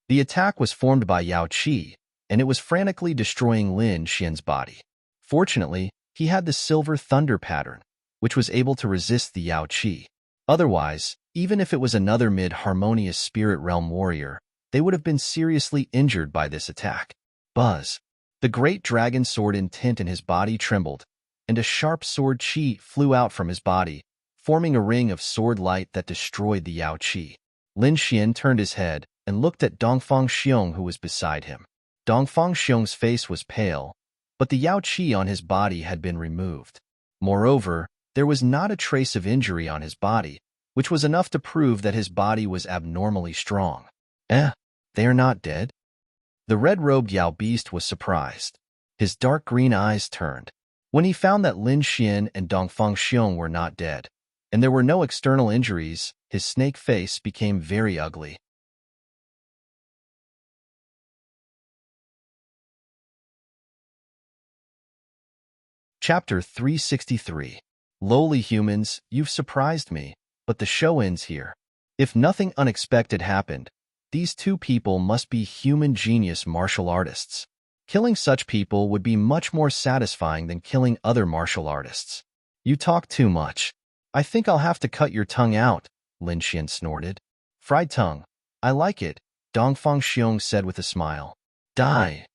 The attack was formed by Yao Qi, and it was frantically destroying Lin Xian's body. Fortunately, he had the silver thunder pattern, which was able to resist the Yao Qi. Otherwise, even if it was another mid-harmonious spirit realm warrior, they would have been seriously injured by this attack. Buzz! The great dragon sword intent in his body trembled, and a sharp sword qi flew out from his body, forming a ring of sword light that destroyed the Yao Qi. Lin Xian turned his head and looked at Dongfang Xiong, who was beside him. Dongfang Xiong's face was pale, but the Yao Qi on his body had been removed. Moreover, there was not a trace of injury on his body, which was enough to prove that his body was abnormally strong. They are not dead? The red-robed Yao beast was surprised. His dark green eyes turned. When he found that Lin Xian and Dongfang Xiong were not dead, and there were no external injuries, his snake face became very ugly. Chapter 363. Lowly humans, you've surprised me, but the show ends here. If nothing unexpected happened, these two people must be human genius martial artists. Killing such people would be much more satisfying than killing other martial artists. You talk too much. I think I'll have to cut your tongue out, Lin Xian snorted. Fried tongue. I like it, Dongfang Xiong said with a smile. Die.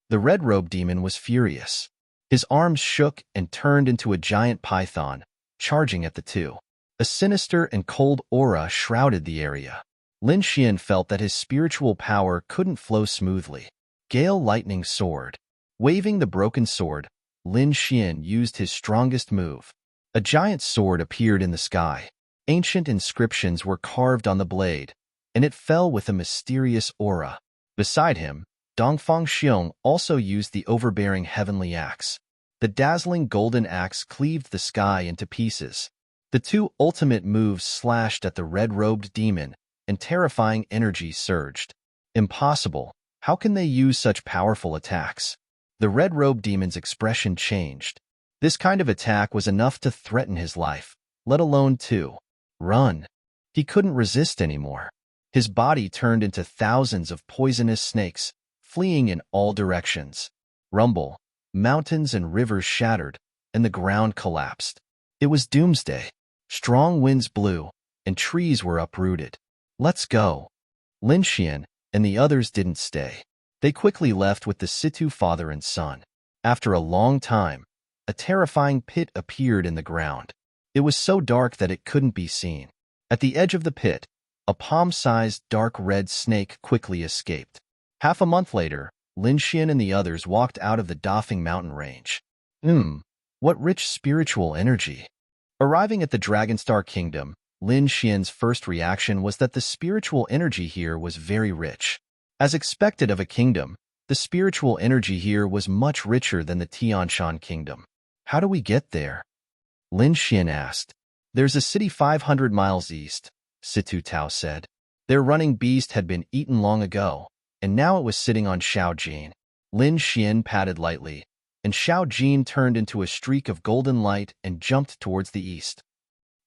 The red-robed demon was furious. His arms shook and turned into a giant python, charging at the two. A sinister and cold aura shrouded the area. Lin Xian felt that his spiritual power couldn't flow smoothly. Gale Lightning Sword. Waving the broken sword, Lin Xian used his strongest move. A giant sword appeared in the sky. Ancient inscriptions were carved on the blade, and it fell with a mysterious aura. Beside him, Dongfang Xiong also used the overbearing heavenly axe. The dazzling golden axe cleaved the sky into pieces. The two ultimate moves slashed at the red-robed demon, and terrifying energy surged. Impossible. How can they use such powerful attacks? The red-robed demon's expression changed. This kind of attack was enough to threaten his life, let alone to run. He couldn't resist anymore. His body turned into thousands of poisonous snakes, fleeing in all directions. Rumble. Mountains and rivers shattered, and the ground collapsed. It was doomsday. Strong winds blew, and trees were uprooted. Let's go. Lin Xian and the others didn't stay. They quickly left with the Situ father and son. After a long time, a terrifying pit appeared in the ground. It was so dark that it couldn't be seen. At the edge of the pit, a palm-sized dark red snake quickly escaped. Half a month later, Lin Xian and the others walked out of the Dafeng mountain range. What rich spiritual energy. Arriving at the Dragonstar Kingdom, Lin Xian's first reaction was that the spiritual energy here was very rich. As expected of a kingdom, the spiritual energy here was much richer than the Tianshan Kingdom. How do we get there? Lin Xian asked. There's a city 500 miles east, Situ Tao said. Their running beast had been eaten long ago, and now it was sitting on Xiaojin. Lin Xian patted lightly, and Xiaojin turned into a streak of golden light and jumped towards the east.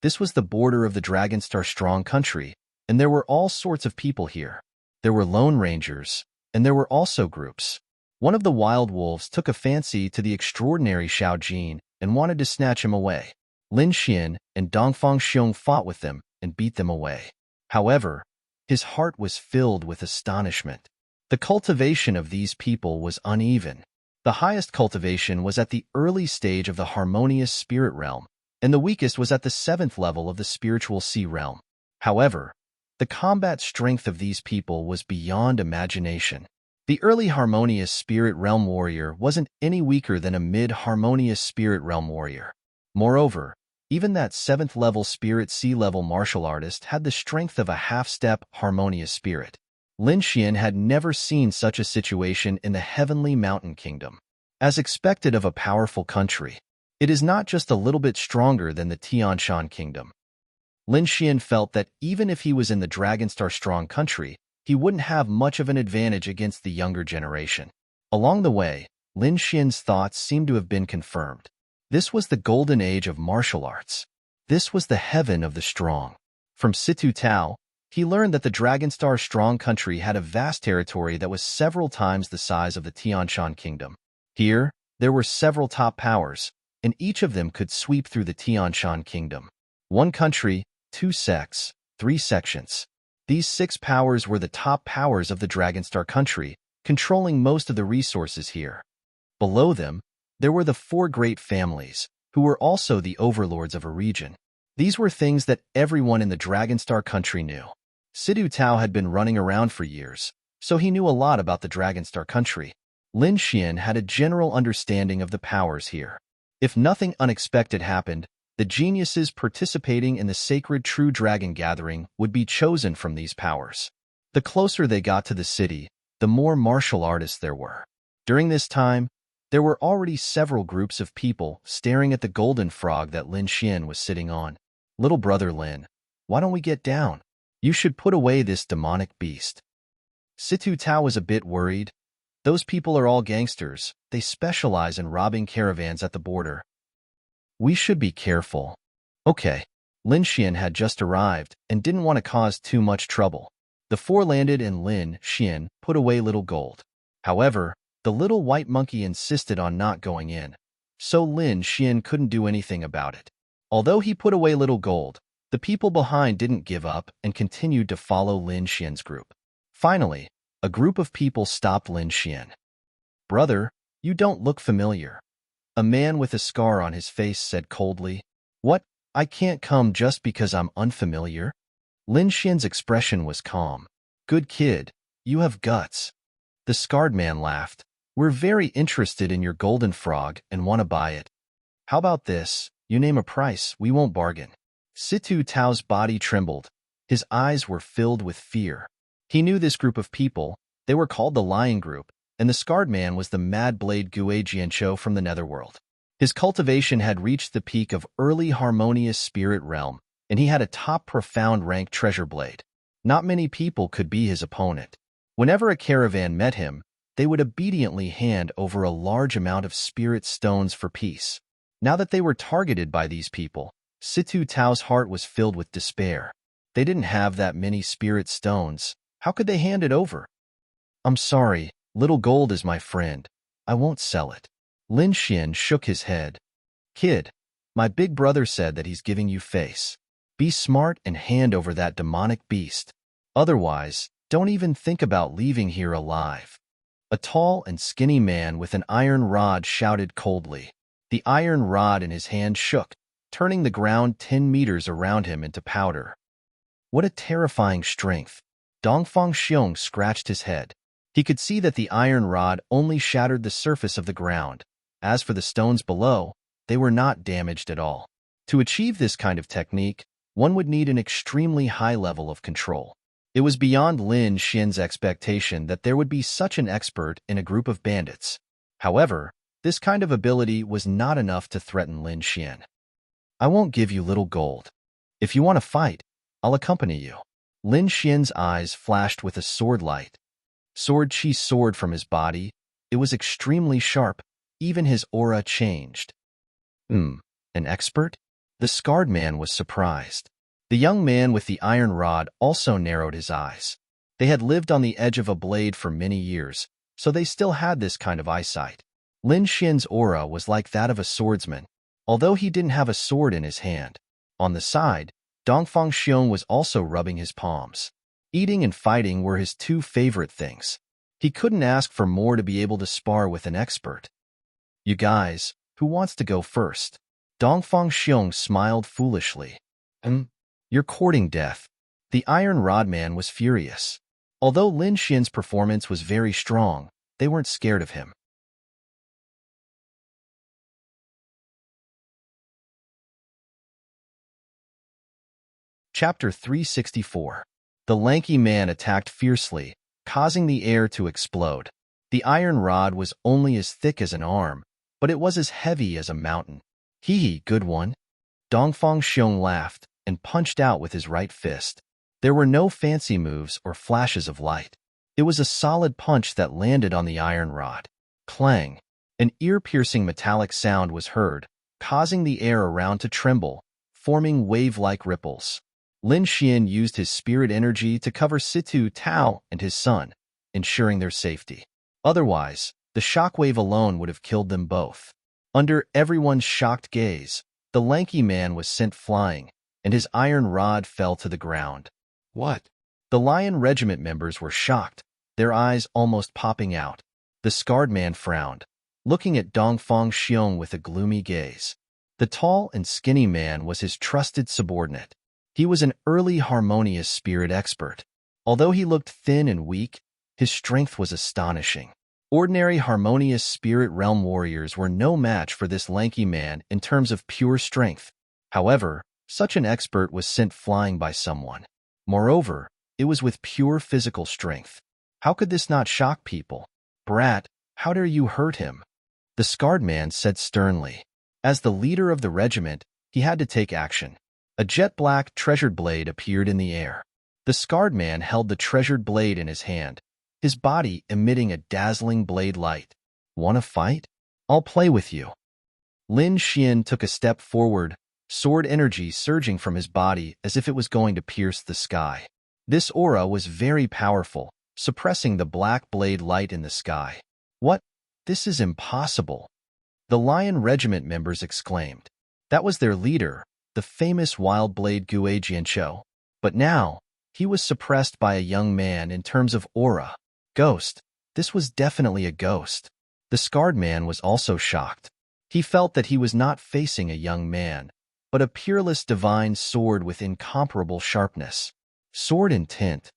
This was the border of the Dragonstar Strong Country, and there were all sorts of people here. There were lone rangers, and there were also groups. One of the wild wolves took a fancy to the extraordinary Xiao Jin and wanted to snatch him away. Lin Xian and Dongfang Xiong fought with them and beat them away. However, his heart was filled with astonishment. The cultivation of these people was uneven. The highest cultivation was at the early stage of the harmonious spirit realm, and the weakest was at the 7th level of the spiritual sea realm. However, the combat strength of these people was beyond imagination. The early harmonious spirit realm warrior wasn't any weaker than a mid-harmonious spirit realm warrior. Moreover, even that 7th level spirit sea level martial artist had the strength of a half-step harmonious spirit. Lin Xian had never seen such a situation in the heavenly mountain kingdom. As expected of a powerful country, it is not just a little bit stronger than the Tianshan kingdom. Lin Xian felt that even if he was in the Dragonstar strong country, he wouldn't have much of an advantage against the younger generation. Along the way, Lin Xian's thoughts seemed to have been confirmed. This was the golden age of martial arts. This was the heaven of the strong. From Situ Tao, he learned that the Dragonstar strong country had a vast territory that was several times the size of the Tianshan kingdom. Here, there were several top powers, and each of them could sweep through the Tianshan kingdom. One country, 2 sects, 3 sections. These 6 powers were the top powers of the Dragonstar country, controlling most of the resources here. Below them, there were the 4 great families, who were also the overlords of a region. These were things that everyone in the Dragonstar country knew. Sidu Tao had been running around for years, so he knew a lot about the Dragonstar country. Lin Xian had a general understanding of the powers here. If nothing unexpected happened, the geniuses participating in the sacred True Dragon Gathering would be chosen from these powers. The closer they got to the city, the more martial artists there were. During this time, there were already several groups of people staring at the golden frog that Lin Xian was sitting on. Little brother Lin, why don't we get down? You should put away this demonic beast. Situ Tao was a bit worried. Those people are all gangsters. They specialize in robbing caravans at the border. We should be careful. Okay. Lin Xian had just arrived and didn't want to cause too much trouble. The 4 landed and Lin Xian put away Little Gold. However, the little white monkey insisted on not going in, so Lin Xian couldn't do anything about it. Although he put away Little Gold, the people behind didn't give up and continued to follow Lin Xian's group. Finally, a group of people stopped Lin Xian. Brother, you don't look familiar. A man with a scar on his face said coldly. What? I can't come just because I'm unfamiliar? Lin Xian's expression was calm. Good kid, you have guts. The scarred man laughed. We're very interested in your golden frog and want to buy it. How about this? You name a price, we won't bargain. Situ Tao's body trembled. His eyes were filled with fear. He knew this group of people. They were called the Lion Group, and the scarred man was the Mad Blade Gue Jiancho from the Netherworld. His cultivation had reached the peak of early harmonious spirit realm, and he had a top profound rank treasure blade. Not many people could be his opponent. Whenever a caravan met him, they would obediently hand over a large amount of spirit stones for peace. Now that they were targeted by these people, Situ Tao's heart was filled with despair. They didn't have that many spirit stones. How could they hand it over? I'm sorry, Little Gold is my friend. I won't sell it. Lin Xian shook his head. Kid, my big brother said that he's giving you face. Be smart and hand over that demonic beast. Otherwise, don't even think about leaving here alive. A tall and skinny man with an iron rod shouted coldly. The iron rod in his hand shook, turning the ground 10 meters around him into powder. What a terrifying strength. Dongfang Xiong scratched his head. He could see that the iron rod only shattered the surface of the ground. As for the stones below, they were not damaged at all. To achieve this kind of technique, one would need an extremely high level of control. It was beyond Lin Xian's expectation that there would be such an expert in a group of bandits. However, this kind of ability was not enough to threaten Lin Xian. I won't give you Little Gold. If you want to fight, I'll accompany you. Lin Xian's eyes flashed with a sword light. Sword chi soared from his body. It was extremely sharp. Even his aura changed. An expert? The scarred man was surprised. The young man with the iron rod also narrowed his eyes. They had lived on the edge of a blade for many years, so they still had this kind of eyesight. Lin Xian's aura was like that of a swordsman, although he didn't have a sword in his hand. On the side, Dongfang Xiong was also rubbing his palms. Eating and fighting were his two favorite things. He couldn't ask for more to be able to spar with an expert. You guys, who wants to go first? Dongfang Xiong smiled foolishly. You're courting death. The Iron Rod Man was furious. Although Lin Xian's performance was very strong, they weren't scared of him. Chapter 364. The lanky man attacked fiercely, causing the air to explode. The iron rod was only as thick as an arm, but it was as heavy as a mountain. Hee, good one. Dongfang Xiong laughed and punched out with his right fist. There were no fancy moves or flashes of light. It was a solid punch that landed on the iron rod. Clang! An ear-piercing metallic sound was heard, causing the air around to tremble, forming wave-like ripples. Lin Xian used his spirit energy to cover Situ Tao and his son, ensuring their safety. Otherwise, the shockwave alone would have killed them both. Under everyone's shocked gaze, the lanky man was sent flying, and his iron rod fell to the ground. What? The Lion Regiment members were shocked, their eyes almost popping out. The scarred man frowned, looking at Dongfang Xiong with a gloomy gaze. The tall and skinny man was his trusted subordinate. He was an early harmonious spirit expert. Although he looked thin and weak, his strength was astonishing. Ordinary harmonious spirit realm warriors were no match for this lanky man in terms of pure strength. However, such an expert was sent flying by someone. Moreover, it was with pure physical strength. How could this not shock people? Brat, how dare you hurt him? The scarred man said sternly. As the leader of the regiment, he had to take action. A jet-black treasured blade appeared in the air. The scarred man held the treasured blade in his hand, his body emitting a dazzling blade light. Want to fight? I'll play with you. Lin Xian took a step forward, sword energy surging from his body as if it was going to pierce the sky. This aura was very powerful, suppressing the black blade light in the sky. What? This is impossible. The Lion Regiment members exclaimed. That was their leader, the famous wild blade Gue Jianqiu. But now, he was suppressed by a young man in terms of aura. Ghost. This was definitely a ghost. The scarred man was also shocked. He felt that he was not facing a young man, but a peerless divine sword with incomparable sharpness. Sword intent.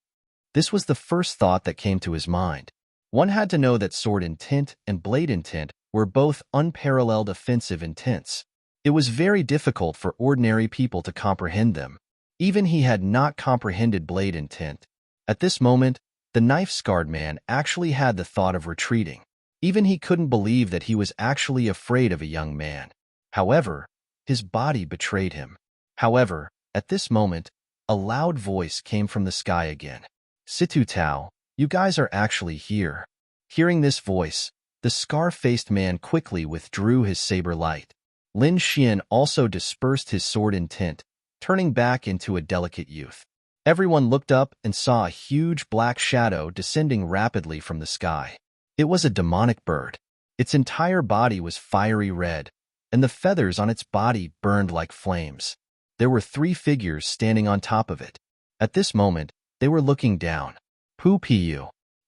This was the first thought that came to his mind. One had to know that sword intent and blade intent were both unparalleled offensive intents. It was very difficult for ordinary people to comprehend them. Even he had not comprehended blade intent. At this moment, the knife-scarred man actually had the thought of retreating. Even he couldn't believe that he was actually afraid of a young man. However, his body betrayed him. However, at this moment, a loud voice came from the sky again. Situ Tao, you guys are actually here. Hearing this voice, the scar-faced man quickly withdrew his saber light. Lin Xian also dispersed his sword intent, turning back into a delicate youth. Everyone looked up and saw a huge black shadow descending rapidly from the sky. It was a demonic bird. Its entire body was fiery red, and the feathers on its body burned like flames. There were 3 figures standing on top of it. At this moment, they were looking down. Pu.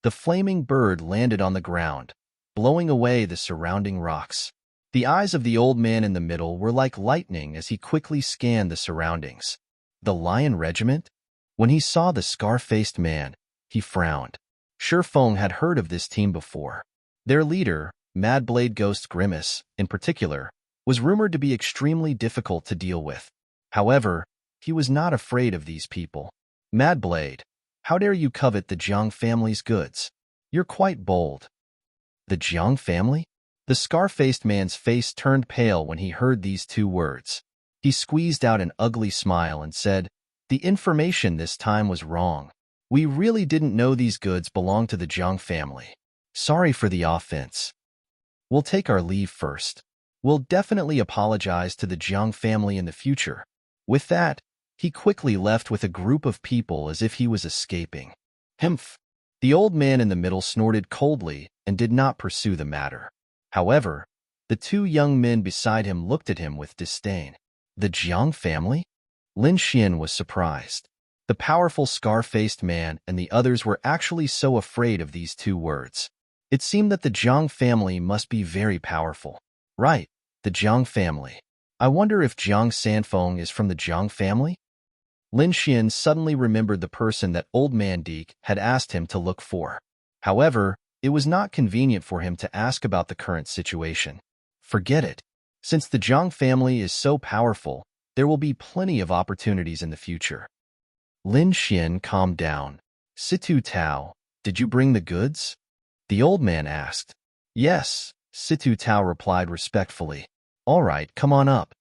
The flaming bird landed on the ground, blowing away the surrounding rocks. The eyes of the old man in the middle were like lightning as he quickly scanned the surroundings. The Lion Regiment? When he saw the scar-faced man, he frowned. Shifeng had heard of this team before. Their leader, Mad Blade Ghost Grimace, in particular, was rumored to be extremely difficult to deal with. However, he was not afraid of these people. Mad Blade, how dare you covet the Jiang family's goods? You're quite bold. The Jiang family? The scar-faced man's face turned pale when he heard these 2 words. He squeezed out an ugly smile and said, the information this time was wrong. We really didn't know these goods belonged to the Jiang family. Sorry for the offense. We'll take our leave first. We'll definitely apologize to the Jiang family in the future. With that, He quickly left with a group of people as if he was escaping. Humph! The old man in the middle snorted coldly and did not pursue the matter. However, the two young men beside him looked at him with disdain. The Jiang family? Lin Xian was surprised. The powerful scar-faced man and the others were actually so afraid of these two words. It seemed that the Jiang family must be very powerful. Right, the Jiang family. I wonder if Jiang Sanfeng is from the Jiang family? Lin Xian suddenly remembered the person that old man Deke had asked him to look for. However, it was not convenient for him to ask about the current situation. Forget it. Since the Jiang family is so powerful, there will be plenty of opportunities in the future. Lin Xian calmed down. Situ Tao, did you bring the goods? The old man asked. Yes, Situ Tao replied respectfully. All right, come on up.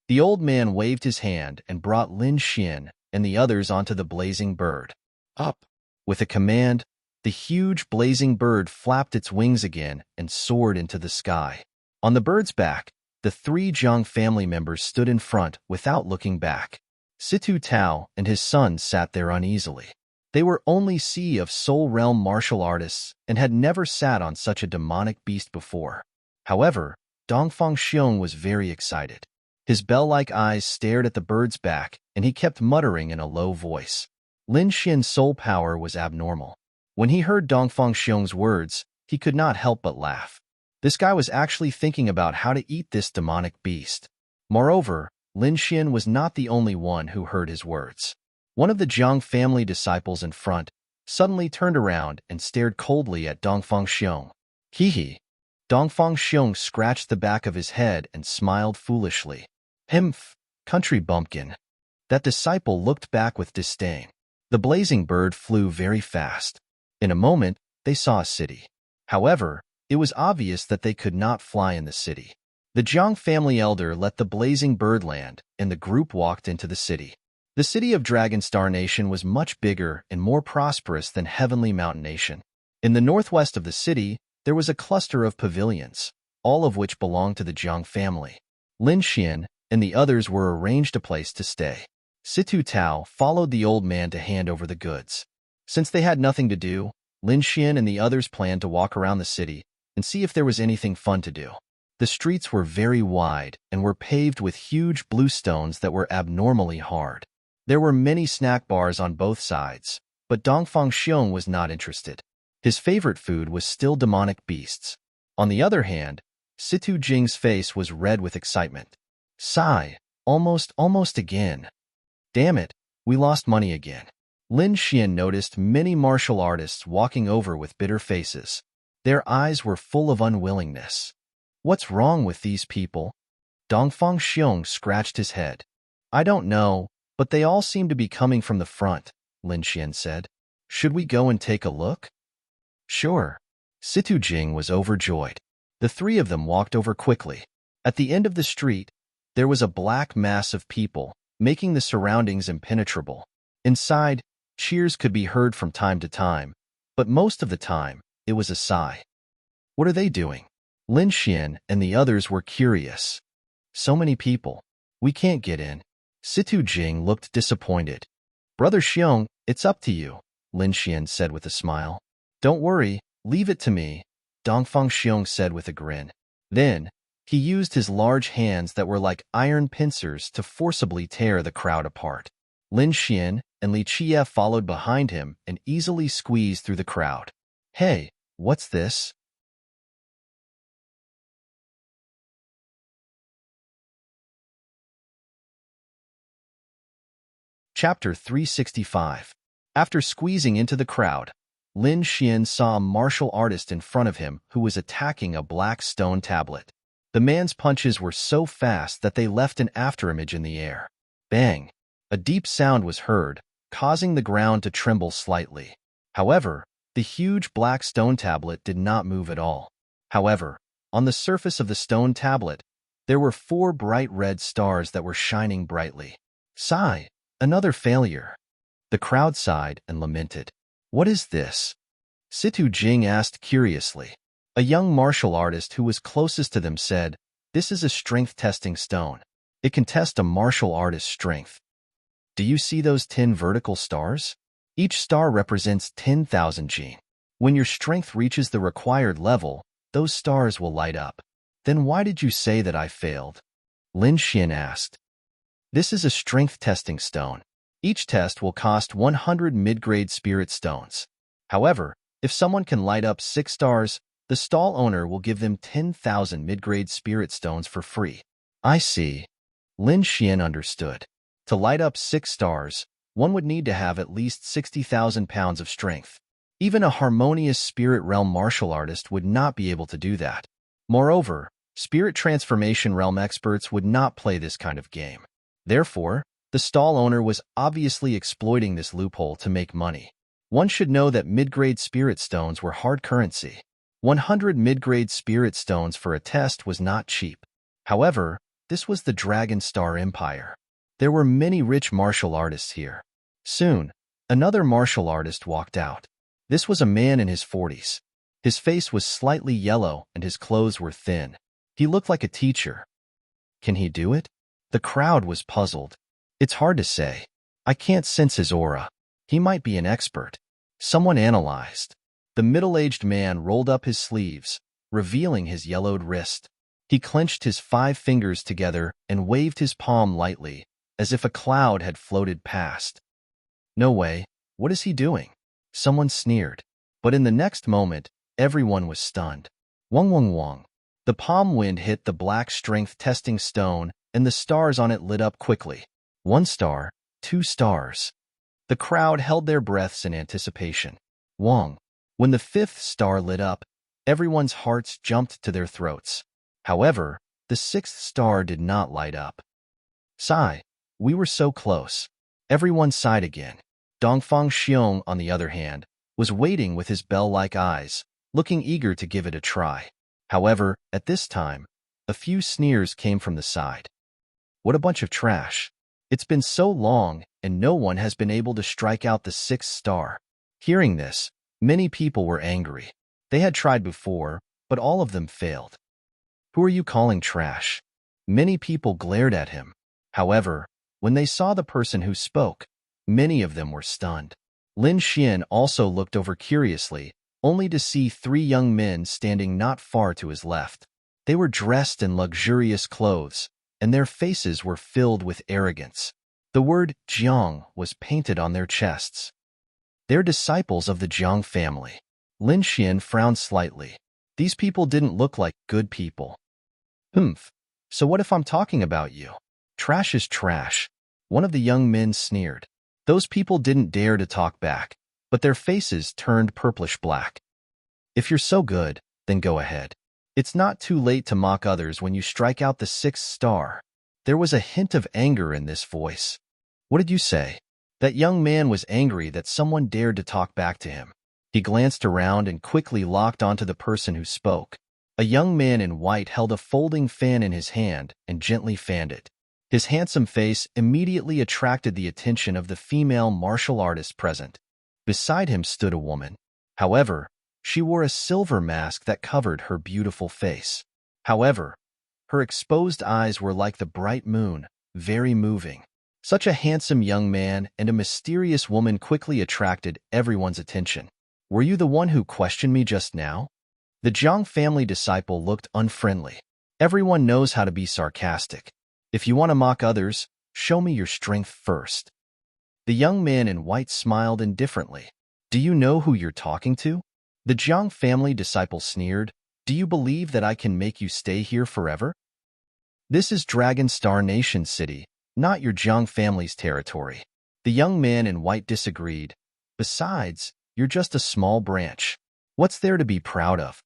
The old man waved his hand and brought Lin Xian and the others onto the blazing bird. Up! With a command, the huge blazing bird flapped its wings again and soared into the sky. On the bird's back, the three Jiang family members stood in front without looking back. Situ Tao and his son sat there uneasily. They were only Sea of Soul Realm martial artists and had never sat on such a demonic beast before. However, Dongfang Xiong was very excited. His bell-like eyes stared at the bird's back, and he kept muttering in a low voice. Lin Xian's soul power was abnormal. When he heard Dongfang Xiong's words, he could not help but laugh. This guy was actually thinking about how to eat this demonic beast. Moreover, Lin Xian was not the only one who heard his words. One of the Jiang family disciples in front suddenly turned around and stared coldly at Dongfang Xiong. Hee. Dongfang Xiong scratched the back of his head and smiled foolishly. Humph, country bumpkin. That disciple looked back with disdain. The blazing bird flew very fast. In a moment, they saw a city. However, it was obvious that they could not fly in the city. The Jiang family elder let the blazing bird land, and the group walked into the city. The city of Dragonstar Nation was much bigger and more prosperous than Heavenly Mountain Nation. In the northwest of the city, there was a cluster of pavilions, all of which belonged to the Jiang family. Lin Xian and the others were arranged a place to stay. Situ Tao followed the old man to hand over the goods. Since they had nothing to do, Lin Xian and the others planned to walk around the city and see if there was anything fun to do. The streets were very wide and were paved with huge blue stones that were abnormally hard. There were many snack bars on both sides, but Dongfang Xiong was not interested. His favorite food was still demonic beasts. On the other hand, Situ Jing's face was red with excitement. Sigh, almost again. Damn it, we lost money again. Lin Xian noticed many martial artists walking over with bitter faces. Their eyes were full of unwillingness. What's wrong with these people? Dongfang Xiong scratched his head. I don't know, but they all seem to be coming from the front, Lin Xian said. Should we go and take a look? Sure. Situ Jing was overjoyed. The three of them walked over quickly. At the end of the street, there was a black mass of people, making the surroundings impenetrable. Inside, cheers could be heard from time to time, but most of the time, it was a sigh. What are they doing? Lin Xian and the others were curious. So many people. We can't get in. Situ Jing looked disappointed. Brother Xiong, it's up to you, Lin Xian said with a smile. Don't worry, leave it to me, Dongfang Xiong said with a grin. Then, he used his large hands that were like iron pincers to forcibly tear the crowd apart. Lin Xian and Li Qie followed behind him and easily squeezed through the crowd. Hey, what's this? Chapter 365. After squeezing into the crowd, Lin Xian saw a martial artist in front of him who was attacking a black stone tablet. The man's punches were so fast that they left an afterimage in the air. Bang! A deep sound was heard, causing the ground to tremble slightly. However, the huge black stone tablet did not move at all. However, on the surface of the stone tablet, there were 4 bright red stars that were shining brightly. Sigh! Another failure. The crowd sighed and lamented. What is this? Situ Jing asked curiously. A young martial artist who was closest to them said, This is a strength-testing stone. It can test a martial artist's strength. Do you see those 10 vertical stars? Each star represents 10,000 Jing. When your strength reaches the required level, those stars will light up. Then why did you say that I failed? Lin Xian asked. This is a strength testing stone. Each test will cost 100 mid-grade spirit stones. However, if someone can light up 6 stars, the stall owner will give them 10,000 mid-grade spirit stones for free. I see. Lin Xian understood. To light up 6 stars, one would need to have at least 60,000 pounds of strength. Even a harmonious spirit realm martial artist would not be able to do that. Moreover, spirit transformation realm experts would not play this kind of game. Therefore, the stall owner was obviously exploiting this loophole to make money. One should know that mid-grade spirit stones were hard currency. 100 mid-grade spirit stones for a test was not cheap. However, this was the Dragon Star Empire. There were many rich martial artists here. Soon, another martial artist walked out. This was a man in his 40s. His face was slightly yellow and his clothes were thin. He looked like a teacher. Can he do it? The crowd was puzzled. It's hard to say. I can't sense his aura. He might be an expert. Someone analyzed. The middle-aged man rolled up his sleeves, revealing his yellowed wrist. He clenched his 5 fingers together and waved his palm lightly, as if a cloud had floated past. No way. What is he doing? Someone sneered. But in the next moment, everyone was stunned. Wong wong wong. The palm wind hit the black strength testing stone, and the stars on it lit up quickly. 1 star, 2 stars. The crowd held their breaths in anticipation. Wong. When the 5th star lit up, everyone's hearts jumped to their throats. However, the 6th star did not light up. Sigh. We were so close. Everyone sighed again. Dongfang Xiong, on the other hand, was waiting with his bell-like eyes, looking eager to give it a try. However, at this time, a few sneers came from the side. What a bunch of trash. It's been so long, and no one has been able to strike out the 6th star. Hearing this, many people were angry. They had tried before, but all of them failed. Who are you calling trash? Many people glared at him. However, when they saw the person who spoke, many of them were stunned. Lin Xian also looked over curiously, only to see 3 young men standing not far to his left. They were dressed in luxurious clothes, and their faces were filled with arrogance. The word Jiang was painted on their chests. They're disciples of the Jiang family. Lin Xian frowned slightly. These people didn't look like good people. Humph. So what if I'm talking about you? Trash is trash. One of the young men sneered. Those people didn't dare to talk back, but their faces turned purplish-black. If you're so good, then go ahead. It's not too late to mock others when you strike out the 6th star. There was a hint of anger in this voice. What did you say? That young man was angry that someone dared to talk back to him. He glanced around and quickly locked onto the person who spoke. A young man in white held a folding fan in his hand and gently fanned it. His handsome face immediately attracted the attention of the female martial artist present. Beside him stood a woman. However, she wore a silver mask that covered her beautiful face. However, her exposed eyes were like the bright moon, very moving. Such a handsome young man and a mysterious woman quickly attracted everyone's attention. Were you the one who questioned me just now? The Jiang family disciple looked unfriendly. Everyone knows how to be sarcastic. If you want to mock others, show me your strength first. The young man in white smiled indifferently. Do you know who you're talking to? The Jiang family disciple sneered. Do you believe that I can make you stay here forever? This is Dragon Star Nation City, not your Jiang family's territory. The young man in white disagreed. Besides, you're just a small branch. What's there to be proud of?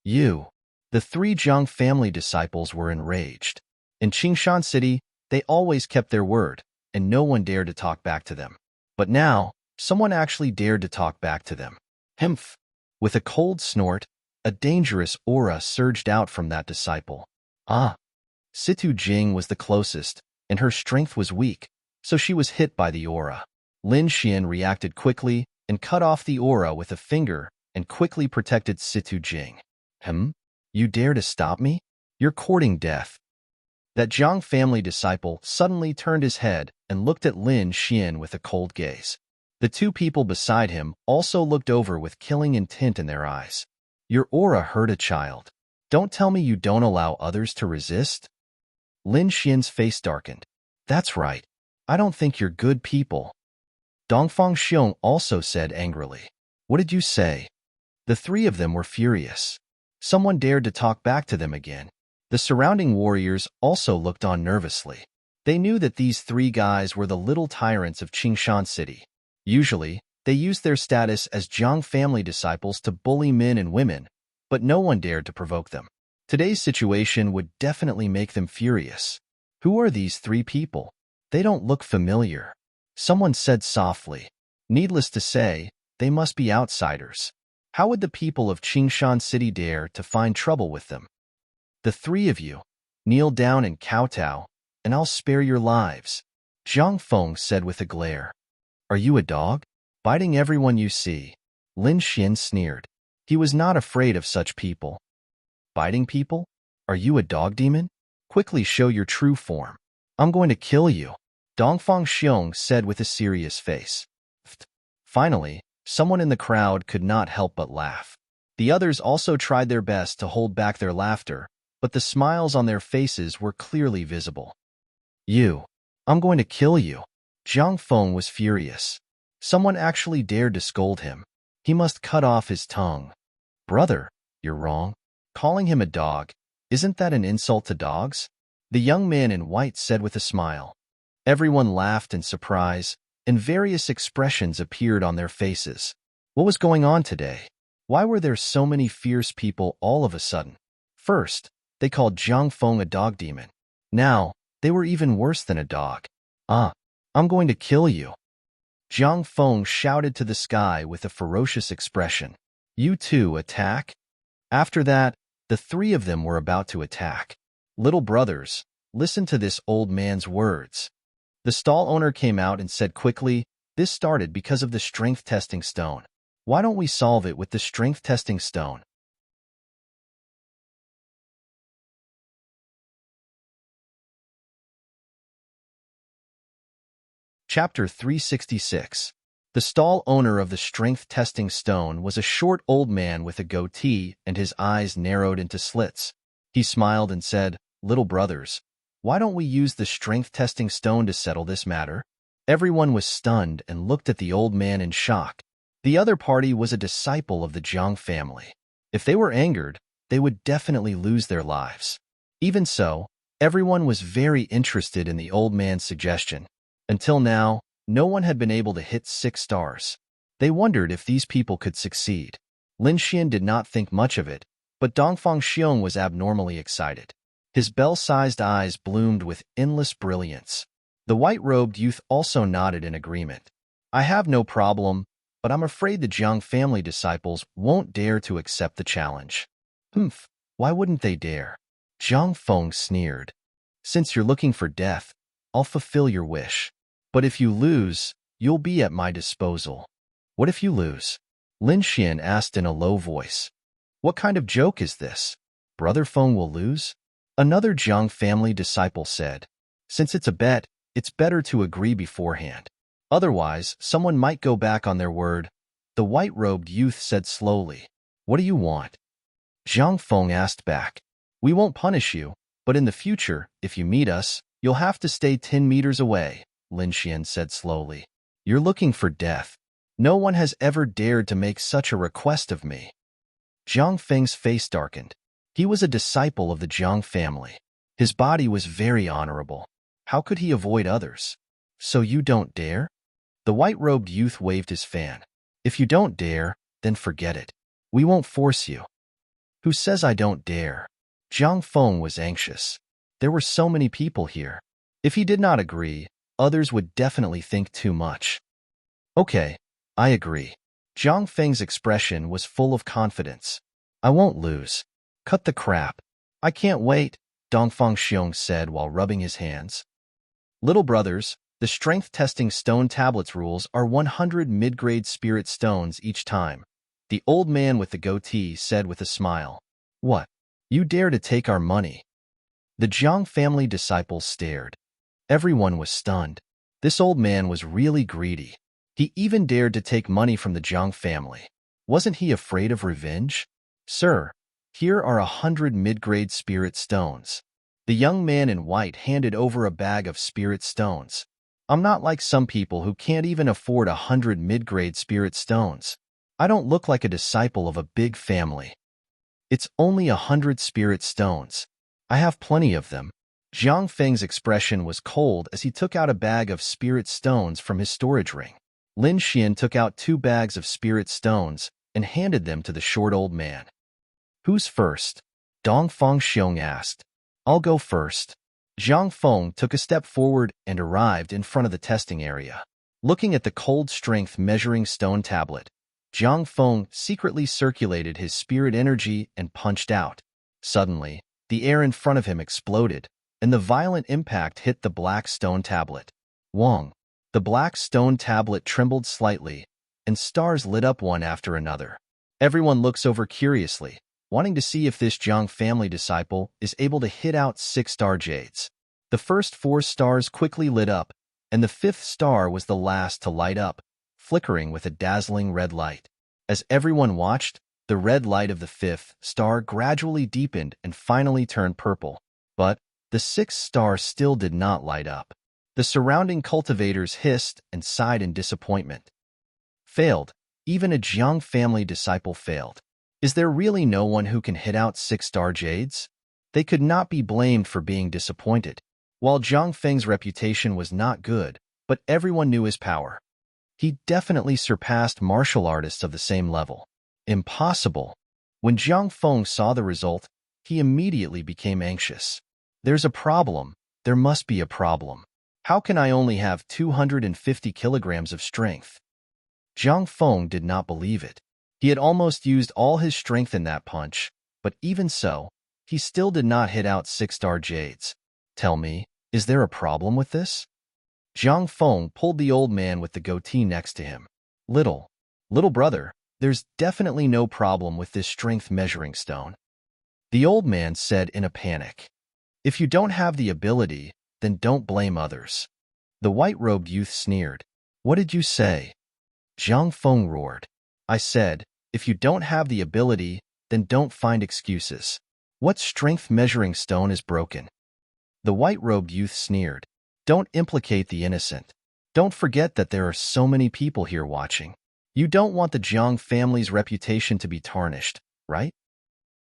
You. The 3 Jiang family disciples were enraged. In Qingshan City, they always kept their word, and no one dared to talk back to them. But now, someone actually dared to talk back to them. Humph! With a cold snort, a dangerous aura surged out from that disciple. Ah! Situ Jing was the closest, and her strength was weak, so she was hit by the aura. Lin Xian reacted quickly and cut off the aura with a finger and quickly protected Situ Jing. You dare to stop me? You're courting death. That Jiang family disciple suddenly turned his head and looked at Lin Xian with a cold gaze. The two people beside him also looked over with killing intent in their eyes. Your aura hurt a child. Don't tell me you don't allow others to resist? Lin Xian's face darkened. That's right. I don't think you're good people. Dongfang Xiong also said angrily. What did you say? The three of them were furious. Someone dared to talk back to them again. The surrounding warriors also looked on nervously. They knew that these three guys were the little tyrants of Qingshan City. Usually, they used their status as Jiang family disciples to bully men and women, but no one dared to provoke them. Today's situation would definitely make them furious. Who are these three people? They don't look familiar. Someone said softly. Needless to say, they must be outsiders. How would the people of Qingshan City dare to find trouble with them? The three of you, kneel down and kowtow, and I'll spare your lives, Zhang Feng said with a glare. Are you a dog? Biting everyone you see? Lin Xian sneered. He was not afraid of such people. Biting people? Are you a dog demon? Quickly show your true form. I'm going to kill you, Dongfang Xiong said with a serious face. Finally, someone in the crowd could not help but laugh. The others also tried their best to hold back their laughter, but the smiles on their faces were clearly visible. I'm going to kill you. Zhang Feng was furious. Someone actually dared to scold him. He must cut off his tongue. Brother, you're wrong. Calling him a dog, isn't that an insult to dogs? The young man in white said with a smile. Everyone laughed in surprise, and various expressions appeared on their faces. What was going on today? Why were there so many fierce people all of a sudden? First, they called Zhang Feng a dog demon. Now, they were even worse than a dog. I'm going to kill you. Zhang Feng shouted to the sky with a ferocious expression. You too attack? After that, the three of them were about to attack. Little brothers, listen to this old man's words. The stall owner came out and said quickly, this started because of the strength testing stone. Why don't we solve it with the strength testing stone? Chapter 366. The stall owner of the strength testing stone was a short old man with a goatee and his eyes narrowed into slits. He smiled and said, Little brothers, why don't we use the strength testing stone to settle this matter? Everyone was stunned and looked at the old man in shock. The other party was a disciple of the Jiang family. If they were angered, they would definitely lose their lives. Even so, everyone was very interested in the old man's suggestion. Until now, no one had been able to hit 6 stars. They wondered if these people could succeed. Lin Xian did not think much of it, but Dongfang Xiong was abnormally excited. His bell-sized eyes bloomed with endless brilliance. The white-robed youth also nodded in agreement. I have no problem, but I'm afraid the Jiang family disciples won't dare to accept the challenge. Why wouldn't they dare? Zhang Feng sneered. Since you're looking for death, I'll fulfill your wish. But if you lose, you'll be at my disposal. What if you lose? Lin Xian asked in a low voice. What kind of joke is this? Brother Feng will lose? Another Jiang family disciple said. Since it's a bet, it's better to agree beforehand. Otherwise, someone might go back on their word. The white-robed youth said slowly. What do you want? Zhang Feng asked back. We won't punish you, but in the future, if you meet us, you'll have to stay 10 meters away, Lin Xian said slowly. You're looking for death. No one has ever dared to make such a request of me. Zhang Feng's face darkened. He was a disciple of the Jiang family. His body was very honorable. How could he avoid others? So you don't dare? The white-robed youth waved his fan. If you don't dare, then forget it. We won't force you. Who says I don't dare? Zhang Feng was anxious. There were so many people here. If he did not agree, others would definitely think too much. Okay, I agree. Zhang Feng's expression was full of confidence. I won't lose. Cut the crap. I can't wait, Dongfang Xiong said while rubbing his hands. Little brothers, the strength testing stone tablets rules are 100 mid-grade spirit stones each time. The old man with the goatee said with a smile. What? You dare to take our money? The Jiang family disciples stared. Everyone was stunned. This old man was really greedy. He even dared to take money from the Jiang family. Wasn't he afraid of revenge? Sir, here are 100 mid-grade spirit stones. The young man in white handed over a bag of spirit stones. I'm not like some people who can't even afford 100 mid-grade spirit stones. I don't look like a disciple of a big family. It's only 100 spirit stones. I have plenty of them. Jiang Feng's expression was cold as he took out a bag of spirit stones from his storage ring. Lin Xian took out 2 bags of spirit stones and handed them to the short old man. Who's first? Dong Fengxiong asked. I'll go first. Jiang Feng took a step forward and arrived in front of the testing area. Looking at the cold strength measuring stone tablet, Jiang Feng secretly circulated his spirit energy and punched out. Suddenly, the air in front of him exploded, and the violent impact hit the black stone tablet. Wong. The black stone tablet trembled slightly, and stars lit up one after another. Everyone looks over curiously, wanting to see if this Jiang family disciple is able to hit out 6-star jades. The first 4 stars quickly lit up, and the 5th star was the last to light up, flickering with a dazzling red light. As everyone watched, the red light of the 5th star gradually deepened and finally turned purple. But the 6th star still did not light up. The surrounding cultivators hissed and sighed in disappointment. Failed. Even a Jiang family disciple failed. Is there really no one who can hit out 6-star jades? They could not be blamed for being disappointed. While Jiang Feng's reputation was not good, but everyone knew his power. He definitely surpassed martial artists of the same level. Impossible. When Jiang Feng saw the result, he immediately became anxious. There's a problem. There must be a problem. How can I only have 250 kilograms of strength? Jiang Feng did not believe it. He had almost used all his strength in that punch, but even so, he still did not hit out 6-star jades. Tell me, is there a problem with this? Jiang Feng pulled the old man with the goatee next to him. Little brother, there's definitely no problem with this strength measuring stone. The old man said in a panic. If you don't have the ability, then don't blame others. The white-robed youth sneered. What did you say? Jiang Feng roared. I said, if you don't have the ability, then don't find excuses. What strength measuring stone is broken? The white-robed youth sneered. Don't implicate the innocent. Don't forget that there are so many people here watching. You don't want the Jiang family's reputation to be tarnished, right?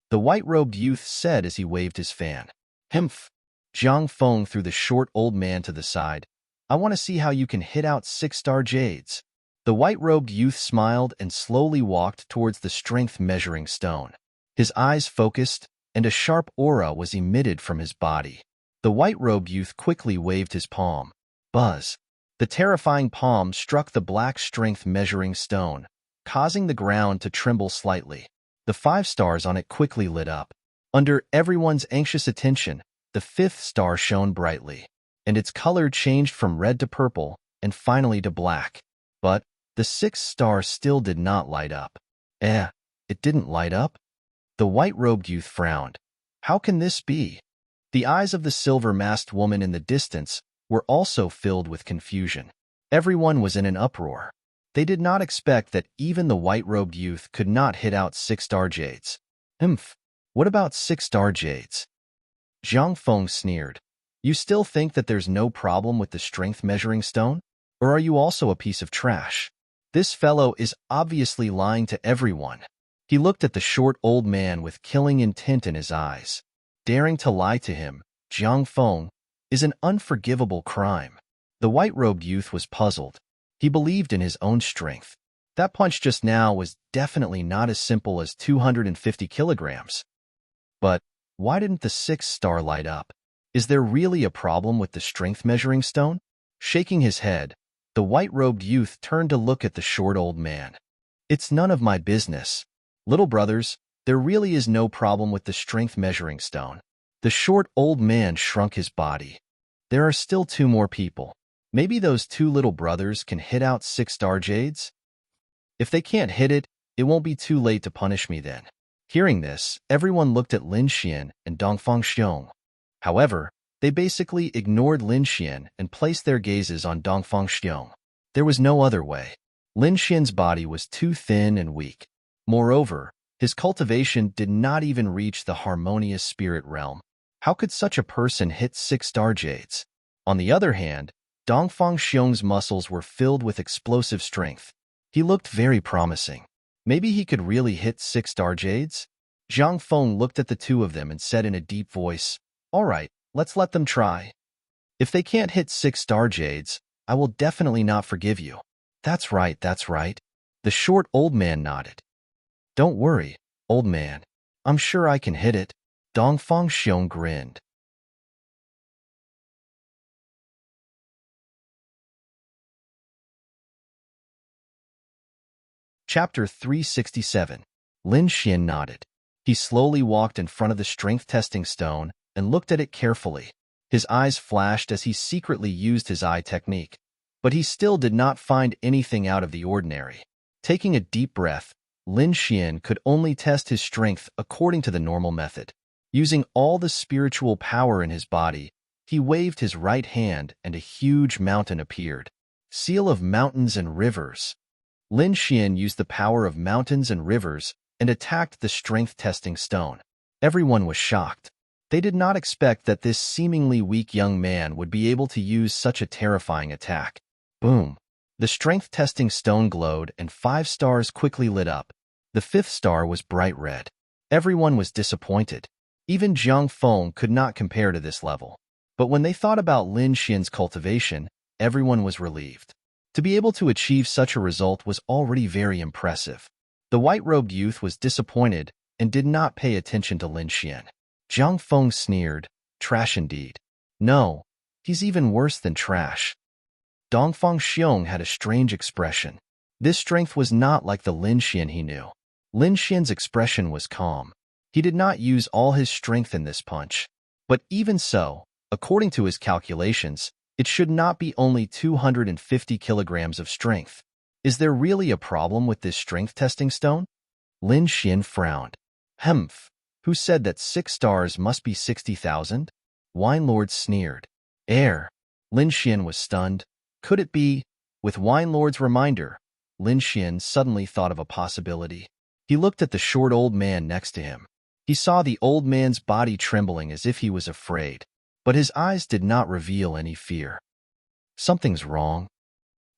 The white-robed youth said as he waved his fan. Humph. Jiang Feng threw the short old man to the side. I want to see how you can hit out 6-star jades. The white-robed youth smiled and slowly walked towards the strength measuring stone. His eyes focused, and a sharp aura was emitted from his body. The white-robed youth quickly waved his palm. Buzz. The terrifying palm struck the black strength measuring stone, causing the ground to tremble slightly. The 5 stars on it quickly lit up. Under everyone's anxious attention, the 5th star shone brightly, and its color changed from red to purple and finally to black. But the 6th star still did not light up. It didn't light up? The white-robed youth frowned. How can this be? The eyes of the silver-masked woman in the distance were also filled with confusion. Everyone was in an uproar. They did not expect that even the white-robed youth could not hit out 6-star jades. What about 6-star jades? Jiang Feng sneered. You still think that there's no problem with the strength measuring stone? Or are you also a piece of trash? This fellow is obviously lying to everyone. He looked at the short old man with killing intent in his eyes. Daring to lie to him, Jiang Feng, is an unforgivable crime. The white-robed youth was puzzled. He believed in his own strength. That punch just now was definitely not as simple as 250 kilograms. But why didn't the 6th star light up? Is there really a problem with the strength measuring stone? Shaking his head, the white-robed youth turned to look at the short old man. It's none of my business. Little brothers, there really is no problem with the strength measuring stone. The short old man shrunk his body. There are still 2 more people. Maybe those 2 little brothers can hit out 6-star jades? If they can't hit it, it won't be too late to punish me then. Hearing this, everyone looked at Lin Xian and Dong Fengxiong. However, they basically ignored Lin Xian and placed their gazes on Dongfang Xiong. There was no other way. Lin Xian's body was too thin and weak. Moreover, his cultivation did not even reach the harmonious spirit realm. How could such a person hit 6-star jades? On the other hand, Dongfang Xiong's muscles were filled with explosive strength. He looked very promising. Maybe he could really hit 6-star jades? Zhang Feng looked at the two of them and said in a deep voice, "All right, let's let them try. If they can't hit 6-star jades, I will definitely not forgive you." That's right, that's right. The short old man nodded. "Don't worry, old man. I'm sure I can hit it." Dongfang Xiong grinned. Chapter 367. Lin Xian nodded. He slowly walked in front of the strength-testing stone and looked at it carefully. His eyes flashed as he secretly used his eye technique, but he still did not find anything out of the ordinary. Taking a deep breath, Lin Xian could only test his strength according to the normal method. Using all the spiritual power in his body, he waved his right hand and a huge mountain appeared. Seal of mountains and rivers. Lin Xian used the power of mountains and rivers and attacked the strength-testing stone. Everyone was shocked. They did not expect that this seemingly weak young man would be able to use such a terrifying attack. Boom! The strength-testing stone glowed and 5 stars quickly lit up. The 5th star was bright red. Everyone was disappointed. Even Zhang Feng could not compare to this level. But when they thought about Lin Xian's cultivation, everyone was relieved. To be able to achieve such a result was already very impressive. The white-robed youth was disappointed and did not pay attention to Lin Xian. Zhang Feng sneered, "Trash indeed." "No, he's even worse than trash." Dongfang Xiong had a strange expression. This strength was not like the Lin Xian he knew. Lin Xian's expression was calm. He did not use all his strength in this punch. But even so, according to his calculations, it should not be only 250 kilograms of strength. Is there really a problem with this strength-testing stone? Lin Xian frowned. Humph. Who said that 6 stars must be 60,000? Wine Lord sneered. Air. Lin Xian was stunned. Could it be? With Wine Lord's reminder, Lin Xian suddenly thought of a possibility. He looked at the short old man next to him. He saw the old man's body trembling as if he was afraid, but his eyes did not reveal any fear. Something's wrong.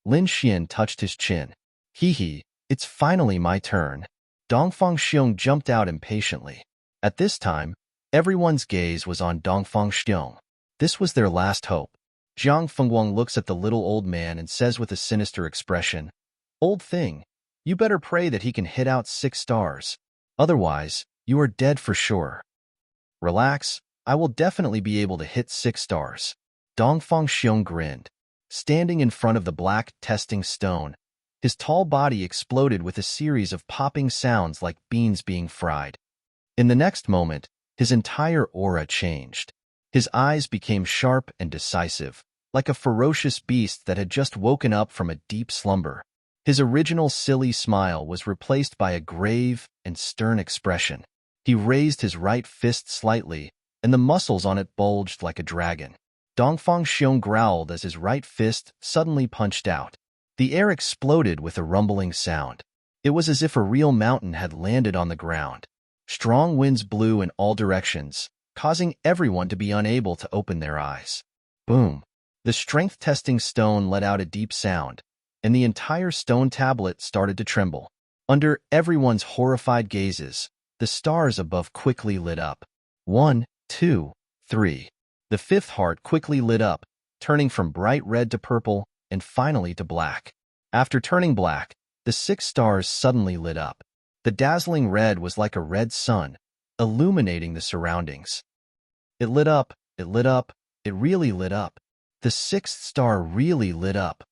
Lin Xian touched his chin. Hee, it's finally my turn. Dongfang Xiong jumped out impatiently. At this time, everyone's gaze was on Dongfang Xiong. This was their last hope. Zhang Fengguang looks at the little old man and says with a sinister expression, "Old thing, you better pray that he can hit out 6 stars. Otherwise, you are dead for sure." "Relax, I will definitely be able to hit 6 stars." Dongfang Xiong grinned. Standing in front of the black testing stone, his tall body exploded with a series of popping sounds like beans being fried. In the next moment, his entire aura changed. His eyes became sharp and decisive, like a ferocious beast that had just woken up from a deep slumber. His original silly smile was replaced by a grave and stern expression. He raised his right fist slightly, and the muscles on it bulged like a dragon. Dongfang Xiong growled as his right fist suddenly punched out. The air exploded with a rumbling sound. It was as if a real mountain had landed on the ground. Strong winds blew in all directions, causing everyone to be unable to open their eyes. Boom! The strength-testing stone let out a deep sound, and the entire stone tablet started to tremble. Under everyone's horrified gazes, the stars above quickly lit up. 1, 2, 3. The 5th heart quickly lit up, turning from bright red to purple and finally to black. After turning black, the 6 stars suddenly lit up. The dazzling red was like a red sun, illuminating the surroundings. It lit up, it lit up, it really lit up. The 6th star really lit up.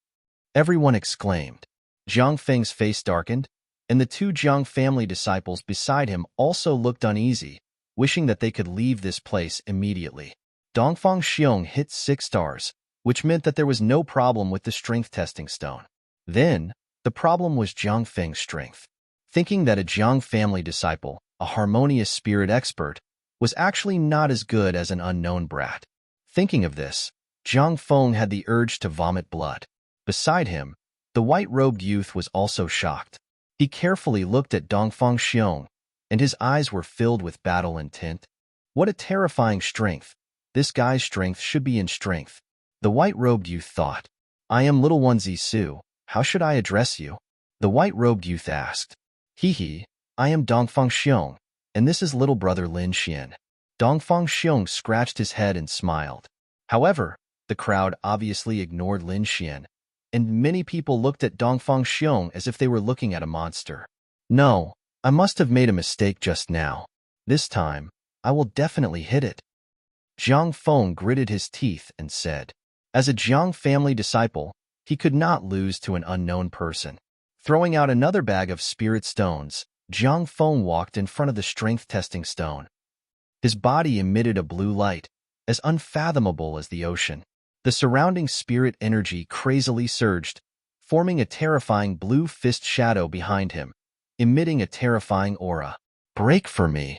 Everyone exclaimed. Zhang Feng's face darkened, and the 2 Zhang family disciples beside him also looked uneasy, wishing that they could leave this place immediately. Dongfang Xiong hit 6 stars, which meant that there was no problem with the strength-testing stone. Then, the problem was Zhang Feng's strength. Thinking that a Zhang family disciple, a harmonious spirit expert, was actually not as good as an unknown brat. Thinking of this, Jiang Feng had the urge to vomit blood. Beside him, the white-robed youth was also shocked. He carefully looked at Dongfang Xiong, and his eyes were filled with battle intent. What a terrifying strength. This guy's strength should be in strength. The white-robed youth thought. I am little one Zisu. How should I address you? The white-robed youth asked. Hee, I am Dongfang Xiong, and this is little brother Lin Xian. Dongfang Xiong scratched his head and smiled. However, the crowd obviously ignored Lin Xian, and many people looked at Dongfang Xiong as if they were looking at a monster. No, I must have made a mistake just now. This time, I will definitely hit it. Jiang Feng gritted his teeth and said. As a Jiang family disciple, he could not lose to an unknown person. Throwing out another bag of spirit stones, Jiang Feng walked in front of the strength-testing stone. His body emitted a blue light, as unfathomable as the ocean. The surrounding spirit energy crazily surged, forming a terrifying blue fist shadow behind him, emitting a terrifying aura. Break for me!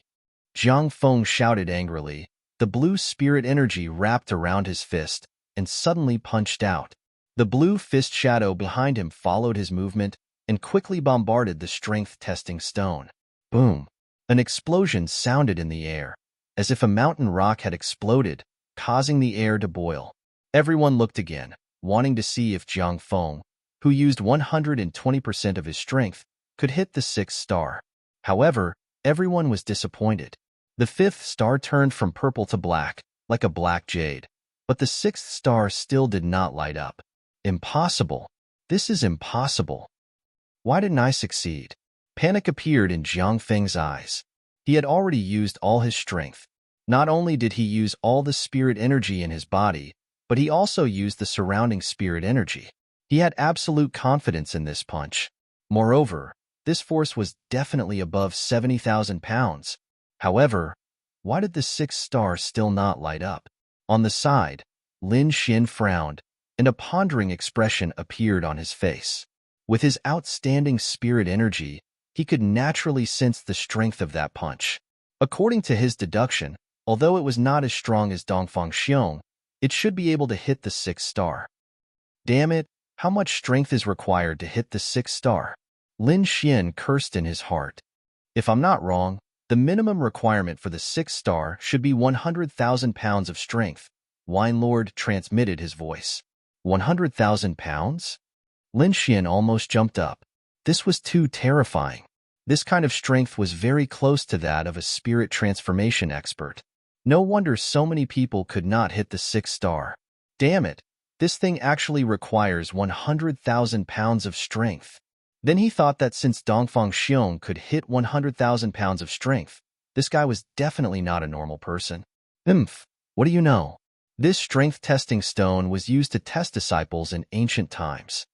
Jiang Feng shouted angrily. The blue spirit energy wrapped around his fist and suddenly punched out. The blue fist shadow behind him followed his movement and quickly bombarded the strength-testing stone. Boom! An explosion sounded in the air, as if a mountain rock had exploded, causing the air to boil. Everyone looked again, wanting to see if Jiang Feng, who used 120% of his strength, could hit the 6th star. However, everyone was disappointed. The 5th star turned from purple to black, like a black jade, but the 6th star still did not light up. Impossible. This is impossible. Why didn't I succeed? Panic appeared in Jiang Feng's eyes. He had already used all his strength. Not only did he use all the spirit energy in his body, but he also used the surrounding spirit energy. He had absolute confidence in this punch. Moreover, this force was definitely above 70,000 pounds. However, why did the 6th star still not light up? On the side, Lin Xian frowned, and a pondering expression appeared on his face. With his outstanding spirit energy, he could naturally sense the strength of that punch. According to his deduction, although it was not as strong as Dongfang Xiong, it should be able to hit the 6th star. Damn it, how much strength is required to hit the 6th star? Lin Xian cursed in his heart. If I'm not wrong, the minimum requirement for the 6th star should be 100,000 pounds of strength. Wine Lord transmitted his voice. 100,000 pounds? Lin Xian almost jumped up. This was too terrifying. This kind of strength was very close to that of a spirit transformation expert. No wonder so many people could not hit the 6th star. Damn it, this thing actually requires 100,000 pounds of strength. Then he thought that since Dongfang Xiong could hit 100,000 pounds of strength, this guy was definitely not a normal person. What do you know? This strength-testing stone was used to test disciples in ancient times.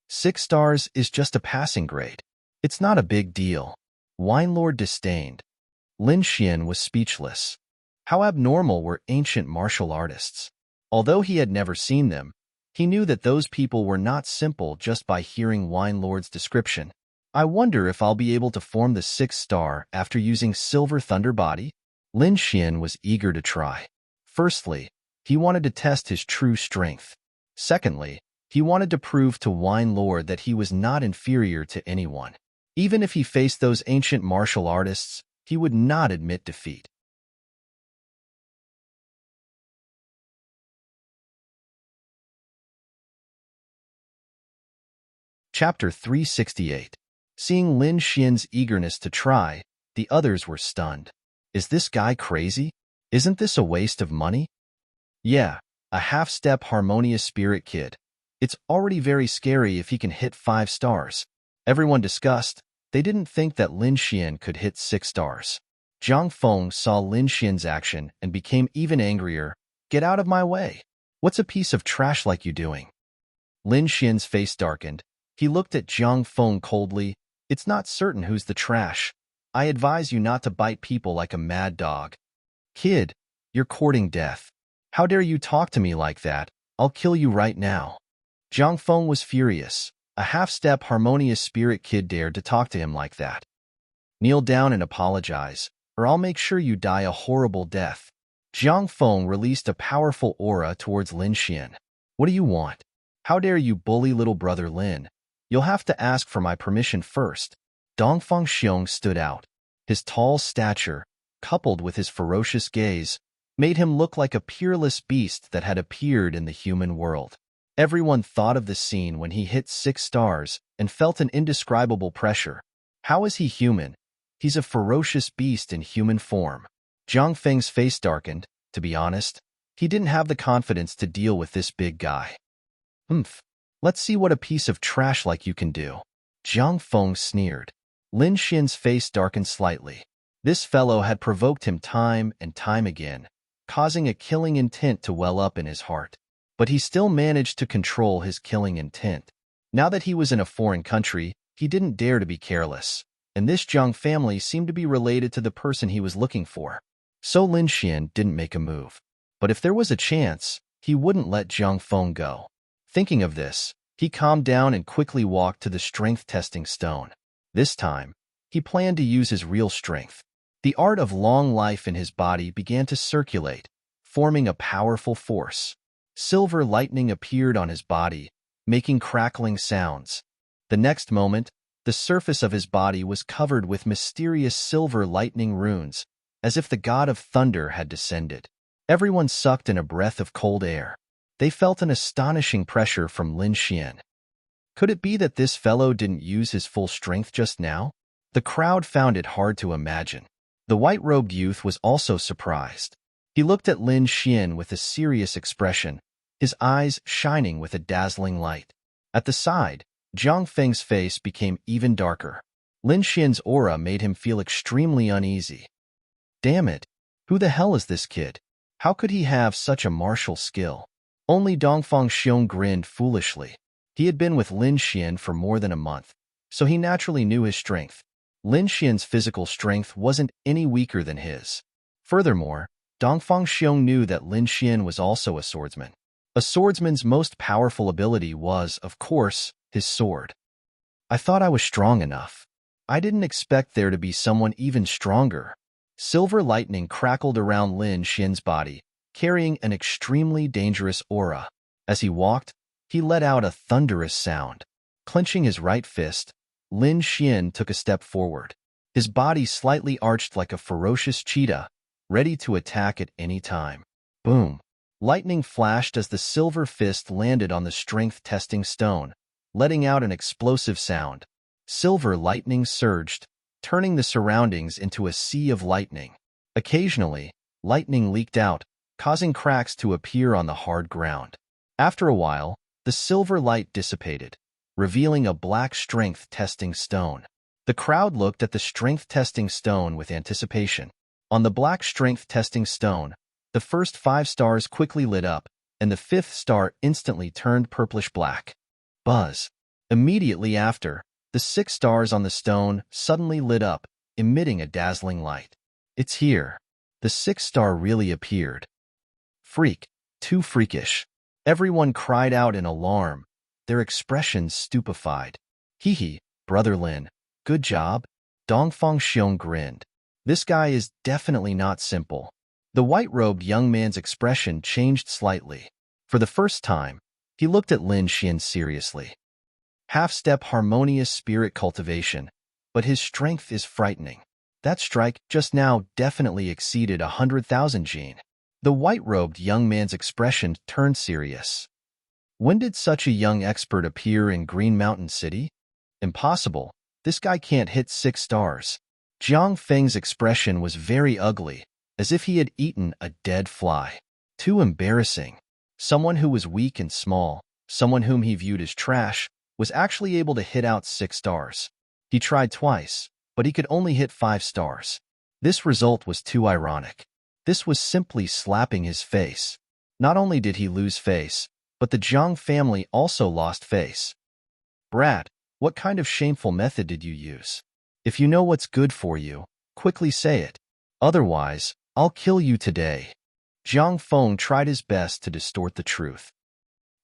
6 stars is just a passing grade. It's not a big deal. Wine Lord disdained. Lin Xian was speechless. How abnormal were ancient martial artists? Although he had never seen them, he knew that those people were not simple just by hearing Wine Lord's description. I wonder if I'll be able to form the 6th star after using Silver Thunder Body? Lin Xian was eager to try. Firstly, he wanted to test his true strength. Secondly, he wanted to prove to Wine Lord that he was not inferior to anyone. Even if he faced those ancient martial artists, he would not admit defeat. Chapter 368. Seeing Lin Xian's eagerness to try, the others were stunned. Is this guy crazy? Isn't this a waste of money? Yeah, a half-step harmonious spirit kid. It's already very scary if he can hit 5 stars. Everyone discussed. They didn't think that Lin Xian could hit 6 stars. Jiang Feng saw Lin Xian's action and became even angrier. Get out of my way. What's a piece of trash like you doing? Lin Xian's face darkened. He looked at Jiang Feng coldly. It's not certain who's the trash. I advise you not to bite people like a mad dog. Kid, you're courting death. How dare you talk to me like that? I'll kill you right now. Jiang Feng was furious. A half-step harmonious spirit kid dared to talk to him like that. Kneel down and apologize. or I'll make sure you die a horrible death. Jiang Feng released a powerful aura towards Lin Xian. What do you want? How dare you bully little brother Lin? You'll have to ask for my permission first. Dongfang Xiong stood out. His tall stature, coupled with his ferocious gaze, made him look like a peerless beast that had appeared in the human world. Everyone thought of the scene when he hit 6 stars and felt an indescribable pressure. How is he human? He's a ferocious beast in human form. Jiang Feng's face darkened. To be honest, he didn't have the confidence to deal with this big guy. Let's see what a piece of trash like you can do. Jiang Feng sneered. Lin Xian's face darkened slightly. This fellow had provoked him time and time again, causing a killing intent to well up in his heart. But he still managed to control his killing intent. Now that he was in a foreign country, he didn't dare to be careless, and this Jiang family seemed to be related to the person he was looking for. So Lin Xian didn't make a move. But if there was a chance, he wouldn't let Jiang Feng go. Thinking of this, he calmed down and quickly walked to the strength-testing stone. This time, he planned to use his real strength. The art of long life in his body began to circulate, forming a powerful force. Silver lightning appeared on his body, making crackling sounds. The next moment, the surface of his body was covered with mysterious silver lightning runes, as if the god of thunder had descended. Everyone sucked in a breath of cold air. They felt an astonishing pressure from Lin Xian. Could it be that this fellow didn't use his full strength just now? The crowd found it hard to imagine. The white-robed youth was also surprised. He looked at Lin Xian with a serious expression, his eyes shining with a dazzling light. At the side, Jiang Feng's face became even darker. Lin Xian's aura made him feel extremely uneasy. Damn it! Who the hell is this kid? How could he have such a martial skill? Only Dongfang Xiong grinned foolishly. He had been with Lin Xian for more than a month, so he naturally knew his strength. Lin Xian's physical strength wasn't any weaker than his. Furthermore, Dongfang Xiong knew that Lin Xian was also a swordsman. A swordsman's most powerful ability was, of course, his sword. I thought I was strong enough. I didn't expect there to be someone even stronger. Silver lightning crackled around Lin Xian's body, carrying an extremely dangerous aura. As he walked, he let out a thunderous sound. Clenching his right fist, Lin Xian took a step forward. His body slightly arched like a ferocious cheetah, ready to attack at any time. Boom! Lightning flashed as the silver fist landed on the strength-testing stone, letting out an explosive sound. Silver lightning surged, turning the surroundings into a sea of lightning. Occasionally, lightning leaked out, causing cracks to appear on the hard ground. After a while, the silver light dissipated, revealing a black strength-testing stone. The crowd looked at the strength-testing stone with anticipation. On the black strength-testing stone, the first 5 stars quickly lit up, and the 5th star instantly turned purplish-black. Buzz! Immediately after, the 6 stars on the stone suddenly lit up, emitting a dazzling light. It's here. The 6th star really appeared. Freak! Too freakish. Everyone cried out in alarm, their expressions stupefied. Hee, Brother Lin. Good job. Dongfang Xiong grinned. This guy is definitely not simple. The white-robed young man's expression changed slightly. For the first time, he looked at Lin Xian seriously. Half-step harmonious spirit cultivation, but his strength is frightening. That strike just now definitely exceeded 100,000 Jin. The white-robed young man's expression turned serious. When did such a young expert appear in Green Mountain City? Impossible. This guy can't hit 6 stars. Jiang Feng's expression was very ugly, as if he had eaten a dead fly. Too embarrassing. Someone who was weak and small, someone whom he viewed as trash, was actually able to hit out 6 stars. He tried twice, but he could only hit 5 stars. This result was too ironic. This was simply slapping his face. Not only did he lose face, but the Jiang family also lost face. Brat, what kind of shameful method did you use? If you know what's good for you, quickly say it. Otherwise, I'll kill you today. Jiang Feng tried his best to distort the truth.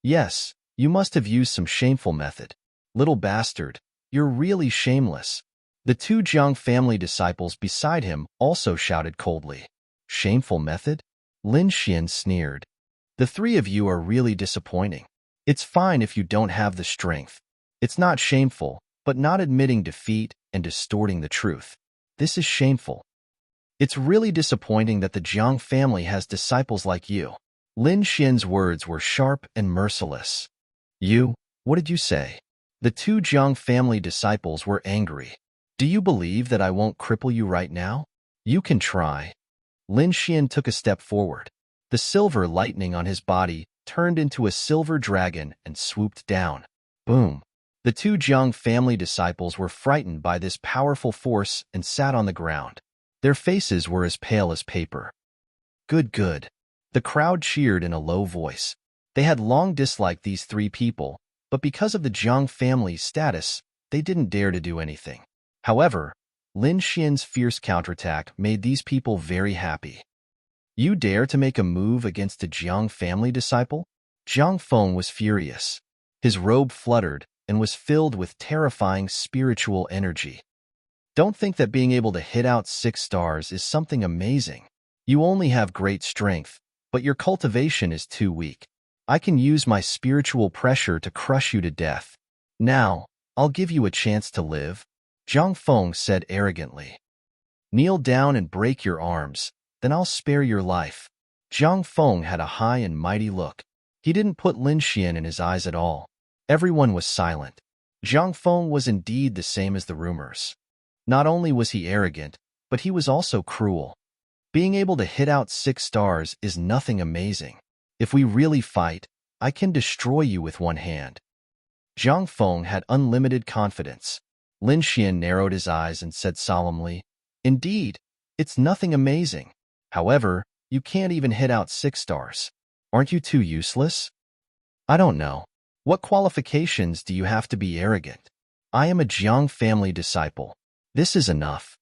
Yes, you must have used some shameful method. Little bastard, you're really shameless. The two Jiang family disciples beside him also shouted coldly. Shameful method? Lin Xian sneered. The three of you are really disappointing. It's fine if you don't have the strength. It's not shameful, but not admitting defeat and distorting the truth. This is shameful. It's really disappointing that the Jiang family has disciples like you. Lin Xian's words were sharp and merciless. You? What did you say? The two Jiang family disciples were angry. Do you believe that I won't cripple you right now? You can try. Lin Xian took a step forward. The silver lightning on his body turned into a silver dragon and swooped down. Boom. The two Jiang family disciples were frightened by this powerful force and sat on the ground. Their faces were as pale as paper. Good, good. The crowd cheered in a low voice. They had long disliked these three people, but because of the Jiang family's status, they didn't dare to do anything. However, Lin Xian's fierce counterattack made these people very happy. You dare to make a move against a Jiang family disciple? Jiang Feng was furious. His robe fluttered and was filled with terrifying spiritual energy. Don't think that being able to hit out 6 stars is something amazing. You only have great strength, but your cultivation is too weak. I can use my spiritual pressure to crush you to death. Now, I'll give you a chance to live, Jiang Feng said arrogantly. Kneel down and break your arms, then I'll spare your life. Jiang Feng had a high and mighty look. He didn't put Lin Xian in his eyes at all. Everyone was silent. Jiang Feng was indeed the same as the rumors. Not only was he arrogant, but he was also cruel. Being able to hit out 6 stars is nothing amazing. If we really fight, I can destroy you with one hand. Jiang Feng had unlimited confidence. Lin Xian narrowed his eyes and said solemnly, Indeed, it's nothing amazing. However, you can't even hit out 6 stars. Aren't you too useless? I don't know. What qualifications do you have to be arrogant? I am a Jiang family disciple. This is enough.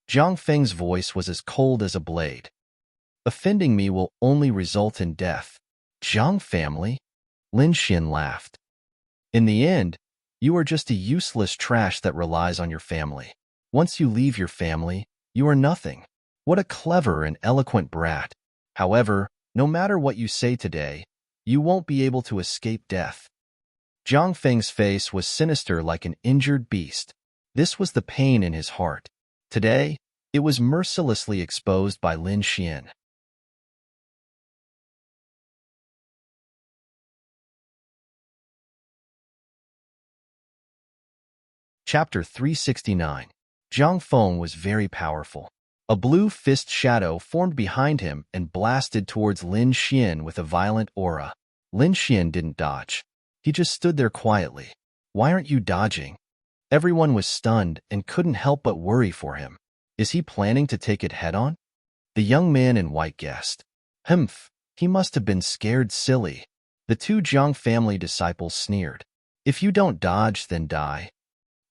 Jiang Feng's voice was as cold as a blade. Offending me will only result in death. Jiang family? Lin Xian laughed. In the end, you are just a useless trash that relies on your family. Once you leave your family, you are nothing. What a clever and eloquent brat. However, no matter what you say today, you won't be able to escape death. Jiang Feng's face was sinister like an injured beast. This was the pain in his heart. Today, it was mercilessly exposed by Lin Xian. Chapter 369. Jiang Feng was very powerful. A blue fist shadow formed behind him and blasted towards Lin Xian with a violent aura. Lin Xian didn't dodge. He just stood there quietly. Why aren't you dodging? Everyone was stunned and couldn't help but worry for him. Is he planning to take it head-on? The young man in white guessed. Humph, he must have been scared silly. The two Jiang family disciples sneered. If you don't dodge, then die.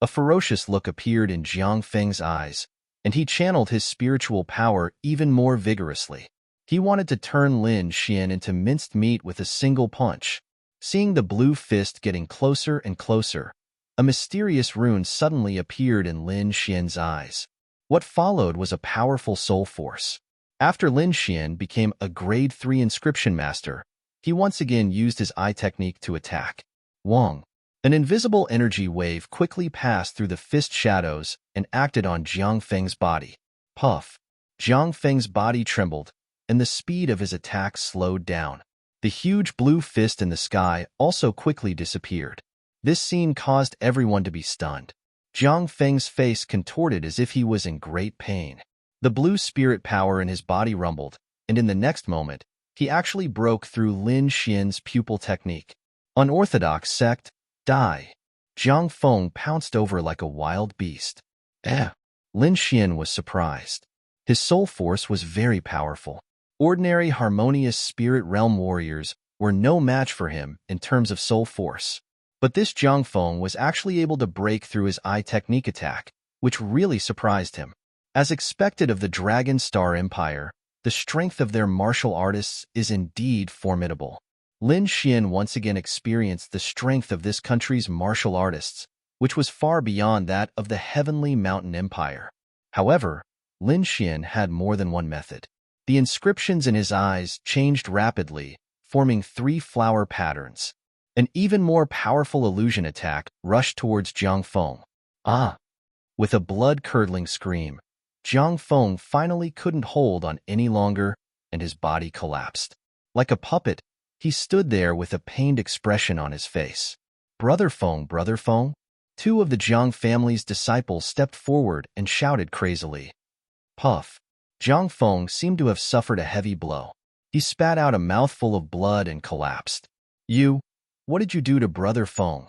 A ferocious look appeared in Jiang Feng's eyes, and he channeled his spiritual power even more vigorously. He wanted to turn Lin Xian into minced meat with a single punch. Seeing the blue fist getting closer and closer, a mysterious rune suddenly appeared in Lin Xian's eyes. What followed was a powerful soul force. After Lin Xian became a Grade 3 inscription master, he once again used his eye technique to attack. Wong. An invisible energy wave quickly passed through the fist shadows and acted on Jiang Feng's body. Puff. Jiang Feng's body trembled, and the speed of his attack slowed down. The huge blue fist in the sky also quickly disappeared. This scene caused everyone to be stunned. Jiang Feng's face contorted as if he was in great pain. The blue spirit power in his body rumbled, and in the next moment, he actually broke through Lin Xian's pupil technique. Unorthodox sect, die. Jiang Feng pounced over like a wild beast. Lin Xian was surprised. His soul force was very powerful. Ordinary harmonious spirit realm warriors were no match for him in terms of soul force. But this Jiang Feng was actually able to break through his eye technique attack, which really surprised him. As expected of the Dragon Star Empire, the strength of their martial artists is indeed formidable. Lin Xian once again experienced the strength of this country's martial artists, which was far beyond that of the heavenly mountain empire. However, Lin Xian had more than one method. The inscriptions in his eyes changed rapidly, forming 3 flower patterns. An even more powerful illusion attack rushed towards Jiang Feng. Ah! With a blood-curdling scream, Jiang Feng finally couldn't hold on any longer, and his body collapsed. Like a puppet, he stood there with a pained expression on his face. Brother Feng, Brother Feng? 2 of the Jiang family's disciples stepped forward and shouted crazily. Puff. Jiang Feng seemed to have suffered a heavy blow. He spat out a mouthful of blood and collapsed. What did you do to Brother Feng?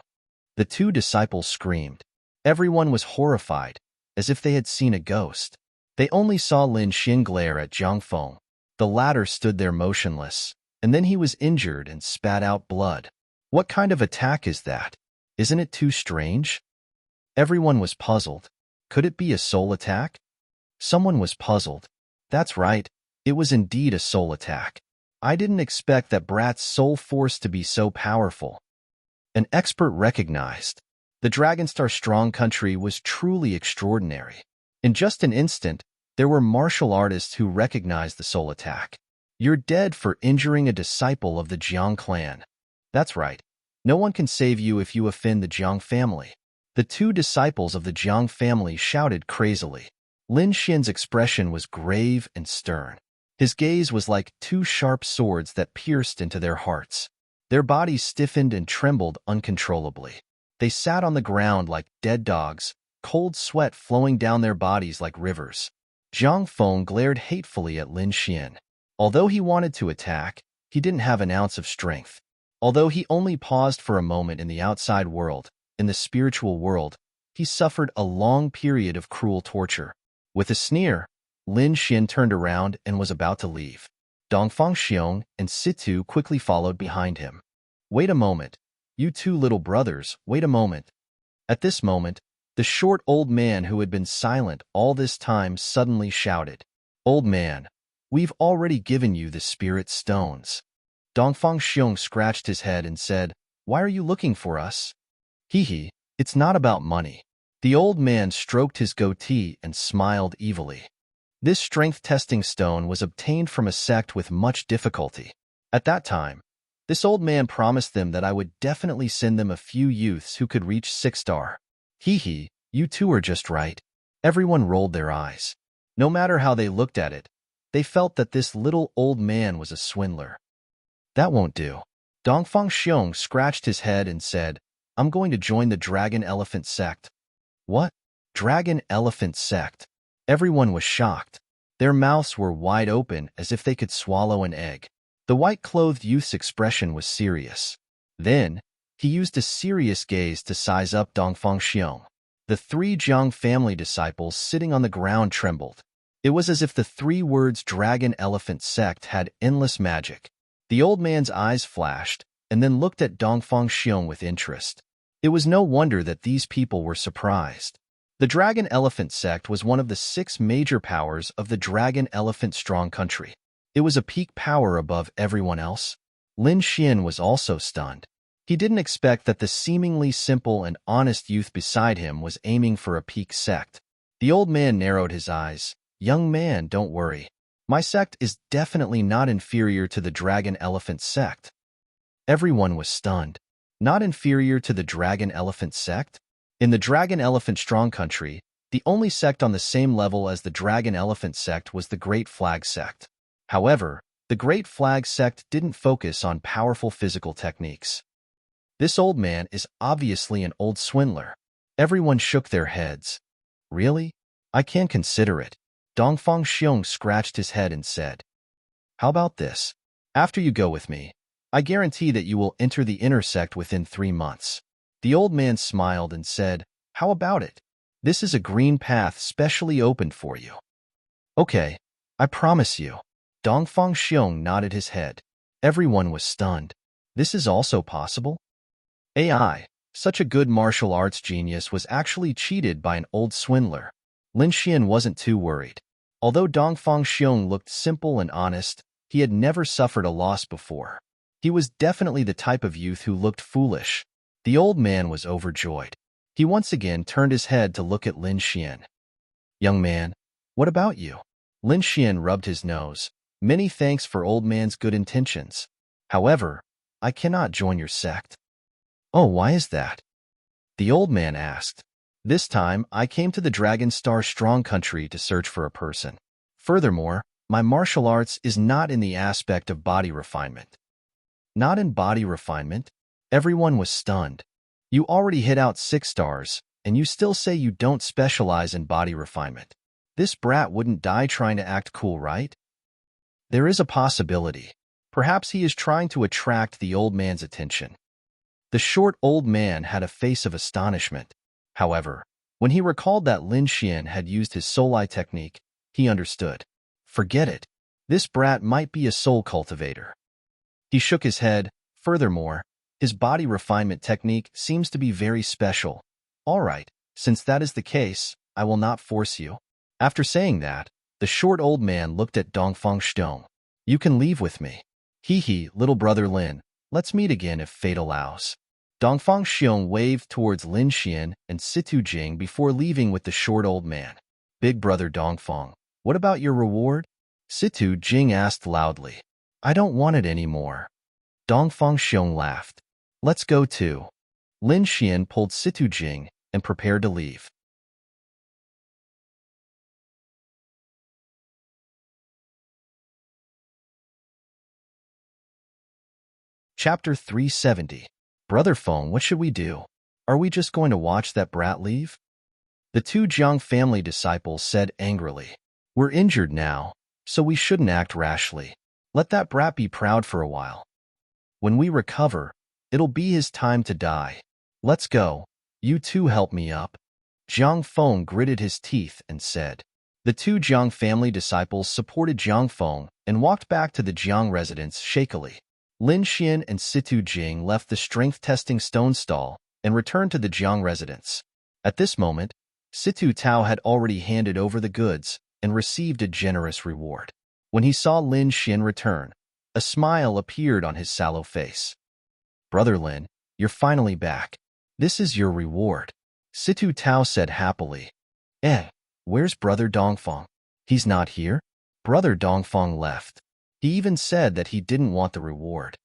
The 2 disciples screamed. Everyone was horrified, as if they had seen a ghost. They only saw Lin Xian glare at Jiang Feng. The latter stood there motionless, and then he was injured and spat out blood. What kind of attack is that? Isn't it too strange? Everyone was puzzled. Could it be a soul attack? Someone was puzzled. That's right, it was indeed a soul attack. I didn't expect that brat's soul force to be so powerful. An expert recognized. The Dragonstar Strong Country was truly extraordinary. In just an instant, there were martial artists who recognized the soul attack. You're dead for injuring a disciple of the Jiang clan. That's right. No one can save you if you offend the Jiang family. The 2 disciples of the Jiang family shouted crazily. Lin Xian's expression was grave and stern. His gaze was like 2 sharp swords that pierced into their hearts. Their bodies stiffened and trembled uncontrollably. They sat on the ground like dead dogs, cold sweat flowing down their bodies like rivers. Jiang Feng glared hatefully at Lin Xian. Although he wanted to attack, he didn't have an ounce of strength. Although he only paused for a moment in the outside world, in the spiritual world, he suffered a long period of cruel torture. With a sneer, Lin Xian turned around and was about to leave. Dongfang Xiong and Situ quickly followed behind him. Wait a moment. You 2 little brothers, wait a moment. At this moment, the short old man who had been silent all this time suddenly shouted. Old man, we've already given you the spirit stones. Dongfang Xiong scratched his head and said, Why are you looking for us? Hee, it's not about money. The old man stroked his goatee and smiled evilly. This strength-testing stone was obtained from a sect with much difficulty. At that time, this old man promised them that I would definitely send them a few youths who could reach 6-star. Hee, you 2 are just right. Everyone rolled their eyes. No matter how they looked at it, they felt that this little old man was a swindler. That won't do. Dongfang Xiong scratched his head and said, I'm going to join the Dragon Elephant sect. What? Dragon Elephant sect? Everyone was shocked. Their mouths were wide open as if they could swallow an egg. The white-clothed youth's expression was serious. Then, he used a serious gaze to size up Dongfang Xiong. The 3 Jiang family disciples sitting on the ground trembled. It was as if the 3 words Dragon Elephant sect had endless magic. The old man's eyes flashed, and then looked at Dongfang Xiong with interest. It was no wonder that these people were surprised. The Dragon Elephant sect was one of the 6 major powers of the Dragon Elephant Strong Country. It was a peak power above everyone else. Lin Xian was also stunned. He didn't expect that the seemingly simple and honest youth beside him was aiming for a peak sect. The old man narrowed his eyes. Young man, don't worry. My sect is definitely not inferior to the Dragon Elephant sect. Everyone was stunned. Not inferior to the Dragon Elephant sect? In the Dragon Elephant Strong Country, the only sect on the same level as the Dragon Elephant sect was the Great Flag sect. However, the Great Flag sect didn't focus on powerful physical techniques. This old man is obviously an old swindler. Everyone shook their heads. Really? I can't consider it. Dongfang Xiong scratched his head and said, How about this? After you go with me, I guarantee that you will enter the inner sect within 3 months. The old man smiled and said, How about it? This is a green path specially opened for you. Okay, I promise you. Dongfang Xiong nodded his head. Everyone was stunned. This is also possible? AI, such a good martial arts genius, was actually cheated by an old swindler. Lin Xian wasn't too worried. Although Dongfang Xiong looked simple and honest, he had never suffered a loss before. He was definitely the type of youth who looked foolish. The old man was overjoyed. He once again turned his head to look at Lin Xian. Young man, what about you? Lin Xian rubbed his nose. Many thanks for old man's good intentions. However, I cannot join your sect. Oh, why is that? The old man asked. This time, I came to the Dragon Star Strong country to search for a person. Furthermore, my martial arts is not in the aspect of body refinement. Not in body refinement? Everyone was stunned. You already hit out 6 stars, and you still say you don't specialize in body refinement. This brat wouldn't die trying to act cool, right? There is a possibility. Perhaps he is trying to attract the old man's attention. The short old man had a face of astonishment. However, when he recalled that Lin Xian had used his soul eye technique, he understood. Forget it. This brat might be a soul cultivator. He shook his head. Furthermore, his body refinement technique seems to be very special. All right, since that is the case, I will not force you. After saying that, the short old man looked at Dongfang Shtong. You can leave with me. Hee, little brother Lin, let's meet again if fate allows. Dongfang Xiong waved towards Lin Xian and Situ Jing before leaving with the short old man. Big brother Dongfang, what about your reward? Situ Jing asked loudly. I don't want it anymore. Dongfang Xiong laughed. Let's go too. Lin Xian pulled Situ Jing and prepared to leave. Chapter 370. Brother Feng, what should we do? Are we just going to watch that brat leave? The 2 Jiang family disciples said angrily. We're injured now, so we shouldn't act rashly. Let that brat be proud for a while. When we recover, it'll be his time to die. Let's go. You two help me up. Jiang Feng gritted his teeth and said. The 2 Jiang family disciples supported Jiang Feng and walked back to the Jiang residence shakily. Lin Xian and Situ Jing left the strength-testing stone stall and returned to the Jiang residence. At this moment, Situ Tao had already handed over the goods and received a generous reward. When he saw Lin Xian return, a smile appeared on his sallow face. Brother Lin, you're finally back. This is your reward. Situ Tao said happily. Where's Brother Dongfang? He's not here? Brother Dongfang left. He even said that he didn't want the reward.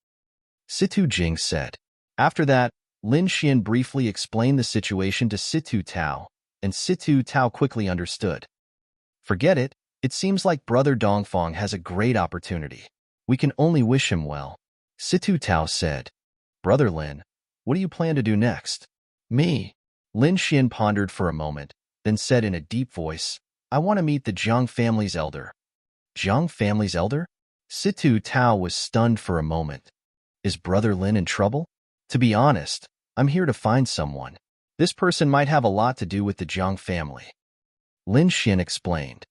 Situ Jing said. After that, Lin Xian briefly explained the situation to Situ Tao, and Situ Tao quickly understood. Forget it, it seems like Brother Dongfang has a great opportunity. We can only wish him well. Situ Tao said. Brother Lin, what do you plan to do next? Me. Lin Xian pondered for a moment, then said in a deep voice, I want to meet the Jiang family's elder. Jiang family's elder? Situ Tao was stunned for a moment. Is Brother Lin in trouble? To be honest, I'm here to find someone. This person might have a lot to do with the Jiang family. Lin Xian explained.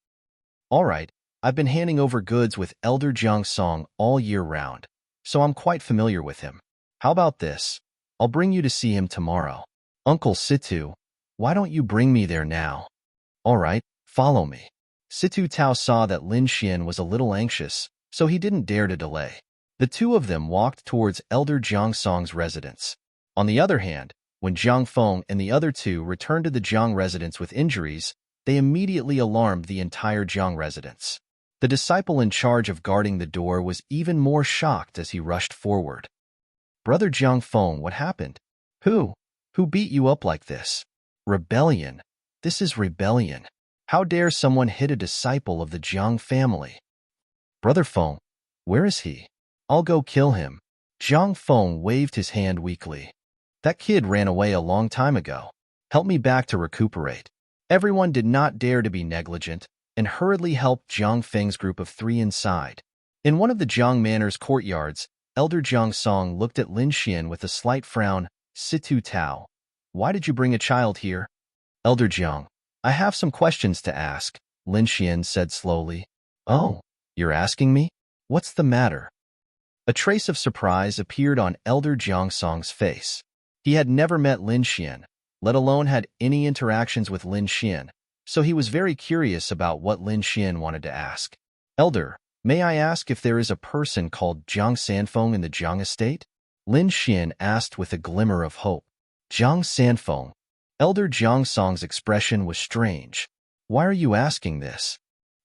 All right, I've been handing over goods with Elder Jiang Song all year round, so I'm quite familiar with him. How about this? I'll bring you to see him tomorrow. Uncle Situ, why don't you bring me there now? All right, follow me. Situ Tao saw that Lin Xian was a little anxious, so he didn't dare to delay. The 2 of them walked towards Elder Jiang Song's residence. On the other hand, when Jiang Feng and the other 2 returned to the Jiang residence with injuries, they immediately alarmed the entire Jiang residence. The disciple in charge of guarding the door was even more shocked as he rushed forward. Brother Jiang Feng, what happened? Who beat you up like this? Rebellion. This is rebellion. How dare someone hit a disciple of the Jiang family? Brother Feng, where is he? I'll go kill him. Jiang Feng waved his hand weakly. That kid ran away a long time ago. Help me back to recuperate. Everyone did not dare to be negligent and hurriedly helped Jiang Feng's group of 3 inside. In one of the Jiang Manor's courtyards, Elder Jiang Song looked at Lin Xian with a slight frown. Situ Tao, why did you bring a child here? Elder Jiang, I have some questions to ask, Lin Xian said slowly. Oh, you're asking me? What's the matter? A trace of surprise appeared on Elder Jiang Song's face. He had never met Lin Xian, let alone had any interactions with Lin Xian, so he was very curious about what Lin Xian wanted to ask. Elder, may I ask if there is a person called Jiang Sanfeng in the Jiang estate? Lin Xian asked with a glimmer of hope. Jiang Sanfeng. Elder Jiang Song's expression was strange. Why are you asking this?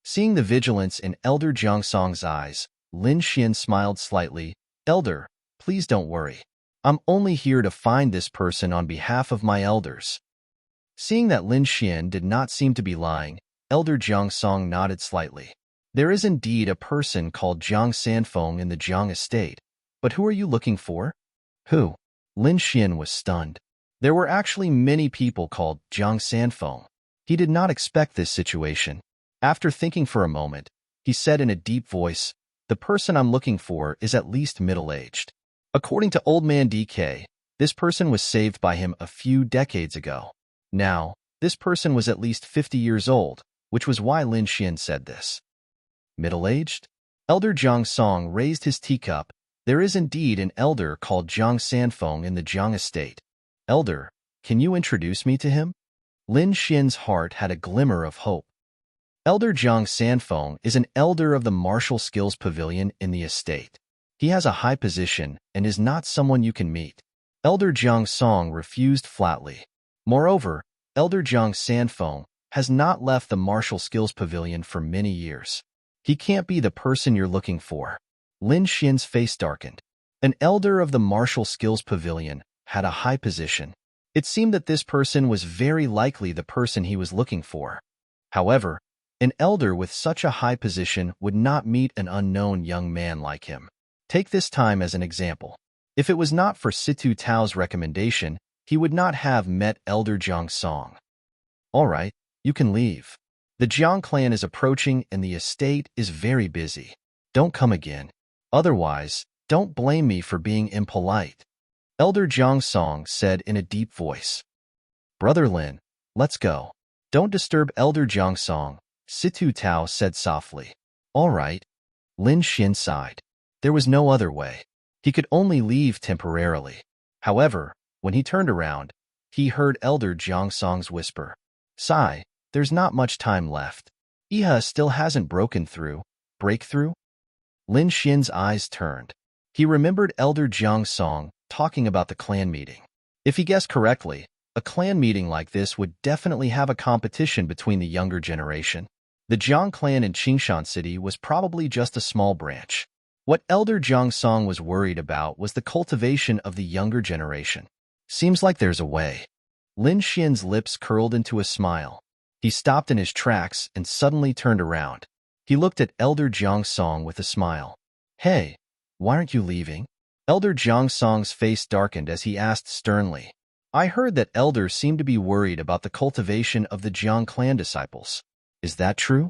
Seeing the vigilance in Elder Jiang Song's eyes, Lin Xian smiled slightly. Elder, please don't worry. I'm only here to find this person on behalf of my elders. Seeing that Lin Xian did not seem to be lying, Elder Jiang Song nodded slightly. There is indeed a person called Jiang Sanfeng in the Jiang estate, but who are you looking for? Who? Lin Xian was stunned. There were actually many people called Jiang Sanfeng. He did not expect this situation. After thinking for a moment, he said in a deep voice, "The person I'm looking for is at least middle-aged. According to Old Man DK, this person was saved by him a few decades ago. Now, this person was at least 50 years old, which was why Lin Xian said this." Middle-aged? Elder Jiang Song raised his teacup. There is indeed an elder called Jiang Sanfeng in the Jiang estate. Elder, can you introduce me to him? Lin Xian's heart had a glimmer of hope. Elder Jiang Sanfeng is an elder of the Martial Skills Pavilion in the estate. He has a high position and is not someone you can meet. Elder Jiang Song refused flatly. Moreover, Elder Jiang Sanfeng has not left the Martial Skills Pavilion for many years. He can't be the person you're looking for. Lin Xian's face darkened. An elder of the Martial Skills Pavilion had a high position. It seemed that this person was very likely the person he was looking for. However, an elder with such a high position would not meet an unknown young man like him. Take this time as an example. If it was not for Situ Tao's recommendation, he would not have met Elder Jiang Song. All right, you can leave. The Jiang clan is approaching and the estate is very busy. Don't come again. Otherwise, don't blame me for being impolite. Elder Jiang Song said in a deep voice. Brother Lin, let's go. Don't disturb Elder Jiang Song, Situ Tao said softly. All right. Lin Xian sighed. There was no other way. He could only leave temporarily. However, when he turned around, he heard Elder Jiang Song's whisper. Sigh, there's not much time left. Iha still hasn't broken through. Breakthrough? Lin Xian's eyes turned. He remembered Elder Jiang Song talking about the clan meeting. If he guessed correctly, a clan meeting like this would definitely have a competition between the younger generation. The Jiang clan in Qingshan City was probably just a small branch. What Elder Jiang Song was worried about was the cultivation of the younger generation. Seems like there's a way. Lin Xian's lips curled into a smile. He stopped in his tracks and suddenly turned around. He looked at Elder Jiang Song with a smile. Hey, why aren't you leaving? Elder Jiang Song's face darkened as he asked sternly. I heard that elders seem to be worried about the cultivation of the Jiang clan disciples. Is that true?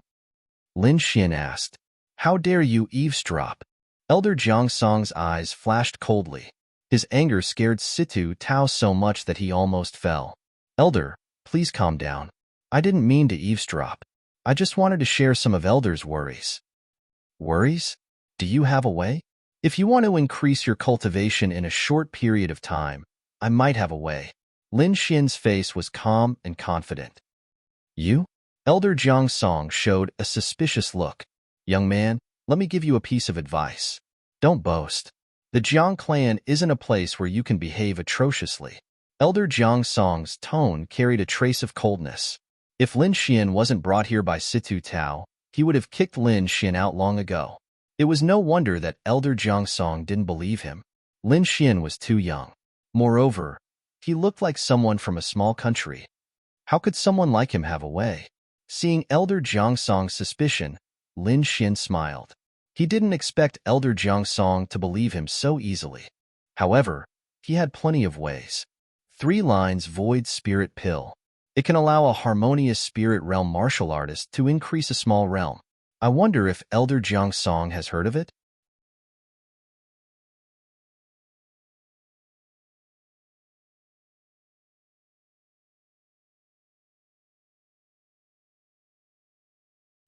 Lin Xian asked. How dare you eavesdrop? Elder Jiang Song's eyes flashed coldly. His anger scared Situ Tao so much that he almost fell. Elder, please calm down. I didn't mean to eavesdrop. I just wanted to share some of Elder's worries. Worries? Do you have a way? If you want to increase your cultivation in a short period of time, I might have a way. Lin Xian's face was calm and confident. You? Elder Jiang Song showed a suspicious look. Young man, let me give you a piece of advice. Don't boast. The Jiang clan isn't a place where you can behave atrociously. Elder Jiang Song's tone carried a trace of coldness. If Lin Xian wasn't brought here by Situ Tao, he would have kicked Lin Xian out long ago. It was no wonder that Elder Jiang Song didn't believe him. Lin Xian was too young. Moreover, he looked like someone from a small country. How could someone like him have a way? Seeing Elder Jiang Song's suspicion, Lin Xian smiled. He didn't expect Elder Jiang Song to believe him so easily. However, he had plenty of ways. 3 lines Void Spirit Pill. It can allow a harmonious spirit realm martial artist to increase a small realm. I wonder if Elder Jiang Song has heard of it?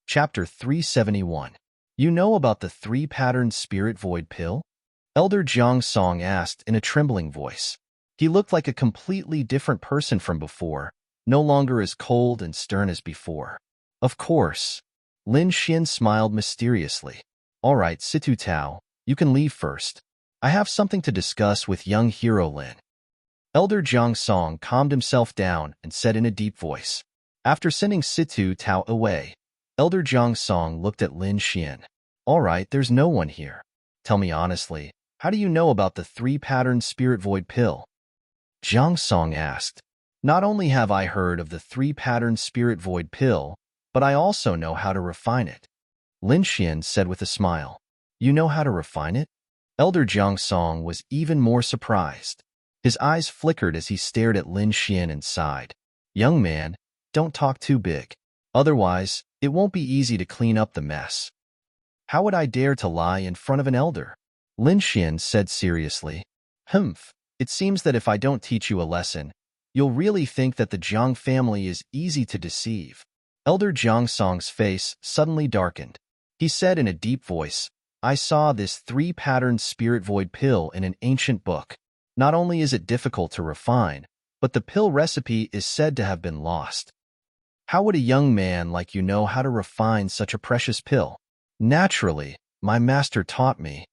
Chapter 371. You know about the 3-patterned spirit void pill? Elder Jiang Song asked in a trembling voice. He looked like a completely different person from before, no longer as cold and stern as before. Of course. Lin Xian smiled mysteriously. All right, Situ Tao, you can leave first. I have something to discuss with young hero Lin. Elder Jiang Song calmed himself down and said in a deep voice. After sending Situ Tao away, Elder Jiang Song looked at Lin Xian. All right, there's no one here. Tell me honestly, how do you know about the 3-pattern spirit void pill? Jiang Song asked. Not only have I heard of the 3-pattern spirit void pill, but I also know how to refine it. Lin Xian said with a smile. You know how to refine it? Elder Jiang Song was even more surprised. His eyes flickered as he stared at Lin Xian and sighed. Young man, don't talk too big. Otherwise, it won't be easy to clean up the mess. How would I dare to lie in front of an elder? Lin Xian said seriously. Humph, it seems that if I don't teach you a lesson, you'll really think that the Jiang family is easy to deceive. Elder Jiang Song's face suddenly darkened. He said in a deep voice, I saw this 3-pattern spirit void pill in an ancient book. Not only is it difficult to refine, but the pill recipe is said to have been lost. How would a young man like you know how to refine such a precious pill? Naturally, my master taught me.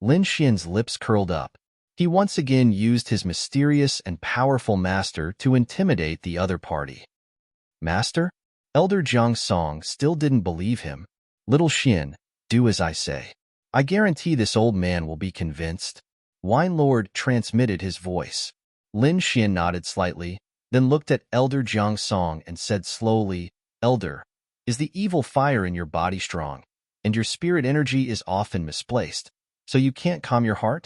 Lin Xian's lips curled up. He once again used his mysterious and powerful master to intimidate the other party. Master? Elder Jiang Song still didn't believe him. Little Xian, do as I say. I guarantee this old man will be convinced. Wine Lord transmitted his voice. Lin Xian nodded slightly, then looked at Elder Jiang Song and said slowly, Elder, is the evil fire in your body strong, and your spirit energy is often misplaced, so you can't calm your heart?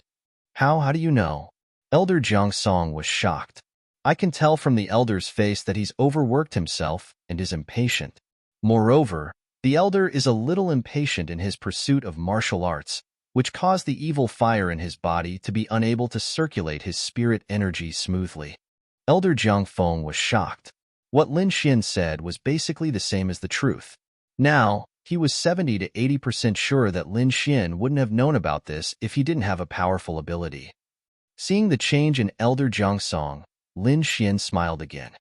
How do you know? Elder Jiang Song was shocked. I can tell from the elder's face that he's overworked himself and is impatient. Moreover, the elder is a little impatient in his pursuit of martial arts, which caused the evil fire in his body to be unable to circulate his spirit energy smoothly. Elder Jiang Feng was shocked. What Lin Xian said was basically the same as the truth. Now, he was 70 to 80% sure that Lin Xian wouldn't have known about this if he didn't have a powerful ability. Seeing the change in Elder Jiang Song, Lin Xian smiled again.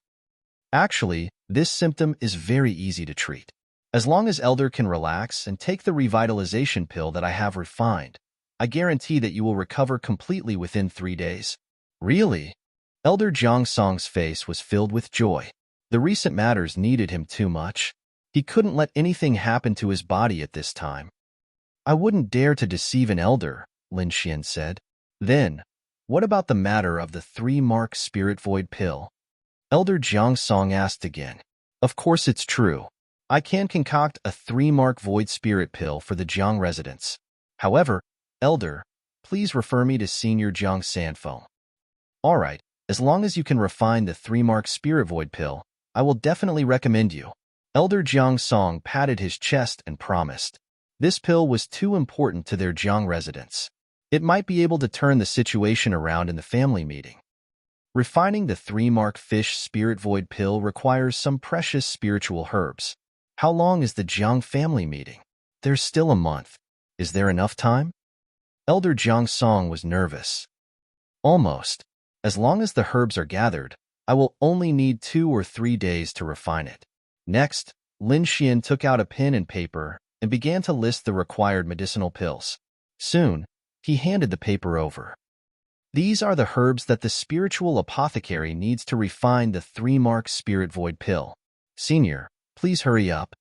Actually, this symptom is very easy to treat. As long as Elder can relax and take the revitalization pill that I have refined, I guarantee that you will recover completely within 3 days. Really? Elder Jiang Song's face was filled with joy. The recent matters needed him too much. He couldn't let anything happen to his body at this time. I wouldn't dare to deceive an elder, Lin Xian said. Then, what about the matter of the 3-mark spirit void pill? Elder Jiang Song asked again. Of course it's true. I can concoct a 3-mark void spirit pill for the Jiang residents. However, Elder, please refer me to Senior Jiang Sanfeng. All right, as long as you can refine the 3-mark spirit void pill, I will definitely recommend you. Elder Jiang Song patted his chest and promised. This pill was too important to their Jiang residents. It might be able to turn the situation around in the family meeting. Refining the 3-mark fish spirit void pill requires some precious spiritual herbs. How long is the Jiang family meeting? There's still a month. Is there enough time? Elder Jiang Song was nervous. Almost. As long as the herbs are gathered, I will only need 2 or 3 days to refine it. Next, Lin Xian took out a pen and paper and began to list the required medicinal pills. Soon, he handed the paper over. These are the herbs that the spiritual apothecary needs to refine the 3-mark spirit void pill. Senior, please hurry up.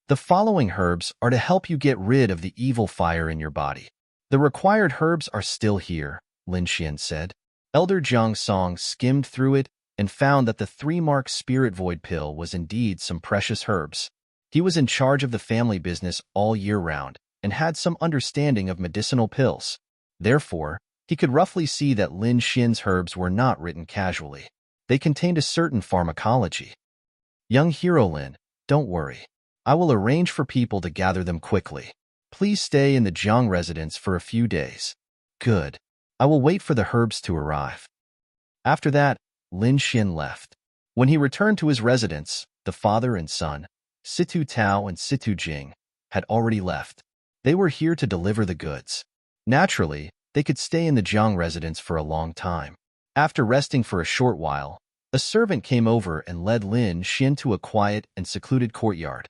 The following herbs are to help you get rid of the evil fire in your body. The required herbs are still here, Lin Xian said. Elder Jiang Song skimmed through it and found that the 3-mark spirit void pill was indeed some precious herbs. He was in charge of the family business all year round and had some understanding of medicinal pills. Therefore, he could roughly see that Lin Xian's herbs were not written casually. They contained a certain pharmacology. Young hero Lin, don't worry. I will arrange for people to gather them quickly. Please stay in the Jiang residence for a few days. Good. I will wait for the herbs to arrive. After that, Lin Xian left. When he returned to his residence, the father and son, Situ Tao and Situ Jing, had already left. They were here to deliver the goods. Naturally, they could stay in the Jiang residence for a long time. After resting for a short while, a servant came over and led Lin Xian to a quiet and secluded courtyard.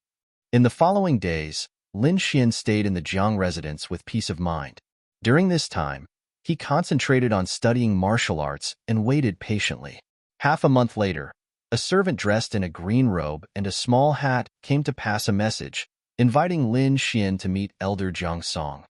In the following days, Lin Xian stayed in the Jiang residence with peace of mind. During this time, He concentrated on studying martial arts and waited patiently. Half a month later, a servant dressed in a green robe and a small hat came to pass a message, inviting Lin Xian to meet Elder Jiang Song.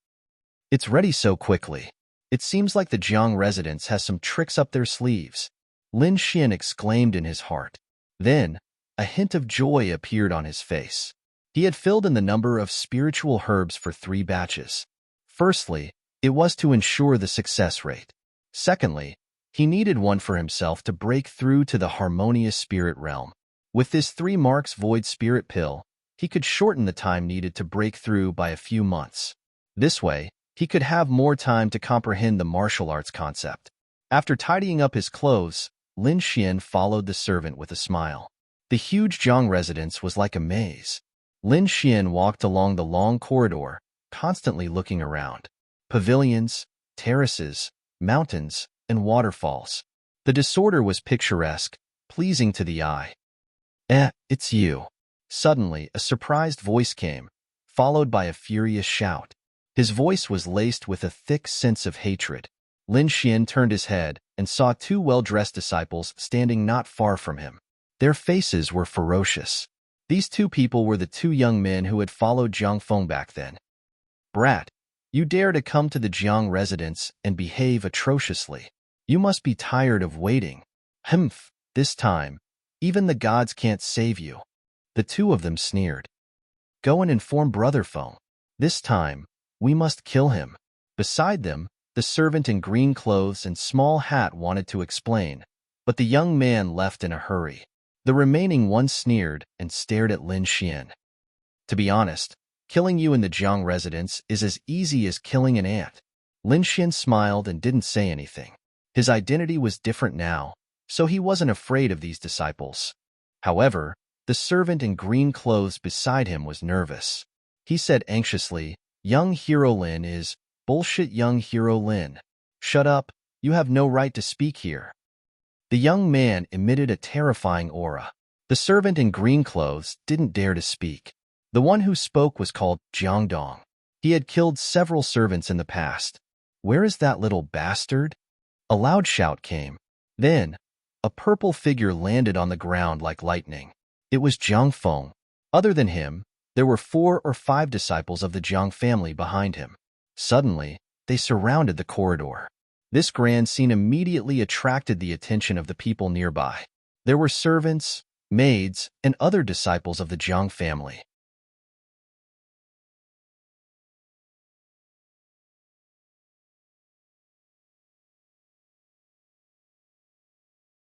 It's ready so quickly. It seems like the Jiang residence has some tricks up their sleeves, Lin Xian exclaimed in his heart. Then, a hint of joy appeared on his face. He had filled in the number of spiritual herbs for 3 batches. Firstly, it was to ensure the success rate. Secondly, he needed one for himself to break through to the harmonious spirit realm. With this 3 marks void spirit pill, he could shorten the time needed to break through by a few months. This way, he could have more time to comprehend the martial arts concept. After tidying up his clothes, Lin Xian followed the servant with a smile. The huge Jiang residence was like a maze. Lin Xian walked along the long corridor, constantly looking around. Pavilions, terraces, mountains, and waterfalls. The disorder was picturesque, pleasing to the eye. It's you. Suddenly, a surprised voice came, followed by a furious shout. His voice was laced with a thick sense of hatred. Lin Xian turned his head and saw 2 well-dressed disciples standing not far from him. Their faces were ferocious. These 2 people were the 2 young men who had followed Jiang Feng back then. Brat, you dare to come to the Jiang residence and behave atrociously. You must be tired of waiting. Humph, this time, even the gods can't save you. The 2 of them sneered. Go and inform Brother Feng. This time, we must kill him. Beside them, the servant in green clothes and small hat wanted to explain, but the young man left in a hurry. The remaining one sneered and stared at Lin Xian. To be honest, killing you in the Jiang residence is as easy as killing an ant. Lin Xian smiled and didn't say anything. His identity was different now, so he wasn't afraid of these disciples. However, the servant in green clothes beside him was nervous. He said anxiously, Young Hero Lin is bullshit. Young Hero Lin. Shut up, you have no right to speak here. The young man emitted a terrifying aura. The servant in green clothes didn't dare to speak. The one who spoke was called Jiang Dong. He had killed several servants in the past. Where is that little bastard? A loud shout came. Then, a purple figure landed on the ground like lightning. It was Jiang Feng. Other than him, there were 4 or 5 disciples of the Jiang family behind him. Suddenly, they surrounded the corridor. This grand scene immediately attracted the attention of the people nearby. There were servants, maids, and other disciples of the Jiang family.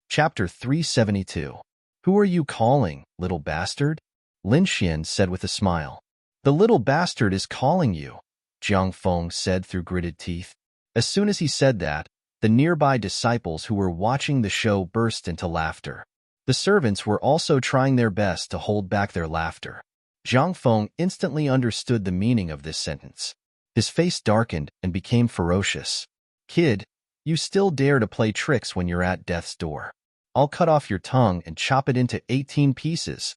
Chapter 372. Who are you calling, little bastard? Lin Xian said with a smile. The little bastard is calling you, Jiang Feng said through gritted teeth. As soon as he said that, the nearby disciples who were watching the show burst into laughter. The servants were also trying their best to hold back their laughter. Jiang Feng instantly understood the meaning of this sentence. His face darkened and became ferocious. Kid, you still dare to play tricks when you're at death's door. I'll cut off your tongue and chop it into 18 pieces.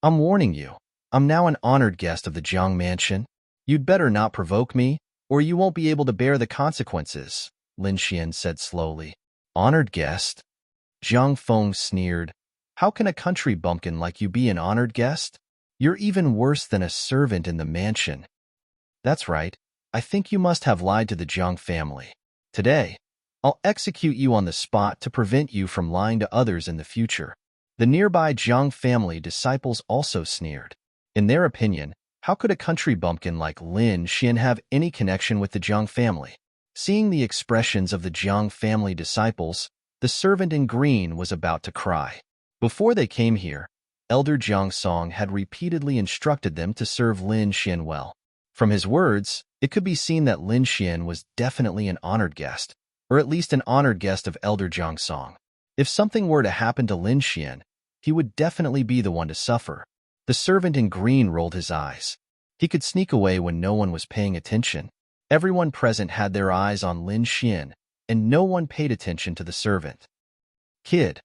I'm warning you, I'm now an honored guest of the Jiang mansion. You'd better not provoke me, or you won't be able to bear the consequences, Lin Xian said slowly. Honored guest? Jiang Feng sneered. How can a country bumpkin like you be an honored guest? You're even worse than a servant in the mansion. That's right, I think you must have lied to the Jiang family. Today, I'll execute you on the spot to prevent you from lying to others in the future. The nearby Jiang family disciples also sneered. In their opinion, how could a country bumpkin like Lin Xian have any connection with the Jiang family? Seeing the expressions of the Jiang family disciples, the servant in green was about to cry. Before they came here, Elder Jiang Song had repeatedly instructed them to serve Lin Xian well. From his words, it could be seen that Lin Xian was definitely an honored guest, or at least an honored guest of Elder Jiang Song. If something were to happen to Lin Xian, he would definitely be the one to suffer. The servant in green rolled his eyes. He could sneak away when no one was paying attention. Everyone present had their eyes on Lin Xian, and no one paid attention to the servant. Kid,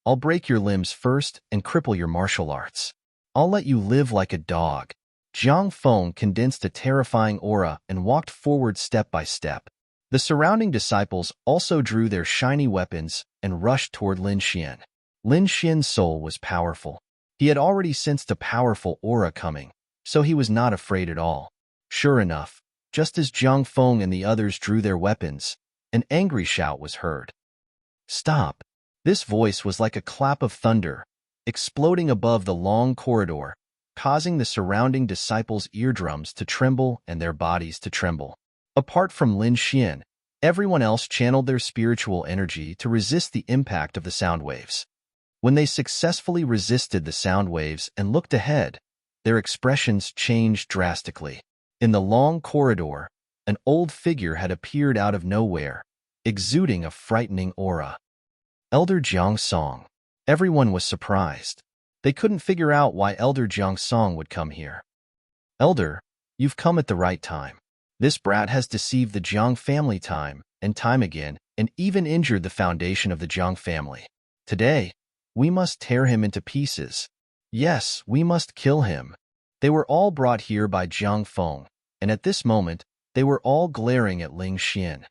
I'll break your limbs first and cripple your martial arts. I'll let you live like a dog. Jiang Feng condensed a terrifying aura and walked forward step by step. The surrounding disciples also drew their shiny weapons and rushed toward Lin Xian. Lin Xian's soul was powerful. He had already sensed a powerful aura coming, so he was not afraid at all. Sure enough, just as Jiang Feng and the others drew their weapons, an angry shout was heard. "Stop!" This voice was like a clap of thunder, exploding above the long corridor, causing the surrounding disciples' eardrums to tremble and their bodies to tremble. Apart from Lin Xian, everyone else channeled their spiritual energy to resist the impact of the sound waves. When they successfully resisted the sound waves and looked ahead, their expressions changed drastically. In the long corridor, an old figure had appeared out of nowhere, exuding a frightening aura. Elder Jiang Song. Everyone was surprised. They couldn't figure out why Elder Jiang Song would come here. "Elder, you've come at the right time. This brat has deceived the Jiang family time and time again and even injured the foundation of the Jiang family. Today, we must tear him into pieces. Yes, we must kill him." They were all brought here by Jiang Feng, and at this moment, they were all glaring at Lin Xian.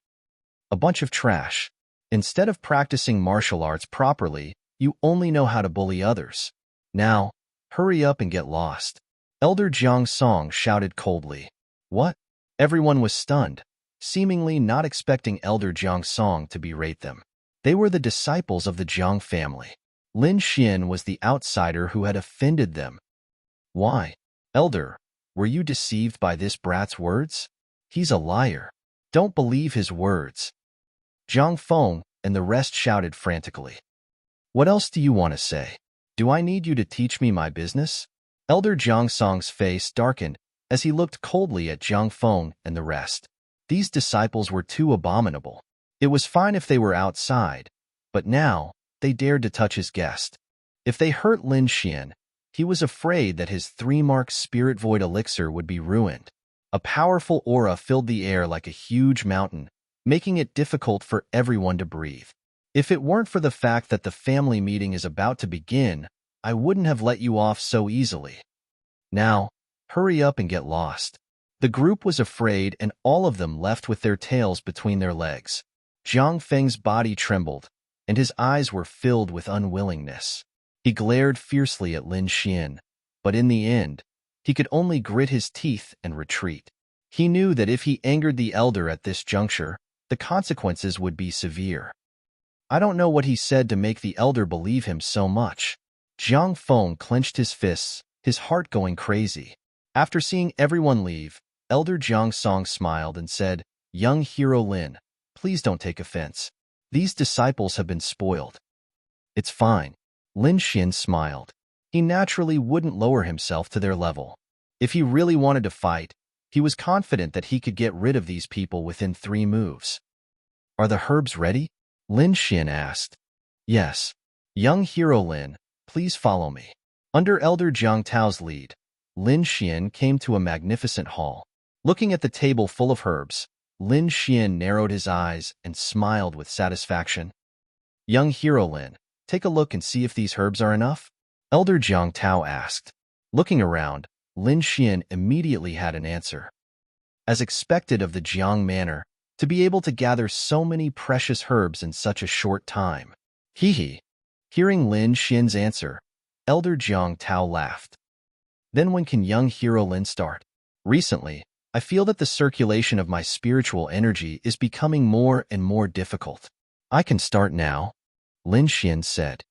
"A bunch of trash. Instead of practicing martial arts properly, you only know how to bully others. Now, hurry up and get lost." Elder Jiang Song shouted coldly. "What?" Everyone was stunned, seemingly not expecting Elder Jiang Song to berate them. They were the disciples of the Jiang family. Lin Xian was the outsider who had offended them. "Why? Elder, were you deceived by this brat's words? He's a liar. Don't believe his words." Jiang Feng and the rest shouted frantically. "What else do you want to say? Do I need you to teach me my business?" Elder Jiang Song's face darkened as he looked coldly at Jiang Feng and the rest. These disciples were too abominable. It was fine if they were outside, but now they dared to touch his guest. If they hurt Lin Xian, he was afraid that his 3-mark spirit void elixir would be ruined. A powerful aura filled the air like a huge mountain, making it difficult for everyone to breathe. "If it weren't for the fact that the family meeting is about to begin, I wouldn't have let you off so easily. Now, hurry up and get lost." The group was afraid and all of them left with their tails between their legs. Jiang Feng's body trembled, and his eyes were filled with unwillingness. He glared fiercely at Lin Xian, but in the end, he could only grit his teeth and retreat. He knew that if he angered the elder at this juncture, the consequences would be severe. I don't know what he said to make the elder believe him so much. Jiang Feng clenched his fists, his heart going crazy. After seeing everyone leave, Elder Jiang Song smiled and said, "Young hero Lin, please don't take offense. These disciples have been spoiled." "It's fine." Lin Xian smiled. He naturally wouldn't lower himself to their level. If he really wanted to fight, he was confident that he could get rid of these people within 3 moves. "Are the herbs ready?" Lin Xian asked. "Yes." "Young hero Lin, please follow me." Under Elder Jiang Tao's lead, Lin Xian came to a magnificent hall. Looking at the table full of herbs, Lin Xian narrowed his eyes and smiled with satisfaction. "Young hero Lin, take a look and see if these herbs are enough?" Elder Jiang Tao asked. Looking around, Lin Xian immediately had an answer. As expected of the Jiang manor, to be able to gather so many precious herbs in such a short time. Hee. Hearing Lin Xian's answer, Elder Jiang Tao laughed. "Then when can young hero Lin start? Recently, I feel that the circulation of my spiritual energy is becoming more and more difficult. I can start now," Lin Xian said.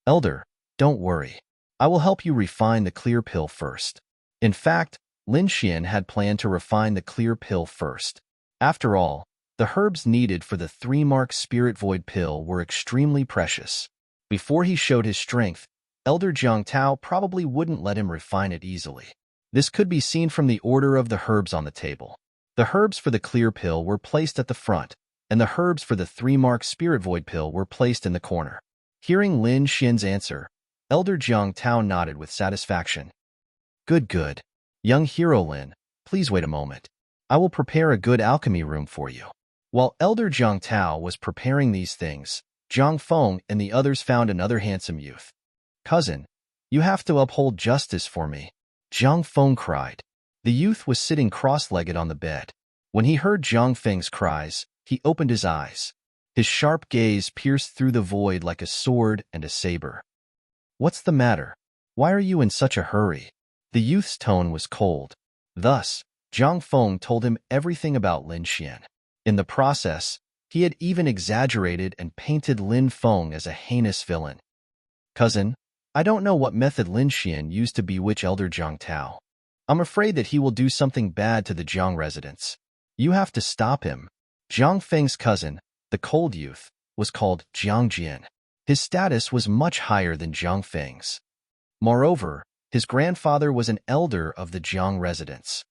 "Elder, don't worry. I will help you refine the clear pill first." In fact, Lin Xian had planned to refine the clear pill first. After all, the herbs needed for the 3-mark spirit void pill were extremely precious. Before he showed his strength, Elder Jiang Tao probably wouldn't let him refine it easily. This could be seen from the order of the herbs on the table. The herbs for the clear pill were placed at the front, and the herbs for the 3-mark spirit void pill were placed in the corner. Hearing Lin Xian's answer, Elder Jiang Tao nodded with satisfaction. Good. Young hero Lin, please wait a moment. I will prepare a good alchemy room for you." While Elder Jiang Tao was preparing these things, Jiang Feng and the others found another handsome youth. "Cousin, you have to uphold justice for me," Jiang Feng cried. The youth was sitting cross-legged on the bed. When he heard Jiang Feng's cries, He opened his eyes. His sharp gaze pierced through the void like a sword and a saber. "What's the matter? Why are you in such a hurry?" The youth's tone was cold. Thus, Zhang Feng told him everything about Lin Xian. In the process, he had even exaggerated and painted Lin Feng as a heinous villain. "Cousin, I don't know what method Lin Xian used to bewitch Elder Jiang Tao. I'm afraid that he will do something bad to the Jiang residents. You have to stop him." Jiang Feng's cousin, the cold youth, was called Jiang Jian. His status was much higher than Jiang Feng's. Moreover, his grandfather was an elder of the Jiang residents.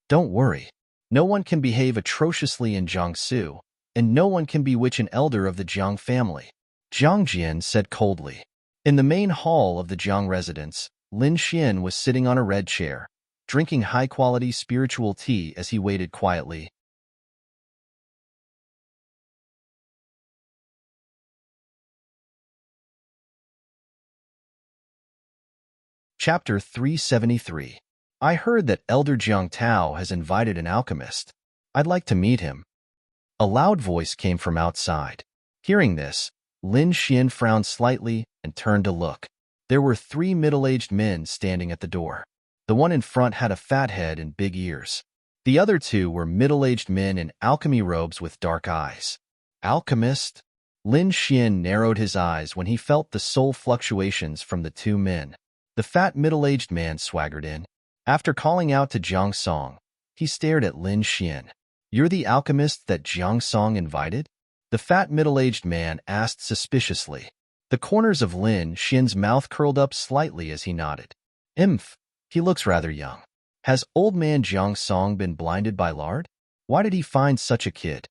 "Don't worry. No one can behave atrociously in Jiangsu, and no one can bewitch an elder of the Jiang family," Jiang Jian said coldly. In the main hall of the Jiang residence, Lin Xian was sitting on a red chair, drinking high-quality spiritual tea as he waited quietly. Chapter 373. I heard that Elder Jiang Tao has invited an alchemist. I'd like to meet him. A loud voice came from outside. Hearing this, Lin Xian frowned slightly and turned to look. There were 3 middle-aged men standing at the door. The one in front had a fat head and big ears. The other 2 were middle-aged men in alchemy robes with dark eyes. Alchemist? Lin Xian narrowed his eyes when he felt the soul fluctuations from the 2 men. The fat middle-aged man swaggered in. After calling out to Jiang Song, he stared at Lin Xian. "You're the alchemist that Jiang Song invited?" The fat middle-aged man asked suspiciously. The corners of Lin Xian's mouth curled up slightly as he nodded. "Imph, he looks rather young. Has old man Jiang Song been blinded by lard? Why did he find such a kid?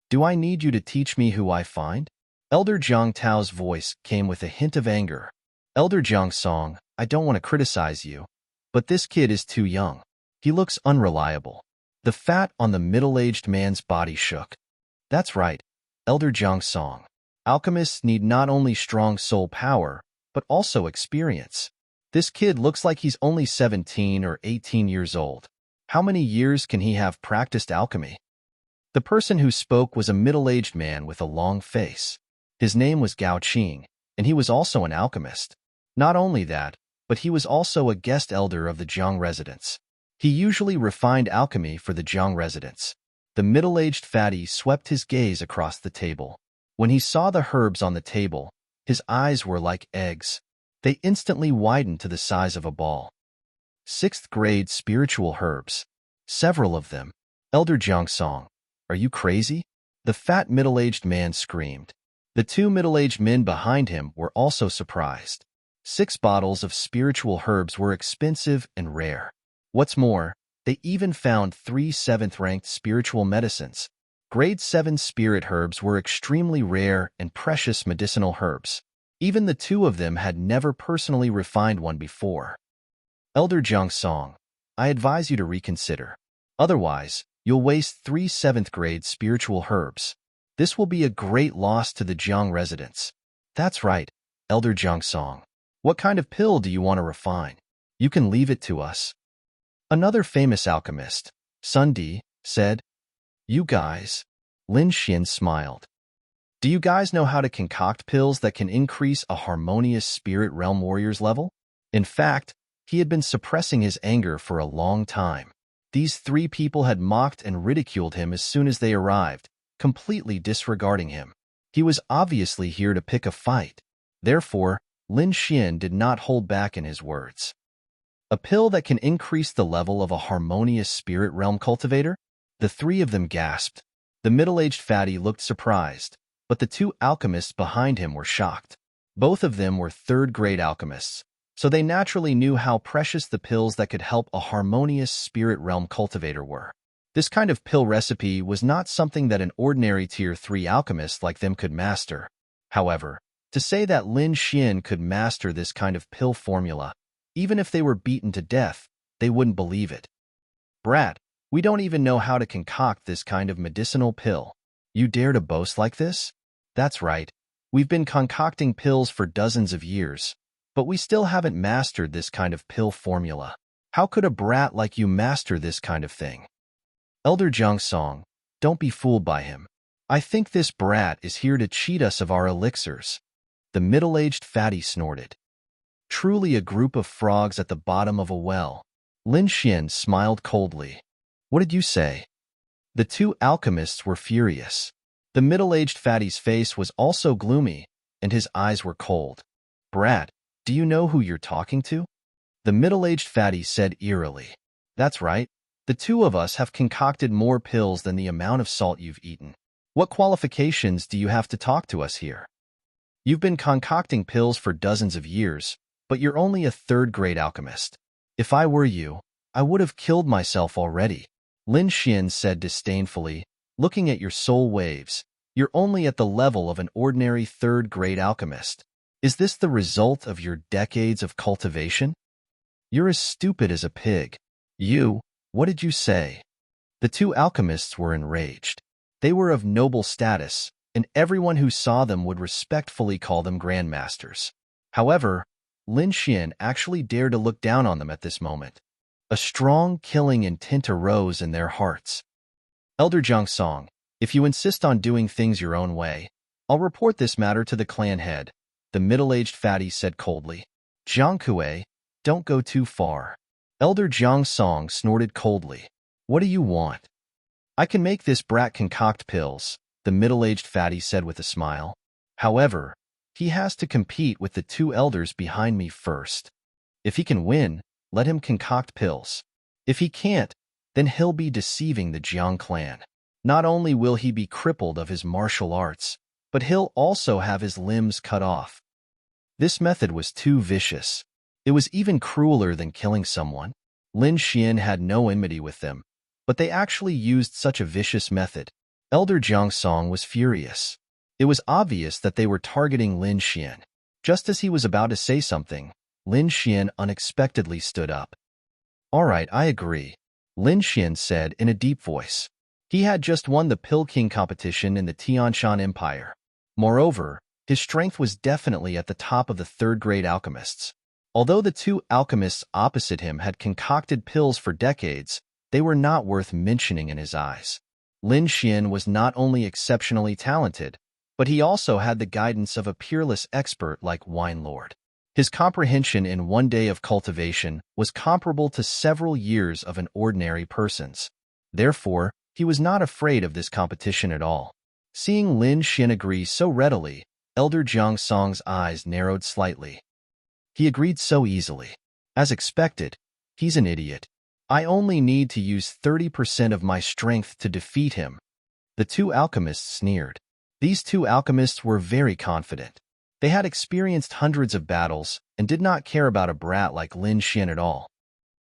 Do I need you to teach me who I find?" Elder Jiang Tao's voice came with a hint of anger. "Elder Jiang Song, I don't want to criticize you, but this kid is too young. He looks unreliable." The fat on the middle-aged man's body shook. "That's right, Elder Jiang Song. Alchemists need not only strong soul power, but also experience. This kid looks like he's only 17 or 18 years old. How many years can he have practiced alchemy?" The person who spoke was a middle-aged man with a long face. His name was Gao Qing, and he was also an alchemist. Not only that, but he was also a guest elder of the Jiang residents. He usually refined alchemy for the Jiang residents. The middle-aged fatty swept his gaze across the table. When he saw the herbs on the table, his eyes were like eggs. They instantly widened to the size of a ball. 6th grade spiritual herbs. Several of them. "Elder Jiang Song, are you crazy?" The fat middle-aged man screamed. The 2 middle-aged men behind him were also surprised. 6 bottles of spiritual herbs were expensive and rare. What's more, they even found 3 7th-ranked spiritual medicines. Grade 7 spirit herbs were extremely rare and precious medicinal herbs. Even the 2 of them had never personally refined one before. "Elder Jiang Song, I advise you to reconsider. Otherwise, you'll waste 3 7th-grade spiritual herbs. This will be a great loss to the Jiang residents." "That's right, Elder Jiang Song. What kind of pill do you want to refine? You can leave it to us." Another famous alchemist, Sun Di, said. "You guys," Lin Xian smiled. "Do you guys know how to concoct pills that can increase a harmonious spirit realm warrior's level?" In fact, he had been suppressing his anger for a long time. These 3 people had mocked and ridiculed him as soon as they arrived, completely disregarding him. He was obviously here to pick a fight. Therefore, Lin Xian did not hold back in his words. "A pill that can increase the level of a harmonious spirit realm cultivator?" The 3 of them gasped. The middle-aged fatty looked surprised, but the 2 alchemists behind him were shocked. Both of them were 3rd-grade alchemists, so they naturally knew how precious the pills that could help a harmonious spirit realm cultivator were. This kind of pill recipe was not something that an ordinary Tier 3 alchemist like them could master. However, to say that Lin Xian could master this kind of pill formula, even if they were beaten to death, they wouldn't believe it. "Brat, we don't even know how to concoct this kind of medicinal pill. You dare to boast like this?" "That's right. We've been concocting pills for dozens of years, but we still haven't mastered this kind of pill formula. How could a brat like you master this kind of thing?" "Elder Jiang Song, Don't be fooled by him. I think this brat is here to cheat us of our elixirs. The middle-aged fatty snorted. Truly a group of frogs at the bottom of a well. Lin Xian smiled coldly. What did you say? The two alchemists were furious. The middle-aged fatty's face was also gloomy, and his eyes were cold. Brat, do you know who you're talking to? The middle-aged fatty said eerily. That's right. The two of us have concocted more pills than the amount of salt you've eaten. What qualifications do you have to talk to us here? You've been concocting pills for dozens of years, but you're only a third-grade alchemist. If I were you, I would have killed myself already. Lin Xian said disdainfully, looking at your soul waves. You're only at the level of an ordinary third-grade alchemist. Is this the result of your decades of cultivation? You're as stupid as a pig. What did you say? The two alchemists were enraged. They were of noble status, and everyone who saw them would respectfully call them grandmasters. However, Lin Xian actually dared to look down on them at this moment. A strong, killing intent arose in their hearts. Elder Jiang Song, if you insist on doing things your own way, I'll report this matter to the clan head, the middle-aged fatty said coldly. Jiang Kue, don't go too far. Elder Jiang Song snorted coldly. What do you want? I can make this brat concoct pills, the middle-aged fatty said with a smile. However, he has to compete with the two elders behind me first. If he can win, let him concoct pills. If he can't, then he'll be deceiving the Jiang clan. Not only will he be crippled of his martial arts, but he'll also have his limbs cut off. This method was too vicious. It was even crueler than killing someone. Lin Xian had no enmity with them, but they actually used such a vicious method. Elder Jiang Song was furious. It was obvious that they were targeting Lin Xian. Just as he was about to say something, Lin Xian unexpectedly stood up. All right, I agree, Lin Xian said in a deep voice. He had just won the Pill King competition in the Tianshan Empire. Moreover, his strength was definitely at the top of the third-grade alchemists. Although the two alchemists opposite him had concocted pills for decades, they were not worth mentioning in his eyes. Lin Xian was not only exceptionally talented, but he also had the guidance of a peerless expert like Wine Lord. His comprehension in one day of cultivation was comparable to several years of an ordinary person's. Therefore, he was not afraid of this competition at all. Seeing Lin Xian agree so readily, Elder Jiang Song's eyes narrowed slightly. He agreed so easily. As expected, he's an idiot. I only need to use 30% of my strength to defeat him. The two alchemists sneered. These two alchemists were very confident. They had experienced hundreds of battles and did not care about a brat like Lin Xian at all.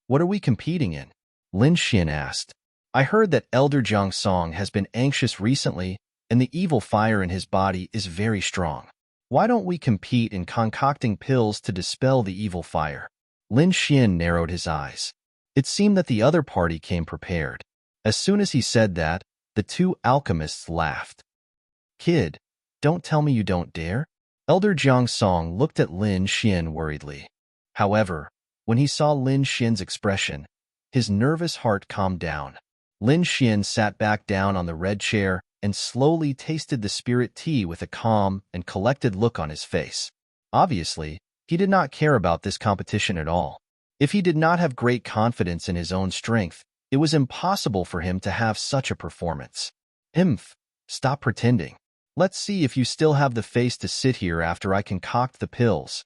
What are we competing in? Lin Xian asked. I heard that Elder Jiang Song has been anxious recently, and the evil fire in his body is very strong. Why don't we compete in concocting pills to dispel the evil fire? Lin Xian narrowed his eyes. It seemed that the other party came prepared. As soon as he said that, the two alchemists laughed. Kid, don't tell me you don't dare? Elder Jiang Song looked at Lin Xian worriedly. However, when he saw Lin Xian's expression, his nervous heart calmed down. Lin Xian sat back down on the red chair and slowly tasted the spirit tea with a calm and collected look on his face. Obviously, he did not care about this competition at all. If he did not have great confidence in his own strength, it was impossible for him to have such a performance. Stop pretending. Let's see if you still have the face to sit here after I concoct the pills.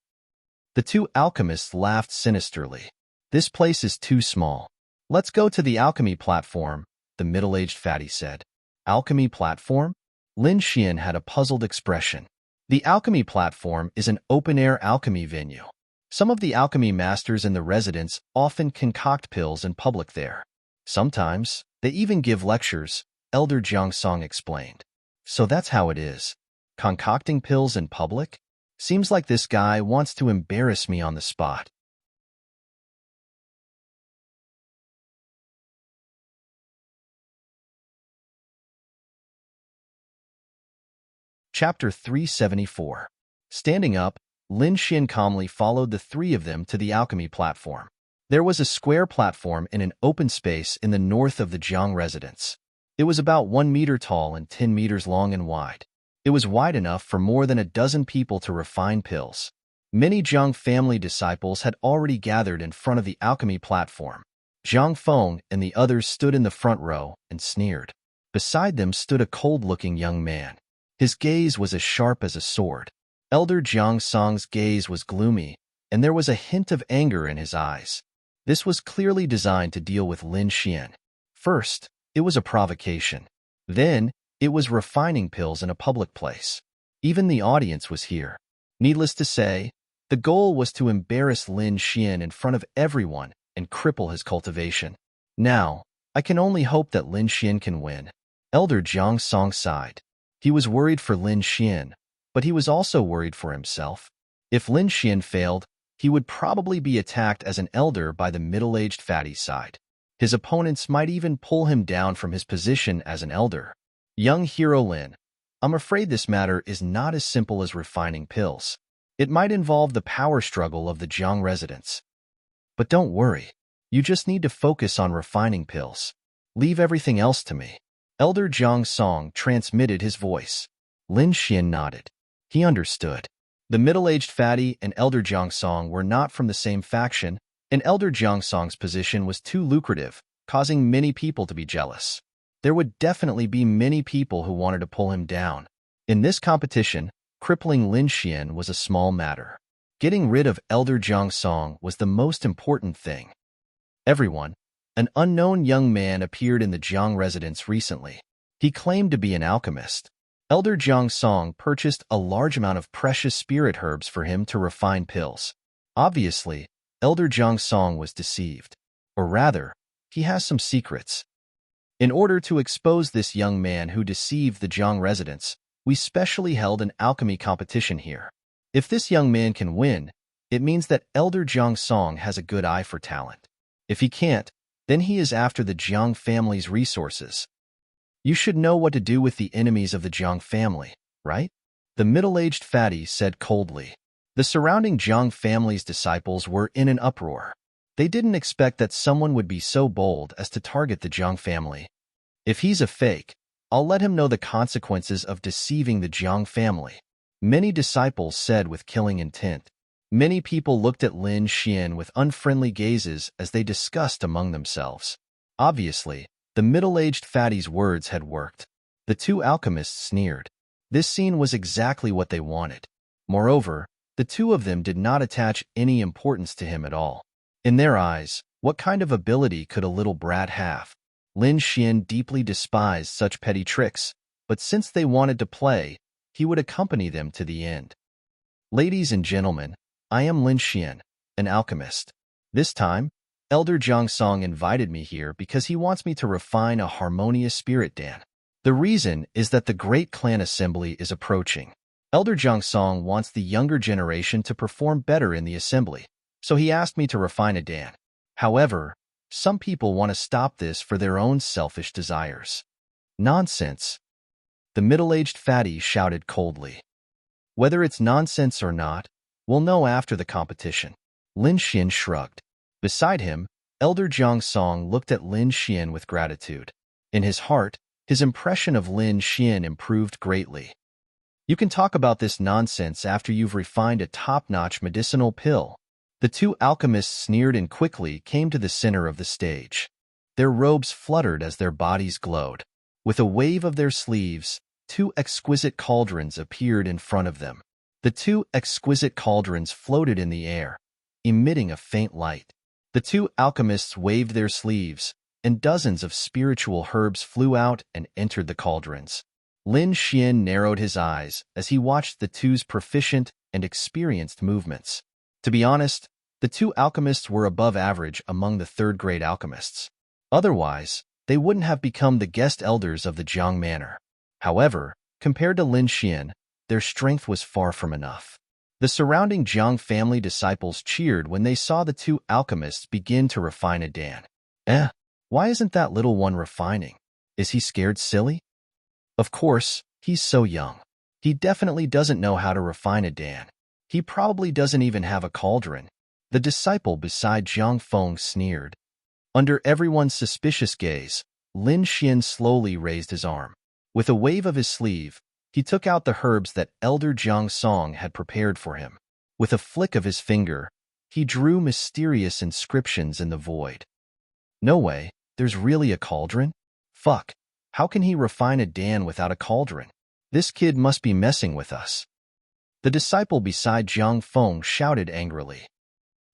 The two alchemists laughed sinisterly. This place is too small. Let's go to the alchemy platform, the middle-aged fatty said. Alchemy platform? Lin Xian had a puzzled expression. The alchemy platform is an open-air alchemy venue. Some of the alchemy masters in the residence often concoct pills in public there. Sometimes, they even give lectures, Elder Jiang Song explained. So that's how it is. Concocting pills in public? Seems like this guy wants to embarrass me on the spot. Chapter 374. Standing up, Lin Xian calmly followed the three of them to the alchemy platform. There was a square platform in an open space in the north of the Jiang residence. It was about 1 meter tall and 10 meters long and wide. It was wide enough for more than a dozen people to refine pills. Many Zhang family disciples had already gathered in front of the alchemy platform. Zhang Feng and the others stood in the front row and sneered. Beside them stood a cold-looking young man. His gaze was as sharp as a sword. Elder Zhang Song's gaze was gloomy, and there was a hint of anger in his eyes. This was clearly designed to deal with Lin Xian. First, it was a provocation. Then, it was refining pills in a public place. Even the audience was here. Needless to say, the goal was to embarrass Lin Xian in front of everyone and cripple his cultivation. Now, I can only hope that Lin Xian can win. Elder Zhang Song sighed. He was worried for Lin Xian, but he was also worried for himself. If Lin Xian failed, he would probably be attacked as an elder by the middle-aged fatty side. His opponents might even pull him down from his position as an elder. Young hero Lin, I'm afraid this matter is not as simple as refining pills. It might involve the power struggle of the Jiang residents. But don't worry. You just need to focus on refining pills. Leave everything else to me. Elder Zhang Song transmitted his voice. Lin Xian nodded. He understood. The middle-aged fatty and Elder Zhang Song were not from the same faction, and Elder Zhang Song's position was too lucrative, causing many people to be jealous. There would definitely be many people who wanted to pull him down. In this competition, crippling Lin Xian was a small matter. Getting rid of Elder Zhang Song was the most important thing. Everyone, an unknown young man appeared in the Jiang residence recently. He claimed to be an alchemist. Elder Zhang Song purchased a large amount of precious spirit herbs for him to refine pills. Obviously, Elder Zhang Song was deceived. Or rather, he has some secrets. In order to expose this young man who deceived the Jiang residents, we specially held an alchemy competition here. If this young man can win, it means that Elder Zhang Song has a good eye for talent. If he can't, then he is after the Jiang family's resources. You should know what to do with the enemies of the Jiang family, right? The middle-aged fatty said coldly. The surrounding Jiang family's disciples were in an uproar. They didn't expect that someone would be so bold as to target the Jiang family. If he's a fake, I'll let him know the consequences of deceiving the Jiang family. Many disciples said with killing intent. Many people looked at Lin Xian with unfriendly gazes as they discussed among themselves. Obviously, the middle-aged fatty's words had worked. The two alchemists sneered. This scene was exactly what they wanted. Moreover, the two of them did not attach any importance to him at all. In their eyes, what kind of ability could a little brat have? Lin Xian deeply despised such petty tricks, but since they wanted to play, he would accompany them to the end. Ladies and gentlemen, I am Lin Xian, an alchemist. This time, Elder Zhang Song invited me here because he wants me to refine a harmonious spirit dance. The reason is that the Great Clan Assembly is approaching. Elder Zhang Song wants the younger generation to perform better in the assembly, so he asked me to refine a dance. However, some people want to stop this for their own selfish desires. Nonsense. The middle-aged fatty shouted coldly. Whether it's nonsense or not, we'll know after the competition. Lin Xian shrugged. Beside him, Elder Zhang Song looked at Lin Xian with gratitude. In his heart, his impression of Lin Xian improved greatly. You can talk about this nonsense after you've refined a top-notch medicinal pill. The two alchemists sneered and quickly came to the center of the stage. Their robes fluttered as their bodies glowed. With a wave of their sleeves, two exquisite cauldrons appeared in front of them. The two exquisite cauldrons floated in the air, emitting a faint light. The two alchemists waved their sleeves, and dozens of spiritual herbs flew out and entered the cauldrons. Lin Xian narrowed his eyes as he watched the two's proficient and experienced movements. To be honest, the two alchemists were above average among the third-grade alchemists. Otherwise, they wouldn't have become the guest elders of the Jiang Manor. However, compared to Lin Xian, their strength was far from enough. The surrounding Jiang family disciples cheered when they saw the two alchemists begin to refine a dance. Why isn't that little one refining? Is he scared silly? Of course, he's so young. He definitely doesn't know how to refine a dance. He probably doesn't even have a cauldron. The disciple beside Zhang Feng sneered. Under everyone's suspicious gaze, Lin Xian slowly raised his arm. With a wave of his sleeve, he took out the herbs that Elder Jiang Song had prepared for him. With a flick of his finger, he drew mysterious inscriptions in the void. No way, there's really a cauldron? Fuck, how can he refine a Dan without a cauldron? This kid must be messing with us. The disciple beside Jiang Feng shouted angrily.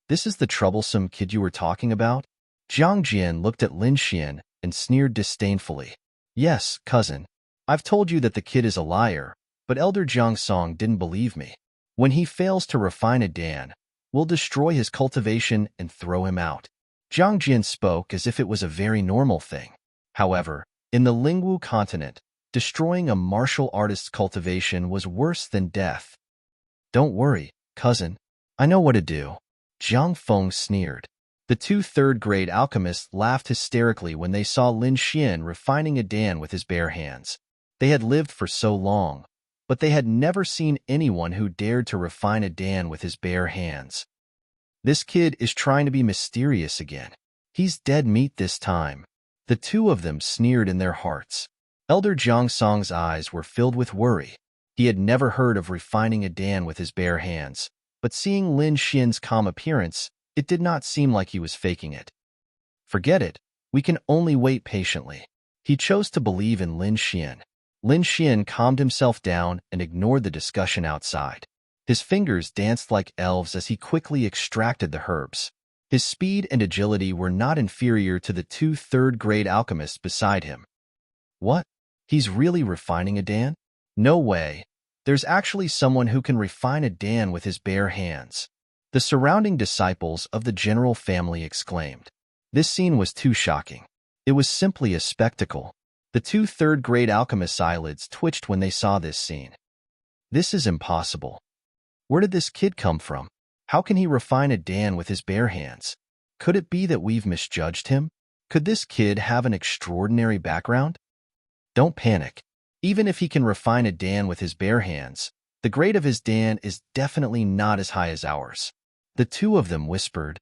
This is the troublesome kid you were talking about? Jiang Jian looked at Lin Xian and sneered disdainfully. Yes, cousin. I've told you that the kid is a liar, but Elder Jiang Song didn't believe me. When he fails to refine a Dan, we'll destroy his cultivation and throw him out. Jiang Jian spoke as if it was a very normal thing. However, in the Lingwu continent, destroying a martial artist's cultivation was worse than death. Don't worry, cousin. I know what to do. Jiang Feng sneered. The two third-grade alchemists laughed hysterically when they saw Lin Xian refining a Dan with his bare hands. They had lived for so long, but they had never seen anyone who dared to refine a Dan with his bare hands. This kid is trying to be mysterious again. He's dead meat this time. The two of them sneered in their hearts. Elder Jiang Song's eyes were filled with worry. He had never heard of refining a Dan with his bare hands, but seeing Lin Xian's calm appearance, it did not seem like he was faking it. Forget it. We can only wait patiently. He chose to believe in Lin Xian. Lin Xian calmed himself down and ignored the discussion outside. His fingers danced like elves as he quickly extracted the herbs. His speed and agility were not inferior to the two third-grade alchemists beside him. What? He's really refining a Dan? No way. There's actually someone who can refine a Dan with his bare hands. The surrounding disciples of the general family exclaimed. This scene was too shocking. It was simply a spectacle. The two third-grade alchemists' eyelids twitched when they saw this scene. This is impossible. Where did this kid come from? How can he refine a Dan with his bare hands? Could it be that we've misjudged him? Could this kid have an extraordinary background? Don't panic. Even if he can refine a Dan with his bare hands, the grade of his Dan is definitely not as high as ours. The two of them whispered.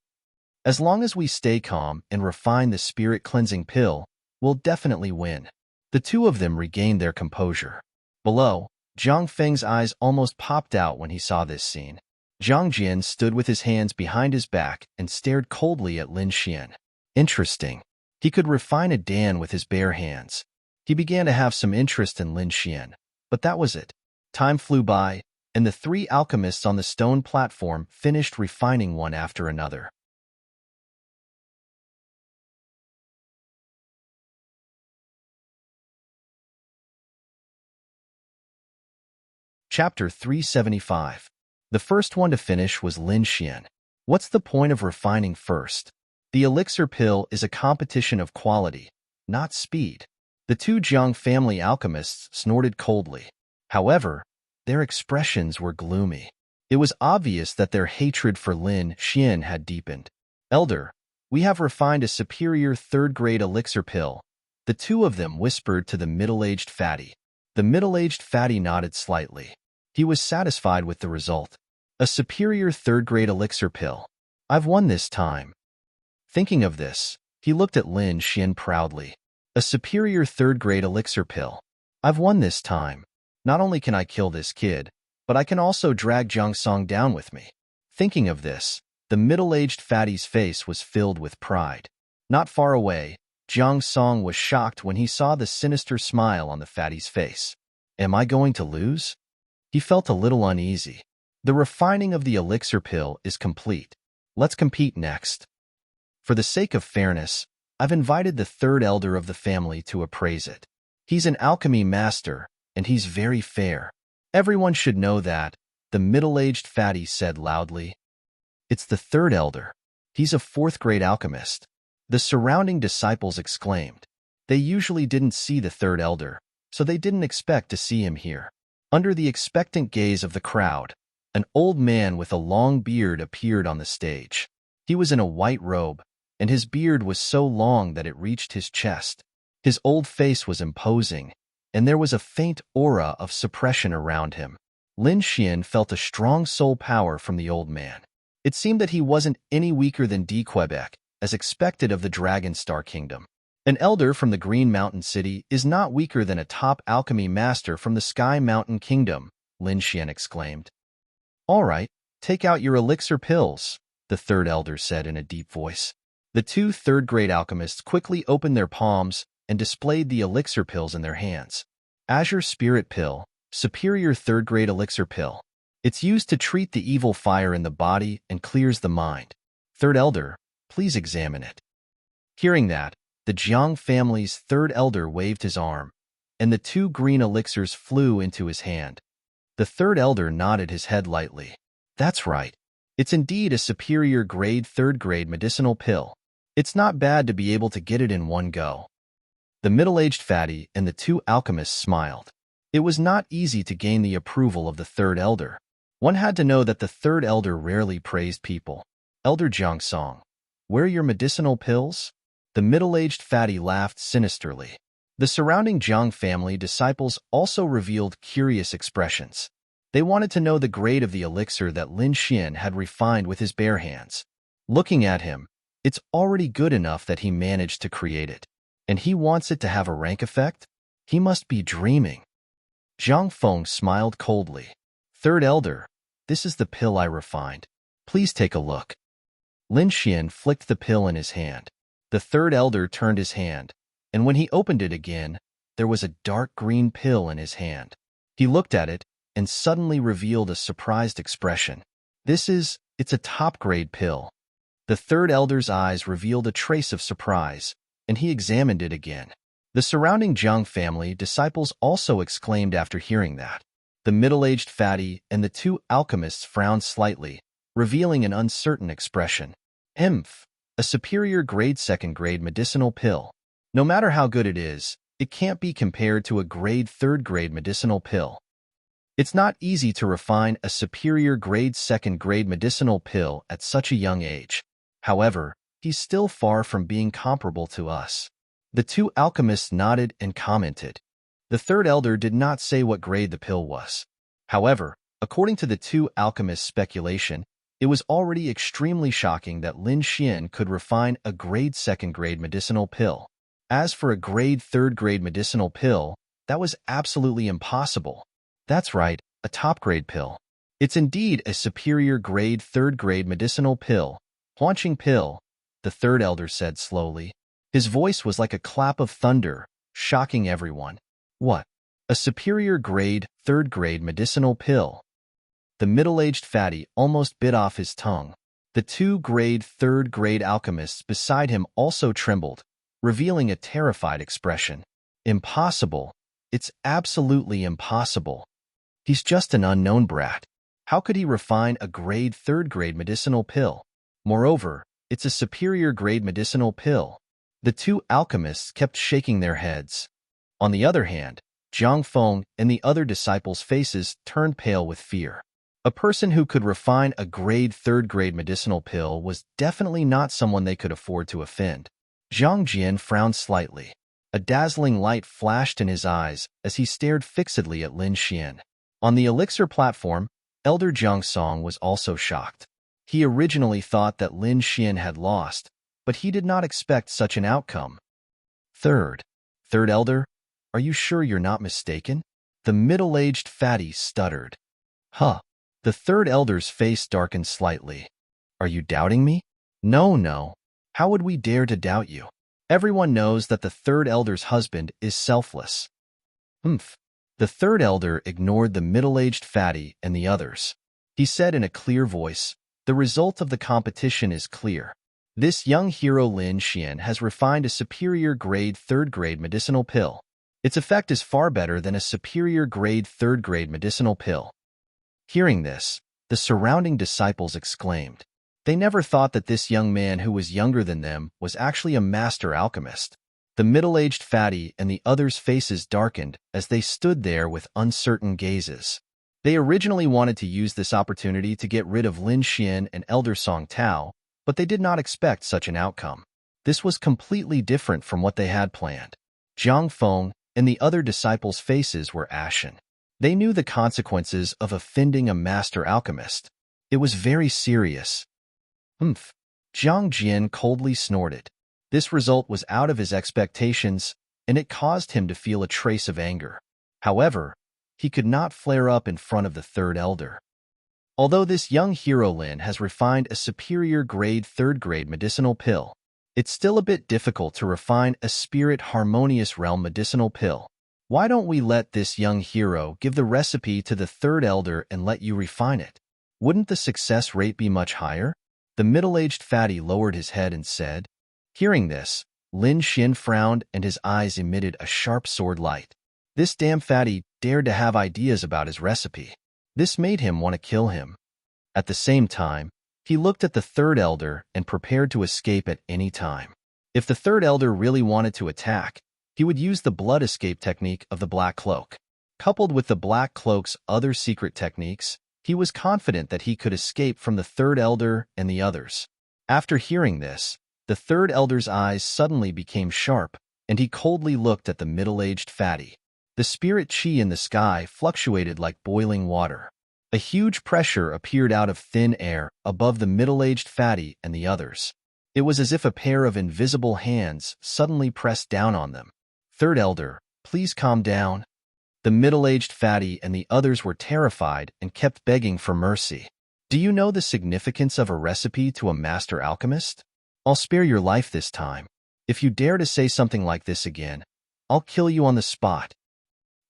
As long as we stay calm and refine the spirit-cleansing pill, we'll definitely win. The two of them regained their composure. Below, Zhang Feng's eyes almost popped out when he saw this scene. Zhang Jian stood with his hands behind his back and stared coldly at Lin Xian. Interesting. He could refine a Dan with his bare hands. He began to have some interest in Lin Xian, but that was it. Time flew by, and the three alchemists on the stone platform finished refining one after another. Chapter 375. The first one to finish was Lin Xian. What's the point of refining first? The elixir pill is a competition of quality, not speed. The two Jiang family alchemists snorted coldly. However, their expressions were gloomy. It was obvious that their hatred for Lin Xian had deepened. Elder, we have refined a superior third-grade elixir pill. The two of them whispered to the middle-aged fatty. The middle-aged fatty nodded slightly. He was satisfied with the result. A superior third-grade elixir pill. I've won this time. Thinking of this, he looked at Lin Xian proudly. A superior third-grade elixir pill. I've won this time. Not only can I kill this kid, but I can also drag Jiang Song down with me. Thinking of this, the middle-aged fatty's face was filled with pride. Not far away, Jiang Song was shocked when he saw the sinister smile on the fatty's face. Am I going to lose? He felt a little uneasy. The refining of the elixir pill is complete. Let's compete next. For the sake of fairness, I've invited the third elder of the family to appraise it. He's an alchemy master, and he's very fair. Everyone should know that, the middle-aged fatty said loudly. It's the third elder. He's a fourth-grade alchemist. The surrounding disciples exclaimed. They usually didn't see the third elder, so they didn't expect to see him here. Under the expectant gaze of the crowd, an old man with a long beard appeared on the stage. He was in a white robe, and his beard was so long that it reached his chest. His old face was imposing, and there was a faint aura of suppression around him. Lin Xian felt a strong soul power from the old man. It seemed that he wasn't any weaker than D. Quebec, as expected of the Dragon Star Kingdom. An elder from the Green Mountain City is not weaker than a top alchemy master from the Sky Mountain Kingdom, Lin Xian exclaimed. All right, take out your elixir pills, the third elder said in a deep voice. The two third-grade alchemists quickly opened their palms and displayed the elixir pills in their hands. Azure Spirit Pill, Superior Third-Grade Elixir Pill. It's used to treat the evil fire in the body and clears the mind. Third elder, please examine it. Hearing that, the Jiang family's third elder waved his arm, and the two green elixirs flew into his hand. The third elder nodded his head lightly. That's right. It's indeed a superior grade third-grade medicinal pill. It's not bad to be able to get it in one go. The middle-aged fatty and the two alchemists smiled. It was not easy to gain the approval of the third elder. One had to know that the third elder rarely praised people. Elder Jiangsong, where are your medicinal pills? The middle-aged fatty laughed sinisterly. The surrounding Jiang family disciples also revealed curious expressions. They wanted to know the grade of the elixir that Lin Xian had refined with his bare hands. Looking at him, it's already good enough that he managed to create it. And he wants it to have a rank effect? He must be dreaming. Zhang Feng smiled coldly. Third elder, this is the pill I refined. Please take a look. Lin Xian flicked the pill in his hand. The third elder turned his hand, and when he opened it again, there was a dark green pill in his hand. He looked at it and suddenly revealed a surprised expression. It's a top-grade pill. The third elder's eyes revealed a trace of surprise, and he examined it again. The surrounding Jiang family disciples also exclaimed after hearing that. The middle-aged fatty and the two alchemists frowned slightly, revealing an uncertain expression. A superior grade second-grade medicinal pill. No matter how good it is, it can't be compared to a grade third-grade medicinal pill. It's not easy to refine a superior grade second-grade medicinal pill at such a young age. However, he's still far from being comparable to us. The two alchemists nodded and commented. The third elder did not say what grade the pill was. However, according to the two alchemists' speculation, it was already extremely shocking that Lin Xian could refine a grade second-grade medicinal pill. As for a grade third-grade medicinal pill, that was absolutely impossible. That's right, a top-grade pill. It's indeed a superior grade third-grade medicinal pill. Huanqing pill, the third elder said slowly. His voice was like a clap of thunder, shocking everyone. What? A superior grade third-grade medicinal pill? The middle-aged fatty almost bit off his tongue. The two third-grade alchemists beside him also trembled, revealing a terrified expression. Impossible. It's absolutely impossible. He's just an unknown brat. How could he refine a grade third-grade medicinal pill? Moreover, it's a superior grade medicinal pill. The two alchemists kept shaking their heads. On the other hand, Zhang Feng and the other disciples' faces turned pale with fear. A person who could refine a grade third-grade medicinal pill was definitely not someone they could afford to offend. Zhang Jian frowned slightly. A dazzling light flashed in his eyes as he stared fixedly at Lin Xian. On the elixir platform, Elder Jiangsong was also shocked. He originally thought that Lin Xian had lost, but he did not expect such an outcome. Third elder, are you sure you're not mistaken? The middle-aged fatty stuttered. Huh. The third elder's face darkened slightly. Are you doubting me? No. How would we dare to doubt you? Everyone knows that the third elder's husband is selfless. The third elder ignored the middle-aged fatty and the others. He said in a clear voice, the result of the competition is clear. This young hero Lin Xian has refined a superior grade third-grade medicinal pill. Its effect is far better than a superior grade third-grade medicinal pill. Hearing this, the surrounding disciples exclaimed. They never thought that this young man who was younger than them was actually a master alchemist. The middle-aged fatty and the others' faces darkened as they stood there with uncertain gazes. They originally wanted to use this opportunity to get rid of Lin Xian and Elder Song Tao, but they did not expect such an outcome. This was completely different from what they had planned. Zhang Feng and the other disciples' faces were ashen. They knew the consequences of offending a master alchemist. It was very serious. Zhang Jian coldly snorted. This result was out of his expectations, and it caused him to feel a trace of anger. However, he could not flare up in front of the third elder. Although this young hero Lin has refined a superior grade third-grade medicinal pill, it's still a bit difficult to refine a spirit harmonious realm medicinal pill. Why don't we let this young hero give the recipe to the third elder and let you refine it? Wouldn't the success rate be much higher? The middle-aged fatty lowered his head and said. Hearing this, Lin Xin frowned and his eyes emitted a sharp sword light. This damn fatty dared to have ideas about his recipe. This made him want to kill him. At the same time, he looked at the third elder and prepared to escape at any time. If the third elder really wanted to attack, he would use the blood escape technique of the Black Cloak. Coupled with the Black Cloak's other secret techniques, he was confident that he could escape from the third elder and the others. After hearing this, the third elder's eyes suddenly became sharp, and he coldly looked at the middle-aged fatty. The spirit chi in the sky fluctuated like boiling water. A huge pressure appeared out of thin air above the middle-aged fatty and the others. It was as if a pair of invisible hands suddenly pressed down on them. Third elder, please calm down. The middle-aged fatty and the others were terrified and kept begging for mercy. Do you know the significance of a recipe to a master alchemist? I'll spare your life this time. If you dare to say something like this again, I'll kill you on the spot.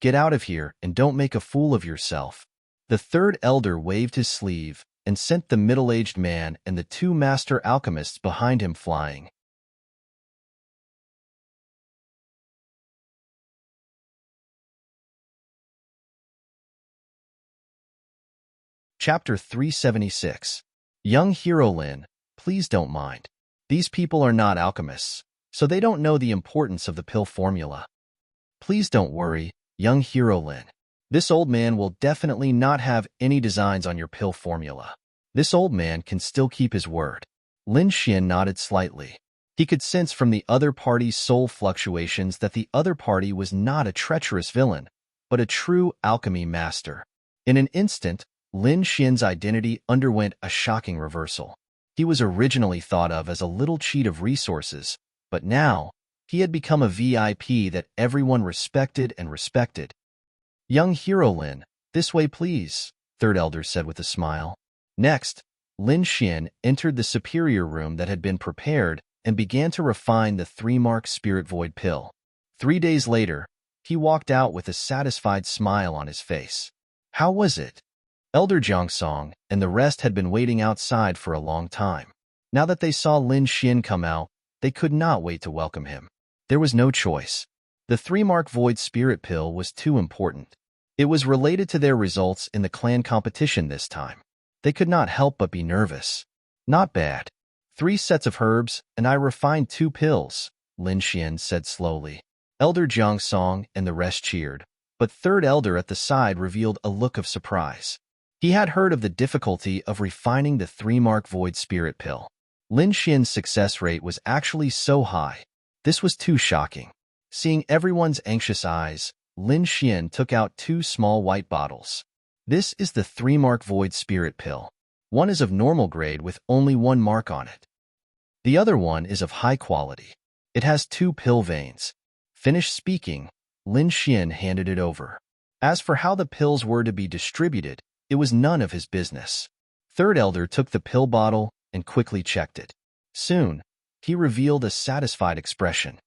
Get out of here and don't make a fool of yourself. The third elder waved his sleeve and sent the middle-aged man and the two master alchemists behind him flying. Chapter 376. Young hero Lin, please don't mind. These people are not alchemists, so they don't know the importance of the pill formula. Please don't worry, young hero Lin. This old man will definitely not have any designs on your pill formula. This old man can still keep his word. Lin Xin nodded slightly. He could sense from the other party's soul fluctuations that the other party was not a treacherous villain, but a true alchemy master. In an instant, Lin Xin's identity underwent a shocking reversal. He was originally thought of as a little cheat of resources, but now, he had become a VIP that everyone respected and respected. Young hero Lin, this way please, third elder said with a smile. Next, Lin Xin entered the superior room that had been prepared and began to refine the 3-mark spirit void pill. 3 days later, he walked out with a satisfied smile on his face. How was it? Elder Jiangsong and the rest had been waiting outside for a long time. Now that they saw Lin Xin come out, they could not wait to welcome him. There was no choice. The 3-mark void spirit pill was too important. It was related to their results in the clan competition this time. They could not help but be nervous. Not bad. 3 sets of herbs, and I refined 2 pills, Lin Xin said slowly. Elder Jiangsong and the rest cheered, but third elder at the side revealed a look of surprise. He had heard of the difficulty of refining the 3-mark void spirit pill. Lin Xin's success rate was actually so high. This was too shocking. Seeing everyone's anxious eyes, Lin Xin took out 2 small white bottles. This is the 3-mark void spirit pill. One is of normal grade with only 1 mark on it. The other one is of high quality. It has 2 pill veins. Finished speaking, Lin Xin handed it over. As for how the pills were to be distributed, it was none of his business. Third elder took the pill bottle and quickly checked it. Soon, he revealed a satisfied expression.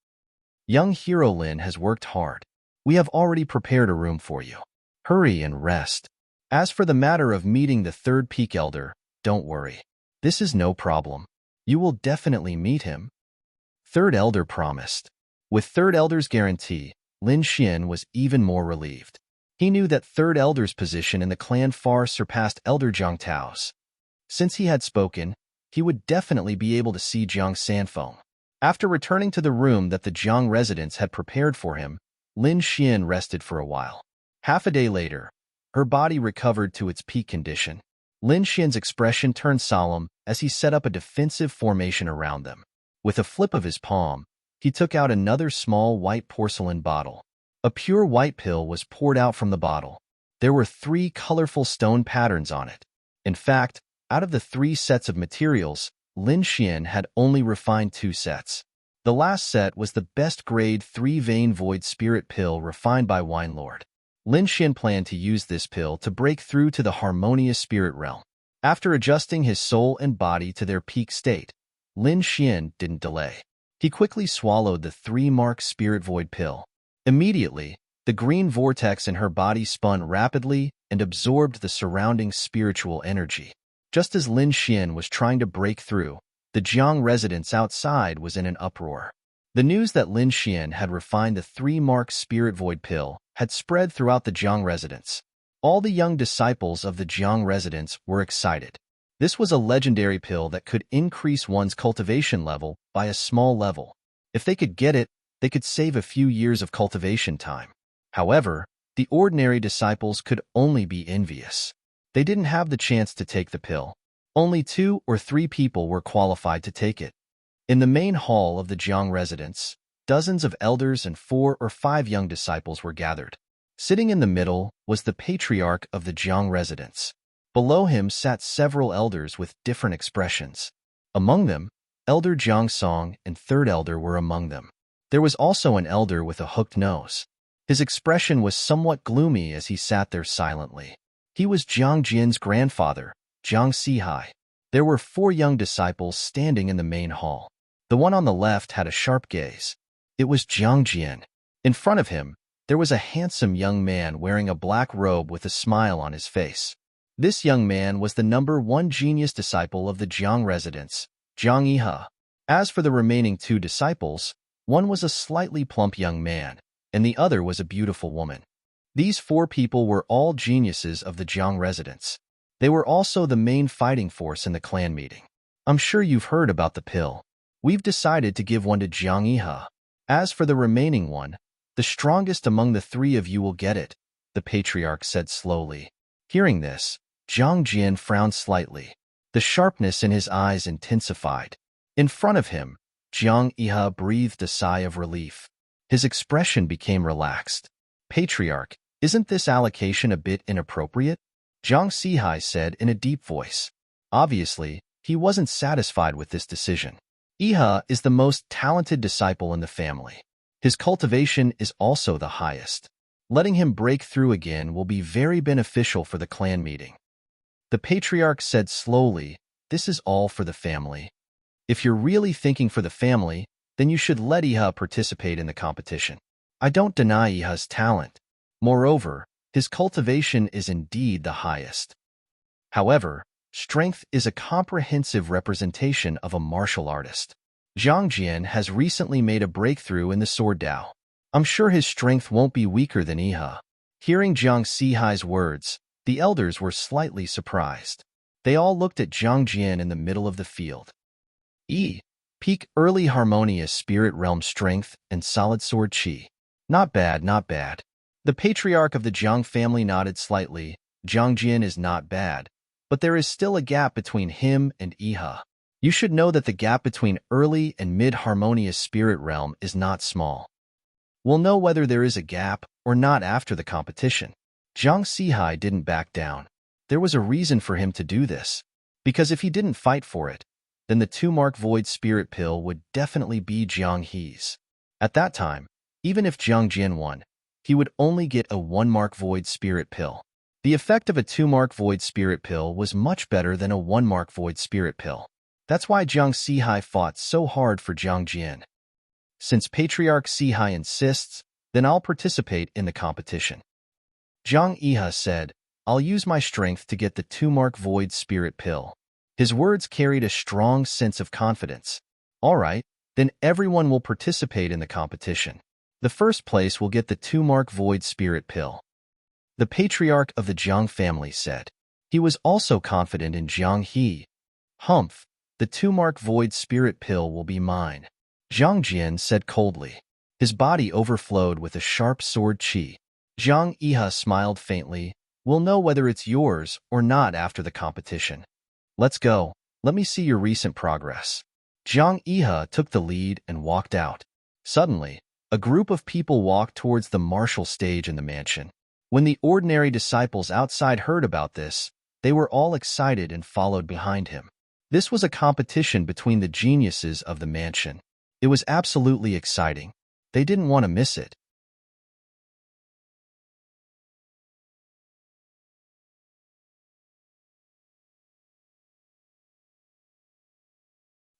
Young hero Lin has worked hard. We have already prepared a room for you. Hurry and rest. As for the matter of meeting the third peak elder, don't worry. This is no problem. You will definitely meet him. Third elder promised. With third elder's guarantee, Lin Xin was even more relieved. He knew that third elder's position in the clan far surpassed elder Jiang Tao's. Since he had spoken, he would definitely be able to see Jiang Sanfeng. After returning to the room that the Jiang residents had prepared for him, Lin Xin rested for a while. Half a day later, her body recovered to its peak condition. Lin Xin's expression turned solemn as he set up a defensive formation around them. With a flip of his palm, he took out another small white porcelain bottle. A pure white pill was poured out from the bottle. There were 3 colorful stone patterns on it. In fact, out of the 3 sets of materials, Lin Xin had only refined 2 sets. The last set was the best grade 3 vein void spirit pill refined by Wine Lord. Lin Xian planned to use this pill to break through to the harmonious spirit realm. After adjusting his soul and body to their peak state, Lin Xian didn't delay. He quickly swallowed the 3-mark spirit void pill. Immediately, the green vortex in her body spun rapidly and absorbed the surrounding spiritual energy. Just as Lin Xian was trying to break through, the Jiang residence outside was in an uproar. The news that Lin Xian had refined the 3-mark spirit void pill had spread throughout the Jiang residence. All the young disciples of the Jiang residence were excited. This was a legendary pill that could increase one's cultivation level by a small level. If they could get it, they could save a few years of cultivation time. However, the ordinary disciples could only be envious. They didn't have the chance to take the pill. Only 2 or 3 people were qualified to take it. In the main hall of the Jiang residence, dozens of elders and 4 or 5 young disciples were gathered. Sitting in the middle was the patriarch of the Jiang residence. Below him sat several elders with different expressions. Among them, Elder Jiang Song and 3rd elder were among them. There was also an elder with a hooked nose. His expression was somewhat gloomy as he sat there silently. He was Jiang Jian's grandfather, Jiang Sihai. There were 4 young disciples standing in the main hall. The one on the left had a sharp gaze. It was Jiang Jian. In front of him, there was a handsome young man wearing a black robe with a smile on his face. This young man was the number 1 genius disciple of the Jiang residence, Jiang Yihe. As for the remaining 2 disciples, one was a slightly plump young man, and the other was a beautiful woman. These 4 people were all geniuses of the Jiang residence. They were also the main fighting force in the clan meeting. I'm sure you've heard about the pill. We've decided to give one to Jiang Yihe. As for the remaining one, the strongest among the 3 of you will get it, the patriarch said slowly. Hearing this, Jiang Jian frowned slightly. The sharpness in his eyes intensified. In front of him, Jiang Yihe breathed a sigh of relief. His expression became relaxed. Patriarch, isn't this allocation a bit inappropriate? Jiang Sihai said in a deep voice. Obviously, he wasn't satisfied with this decision. Yihe is the most talented disciple in the family. His cultivation is also the highest. Letting him break through again will be very beneficial for the clan meeting. The patriarch said slowly, this is all for the family. If you're really thinking for the family, then you should let Yihe participate in the competition. I don't deny Yihe's talent. Moreover, his cultivation is indeed the highest. However, strength is a comprehensive representation of a martial artist. Jiang Jian has recently made a breakthrough in the sword Dao. I'm sure his strength won't be weaker than Yihe. Hearing Jiang Sihai's words, the elders were slightly surprised. They all looked at Jiang Jian in the middle of the field. Peak early harmonious spirit realm strength and solid sword chi. Not bad, not bad. The patriarch of the Jiang family nodded slightly. Jiang Jian is not bad, but there is still a gap between him and Yihe. You should know that the gap between early and mid-harmonious spirit realm is not small. We'll know whether there is a gap or not after the competition. Jiang Sihai didn't back down. There was a reason for him to do this. Because if he didn't fight for it, then the 2-mark void spirit pill would definitely be Jiang He's. At that time, even if Jiang Jian won, he would only get a 1-mark void spirit pill. The effect of a 2-mark void spirit pill was much better than a 1-mark void spirit pill. That's why Jiang Sihai fought so hard for Jiang Jian. Since Patriarch Sihai insists, then I'll participate in the competition. Jiang Yihe said, I'll use my strength to get the 2-mark void spirit pill. His words carried a strong sense of confidence. All right, then everyone will participate in the competition. The first place will get the 2-mark void spirit pill. The patriarch of the Jiang family said. He was also confident in Jiang He. Humph, the 2-mark void spirit pill will be mine. Jiang Jian said coldly. His body overflowed with a sharp sword chi. Jiang Yihe smiled faintly. We'll know whether it's yours or not after the competition. Let's go. Let me see your recent progress. Jiang Yihe took the lead and walked out. Suddenly, a group of people walked towards the martial stage in the mansion. When the ordinary disciples outside heard about this, they were all excited and followed behind him. This was a competition between the geniuses of the mansion. It was absolutely exciting. They didn't want to miss it.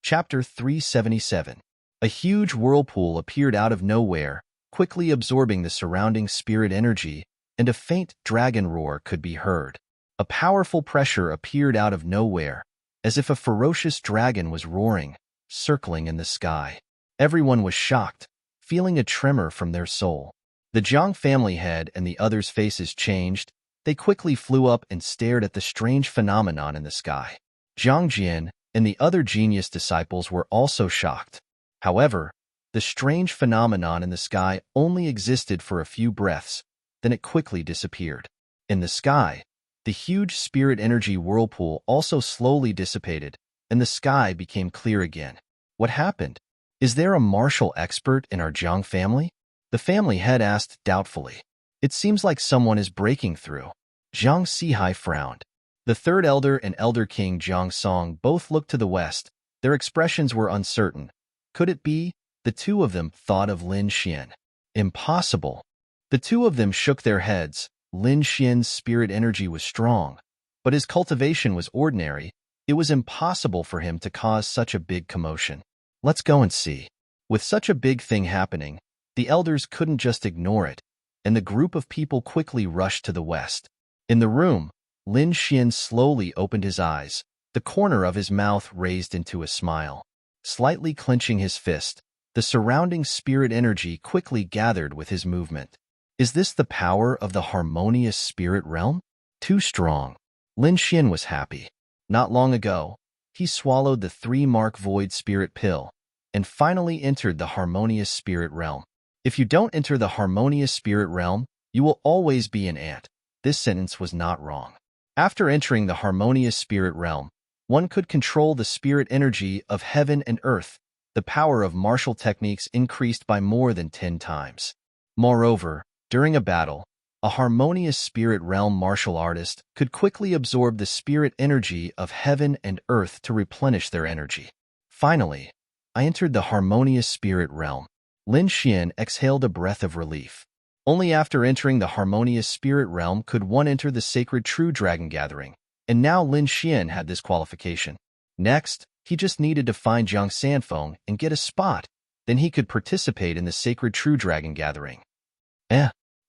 Chapter 377. A huge whirlpool appeared out of nowhere, quickly absorbing the surrounding spirit energy, and a faint dragon roar could be heard. A powerful pressure appeared out of nowhere, as if a ferocious dragon was roaring, circling in the sky. Everyone was shocked, feeling a tremor from their soul. The Jiang family head and the others' faces changed. They quickly flew up and stared at the strange phenomenon in the sky. Jiang Jian and the other genius disciples were also shocked. However, the strange phenomenon in the sky only existed for a few breaths, then it quickly disappeared. In the sky, the huge spirit energy whirlpool also slowly dissipated, and the sky became clear again. What happened? Is there a martial expert in our Jiang family? The family head asked doubtfully. It seems like someone is breaking through. Jiang Sihai frowned. The third elder and elder king Jiang Song both looked to the west. Their expressions were uncertain. Could it be? The two of them thought of Lin Xian. Impossible. The two of them shook their heads. Lin Xian's spirit energy was strong, but his cultivation was ordinary. It was impossible for him to cause such a big commotion. Let's go and see. With such a big thing happening, the elders couldn't just ignore it, and the group of people quickly rushed to the west. In the room, Lin Xian slowly opened his eyes, the corner of his mouth raised into a smile. Slightly clenching his fist, the surrounding spirit energy quickly gathered with his movement. Is this the power of the harmonious spirit realm? Too strong. Lin Xian was happy. Not long ago, he swallowed the 3-mark void spirit pill and finally entered the harmonious spirit realm. If you don't enter the harmonious spirit realm, you will always be an ant. This sentence was not wrong. After entering the harmonious spirit realm, one could control the spirit energy of heaven and earth. The power of martial techniques increased by more than 10 times. Moreover, during a battle, a harmonious spirit realm martial artist could quickly absorb the spirit energy of heaven and earth to replenish their energy. Finally, I entered the harmonious spirit realm. Lin Xian exhaled a breath of relief. Only after entering the harmonious spirit realm could one enter the sacred true dragon gathering, and now Lin Xian had this qualification. Next, he just needed to find Jiang Sanfeng and get a spot. Then he could participate in the sacred true dragon gathering.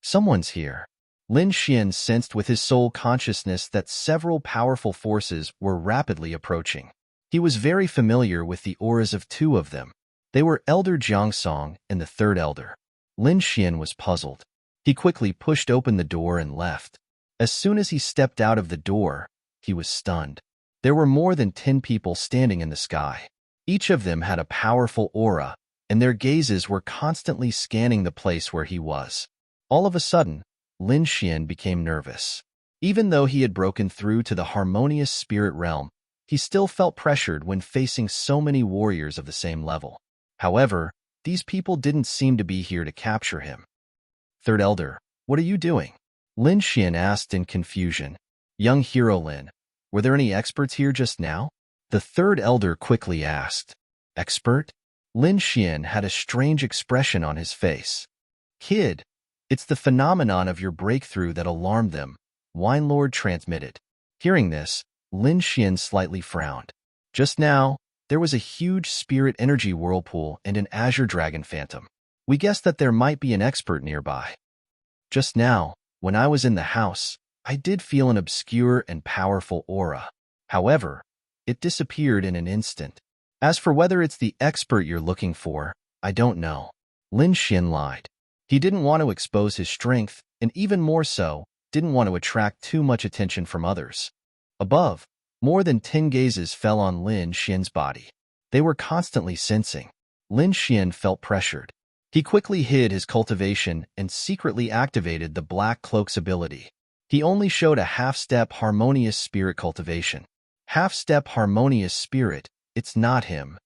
Someone's here. Lin Xian sensed with his soul consciousness that several powerful forces were rapidly approaching. He was very familiar with the auras of two of them. They were Elder Jiangsong and the third elder. Lin Xian was puzzled. He quickly pushed open the door and left. As soon as he stepped out of the door, he was stunned. There were more than 10 people standing in the sky. Each of them had a powerful aura, and their gazes were constantly scanning the place where he was. All of a sudden, Lin Xian became nervous. Even though he had broken through to the harmonious spirit realm, he still felt pressured when facing so many warriors of the same level. However, these people didn't seem to be here to capture him. Third elder, what are you doing? Lin Xian asked in confusion. Young hero Lin, were there any experts here just now? The third elder quickly asked. Expert? Lin Xian had a strange expression on his face. Kid, it's the phenomenon of your breakthrough that alarmed them, Wine Lord transmitted. Hearing this, Lin Xian slightly frowned. Just now, there was a huge spirit energy whirlpool and an azure dragon phantom. We guessed that there might be an expert nearby. Just now, when I was in the house, I did feel an obscure and powerful aura. However, it disappeared in an instant. As for whether it's the expert you're looking for, I don't know. Lin Xian lied. He didn't want to expose his strength, and even more so, didn't want to attract too much attention from others. Above, more than 10 gazes fell on Lin Xian's body. They were constantly sensing. Lin Xian felt pressured. He quickly hid his cultivation and secretly activated the Black Cloak's ability. He only showed a half-step harmonious spirit cultivation. Half-step harmonious spirit, it's not him.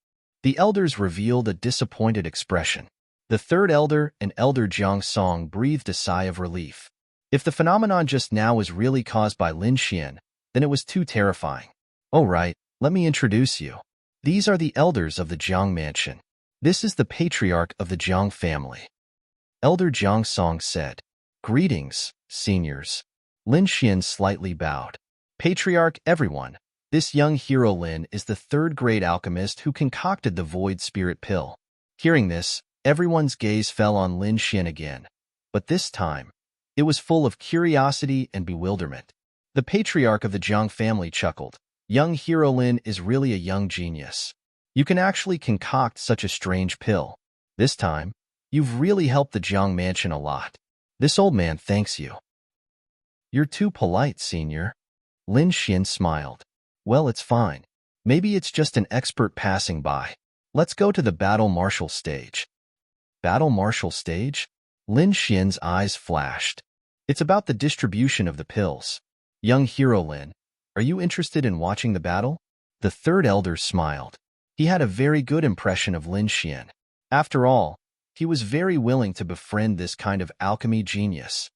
The elders revealed a disappointed expression. The third elder and Elder Jiang Song breathed a sigh of relief. If the phenomenon just now was really caused by Lin Xian, then it was too terrifying. All right, let me introduce you. These are the elders of the Jiang Mansion. This is the patriarch of the Jiang family. Elder Jiang Song said. Greetings, seniors. Lin Xian slightly bowed. Patriarch, everyone. This young hero Lin is the third-grade alchemist who concocted the void spirit pill. Hearing this, everyone's gaze fell on Lin Xian again. But this time, it was full of curiosity and bewilderment. The patriarch of the Jiang family chuckled. Young hero Lin is really a young genius. You can actually concoct such a strange pill. This time, you've really helped the Jiang mansion a lot. This old man thanks you. You're too polite, senior. Lin Xian smiled. Well, it's fine. Maybe it's just an expert passing by. Let's go to the battle martial stage. Battle martial stage? Lin Xian's eyes flashed. It's about the distribution of the pills. Young hero Lin, are you interested in watching the battle? The third elder smiled. He had a very good impression of Lin Xian. After all, he was very willing to befriend this kind of alchemy genius.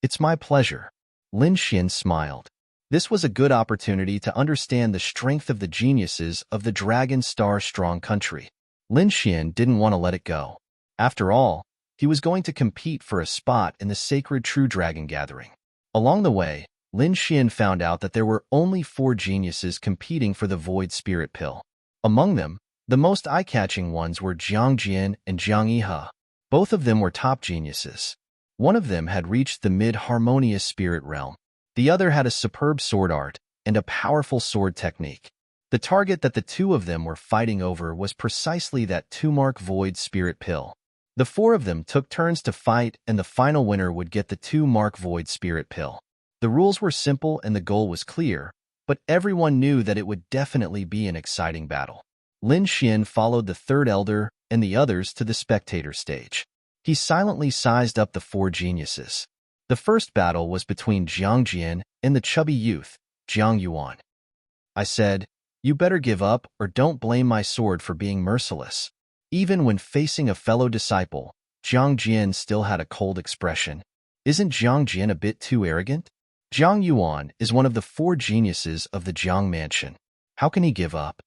It's my pleasure. Lin Xian smiled. This was a good opportunity to understand the strength of the geniuses of the Dragon Star Strong country. Lin Xian didn't want to let it go. After all, he was going to compete for a spot in the sacred True Dragon Gathering. Along the way, Lin Xian found out that there were only 4 geniuses competing for the Void Spirit Pill. Among them, the most eye-catching ones were Jiang Jian and Jiang Yihe. Both of them were top geniuses. One of them had reached the mid-harmonious spirit realm. The other had a superb sword art and a powerful sword technique. The target that the two of them were fighting over was precisely that 2-mark Void Spirit Pill. The 4 of them took turns to fight, and the final winner would get the 2-mark Void Spirit Pill. The rules were simple and the goal was clear, but everyone knew that it would definitely be an exciting battle. Lin Xian followed the third elder and the others to the spectator stage. He silently sized up the 4 geniuses. The first battle was between Jiang Jian and the chubby youth, Jiang Yuan. I said, you better give up or don't blame my sword for being merciless. Even when facing a fellow disciple, Jiang Jian still had a cold expression. Isn't Jiang Jian a bit too arrogant? Jiang Yuan is one of the 4 geniuses of the Jiang mansion. How can he give up?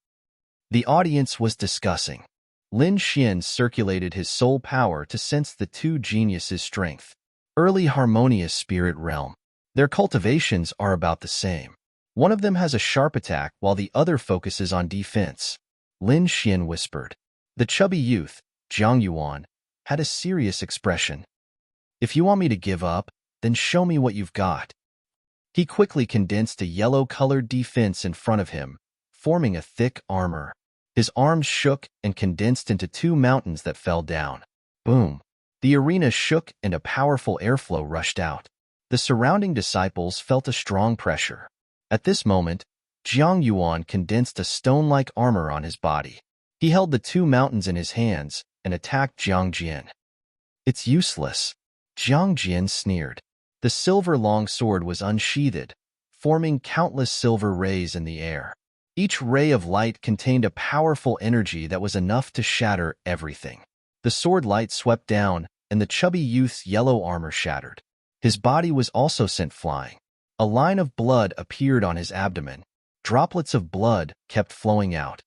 The audience was discussing. Lin Xian circulated his soul power to sense the 2 geniuses' strength. Early harmonious spirit realm. Their cultivations are about the same. One of them has a sharp attack while the other focuses on defense. Lin Xian whispered. The chubby youth, Jiang Yuan, had a serious expression. If you want me to give up, then show me what you've got. He quickly condensed a yellow-colored defense in front of him, forming a thick armor. His arms shook and condensed into 2 mountains that fell down. Boom! The arena shook and a powerful airflow rushed out. The surrounding disciples felt a strong pressure. At this moment, Jiang Yuan condensed a stone-like armor on his body. He held the 2 mountains in his hands and attacked Jiang Jian. It's useless. Jiang Jian sneered. The silver long sword was unsheathed, forming countless silver rays in the air. Each ray of light contained a powerful energy that was enough to shatter everything. The sword light swept down, and the chubby youth's yellow armor shattered. His body was also sent flying. A line of blood appeared on his abdomen. Droplets of blood kept flowing out.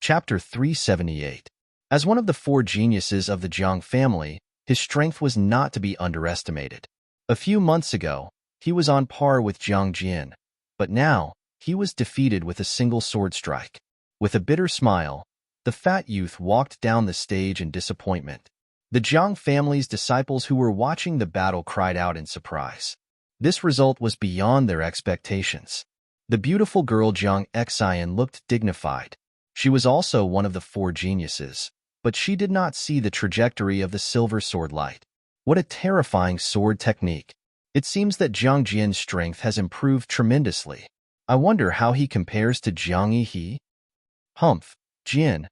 Chapter 378. As one of the 4 geniuses of the Jiang family, his strength was not to be underestimated. A few months ago, he was on par with Jiang Jian, but now he was defeated with a single sword strike. With a bitter smile, the fat youth walked down the stage in disappointment. The Jiang family's disciples who were watching the battle cried out in surprise. This result was beyond their expectations. The beautiful girl Jiang Xian looked dignified. She was also one of the 4 geniuses, but she did not see the trajectory of the silver sword light. What a terrifying sword technique. It seems that Jiang Jian's strength has improved tremendously. I wonder how he compares to Jiang Yihe? Humph, Jian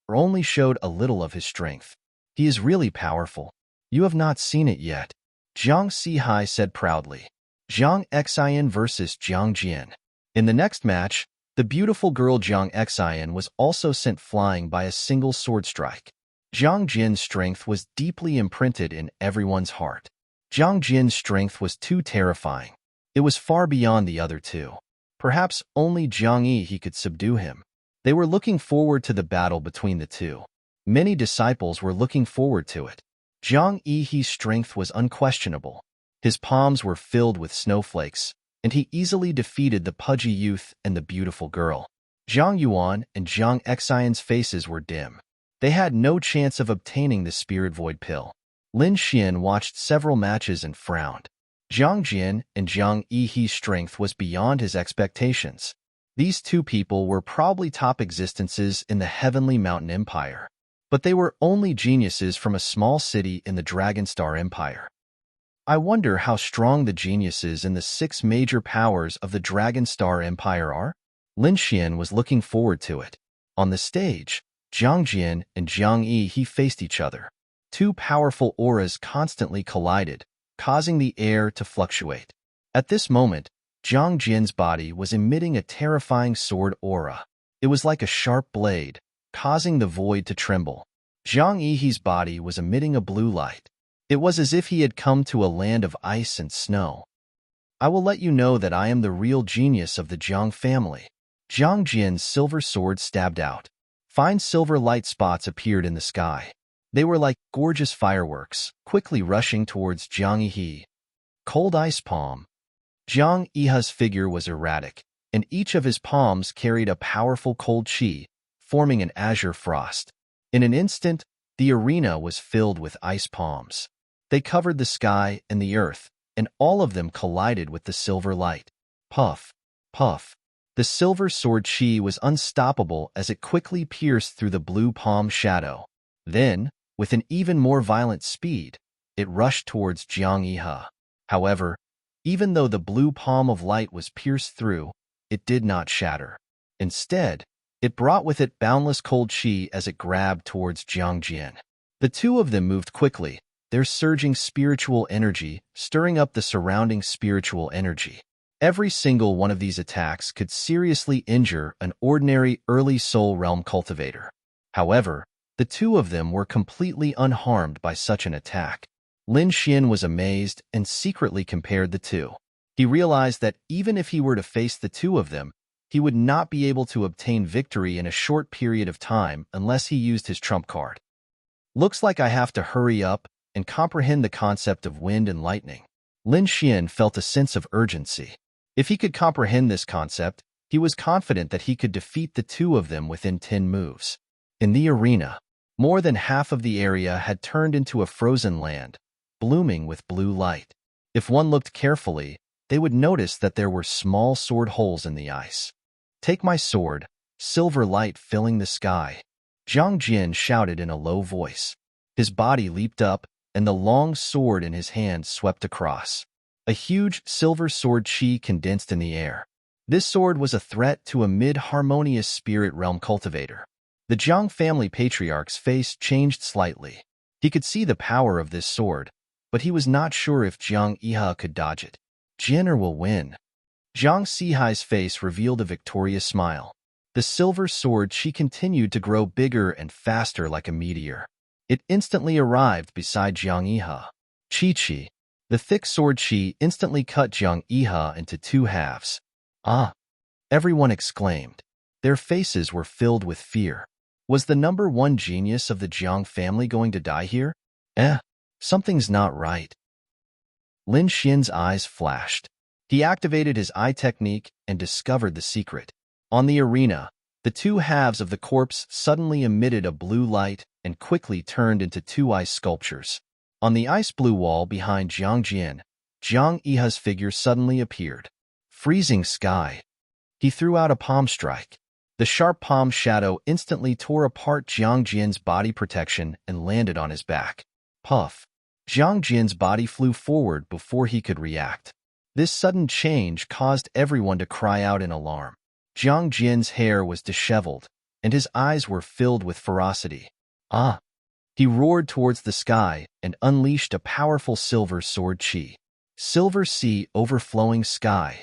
only showed a little of his strength. He is really powerful. You have not seen it yet. Jiang Sihai said proudly. Jiang Xian versus Jiang Jian. In the next match, the beautiful girl Jiang Xian was also sent flying by a single sword strike. Jiang Jin's strength was deeply imprinted in everyone's heart. Jiang Jin's strength was too terrifying. It was far beyond the other two. Perhaps only Jiang Yi could subdue him. They were looking forward to the battle between the two. Many disciples were looking forward to it. Jiang Yi's strength was unquestionable. His palms were filled with snowflakes, and he easily defeated the pudgy youth and the beautiful girl. Zhang Yuan and Zhang Xian's faces were dim. They had no chance of obtaining the Spirit Void Pill. Lin Xian watched several matches and frowned. Jiang Jin and Jiang Yi's strength was beyond his expectations. These two people were probably top existences in the Heavenly Mountain Empire, but they were only geniuses from a small city in the Dragon Star Empire. I wonder how strong the geniuses in the 6 major powers of the Dragon Star Empire are? Lin Xian was looking forward to it. On the stage, Jiang Jin and Jiang Yi faced each other. Two powerful auras constantly collided, causing the air to fluctuate. At this moment, Jiang Jin's body was emitting a terrifying sword aura. It was like a sharp blade, causing the void to tremble. Jiang Yi's body was emitting a blue light. It was as if he had come to a land of ice and snow. I will let you know that I am the real genius of the Jiang family. Jiang Jin's silver sword stabbed out. Fine silver light spots appeared in the sky. They were like gorgeous fireworks, quickly rushing towards Jiang Yi. Cold ice palm. Jiang Yi's figure was erratic, and each of his palms carried a powerful cold chi, forming an azure frost. In an instant, the arena was filled with ice palms. They covered the sky and the earth, and all of them collided with the silver light. Puff, puff. The silver sword chi was unstoppable as it quickly pierced through the blue palm shadow. Then, with an even more violent speed, it rushed towards Jiang Yi. However, even though the blue palm of light was pierced through, it did not shatter. Instead, it brought with it boundless cold chi as it grabbed towards Jiang Jin. The two of them moved quickly, their surging spiritual energy stirring up the surrounding spiritual energy. Every single one of these attacks could seriously injure an ordinary early soul realm cultivator. However, the two of them were completely unharmed by such an attack. Lin Xian was amazed and secretly compared the two. He realized that even if he were to face the two of them, he would not be able to obtain victory in a short period of time unless he used his trump card. Looks like I have to hurry up and comprehend the concept of wind and lightning. Lin Xian felt a sense of urgency. If he could comprehend this concept, he was confident that he could defeat the two of them within 10 moves. In the arena, more than half of the area had turned into a frozen land, blooming with blue light. If one looked carefully, they would notice that there were small sword holes in the ice. Take my sword, silver light filling the sky. Jiang Jin shouted in a low voice. His body leaped up, and the long sword in his hand swept across. A huge silver sword chi condensed in the air. This sword was a threat to a mid-harmonious spirit realm cultivator. The Jiang family patriarch's face changed slightly. He could see the power of this sword, but he was not sure if Jiang Yi could dodge it. Jinner will win. Jiang Sihai's face revealed a victorious smile. The silver sword chi continued to grow bigger and faster like a meteor. It instantly arrived beside Jiang Yi. Chi. The thick sword chi instantly cut Jiang Yi into 2 halves. Ah! Everyone exclaimed. Their faces were filled with fear. Was the number 1 genius of the Jiang family going to die here? Something's not right. Lin Xian's eyes flashed. He activated his eye technique and discovered the secret. On the arena, the 2 halves of the corpse suddenly emitted a blue light and quickly turned into 2 ice sculptures. On the ice blue wall behind Jiang Jin, Jiang Yi's figure suddenly appeared. Freezing sky. He threw out a palm strike. The sharp palm shadow instantly tore apart Jiang Jin's body protection and landed on his back. Puff. Jiang Jin's body flew forward before he could react. This sudden change caused everyone to cry out in alarm. Jiang Jin's hair was disheveled, and his eyes were filled with ferocity. Ah! He roared towards the sky and unleashed a powerful silver sword chi. Silver sea overflowing sky.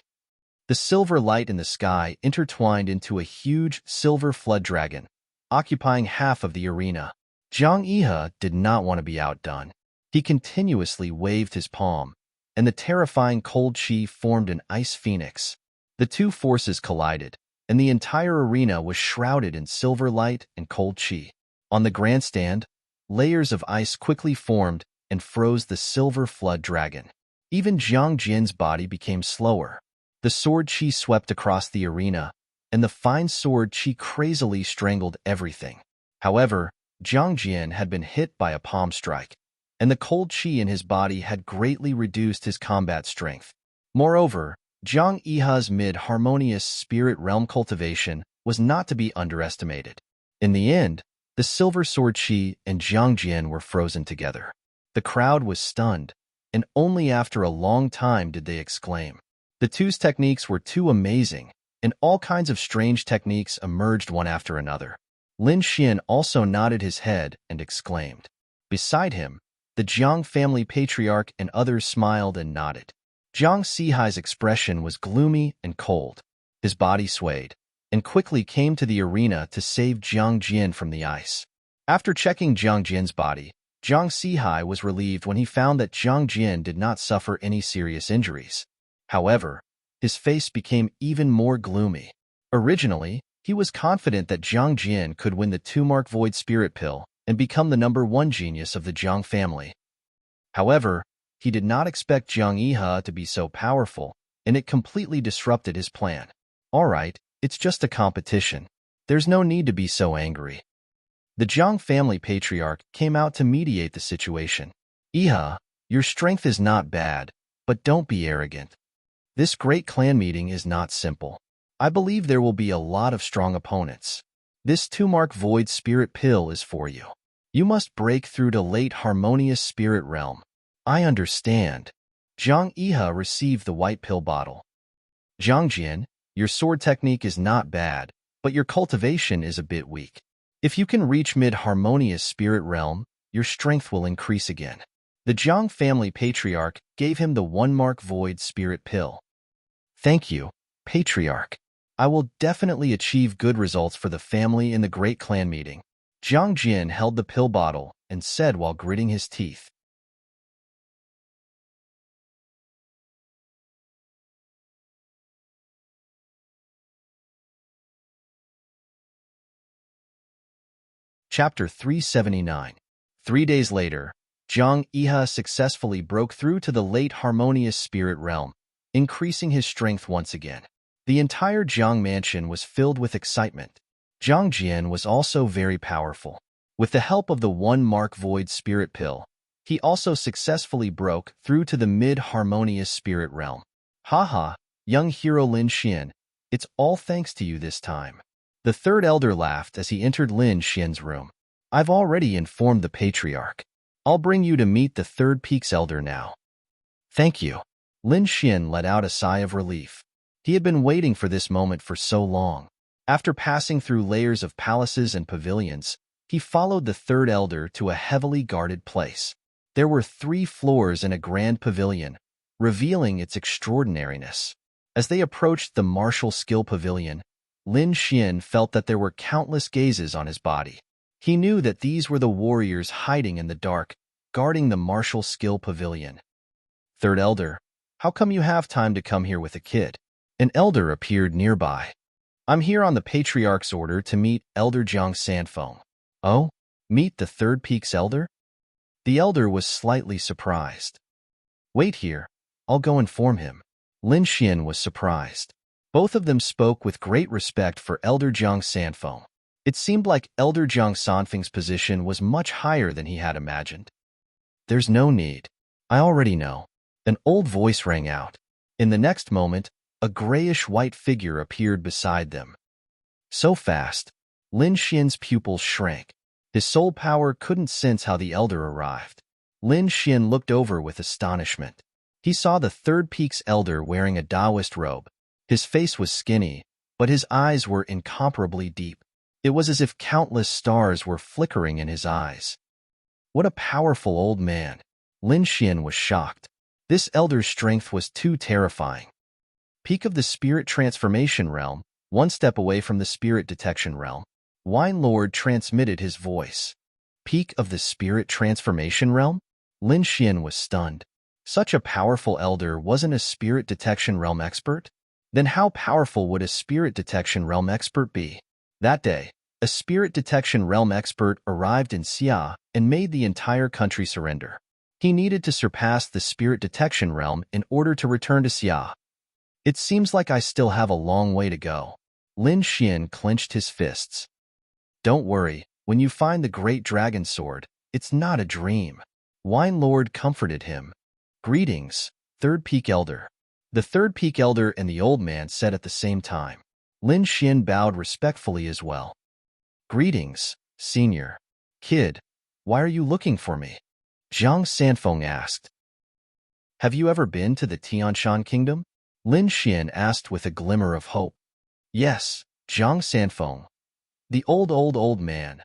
The silver light in the sky intertwined into a huge silver flood dragon, occupying half of the arena. Zhang Yihe did not want to be outdone. He continuously waved his palm, and the terrifying cold chi formed an ice phoenix. The two forces collided, and the entire arena was shrouded in silver light and cold chi. On the grandstand, layers of ice quickly formed and froze the silver flood dragon. Even Jiang Jian's body became slower. The sword chi swept across the arena, and the fine sword chi crazily strangled everything. However, Jiang Jian had been hit by a palm strike, and the cold chi in his body had greatly reduced his combat strength. Moreover, Zhang Yihe's mid-harmonious spirit realm cultivation was not to be underestimated. In the end, the silver sword chi and Jiang Jian were frozen together. The crowd was stunned, and only after a long time did they exclaim. The two's techniques were too amazing, and all kinds of strange techniques emerged one after another. Lin Xian also nodded his head and exclaimed. Beside him, the Jiang family patriarch and others smiled and nodded. Jiang Sihai's expression was gloomy and cold. His body swayed, and quickly came to the arena to save Jiang Jian from the ice. After checking Jiang Jian's body, Jiang Sihai was relieved when he found that Jiang Jian did not suffer any serious injuries. However, his face became even more gloomy. Originally, he was confident that Jiang Jian could win the 2-mark Void Spirit Pill and become the #1 genius of the Jiang family. However, he did not expect Zhang Yihe to be so powerful, and it completely disrupted his plan. Alright, it's just a competition. There's no need to be so angry. The Jiang family patriarch came out to mediate the situation. Yihe, your strength is not bad, but don't be arrogant. This great clan meeting is not simple. I believe there will be a lot of strong opponents. This 2-mark Void Spirit Pill is for you. You must break through to late harmonious spirit realm. I understand. Zhang Yihe received the white pill bottle. Jiang Jian, your sword technique is not bad, but your cultivation is a bit weak. If you can reach mid-harmonious spirit realm, your strength will increase again. The Jiang family patriarch gave him the 1-mark Void Spirit Pill. Thank you, patriarch. I will definitely achieve good results for the family in the great clan meeting. Jiang Jian held the pill bottle and said while gritting his teeth. Chapter 379. 3 days later, Zhang Yihe successfully broke through to the late harmonious spirit realm, increasing his strength once again. The entire Jiang mansion was filled with excitement. Jiang Jian was also very powerful. With the help of the 1-mark Void Spirit Pill, he also successfully broke through to the mid-harmonious spirit realm. Haha, young hero Lin Xian, it's all thanks to you this time. The third elder laughed as he entered Lin Xian's room. I've already informed the patriarch. I'll bring you to meet the third peak's elder now. Thank you. Lin Xian let out a sigh of relief. He had been waiting for this moment for so long. After passing through layers of palaces and pavilions, he followed the third elder to a heavily guarded place. There were 3 floors in a grand pavilion, revealing its extraordinariness. As they approached the martial skill pavilion, Lin Xian felt that there were countless gazes on his body. He knew that these were the warriors hiding in the dark, guarding the martial skill pavilion. Third elder, how come you have time to come here with a kid? An elder appeared nearby. I'm here on the patriarch's order to meet Elder Jiang Sanfeng. Oh, meet the third peak's elder? The elder was slightly surprised. Wait here, I'll go inform him. Lin Xian was surprised. Both of them spoke with great respect for Elder Jiang Sanfeng. It seemed like Elder Jiang Sanfeng's position was much higher than he had imagined. There's no need. I already know. An old voice rang out. In the next moment, a grayish-white figure appeared beside them. So fast, Lin Xian's pupils shrank. His soul power couldn't sense how the elder arrived. Lin Xian looked over with astonishment. He saw the third peak's elder wearing a Taoist robe. His face was skinny, but his eyes were incomparably deep. It was as if countless stars were flickering in his eyes. What a powerful old man. Lin Xian was shocked. This elder's strength was too terrifying. Peak of the spirit transformation realm, 1 step away from the spirit detection realm. Wine Lord transmitted his voice. peak of the spirit transformation realm? Lin Xian was stunned. Such a powerful elder wasn't a spirit detection realm expert? Then how powerful would a spirit detection realm expert be? That day, a spirit detection realm expert arrived in Xia and made the entire country surrender. He needed to surpass the spirit detection realm in order to return to Xia. It seems like I still have a long way to go. Lin Xian clenched his fists. Don't worry, when you find the great dragon sword, it's not a dream. Wine Lord comforted him. Greetings, Third Peak Elder. The Third Peak Elder and the old man said at the same time. Lin Xian bowed respectfully as well. Greetings, Senior. Kid, why are you looking for me? Zhang Sanfeng asked. Have you ever been to the Tianshan Kingdom? Lin Xian asked with a glimmer of hope. Yes, Zhang Sanfeng. The old man.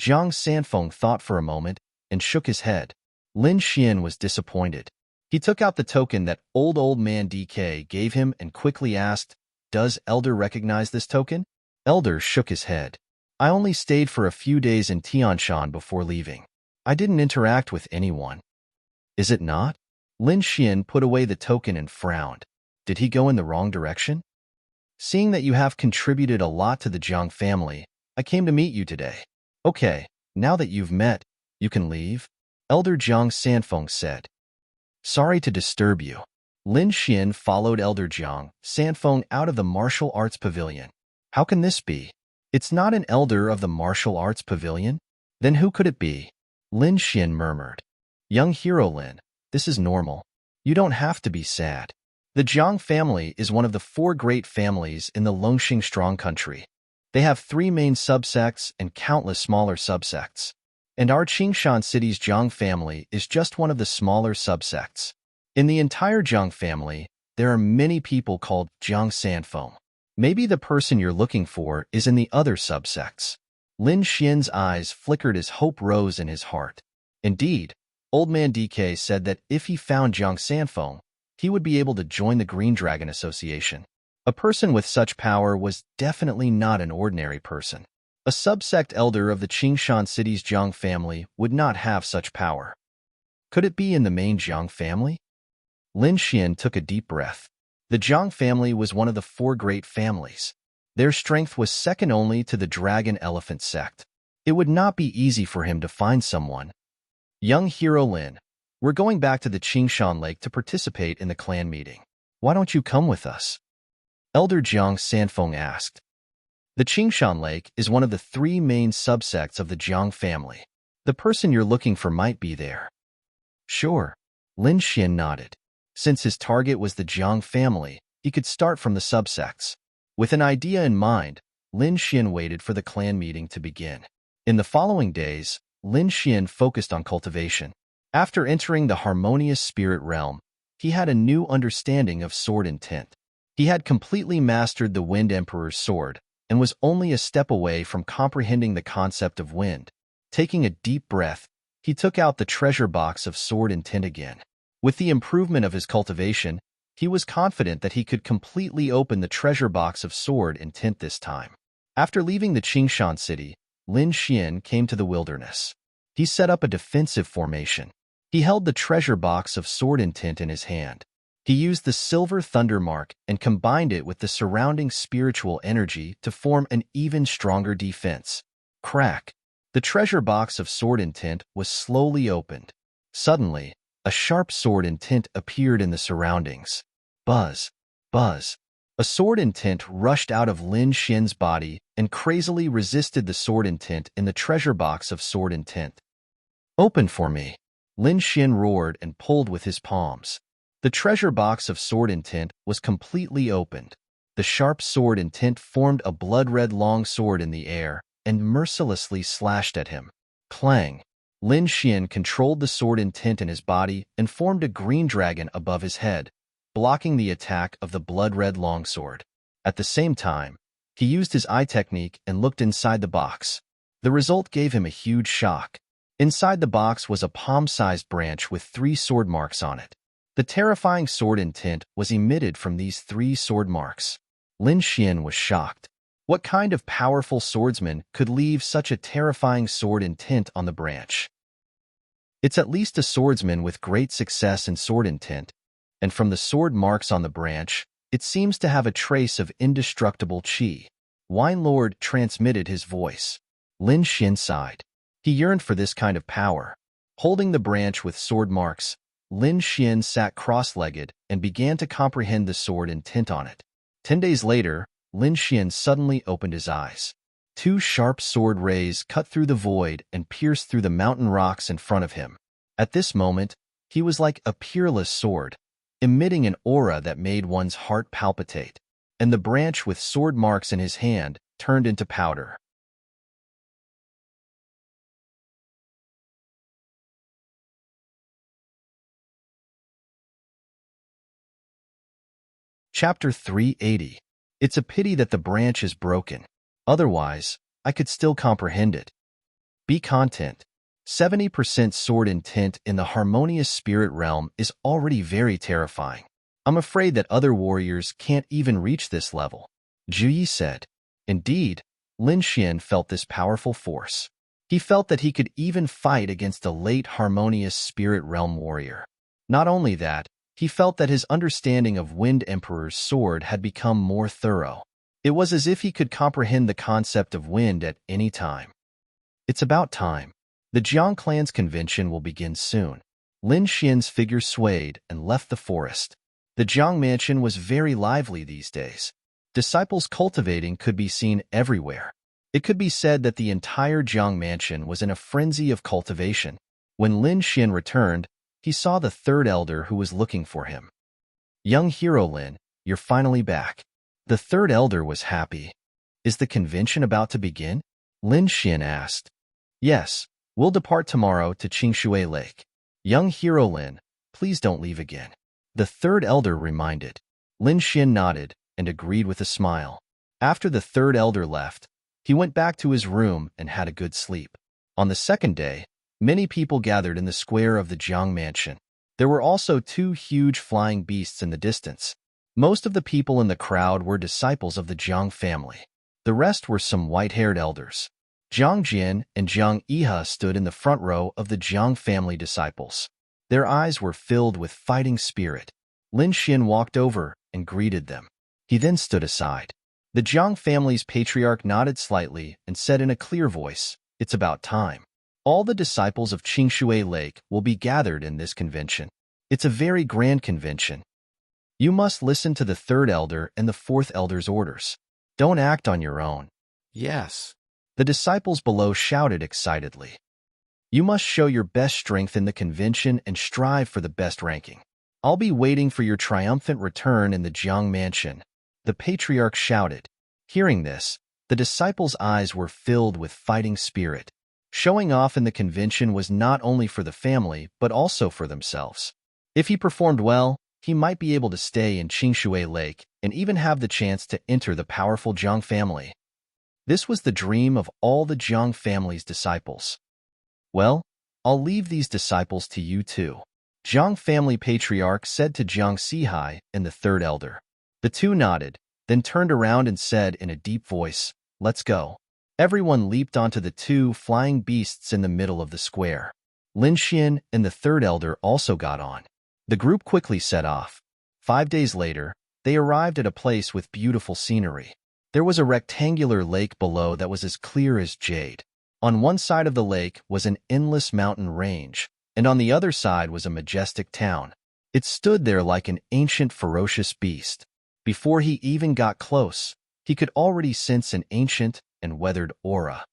Zhang Sanfeng thought for a moment and shook his head. Lin Xian was disappointed. He took out the token that old man DK gave him and quickly asked, Does Elder recognize this token? Elder shook his head. I only stayed for a few days in Tianshan before leaving. I didn't interact with anyone. Is it not? Lin Xian put away the token and frowned. Did he go in the wrong direction? Seeing that you have contributed a lot to the Jiang family, I came to meet you today. Okay, now that you've met, you can leave? Elder Zhang Sanfeng said. Sorry to disturb you. Lin Xian followed Elder Zhang Sanfeng out of the martial arts pavilion. How can this be? It's not an elder of the martial arts pavilion? Then who could it be? Lin Xian murmured. Young hero Lin, this is normal. You don't have to be sad. The Jiang family is one of the 4 great families in the Longxing Strong country. They have 3 main subsects and countless smaller subsects. And our Qingshan city's Jiang family is just one of the smaller subsects. In the entire Jiang family, there are many people called Zhang Sanfeng. Maybe the person you're looking for is in the other subsects. Lin Xian's eyes flickered as hope rose in his heart. Indeed, Old Man DK said that if he found Zhang Sanfeng, he would be able to join the Green Dragon Association. A person with such power was definitely not an ordinary person. A subsect elder of the Qingshan city's Jiang family would not have such power. Could it be in the main Jiang family? Lin Xian took a deep breath. The Jiang family was one of the 4 great families. Their strength was second only to the Dragon Elephant sect. It would not be easy for him to find someone. Young hero Lin, we're going back to the Qingshan Lake to participate in the clan meeting. Why don't you come with us? Elder Zhang Sanfeng asked. The Qingshan Lake is one of the 3 main subsects of the Jiang family. The person you're looking for might be there. Sure. Lin Xian nodded. Since his target was the Jiang family, he could start from the subsects. With an idea in mind, Lin Xian waited for the clan meeting to begin. In the following days, Lin Xian focused on cultivation. After entering the harmonious spirit realm, he had a new understanding of sword intent. He had completely mastered the Wind Emperor's sword and was only a step away from comprehending the concept of wind. Taking a deep breath, he took out the treasure box of sword intent again. With the improvement of his cultivation, he was confident that he could completely open the treasure box of sword intent this time. After leaving the Qingshan city, Lin Xian came to the wilderness. He set up a defensive formation. He held the treasure box of sword intent in his hand. He used the silver thunder mark and combined it with the surrounding spiritual energy to form an even stronger defense. Crack! The treasure box of sword intent was slowly opened. Suddenly, a sharp sword intent appeared in the surroundings. Buzz! Buzz! A sword intent rushed out of Lin Xian's body and crazily resisted the sword intent in the treasure box of sword intent. Open for me! Lin Xian roared and pulled with his palms. The treasure box of sword intent was completely opened. The sharp sword intent formed a blood-red long sword in the air and mercilessly slashed at him. Clang! Lin Xian controlled the sword intent in his body and formed a green dragon above his head, blocking the attack of the blood-red longsword. At the same time, he used his eye technique and looked inside the box. The result gave him a huge shock. Inside the box was a palm-sized branch with 3 sword marks on it. The terrifying sword intent was emitted from these 3 sword marks. Lin Xian was shocked. What kind of powerful swordsman could leave such a terrifying sword intent on the branch? It's at least a swordsman with great success in sword intent, and from the sword marks on the branch, it seems to have a trace of indestructible chi. Wine Lord transmitted his voice. Lin Xin sighed. He yearned for this kind of power. Holding the branch with sword marks, Lin Xin sat cross-legged and began to comprehend the sword intent on it. 10 days later, Lin Xin suddenly opened his eyes. Two sharp sword rays cut through the void and pierced through the mountain rocks in front of him. At this moment, he was like a peerless sword, emitting an aura that made one's heart palpitate, and the branch with sword marks in his hand turned into powder. Chapter 380. It's a pity that the branch is broken. Otherwise, I could still comprehend it. Be content. 70% sword intent in the harmonious spirit realm is already very terrifying. I'm afraid that other warriors can't even reach this level, Zhu Yi said. Indeed, Lin Xian felt this powerful force. He felt that he could even fight against a late harmonious spirit realm warrior. Not only that, he felt that his understanding of Wind Emperor's sword had become more thorough. It was as if he could comprehend the concept of wind at any time. It's about time. The Jiang clan's convention will begin soon. Lin Xian's figure swayed and left the forest. The Jiang mansion was very lively these days. Disciples cultivating could be seen everywhere. It could be said that the entire Jiang mansion was in a frenzy of cultivation. When Lin Xian returned, he saw the third elder who was looking for him. Young hero Lin, you're finally back. The third elder was happy. Is the convention about to begin? Lin Xian asked. Yes, we'll depart tomorrow to Qingshui Lake. Young hero Lin, please don't leave again. The third elder reminded. Lin Xian nodded and agreed with a smile. After the third elder left, he went back to his room and had a good sleep. On the second day, many people gathered in the square of the Jiang mansion. There were also two huge flying beasts in the distance. Most of the people in the crowd were disciples of the Jiang family. The rest were some white-haired elders. Jiang Jin and Jiang Iha stood in the front row of the Jiang family disciples. Their eyes were filled with fighting spirit. Lin Xian walked over and greeted them. He then stood aside. The Jiang family's patriarch nodded slightly and said in a clear voice, "It's about time. All the disciples of Qingshui Lake will be gathered in this convention. It's a very grand convention. You must listen to the third elder and the fourth elder's orders. Don't act on your own." Yes. The disciples below shouted excitedly. You must show your best strength in the convention and strive for the best ranking. I'll be waiting for your triumphant return in the Jiang mansion, the patriarch shouted. Hearing this, the disciples' eyes were filled with fighting spirit. Showing off in the convention was not only for the family, but also for themselves. If he performed well, he might be able to stay in Qingshui Lake and even have the chance to enter the powerful Jiang family. This was the dream of all the Jiang family's disciples. Well, I'll leave these disciples to you too, Jiang family patriarch said to Jiang Sihai and the third elder. The two nodded, then turned around and said in a deep voice, "Let's go." Everyone leaped onto the two flying beasts in the middle of the square. Lin Xian and the third elder also got on. The group quickly set off. 5 days later, they arrived at a place with beautiful scenery. There was a rectangular lake below that was as clear as jade. On one side of the lake was an endless mountain range, and on the other side was a majestic town. It stood there like an ancient ferocious beast. Before he even got close, he could already sense an ancient and weathered aura.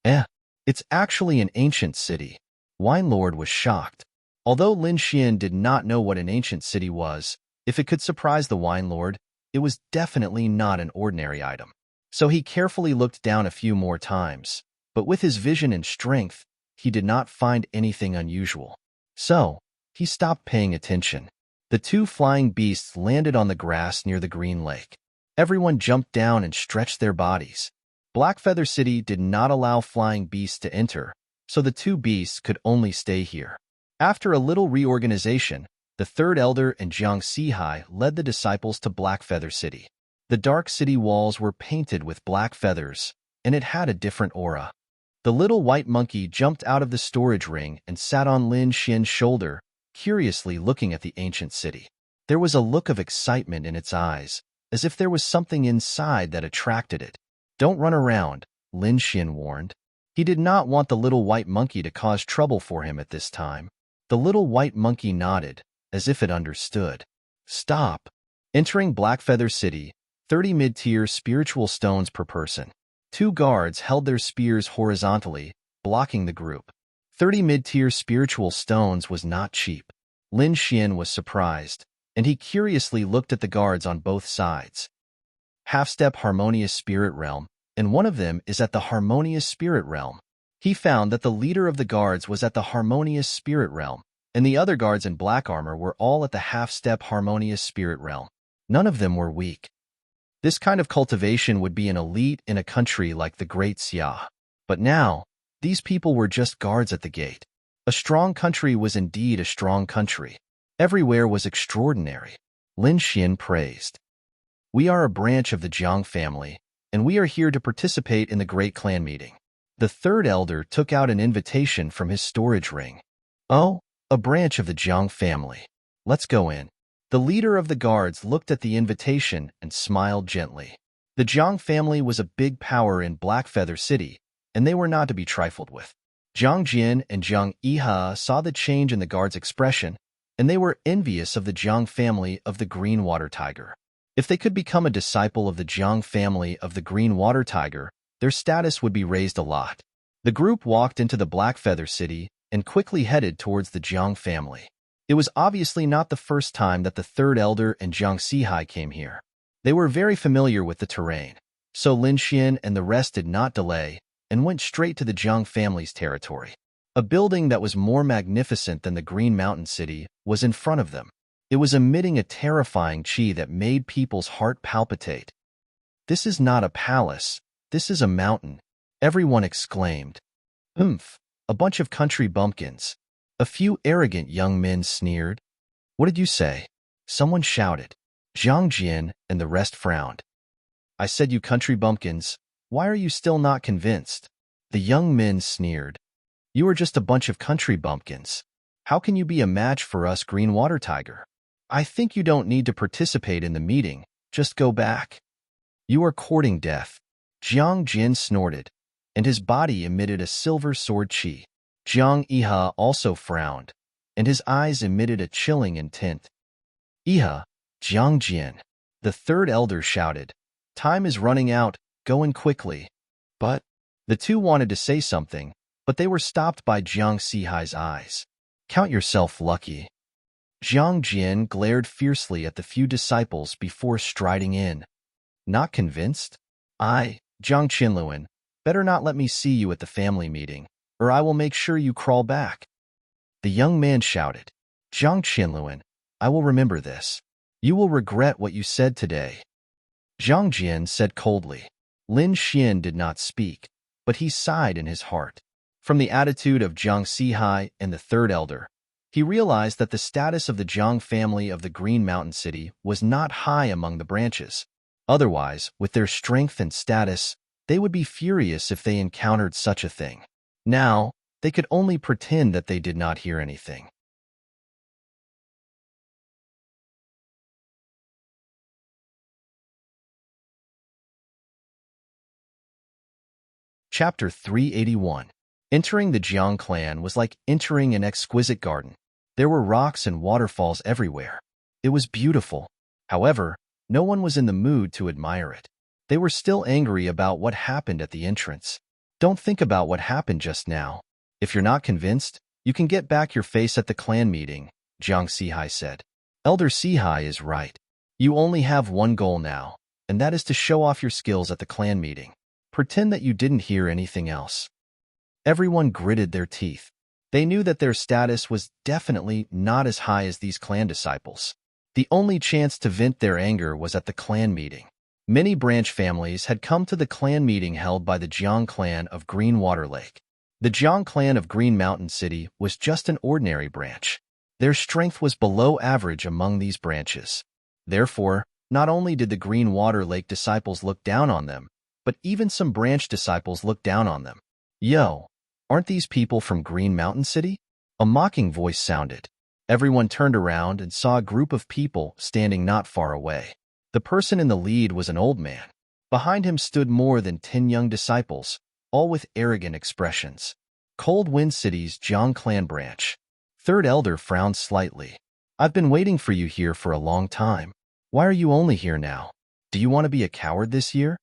It's actually an ancient city. Wine Lord was shocked. Although Lin Xian did not know what an ancient city was, if it could surprise the Wine Lord, it was definitely not an ordinary item. So he carefully looked down a few more times, but with his vision and strength, he did not find anything unusual. So, he stopped paying attention. The two flying beasts landed on the grass near the green lake. Everyone jumped down and stretched their bodies. Blackfeather City did not allow flying beasts to enter, so the two beasts could only stay here. After a little reorganization, the third elder and Jiang Sihai led the disciples to Blackfeather City. The dark city walls were painted with black feathers, and it had a different aura. The little white monkey jumped out of the storage ring and sat on Lin Xian's shoulder, curiously looking at the ancient city. There was a look of excitement in its eyes, as if there was something inside that attracted it. "Don't run around," Lin Xian warned. He did not want the little white monkey to cause trouble for him at this time. The little white monkey nodded, as if it understood. "Stop." Entering Blackfeather City, 30 mid-tier spiritual stones per person. 2 guards held their spears horizontally, blocking the group. 30 mid-tier spiritual stones was not cheap. Lin Xian was surprised, and he curiously looked at the guards on both sides. Half-step harmonious spirit realm, and one of them is at the harmonious spirit realm. He found that the leader of the guards was at the harmonious spirit realm, and the other guards in black armor were all at the half-step harmonious spirit realm. None of them were weak. This kind of cultivation would be an elite in a country like the Great Xia. But now, these people were just guards at the gate. A strong country was indeed a strong country. Everywhere was extraordinary. Lin Xian praised. "We are a branch of the Jiang family, and we are here to participate in the great clan meeting." The third elder took out an invitation from his storage ring. "Oh, a branch of the Jiang family. Let's go in." The leader of the guards looked at the invitation and smiled gently. The Jiang family was a big power in Blackfeather City, and they were not to be trifled with. Jiang Jin and Jiang Yiha saw the change in the guard's expression, and they were envious of the Jiang family of the Green Water Tiger. If they could become a disciple of the Jiang family of the Green Water Tiger, their status would be raised a lot. The group walked into the Blackfeather City and quickly headed towards the Jiang family. It was obviously not the first time that the third elder and Jiang Sihai came here. They were very familiar with the terrain, so Lin Xian and the rest did not delay and went straight to the Jiang family's territory. A building that was more magnificent than the Green Mountain City was in front of them. It was emitting a terrifying qi that made people's heart palpitate. "This is not a palace, this is a mountain," everyone exclaimed. "Oomph, a bunch of country bumpkins." A few arrogant young men sneered. "What did you say?" someone shouted. Zhang Jin and the rest frowned. "I said you country bumpkins. Why are you still not convinced?" The young men sneered. "You are just a bunch of country bumpkins. How can you be a match for us Green Water Tiger? I think you don't need to participate in the meeting, just go back. You are courting death." Jiang Jin snorted, and his body emitted a silver sword qi. Jiang Yiha also frowned, and his eyes emitted a chilling intent. "Yiha, Jiang Jin," the third elder shouted. "Time is running out, go in quickly." But the two wanted to say something, but they were stopped by Jiang Sihai's eyes. "Count yourself lucky." Jiang Jin glared fiercely at the few disciples before striding in. "Not convinced? Jiang Qinluan, better not let me see you at the family meeting, or I will make sure you crawl back." The young man shouted. "Jiang Qinluan, I will remember this. You will regret what you said today." Jiang Jin said coldly. Lin Xian did not speak, but he sighed in his heart. From the attitude of Jiang Sihai and the third elder, he realized that the status of the Jiang family of the Green Mountain City was not high among the branches. Otherwise, with their strength and status, they would be furious if they encountered such a thing. Now, they could only pretend that they did not hear anything. Chapter 381. Entering the Jiang clan was like entering an exquisite garden. There were rocks and waterfalls everywhere. It was beautiful. However, no one was in the mood to admire it. They were still angry about what happened at the entrance. "Don't think about what happened just now. If you're not convinced, you can get back your face at the clan meeting," Jiang Sihai said. "Elder Sihai is right. You only have one goal now, and that is to show off your skills at the clan meeting. Pretend that you didn't hear anything else." Everyone gritted their teeth. They knew that their status was definitely not as high as these clan disciples. The only chance to vent their anger was at the clan meeting. Many branch families had come to the clan meeting held by the Jiang clan of Green Water Lake. The Jiang clan of Green Mountain City was just an ordinary branch. Their strength was below average among these branches. Therefore, Not only did the Green Water Lake disciples look down on them, but even some branch disciples looked down on them. Yo, aren't these people from Green Mountain City? A mocking voice sounded. Everyone turned around and saw a group of people standing not far away. The person in the lead was an old man. Behind him stood more than 10 young disciples, all with arrogant expressions. Cold Wind City's Jiang clan branch. Third elder frowned slightly. I've been waiting for you here for a long time. Why are you only here now? Do you want to be a coward this year?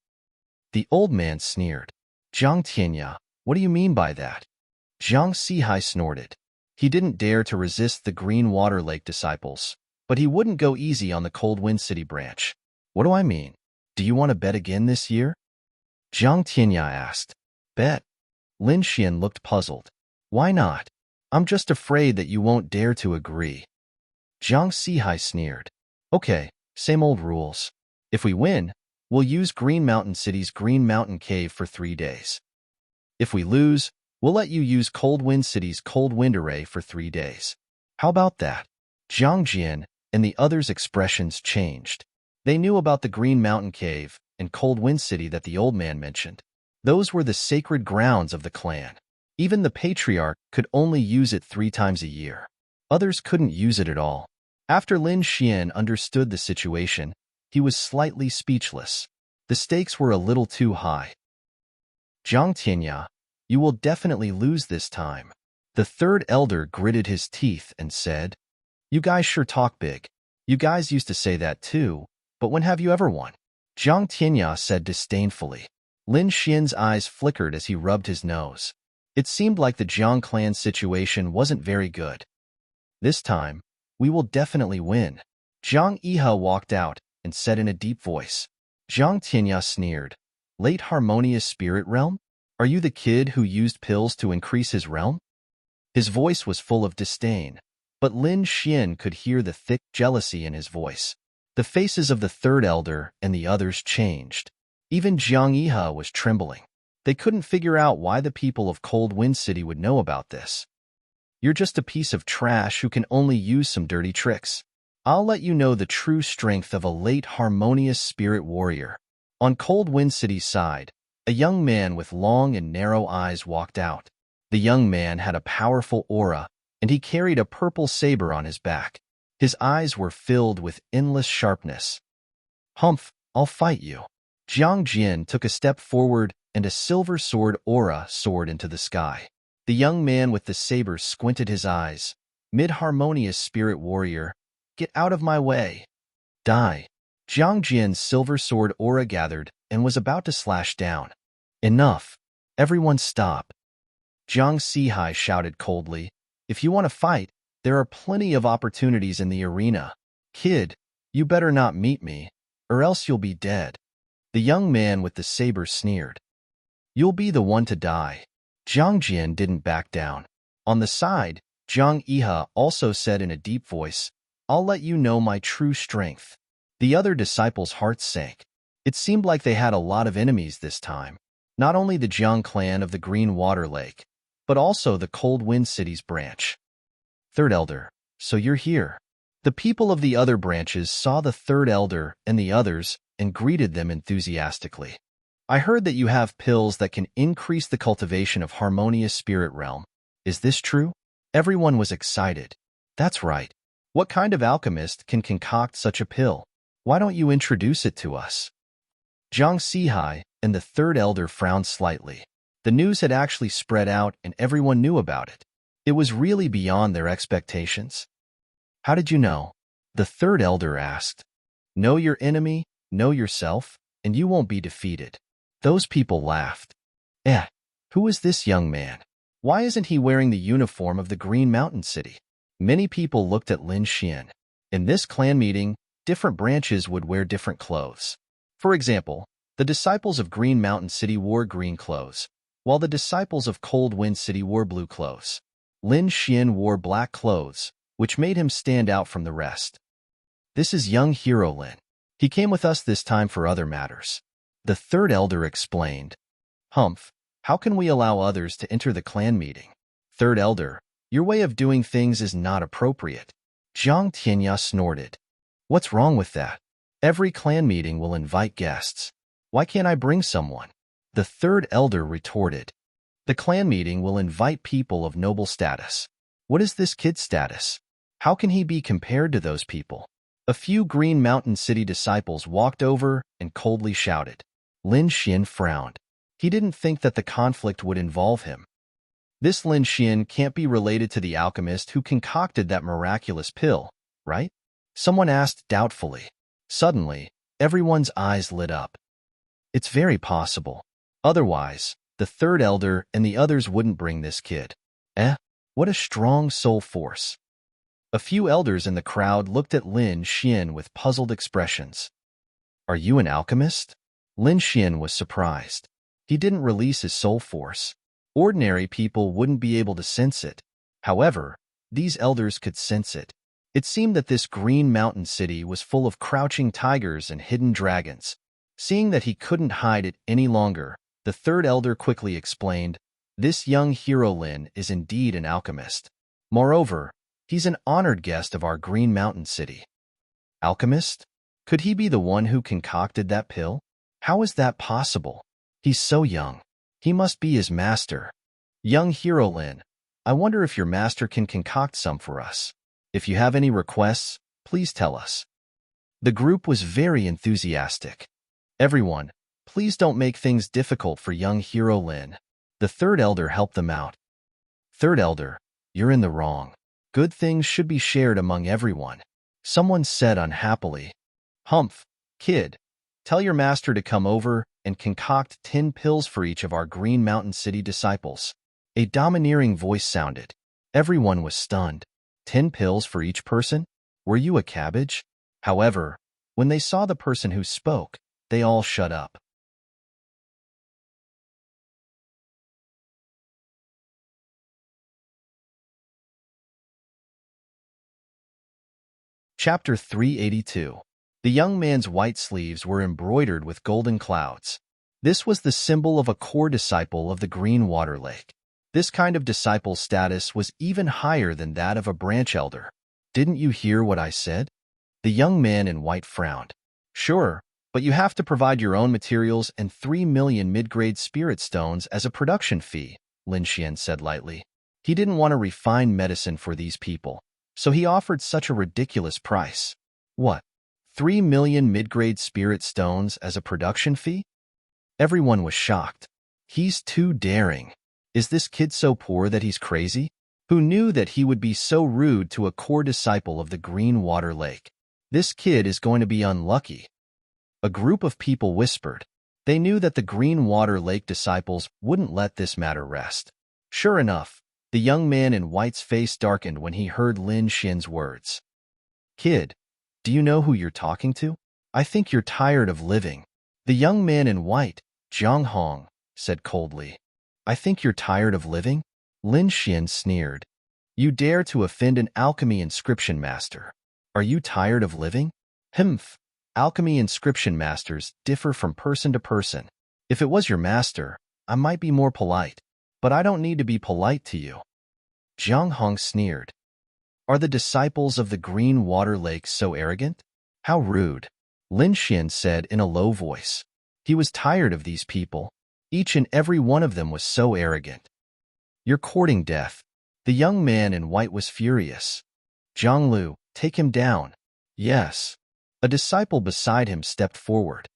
The old man sneered. Jiang Tianya, what do you mean by that? Jiang Sihai snorted. He didn't dare to resist the Green Water Lake disciples, but he wouldn't go easy on the Cold Wind City branch. What do I mean? Do you want to bet again this year? Jiang Tianya asked. Bet? Lin Xian looked puzzled. Why not? I'm just afraid that you won't dare to agree. Jiang Sihai sneered. Okay, same old rules. If we win, we'll use Green Mountain City's Green Mountain Cave for 3 days. If we lose, we'll let you use Cold Wind City's Cold Wind Array for 3 days. How about that? Jiang Jian and the others' expressions changed. They knew about the Green Mountain Cave and Cold Wind City that the old man mentioned. Those were the sacred grounds of the clan. Even the patriarch could only use it 3 times a year. Others couldn't use it at all. After Lin Xian understood the situation, he was slightly speechless. The stakes were a little too high. Jiang Tianya, you will definitely lose this time. The third elder gritted his teeth and said, You guys sure talk big. You guys used to say that too, but when have you ever won? Jiang Tianya said disdainfully. Lin Xian's eyes flickered as he rubbed his nose. It seemed like the Jiang clan situation wasn't very good. This time, we will definitely win. Jiang Iha walked out and said in a deep voice. Jiang Tianya sneered. Late harmonious spirit realm? Are you the kid who used pills to increase his realm? His voice was full of disdain, but Lin Xian could hear the thick jealousy in his voice. The faces of the third elder and the others changed. Even Jiang Iha was trembling. They couldn't figure out why the people of Cold Wind City would know about this. You're just a piece of trash who can only use some dirty tricks. I'll let you know the true strength of a late harmonious spirit warrior. On Cold Wind City's side, a young man with long and narrow eyes walked out. The young man had a powerful aura, and he carried a purple saber on his back. His eyes were filled with endless sharpness. Humph, I'll fight you. Jiang Jian took a step forward, and a silver sword aura soared into the sky. The young man with the saber squinted his eyes. Mid-harmonious spirit warrior, get out of my way. Die. Jiang Jian's silver sword aura gathered and was about to slash down. Enough. Everyone stop. Jiang Sihai shouted coldly. If you want to fight, there are plenty of opportunities in the arena. Kid, you better not meet me, or else you'll be dead. The young man with the saber sneered. You'll be the one to die. Jiang Jian didn't back down. On the side, Jiang Iha also said in a deep voice, I'll let you know my true strength. The other disciples' hearts sank. It seemed like they had a lot of enemies this time. Not only the Jiang clan of the Green Water Lake, but also the Cold Wind City's branch. Third elder, so you're here. The people of the other branches saw the third elder and the others and greeted them enthusiastically. I heard that you have pills that can increase the cultivation of harmonious spirit realm. Is this true? Everyone was excited. That's right. What kind of alchemist can concoct such a pill? Why don't you introduce it to us? Jiang Sihai and the third elder frowned slightly. The news had actually spread out and everyone knew about it. It was really beyond their expectations. How did you know? The third elder asked. Know your enemy, know yourself, and you won't be defeated. Those people laughed. Who is this young man? Why isn't he wearing the uniform of the Green Mountain City? Many people looked at Lin Xian. In this clan meeting, different branches would wear different clothes. For example, the disciples of Green Mountain City wore green clothes, while the disciples of Cold Wind City wore blue clothes. Lin Xian wore black clothes, which made him stand out from the rest. This is young hero Lin. He came with us this time for other matters. The third elder explained. Humph, how can we allow others to enter the clan meeting? Third elder, your way of doing things is not appropriate. Jiang Tianya snorted. What's wrong with that? Every clan meeting will invite guests. Why can't I bring someone? The third elder retorted. The clan meeting will invite people of noble status. What is this kid's status? How can he be compared to those people? A few Green Mountain City disciples walked over and coldly shouted. Lin Xian frowned. He didn't think that the conflict would involve him. This Lin Xian can't be related to the alchemist who concocted that miraculous pill, right? Someone asked doubtfully. Suddenly, everyone's eyes lit up. It's very possible. Otherwise, the third elder and the others wouldn't bring this kid. What a strong soul force. A few elders in the crowd looked at Lin Xian with puzzled expressions. Are you an alchemist? Lin Xian was surprised. He didn't release his soul force. Ordinary people wouldn't be able to sense it. However, these elders could sense it. It seemed that this Green Mountain City was full of crouching tigers and hidden dragons. Seeing that he couldn't hide it any longer, the third elder quickly explained, this young hero Lin is indeed an alchemist. Moreover, he's an honored guest of our Green Mountain City. Alchemist? Could he be the one who concocted that pill? How is that possible? He's so young. He must be his master. Young hero Lin, I wonder if your master can concoct some for us. If you have any requests, please tell us. The group was very enthusiastic. Everyone, please don't make things difficult for young hero Lin. The third elder helped them out. Third elder, you're in the wrong. Good things should be shared among everyone. Someone said unhappily. Humph, kid, tell your master to come over and concoct 10 pills for each of our Green Mountain City disciples. A domineering voice sounded. Everyone was stunned. 10 pills for each person? Were you a cabbage? However, when they saw the person who spoke, they all shut up. Chapter 382. The young man's white sleeves were embroidered with golden clouds. This was the symbol of a core disciple of the Green Water Lake. This kind of disciple's status was even higher than that of a branch elder. Didn't you hear what I said? The young man in white frowned. Sure, but you have to provide your own materials and 3 million mid-grade spirit stones as a production fee, Lin Xian said lightly. He didn't want to refine medicine for these people, so he offered such a ridiculous price. What? 3 million mid-grade spirit stones as a production fee? Everyone was shocked. He's too daring. Is this kid so poor that he's crazy? Who knew that he would be so rude to a core disciple of the Green Water Lake? This kid is going to be unlucky. A group of people whispered. They knew that the Green Water Lake disciples wouldn't let this matter rest. Sure enough, the young man in white's face darkened when he heard Lin Xian's words. Kid, do you know who you're talking to? I think you're tired of living. The young man in white, Zhang Hong, said coldly. I think you're tired of living? Lin Xian sneered. You dare to offend an alchemy inscription master. Are you tired of living? Humph. Alchemy inscription masters differ from person to person. If it was your master, I might be more polite, but I don't need to be polite to you. Zhang Hong sneered. Are the disciples of the Green Water Lake so arrogant? How rude, Lin Xian said in a low voice. He was tired of these people. Each and every one of them was so arrogant. You're courting death. The young man in white was furious. Zhang Lu, take him down. Yes. A disciple beside him stepped forward.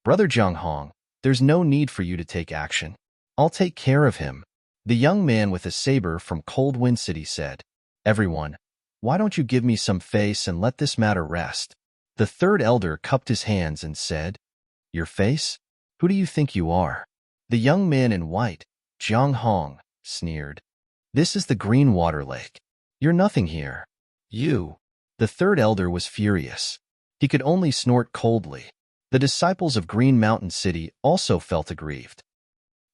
Brother Zhang Hong, there's no need for you to take action. I'll take care of him. The young man with a saber from Cold Wind City said. Everyone, why don't you give me some face and let this matter rest? The third elder cupped his hands and said, Your face? Who do you think you are? The young man in white, Zhang Hong, sneered. This is the Green Water Lake. You're nothing here. You. The third elder was furious. He could only snort coldly. The disciples of Green Mountain City also felt aggrieved.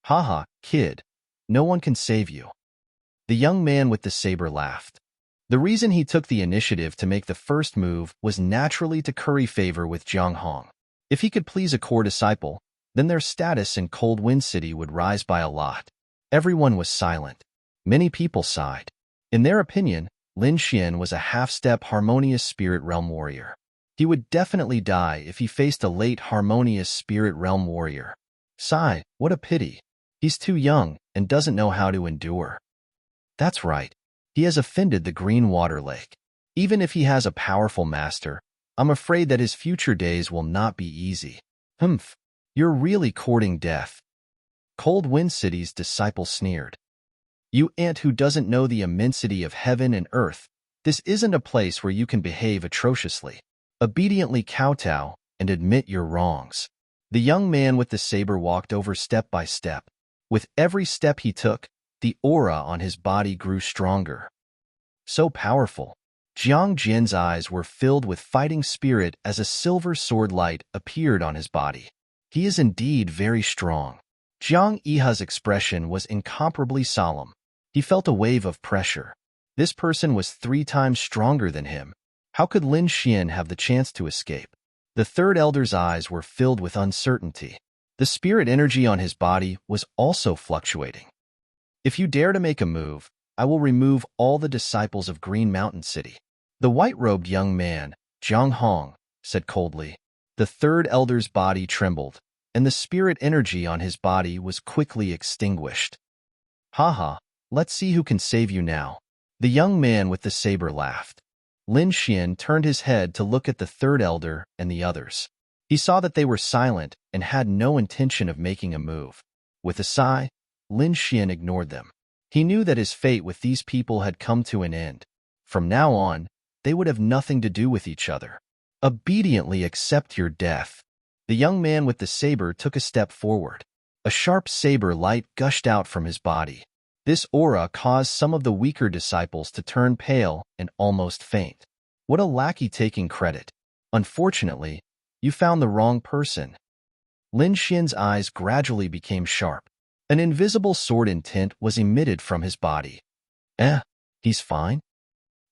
Haha, kid. No one can save you. The young man with the saber laughed. The reason he took the initiative to make the first move was naturally to curry favor with Zhang Hong. If he could please a core disciple, then their status in Cold Wind City would rise by a lot. Everyone was silent. Many people sighed. In their opinion, Lin Xian was a half-step harmonious spirit realm warrior. He would definitely die if he faced a late harmonious spirit realm warrior. Sigh, what a pity. He's too young and doesn't know how to endure. That's right. He has offended the Green Water Lake. Even if he has a powerful master, I'm afraid that his future days will not be easy. Humph, you're really courting death. Cold Wind City's disciple sneered. You ant who doesn't know the immensity of heaven and earth, this isn't a place where you can behave atrociously. Obediently kowtow and admit your wrongs. The young man with the saber walked over step by step. With every step he took, the aura on his body grew stronger. So powerful. Jiang Jian's eyes were filled with fighting spirit as a silver sword light appeared on his body. He is indeed very strong. Jiang Yiha's expression was incomparably solemn. He felt a wave of pressure. This person was 3 times stronger than him. How could Lin Xian have the chance to escape? The third elder's eyes were filled with uncertainty. The spirit energy on his body was also fluctuating. If you dare to make a move, I will remove all the disciples of Green Mountain City. The white-robed young man, Zhang Hong, said coldly. The third elder's body trembled, and the spirit energy on his body was quickly extinguished. Haha, let's see who can save you now. The young man with the saber laughed. Lin Xian turned his head to look at the third elder and the others. He saw that they were silent and had no intention of making a move. With a sigh, Lin Xian ignored them. He knew that his fate with these people had come to an end. From now on, they would have nothing to do with each other. Obediently accept your death. The young man with the saber took a step forward. A sharp saber light gushed out from his body. This aura caused some of the weaker disciples to turn pale and almost faint. What a lackey taking credit. Unfortunately, you found the wrong person. Lin Xian's eyes gradually became sharp. An invisible sword intent was emitted from his body. He's fine?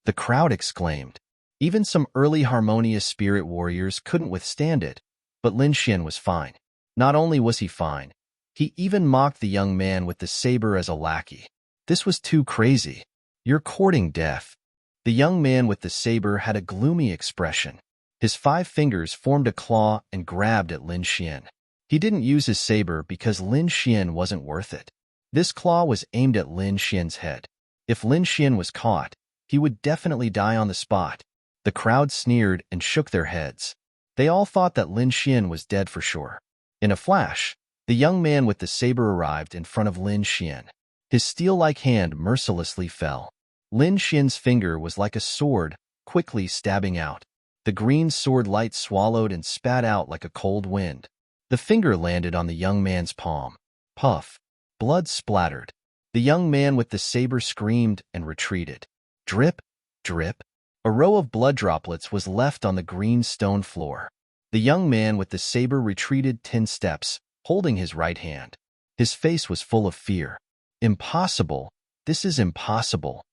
The crowd exclaimed. Even some early harmonious spirit warriors couldn't withstand it, but Lin Xian was fine. Not only was he fine, he even mocked the young man with the saber as a lackey. This was too crazy. You're courting death. The young man with the saber had a gloomy expression. His 5 fingers formed a claw and grabbed at Lin Xian. He didn't use his saber because Lin Xian wasn't worth it. This claw was aimed at Lin Xian's head. If Lin Xian was caught, he would definitely die on the spot. The crowd sneered and shook their heads. They all thought that Lin Xian was dead for sure. In a flash, the young man with the saber arrived in front of Lin Xian. His steel-like hand mercilessly fell. Lin Xian's finger was like a sword, quickly stabbing out. The green sword light swallowed and spat out like a cold wind. The finger landed on the young man's palm. Puff. Blood splattered. The young man with the saber screamed and retreated. Drip, drip. A row of blood droplets was left on the green stone floor. The young man with the saber retreated 10 steps, holding his right hand. His face was full of fear. Impossible. This is impossible.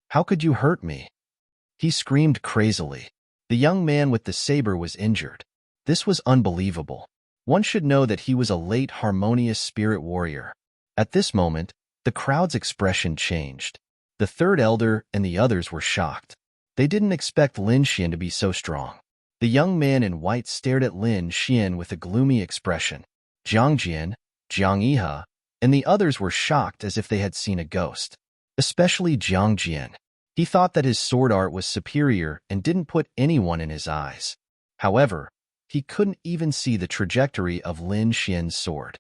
How could you hurt me? He screamed crazily. The young man with the saber was injured. This was unbelievable. One should know that he was a late harmonious spirit warrior. At this moment, the crowd's expression changed. The third elder and the others were shocked. They didn't expect Lin Xian to be so strong. The young man in white stared at Lin Xian with a gloomy expression. Jiang Jian, Jiang Yiha, and the others were shocked as if they had seen a ghost. Especially Jiang Jian. He thought that his sword art was superior and didn't put anyone in his eyes. However, he couldn't even see the trajectory of Lin Xian's sword.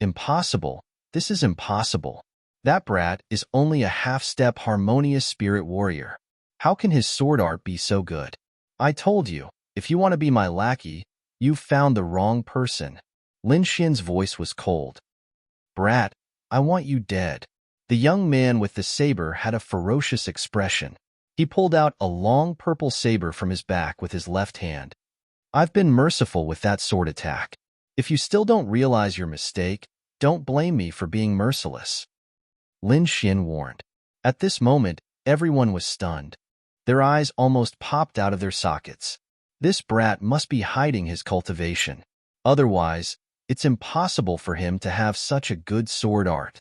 Impossible. This is impossible. That brat is only a half-step harmonious spirit warrior. How can his sword art be so good? I told you, if you want to be my lackey, you've found the wrong person. Lin Xian's voice was cold. Brat, I want you dead. The young man with the saber had a ferocious expression. He pulled out a long purple saber from his back with his left hand. I've been merciful with that sword attack. If you still don't realize your mistake, don't blame me for being merciless. Lin Xian warned. At this moment, everyone was stunned. Their eyes almost popped out of their sockets. This brat must be hiding his cultivation. Otherwise, it's impossible for him to have such a good sword art.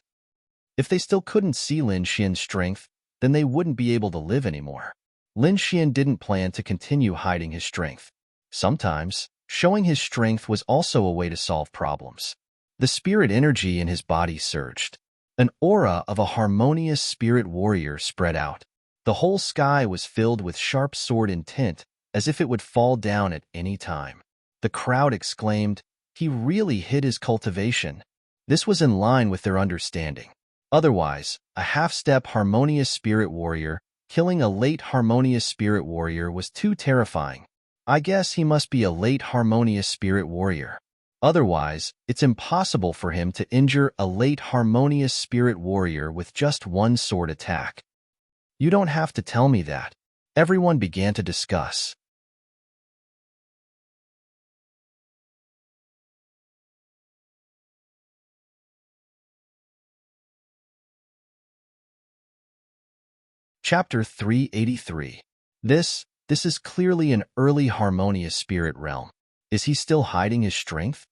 If they still couldn't see Lin Xian's strength, then they wouldn't be able to live anymore. Lin Xian didn't plan to continue hiding his strength. Sometimes, showing his strength was also a way to solve problems. The spirit energy in his body surged. An aura of a harmonious spirit warrior spread out. The whole sky was filled with sharp sword intent, as if it would fall down at any time. The crowd exclaimed, "He really hid his cultivation." This was in line with their understanding. Otherwise, a half-step harmonious spirit warrior killing a late harmonious spirit warrior was too terrifying. I guess he must be a late harmonious spirit warrior. Otherwise, it's impossible for him to injure a late harmonious spirit warrior with just one sword attack. You don't have to tell me that. Everyone began to discuss. Chapter 383. This is clearly an early harmonious spirit realm. Is he still hiding his strength?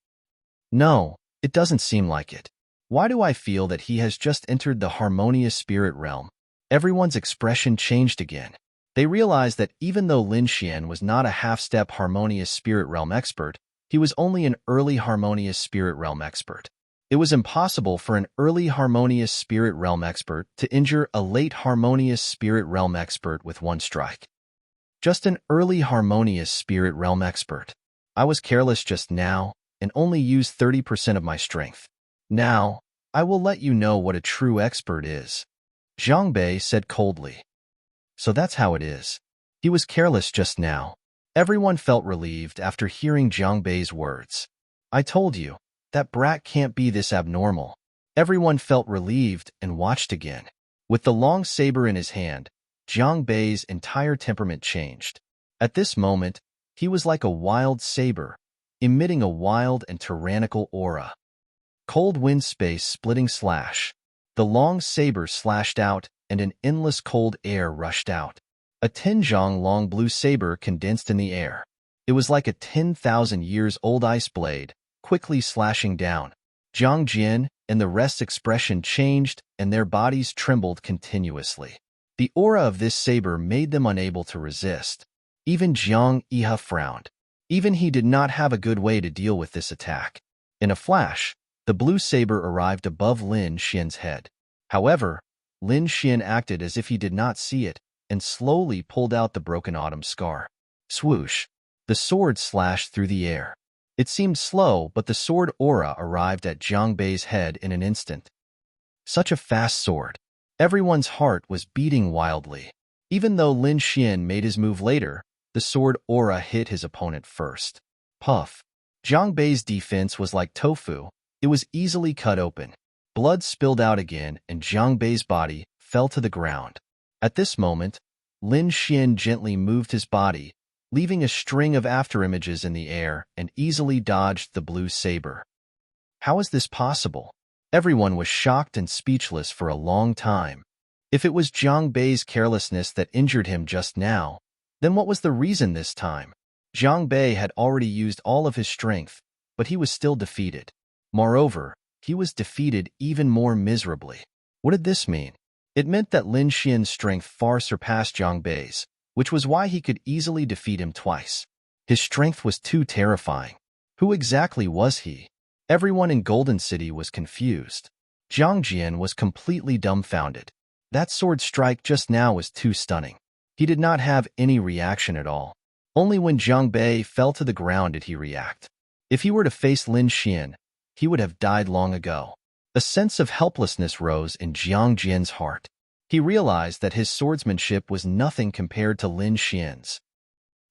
No, it doesn't seem like it. Why do I feel that he has just entered the harmonious spirit realm? Everyone's expression changed again. They realized that even though Lin Xian was not a half-step harmonious spirit realm expert, he was only an early harmonious spirit realm expert. It was impossible for an early harmonious spirit realm expert to injure a late harmonious spirit realm expert with one strike. Just an early harmonious spirit realm expert. I was careless just now and only used 30% of my strength. Now, I will let you know what a true expert is. Zhang Bei said coldly. So that's how it is. He was careless just now. Everyone felt relieved after hearing Zhang Bei's words. I told you, that brat can't be this abnormal. Everyone felt relieved and watched again. With the long saber in his hand, Zhang Bei's entire temperament changed. At this moment, he was like a wild saber, emitting a wild and tyrannical aura. Cold wind space splitting slash. The long saber slashed out and an endless cold air rushed out. A 10-zhang long blue saber condensed in the air. It was like a 10,000 years old ice blade, quickly slashing down. Zhang Jian and the rest's expression changed and their bodies trembled continuously. The aura of this saber made them unable to resist. Even Jiang Yihe frowned. Even he did not have a good way to deal with this attack. In a flash, the blue saber arrived above Lin Xian's head. However, Lin Xian acted as if he did not see it and slowly pulled out the broken autumn scar. Swoosh! The sword slashed through the air. It seemed slow, but the sword aura arrived at Zhang Bei's head in an instant. Such a fast sword. Everyone's heart was beating wildly. Even though Lin Xian made his move later, the sword aura hit his opponent first. Puff. Zhang Bei's defense was like tofu. It was easily cut open. Blood spilled out again, and Zhang Bei's body fell to the ground. At this moment, Lin Xian gently moved his body, leaving a string of afterimages in the air, and easily dodged the blue saber. How is this possible? Everyone was shocked and speechless for a long time. If it was Zhang Bei's carelessness that injured him just now, then what was the reason this time? Zhang Bei had already used all of his strength, but he was still defeated. Moreover, he was defeated even more miserably. What did this mean? It meant that Lin Xian's strength far surpassed Zhang Bei's, which was why he could easily defeat him twice. His strength was too terrifying. Who exactly was he? Everyone in Golden City was confused. Zhang Jian was completely dumbfounded. That sword strike just now was too stunning. He did not have any reaction at all. Only when Zhang Bei fell to the ground did he react. If he were to face Lin Xian, he would have died long ago. A sense of helplessness rose in Zhang Jian's heart. He realized that his swordsmanship was nothing compared to Lin Xian's.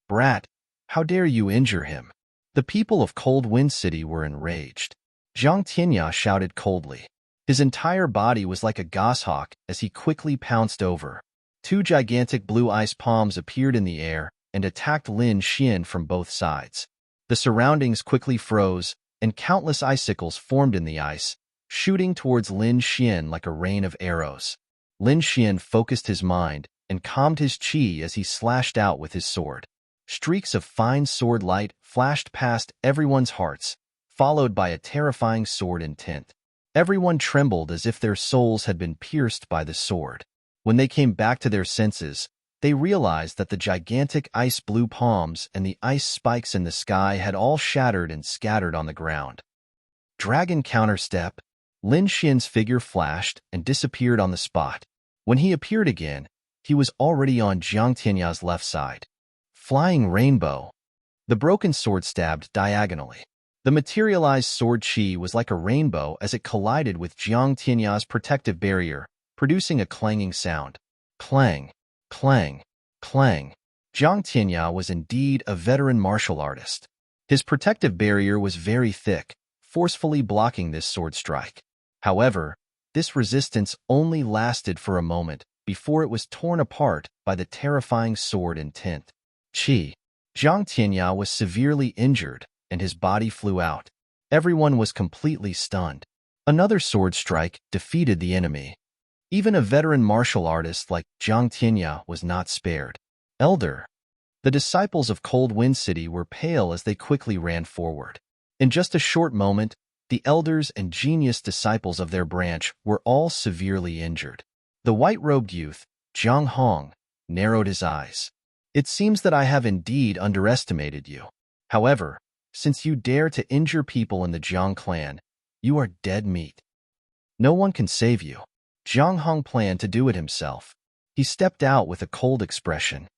Brat, how dare you injure him? The people of Cold Wind City were enraged. Zhang Tianya shouted coldly. His entire body was like a goshawk as he quickly pounced over. Two gigantic blue ice palms appeared in the air and attacked Lin Xian from both sides. The surroundings quickly froze, and countless icicles formed in the ice, shooting towards Lin Xian like a rain of arrows. Lin Xian focused his mind and calmed his qi as he slashed out with his sword. Streaks of fine sword light flashed past everyone's hearts, followed by a terrifying sword intent. Everyone trembled as if their souls had been pierced by the sword. When they came back to their senses, they realized that the gigantic ice-blue palms and the ice spikes in the sky had all shattered and scattered on the ground. Dragon counterstep. Lin Xian's figure flashed and disappeared on the spot. When he appeared again, he was already on Jiang Tianya's left side. Flying rainbow. The broken sword stabbed diagonally. The materialized sword chi was like a rainbow as it collided with Jiang Tianya's protective barrier, producing a clanging sound. Clang, clang, clang. Jiang Tianya was indeed a veteran martial artist. His protective barrier was very thick, forcefully blocking this sword strike. However, this resistance only lasted for a moment before it was torn apart by the terrifying sword and tint. Chi. Jiang Tianya was severely injured, and his body flew out. Everyone was completely stunned. Another sword strike defeated the enemy. Even a veteran martial artist like Jiang Tianya was not spared. Elder. The disciples of Cold Wind City were pale as they quickly ran forward. In just a short moment, the elders and genius disciples of their branch were all severely injured. The white-robed youth, Zhang Hong, narrowed his eyes. It seems that I have indeed underestimated you. However, since you dare to injure people in the Jiang clan, you are dead meat. No one can save you. Zhang Hong planned to do it himself. He stepped out with a cold expression.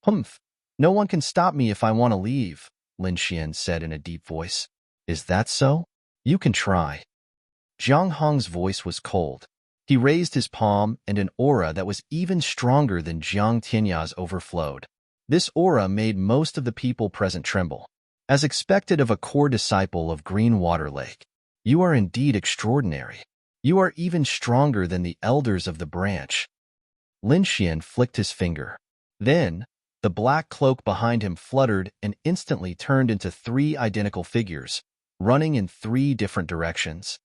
Humph! No one can stop me if I want to leave, Lin Xian said in a deep voice. Is that so? You can try. Zhang Hong's voice was cold. He raised his palm, and an aura that was even stronger than Jiang Tianya's overflowed. This aura made most of the people present tremble. As expected of a core disciple of Green Water Lake, you are indeed extraordinary. You are even stronger than the elders of the branch. Lin Xian flicked his finger. Then, the black cloak behind him fluttered and instantly turned into 3 identical figures, running in 3 different directions.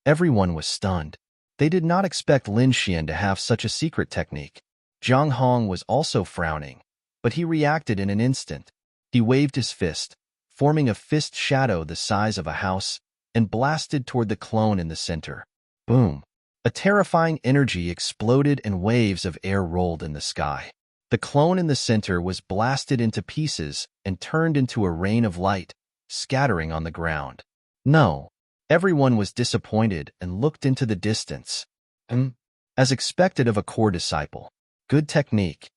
Everyone was stunned. They did not expect Lin Xian to have such a secret technique. Zhang Hong was also frowning, but he reacted in an instant. He waved his fist, forming a fist shadow the size of a house, and blasted toward the clone in the center. Boom! A terrifying energy exploded and waves of air rolled in the sky. The clone in the center was blasted into pieces and turned into a rain of light, scattering on the ground. No! Everyone was disappointed and looked into the distance. As expected of a core disciple. Good technique,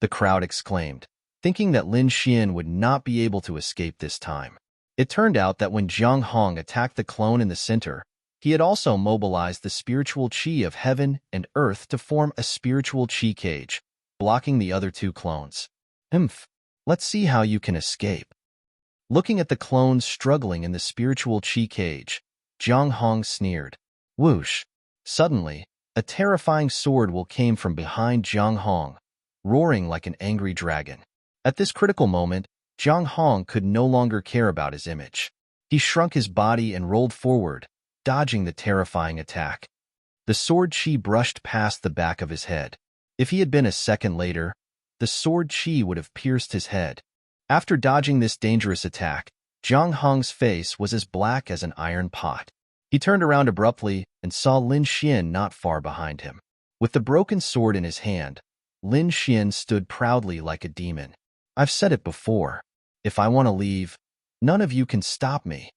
the crowd exclaimed, thinking that Lin Xian would not be able to escape this time. It turned out that when Zhang Hong attacked the clone in the center, he had also mobilized the spiritual chi of heaven and earth to form a spiritual chi cage, blocking the other 2 clones. Let's see how you can escape. Looking at the clones struggling in the spiritual chi cage, Zhang Hong sneered. Whoosh! Suddenly, a terrifying sword will came from behind Zhang Hong, roaring like an angry dragon. At this critical moment, Zhang Hong could no longer care about his image. He shrunk his body and rolled forward, dodging the terrifying attack. The sword chi brushed past the back of his head. If he had been a second later, the sword chi would have pierced his head. After dodging this dangerous attack, Zhang Hong's face was as black as an iron pot. He turned around abruptly and saw Lin Xian not far behind him. With the broken sword in his hand, Lin Xian stood proudly like a demon. I've said it before. If I want to leave, none of you can stop me.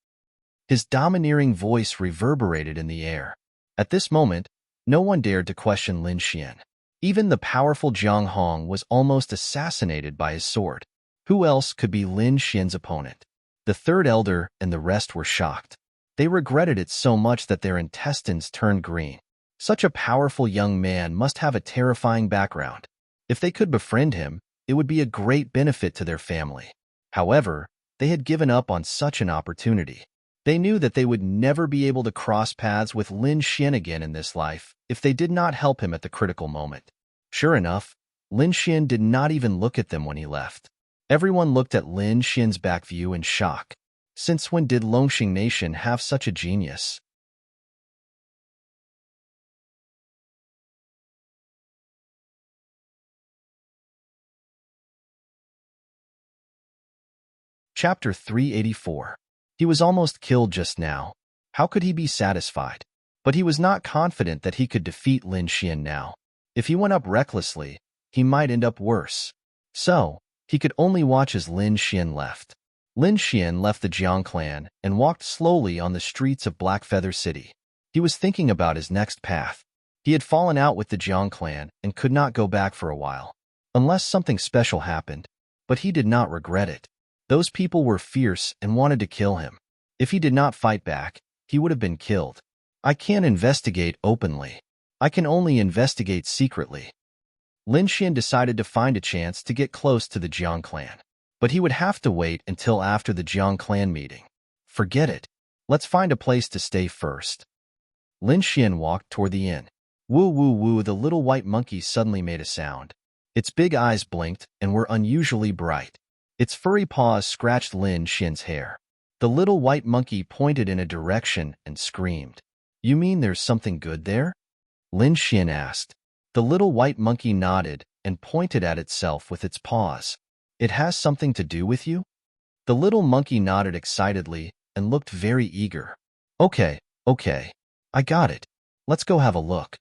His domineering voice reverberated in the air. At this moment, no one dared to question Lin Xian. Even the powerful Zhang Hong was almost assassinated by his sword. Who else could be Lin Xian's opponent? The 3rd elder and the rest were shocked. They regretted it so much that their intestines turned green. Such a powerful young man must have a terrifying background. If they could befriend him, it would be a great benefit to their family. However, they had given up on such an opportunity. They knew that they would never be able to cross paths with Lin Xian again in this life if they did not help him at the critical moment. Sure enough, Lin Xian did not even look at them when he left. Everyone looked at Lin Xian's back view in shock. Since when did Longxing Nation have such a genius? Chapter 384. He was almost killed just now. How could he be satisfied? But he was not confident that he could defeat Lin Xian now. If he went up recklessly, he might end up worse. So, he could only watch as Lin Xian left. Lin Xian left the Jiang clan and walked slowly on the streets of Blackfeather City. He was thinking about his next path. He had fallen out with the Jiang clan and could not go back for a while, unless something special happened, but he did not regret it. Those people were fierce and wanted to kill him. If he did not fight back, he would have been killed. I can't investigate openly. I can only investigate secretly. Lin Xian decided to find a chance to get close to the Jiang clan, but he would have to wait until after the Jiang clan meeting. Forget it. Let's find a place to stay first. Lin Xian walked toward the inn. Woo woo woo, the little white monkey suddenly made a sound. Its big eyes blinked and were unusually bright. Its furry paws scratched Lin Xian's hair. The little white monkey pointed in a direction and screamed. You mean there's something good there? Lin Xian asked. The little white monkey nodded and pointed at itself with its paws. It has something to do with you? The little monkey nodded excitedly and looked very eager. Okay. I got it. Let's go have a look.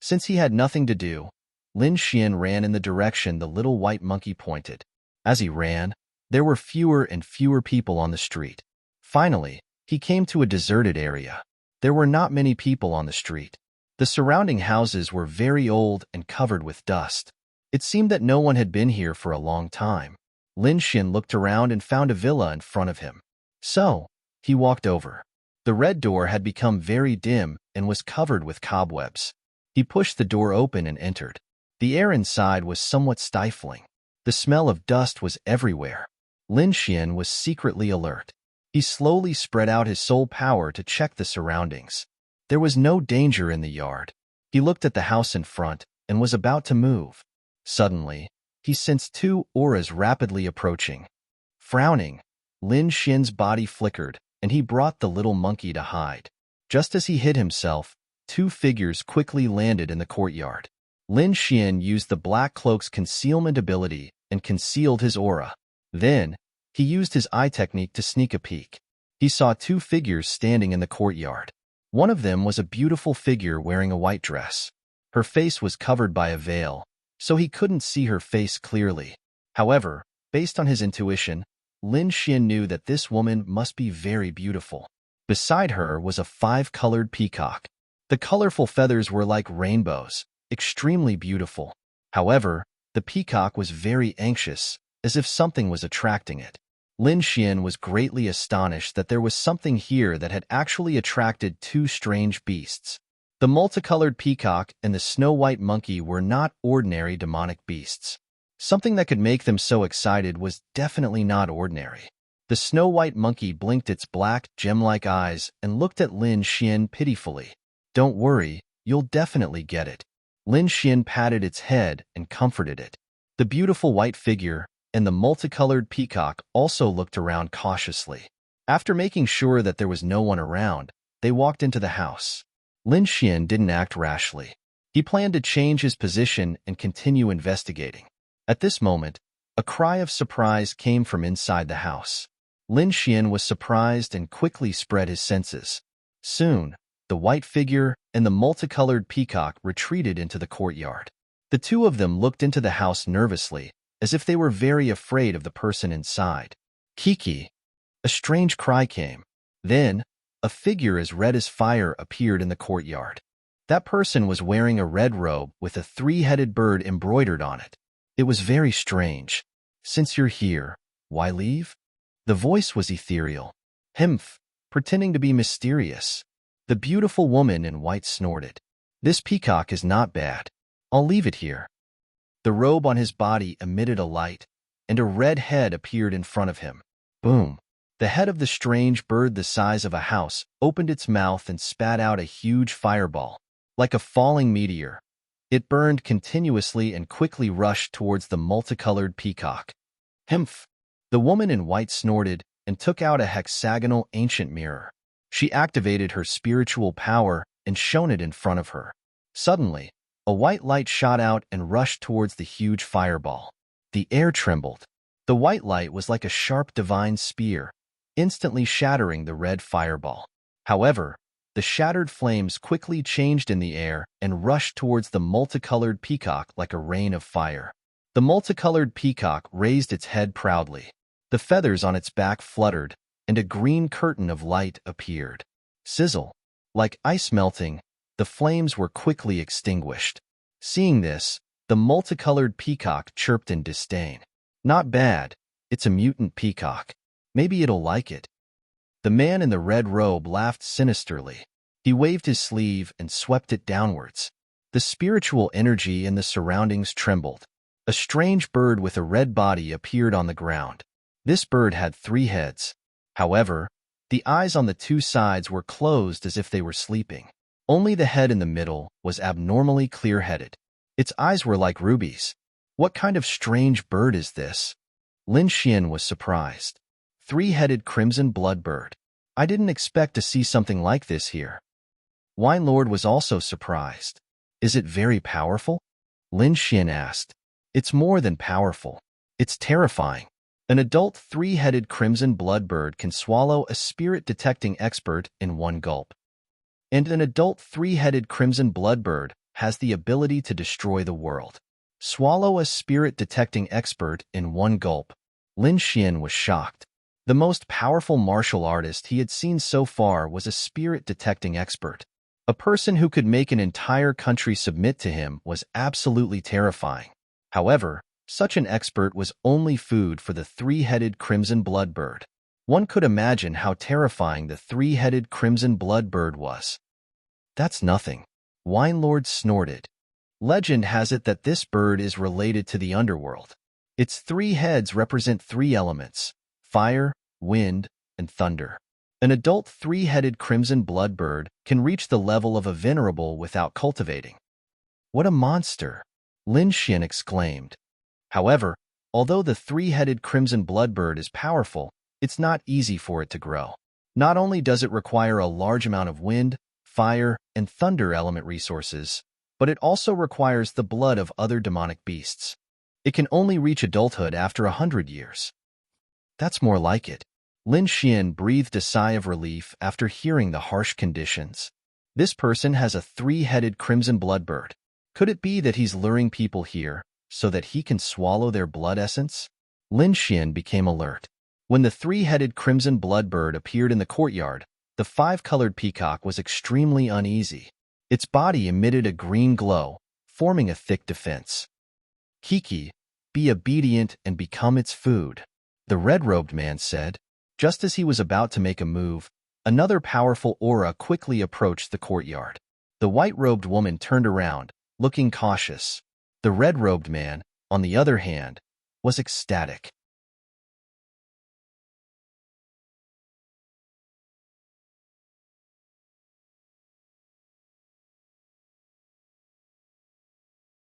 Since he had nothing to do, Lin Xian ran in the direction the little white monkey pointed. As he ran, there were fewer and fewer people on the street. Finally, he came to a deserted area. There were not many people on the street. The surrounding houses were very old and covered with dust. It seemed that no one had been here for a long time. Lin Xian looked around and found a villa in front of him. So, he walked over. The red door had become very dim and was covered with cobwebs. He pushed the door open and entered. The air inside was somewhat stifling. The smell of dust was everywhere. Lin Xian was secretly alert. He slowly spread out his soul power to check the surroundings. There was no danger in the yard. He looked at the house in front and was about to move. Suddenly, he sensed two auras rapidly approaching. Frowning, Lin Xian's body flickered, and he brought the little monkey to hide. Just as he hid himself, two figures quickly landed in the courtyard. Lin Xian used the black cloak's concealment ability and concealed his aura. Then, he used his eye technique to sneak a peek. He saw two figures standing in the courtyard. One of them was a beautiful figure wearing a white dress. Her face was covered by a veil, so he couldn't see her face clearly. However, based on his intuition, Lin Xian knew that this woman must be very beautiful. Beside her was a five-colored peacock. The colorful feathers were like rainbows, extremely beautiful. However, the peacock was very anxious, as if something was attracting it. Lin Xian was greatly astonished that there was something here that had actually attracted two strange beasts. The multicolored peacock and the snow-white monkey were not ordinary demonic beasts. Something that could make them so excited was definitely not ordinary. The snow-white monkey blinked its black, gem-like eyes and looked at Lin Xian pitifully. Don't worry, you'll definitely get it. Lin Xian patted its head and comforted it. The beautiful white figure and the multicolored peacock also looked around cautiously. After making sure that there was no one around, they walked into the house. Lin Xian didn't act rashly. He planned to change his position and continue investigating. At this moment, a cry of surprise came from inside the house. Lin Xian was surprised and quickly spread his senses. Soon, the white figure and the multicolored peacock retreated into the courtyard. The two of them looked into the house nervously, as if they were very afraid of the person inside. Kiki! A strange cry came. Then, a figure as red as fire appeared in the courtyard. That person was wearing a red robe with a three-headed bird embroidered on it. It was very strange. Since you're here, why leave? The voice was ethereal. Humph, pretending to be mysterious. The beautiful woman in white snorted. This peacock is not bad. I'll leave it here. The robe on his body emitted a light, and a red head appeared in front of him. Boom! The head of the strange bird the size of a house opened its mouth and spat out a huge fireball. Like a falling meteor, it burned continuously and quickly rushed towards the multicolored peacock. Humph! The woman in white snorted and took out a hexagonal ancient mirror. She activated her spiritual power and shone it in front of her. Suddenly, a white light shot out and rushed towards the huge fireball. The air trembled. The white light was like a sharp divine spear, instantly shattering the red fireball. However, The shattered flames quickly changed in the air and rushed towards the multicolored peacock like a rain of fire. The multicolored peacock raised its head proudly. The feathers on its back fluttered, and a green curtain of light appeared. Sizzle! Like ice melting, the flames were quickly extinguished. Seeing this, the multicolored peacock chirped in disdain. Not bad, it's a mutant peacock. Maybe it'll like it. The man in the red robe laughed sinisterly. He waved his sleeve and swept it downwards. The spiritual energy in the surroundings trembled. A strange bird with a red body appeared on the ground. This bird had 3 heads. However, the eyes on the 2 sides were closed as if they were sleeping. Only the head in the middle was abnormally clear-headed. Its eyes were like rubies. What kind of strange bird is this? Lin Xian was surprised. 3-headed crimson blood bird. I didn't expect to see something like this here. Wine Lord was also surprised. Is it very powerful? Lin Xian asked. It's more than powerful. It's terrifying. An adult 3-headed crimson blood bird can swallow a spirit-detecting expert in one gulp. And an adult 3-headed crimson blood bird has the ability to destroy the world. Swallow a spirit-detecting expert in one gulp. Lin Xian was shocked. The most powerful martial artist he had seen so far was a spirit-detecting expert. A person who could make an entire country submit to him was absolutely terrifying. However, such an expert was only food for the 3-headed crimson blood bird. One could imagine how terrifying the 3-headed crimson blood bird was. That's nothing. Wine Lord snorted. Legend has it that this bird is related to the underworld. Its 3 heads represent 3 elements: fire, wind, and thunder. An adult 3-headed crimson blood bird can reach the level of a venerable without cultivating. What a monster! Lin Xian exclaimed. However, although the 3-headed crimson blood bird is powerful, it's not easy for it to grow. Not only does it require a large amount of wind, fire, and thunder element resources, but it also requires the blood of other demonic beasts. It can only reach adulthood after 100 years. That's more like it. Lin Xian breathed a sigh of relief after hearing the harsh conditions. This person has a 3-headed crimson blood bird. Could it be that he's luring people here so that he can swallow their blood essence? Lin Xian became alert. When the 3-headed crimson blood bird appeared in the courtyard, the 5-colored peacock was extremely uneasy. Its body emitted a green glow, forming a thick defense. Kiki, be obedient and become its food, the red-robed man said. Just as he was about to make a move, another powerful aura quickly approached the courtyard. The white-robed woman turned around, looking cautious. The red-robed man, on the other hand, was ecstatic.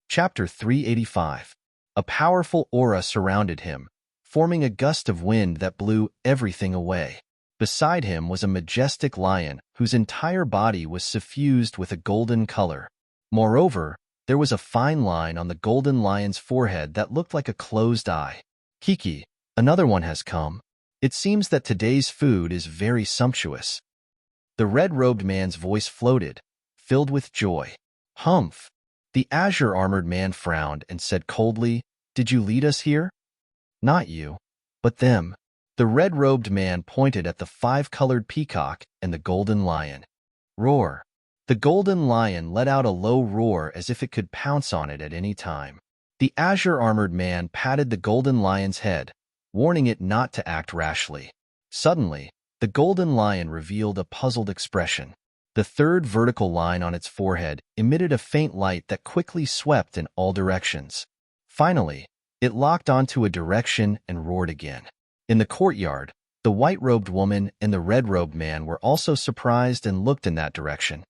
Chapter 385. A powerful aura surrounded him, forming a gust of wind that blew everything away. Beside him was a majestic lion whose entire body was suffused with a golden color. Moreover, there was a fine line on the golden lion's forehead that looked like a closed eye. Kiki, another one has come. It seems that today's food is very sumptuous. The red-robed man's voice floated, filled with joy. Humph! The azure-armored man frowned and said coldly, Did you lead us here? Not you, but them. The red-robed man pointed at the 5-colored peacock and the golden lion. Roar! The golden lion let out a low roar as if it could pounce on it at any time. The azure-armored man patted the golden lion's head, warning it not to act rashly. Suddenly, the golden lion revealed a puzzled expression. The 3rd vertical line on its forehead emitted a faint light that quickly swept in all directions. Finally, it locked onto a direction and roared again. In the courtyard, the white-robed woman and the red-robed man were also surprised and looked in that direction.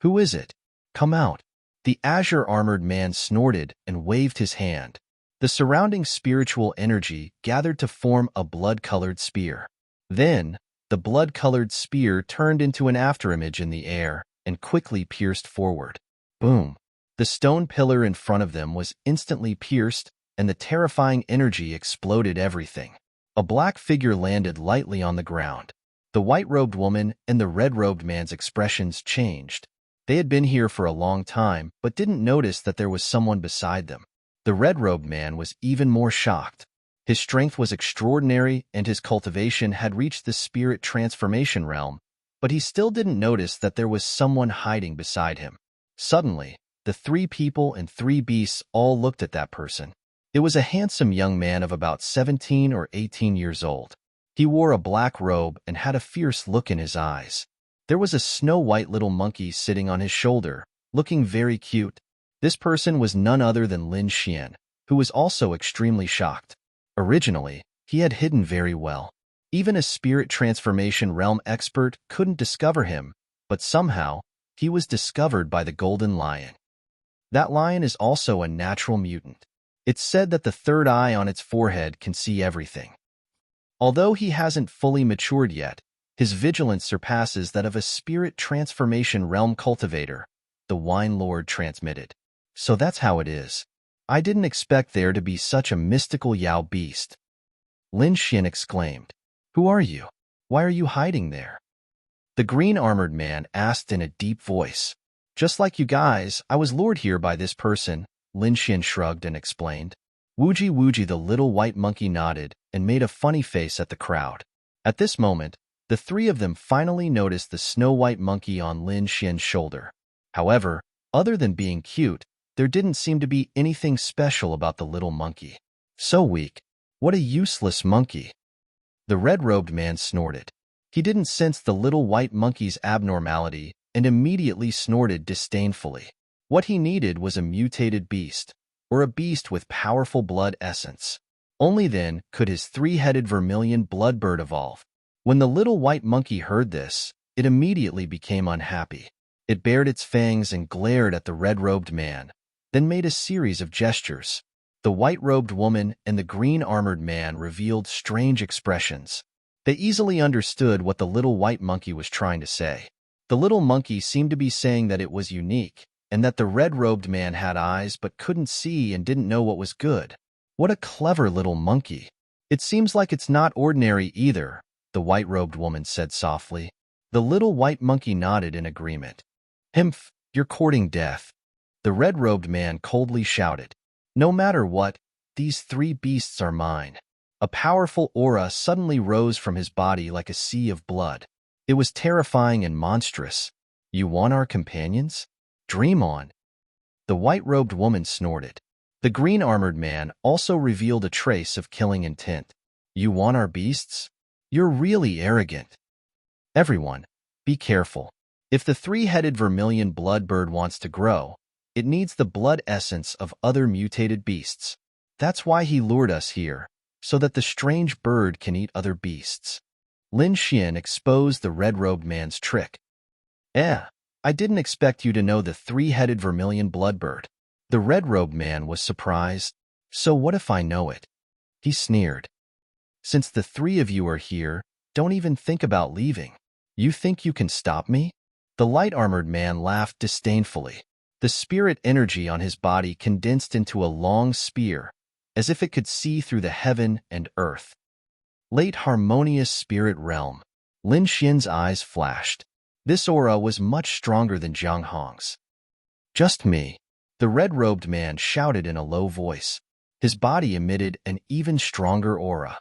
Who is it? Come out. The azure-armored man snorted and waved his hand. The surrounding spiritual energy gathered to form a blood-colored spear. Then, the blood-colored spear turned into an afterimage in the air and quickly pierced forward. Boom! The stone pillar in front of them was instantly pierced, and the terrifying energy exploded everything. A black figure landed lightly on the ground. The white-robed woman and the red-robed man's expressions changed. They had been here for a long time, but didn't notice that there was someone beside them. The red-robed man was even more shocked. His strength was extraordinary and his cultivation had reached the spirit transformation realm, but he still didn't notice that there was someone hiding beside him. Suddenly, the three people and three beasts all looked at that person. It was a handsome young man of about 17 or 18 years old. He wore a black robe and had a fierce look in his eyes. There was a snow-white little monkey sitting on his shoulder, looking very cute. This person was none other than Lin Xian, who was also extremely shocked. Originally, he had hidden very well. Even a spirit transformation realm expert couldn't discover him, but somehow, he was discovered by the golden lion. That lion is also a natural mutant. It's said that the third eye on its forehead can see everything. Although he hasn't fully matured yet, his vigilance surpasses that of a spirit transformation realm cultivator, the Wine Lord transmitted. So that's how it is. I didn't expect there to be such a mystical Yao beast. Lin Xian exclaimed. Who are you? Why are you hiding there? The green-armored man asked in a deep voice. Just like you guys, I was lured here by this person, Lin Xian shrugged and explained. Wooji Wooji the little white monkey nodded and made a funny face at the crowd. At this moment, the three of them finally noticed the snow-white monkey on Lin Xian's shoulder. However, other than being cute, there didn't seem to be anything special about the little monkey. So weak. What a useless monkey. The red-robed man snorted. He didn't sense the little white monkey's abnormality and immediately snorted disdainfully. What he needed was a mutated beast, or a beast with powerful blood essence. Only then could his three-headed vermilion blood bird evolve. When the little white monkey heard this, it immediately became unhappy. It bared its fangs and glared at the red-robed man, then made a series of gestures. The white-robed woman and the green-armored man revealed strange expressions. They easily understood what the little white monkey was trying to say. The little monkey seemed to be saying that it was unique, and that the red-robed man had eyes but couldn't see and didn't know what was good. What a clever little monkey. It seems like it's not ordinary either, the white-robed woman said softly. The little white monkey nodded in agreement. Himph, you're courting death. The red-robed man coldly shouted. No matter what, these three beasts are mine. A powerful aura suddenly rose from his body like a sea of blood. It was terrifying and monstrous. You want our companions? Dream on. The white-robed woman snorted. The green-armored man also revealed a trace of killing intent. You want our beasts? You're really arrogant. Everyone, be careful. If the three-headed vermilion blood bird wants to grow, it needs the blood essence of other mutated beasts. That's why he lured us here, so that the strange bird can eat other beasts. Lin Xian exposed the red-robed man's trick. I didn't expect you to know the three-headed vermilion blood bird. The red-robed man was surprised. So what if I know it? He sneered. Since the three of you are here, don't even think about leaving. You think you can stop me? The light-armored man laughed disdainfully. The spirit energy on his body condensed into a long spear, as if it could see through the heaven and earth. Late harmonious spirit realm. Lin Xian's eyes flashed. This aura was much stronger than Jiang Hong's. Just me. The red-robed man shouted in a low voice. His body emitted an even stronger aura.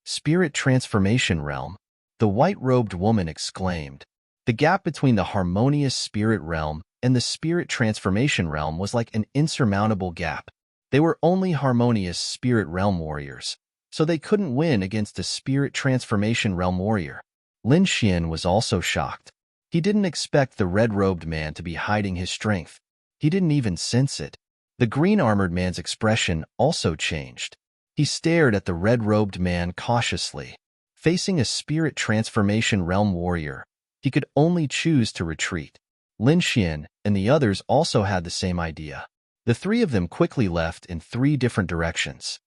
Spirit transformation realm. The white-robed woman exclaimed. The gap between the harmonious spirit realm and the spirit transformation realm was like an insurmountable gap. They were only harmonious spirit realm warriors, so they couldn't win against a spirit transformation realm warrior. Lin Xian was also shocked. He didn't expect the red-robed man to be hiding his strength. He didn't even sense it. The green-armored man's expression also changed. He stared at the red-robed man cautiously. Facing a spirit transformation realm warrior, he could only choose to retreat. Lin Xian and the others also had the same idea. The three of them quickly left in three different directions.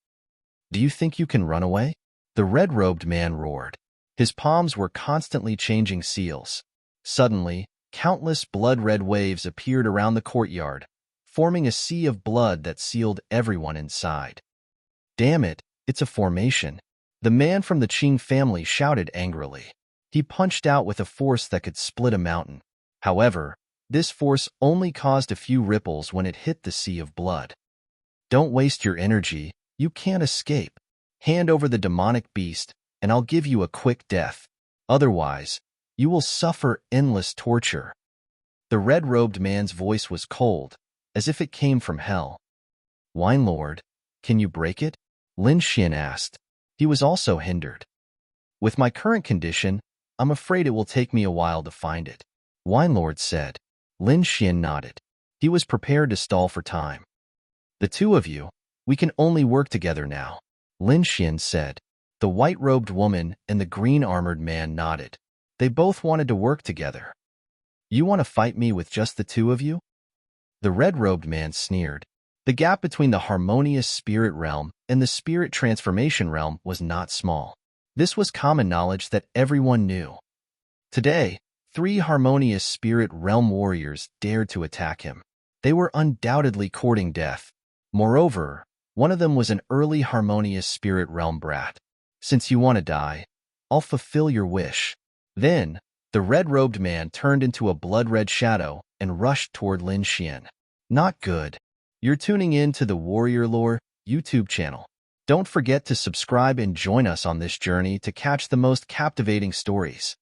Do you think you can run away? The red-robed man roared. His palms were constantly changing seals. Suddenly, countless blood-red waves appeared around the courtyard, forming a sea of blood that sealed everyone inside. Damn it, it's a formation. The man from the Qing family shouted angrily. He punched out with a force that could split a mountain. However, this force only caused a few ripples when it hit the sea of blood. Don't waste your energy. You can't escape. Hand over the demonic beast, and I'll give you a quick death. Otherwise, you will suffer endless torture. The red-robed man's voice was cold, as if it came from hell. Wine Lord, can you break it? Lin Xian asked. He was also hindered. With my current condition, I'm afraid it will take me a while to find it. Wine Lord said. Lin Xian nodded. He was prepared to stall for time. The two of you, we can only work together now, Lin Xian said. The white-robed woman and the green-armored man nodded. They both wanted to work together. You want to fight me with just the two of you? The red-robed man sneered. The gap between the harmonious spirit realm and the spirit transformation realm was not small. This was common knowledge that everyone knew. Today, 3 harmonious spirit realm warriors dared to attack him. They were undoubtedly courting death. Moreover, one of them was an early harmonious spirit realm brat. Since you want to die, I'll fulfill your wish. Then, the red-robed man turned into a blood-red shadow and rushed toward Lin Xian. Not good. You're tuning in to the Warrior Lore YouTube channel. Don't forget to subscribe and join us on this journey to catch the most captivating stories.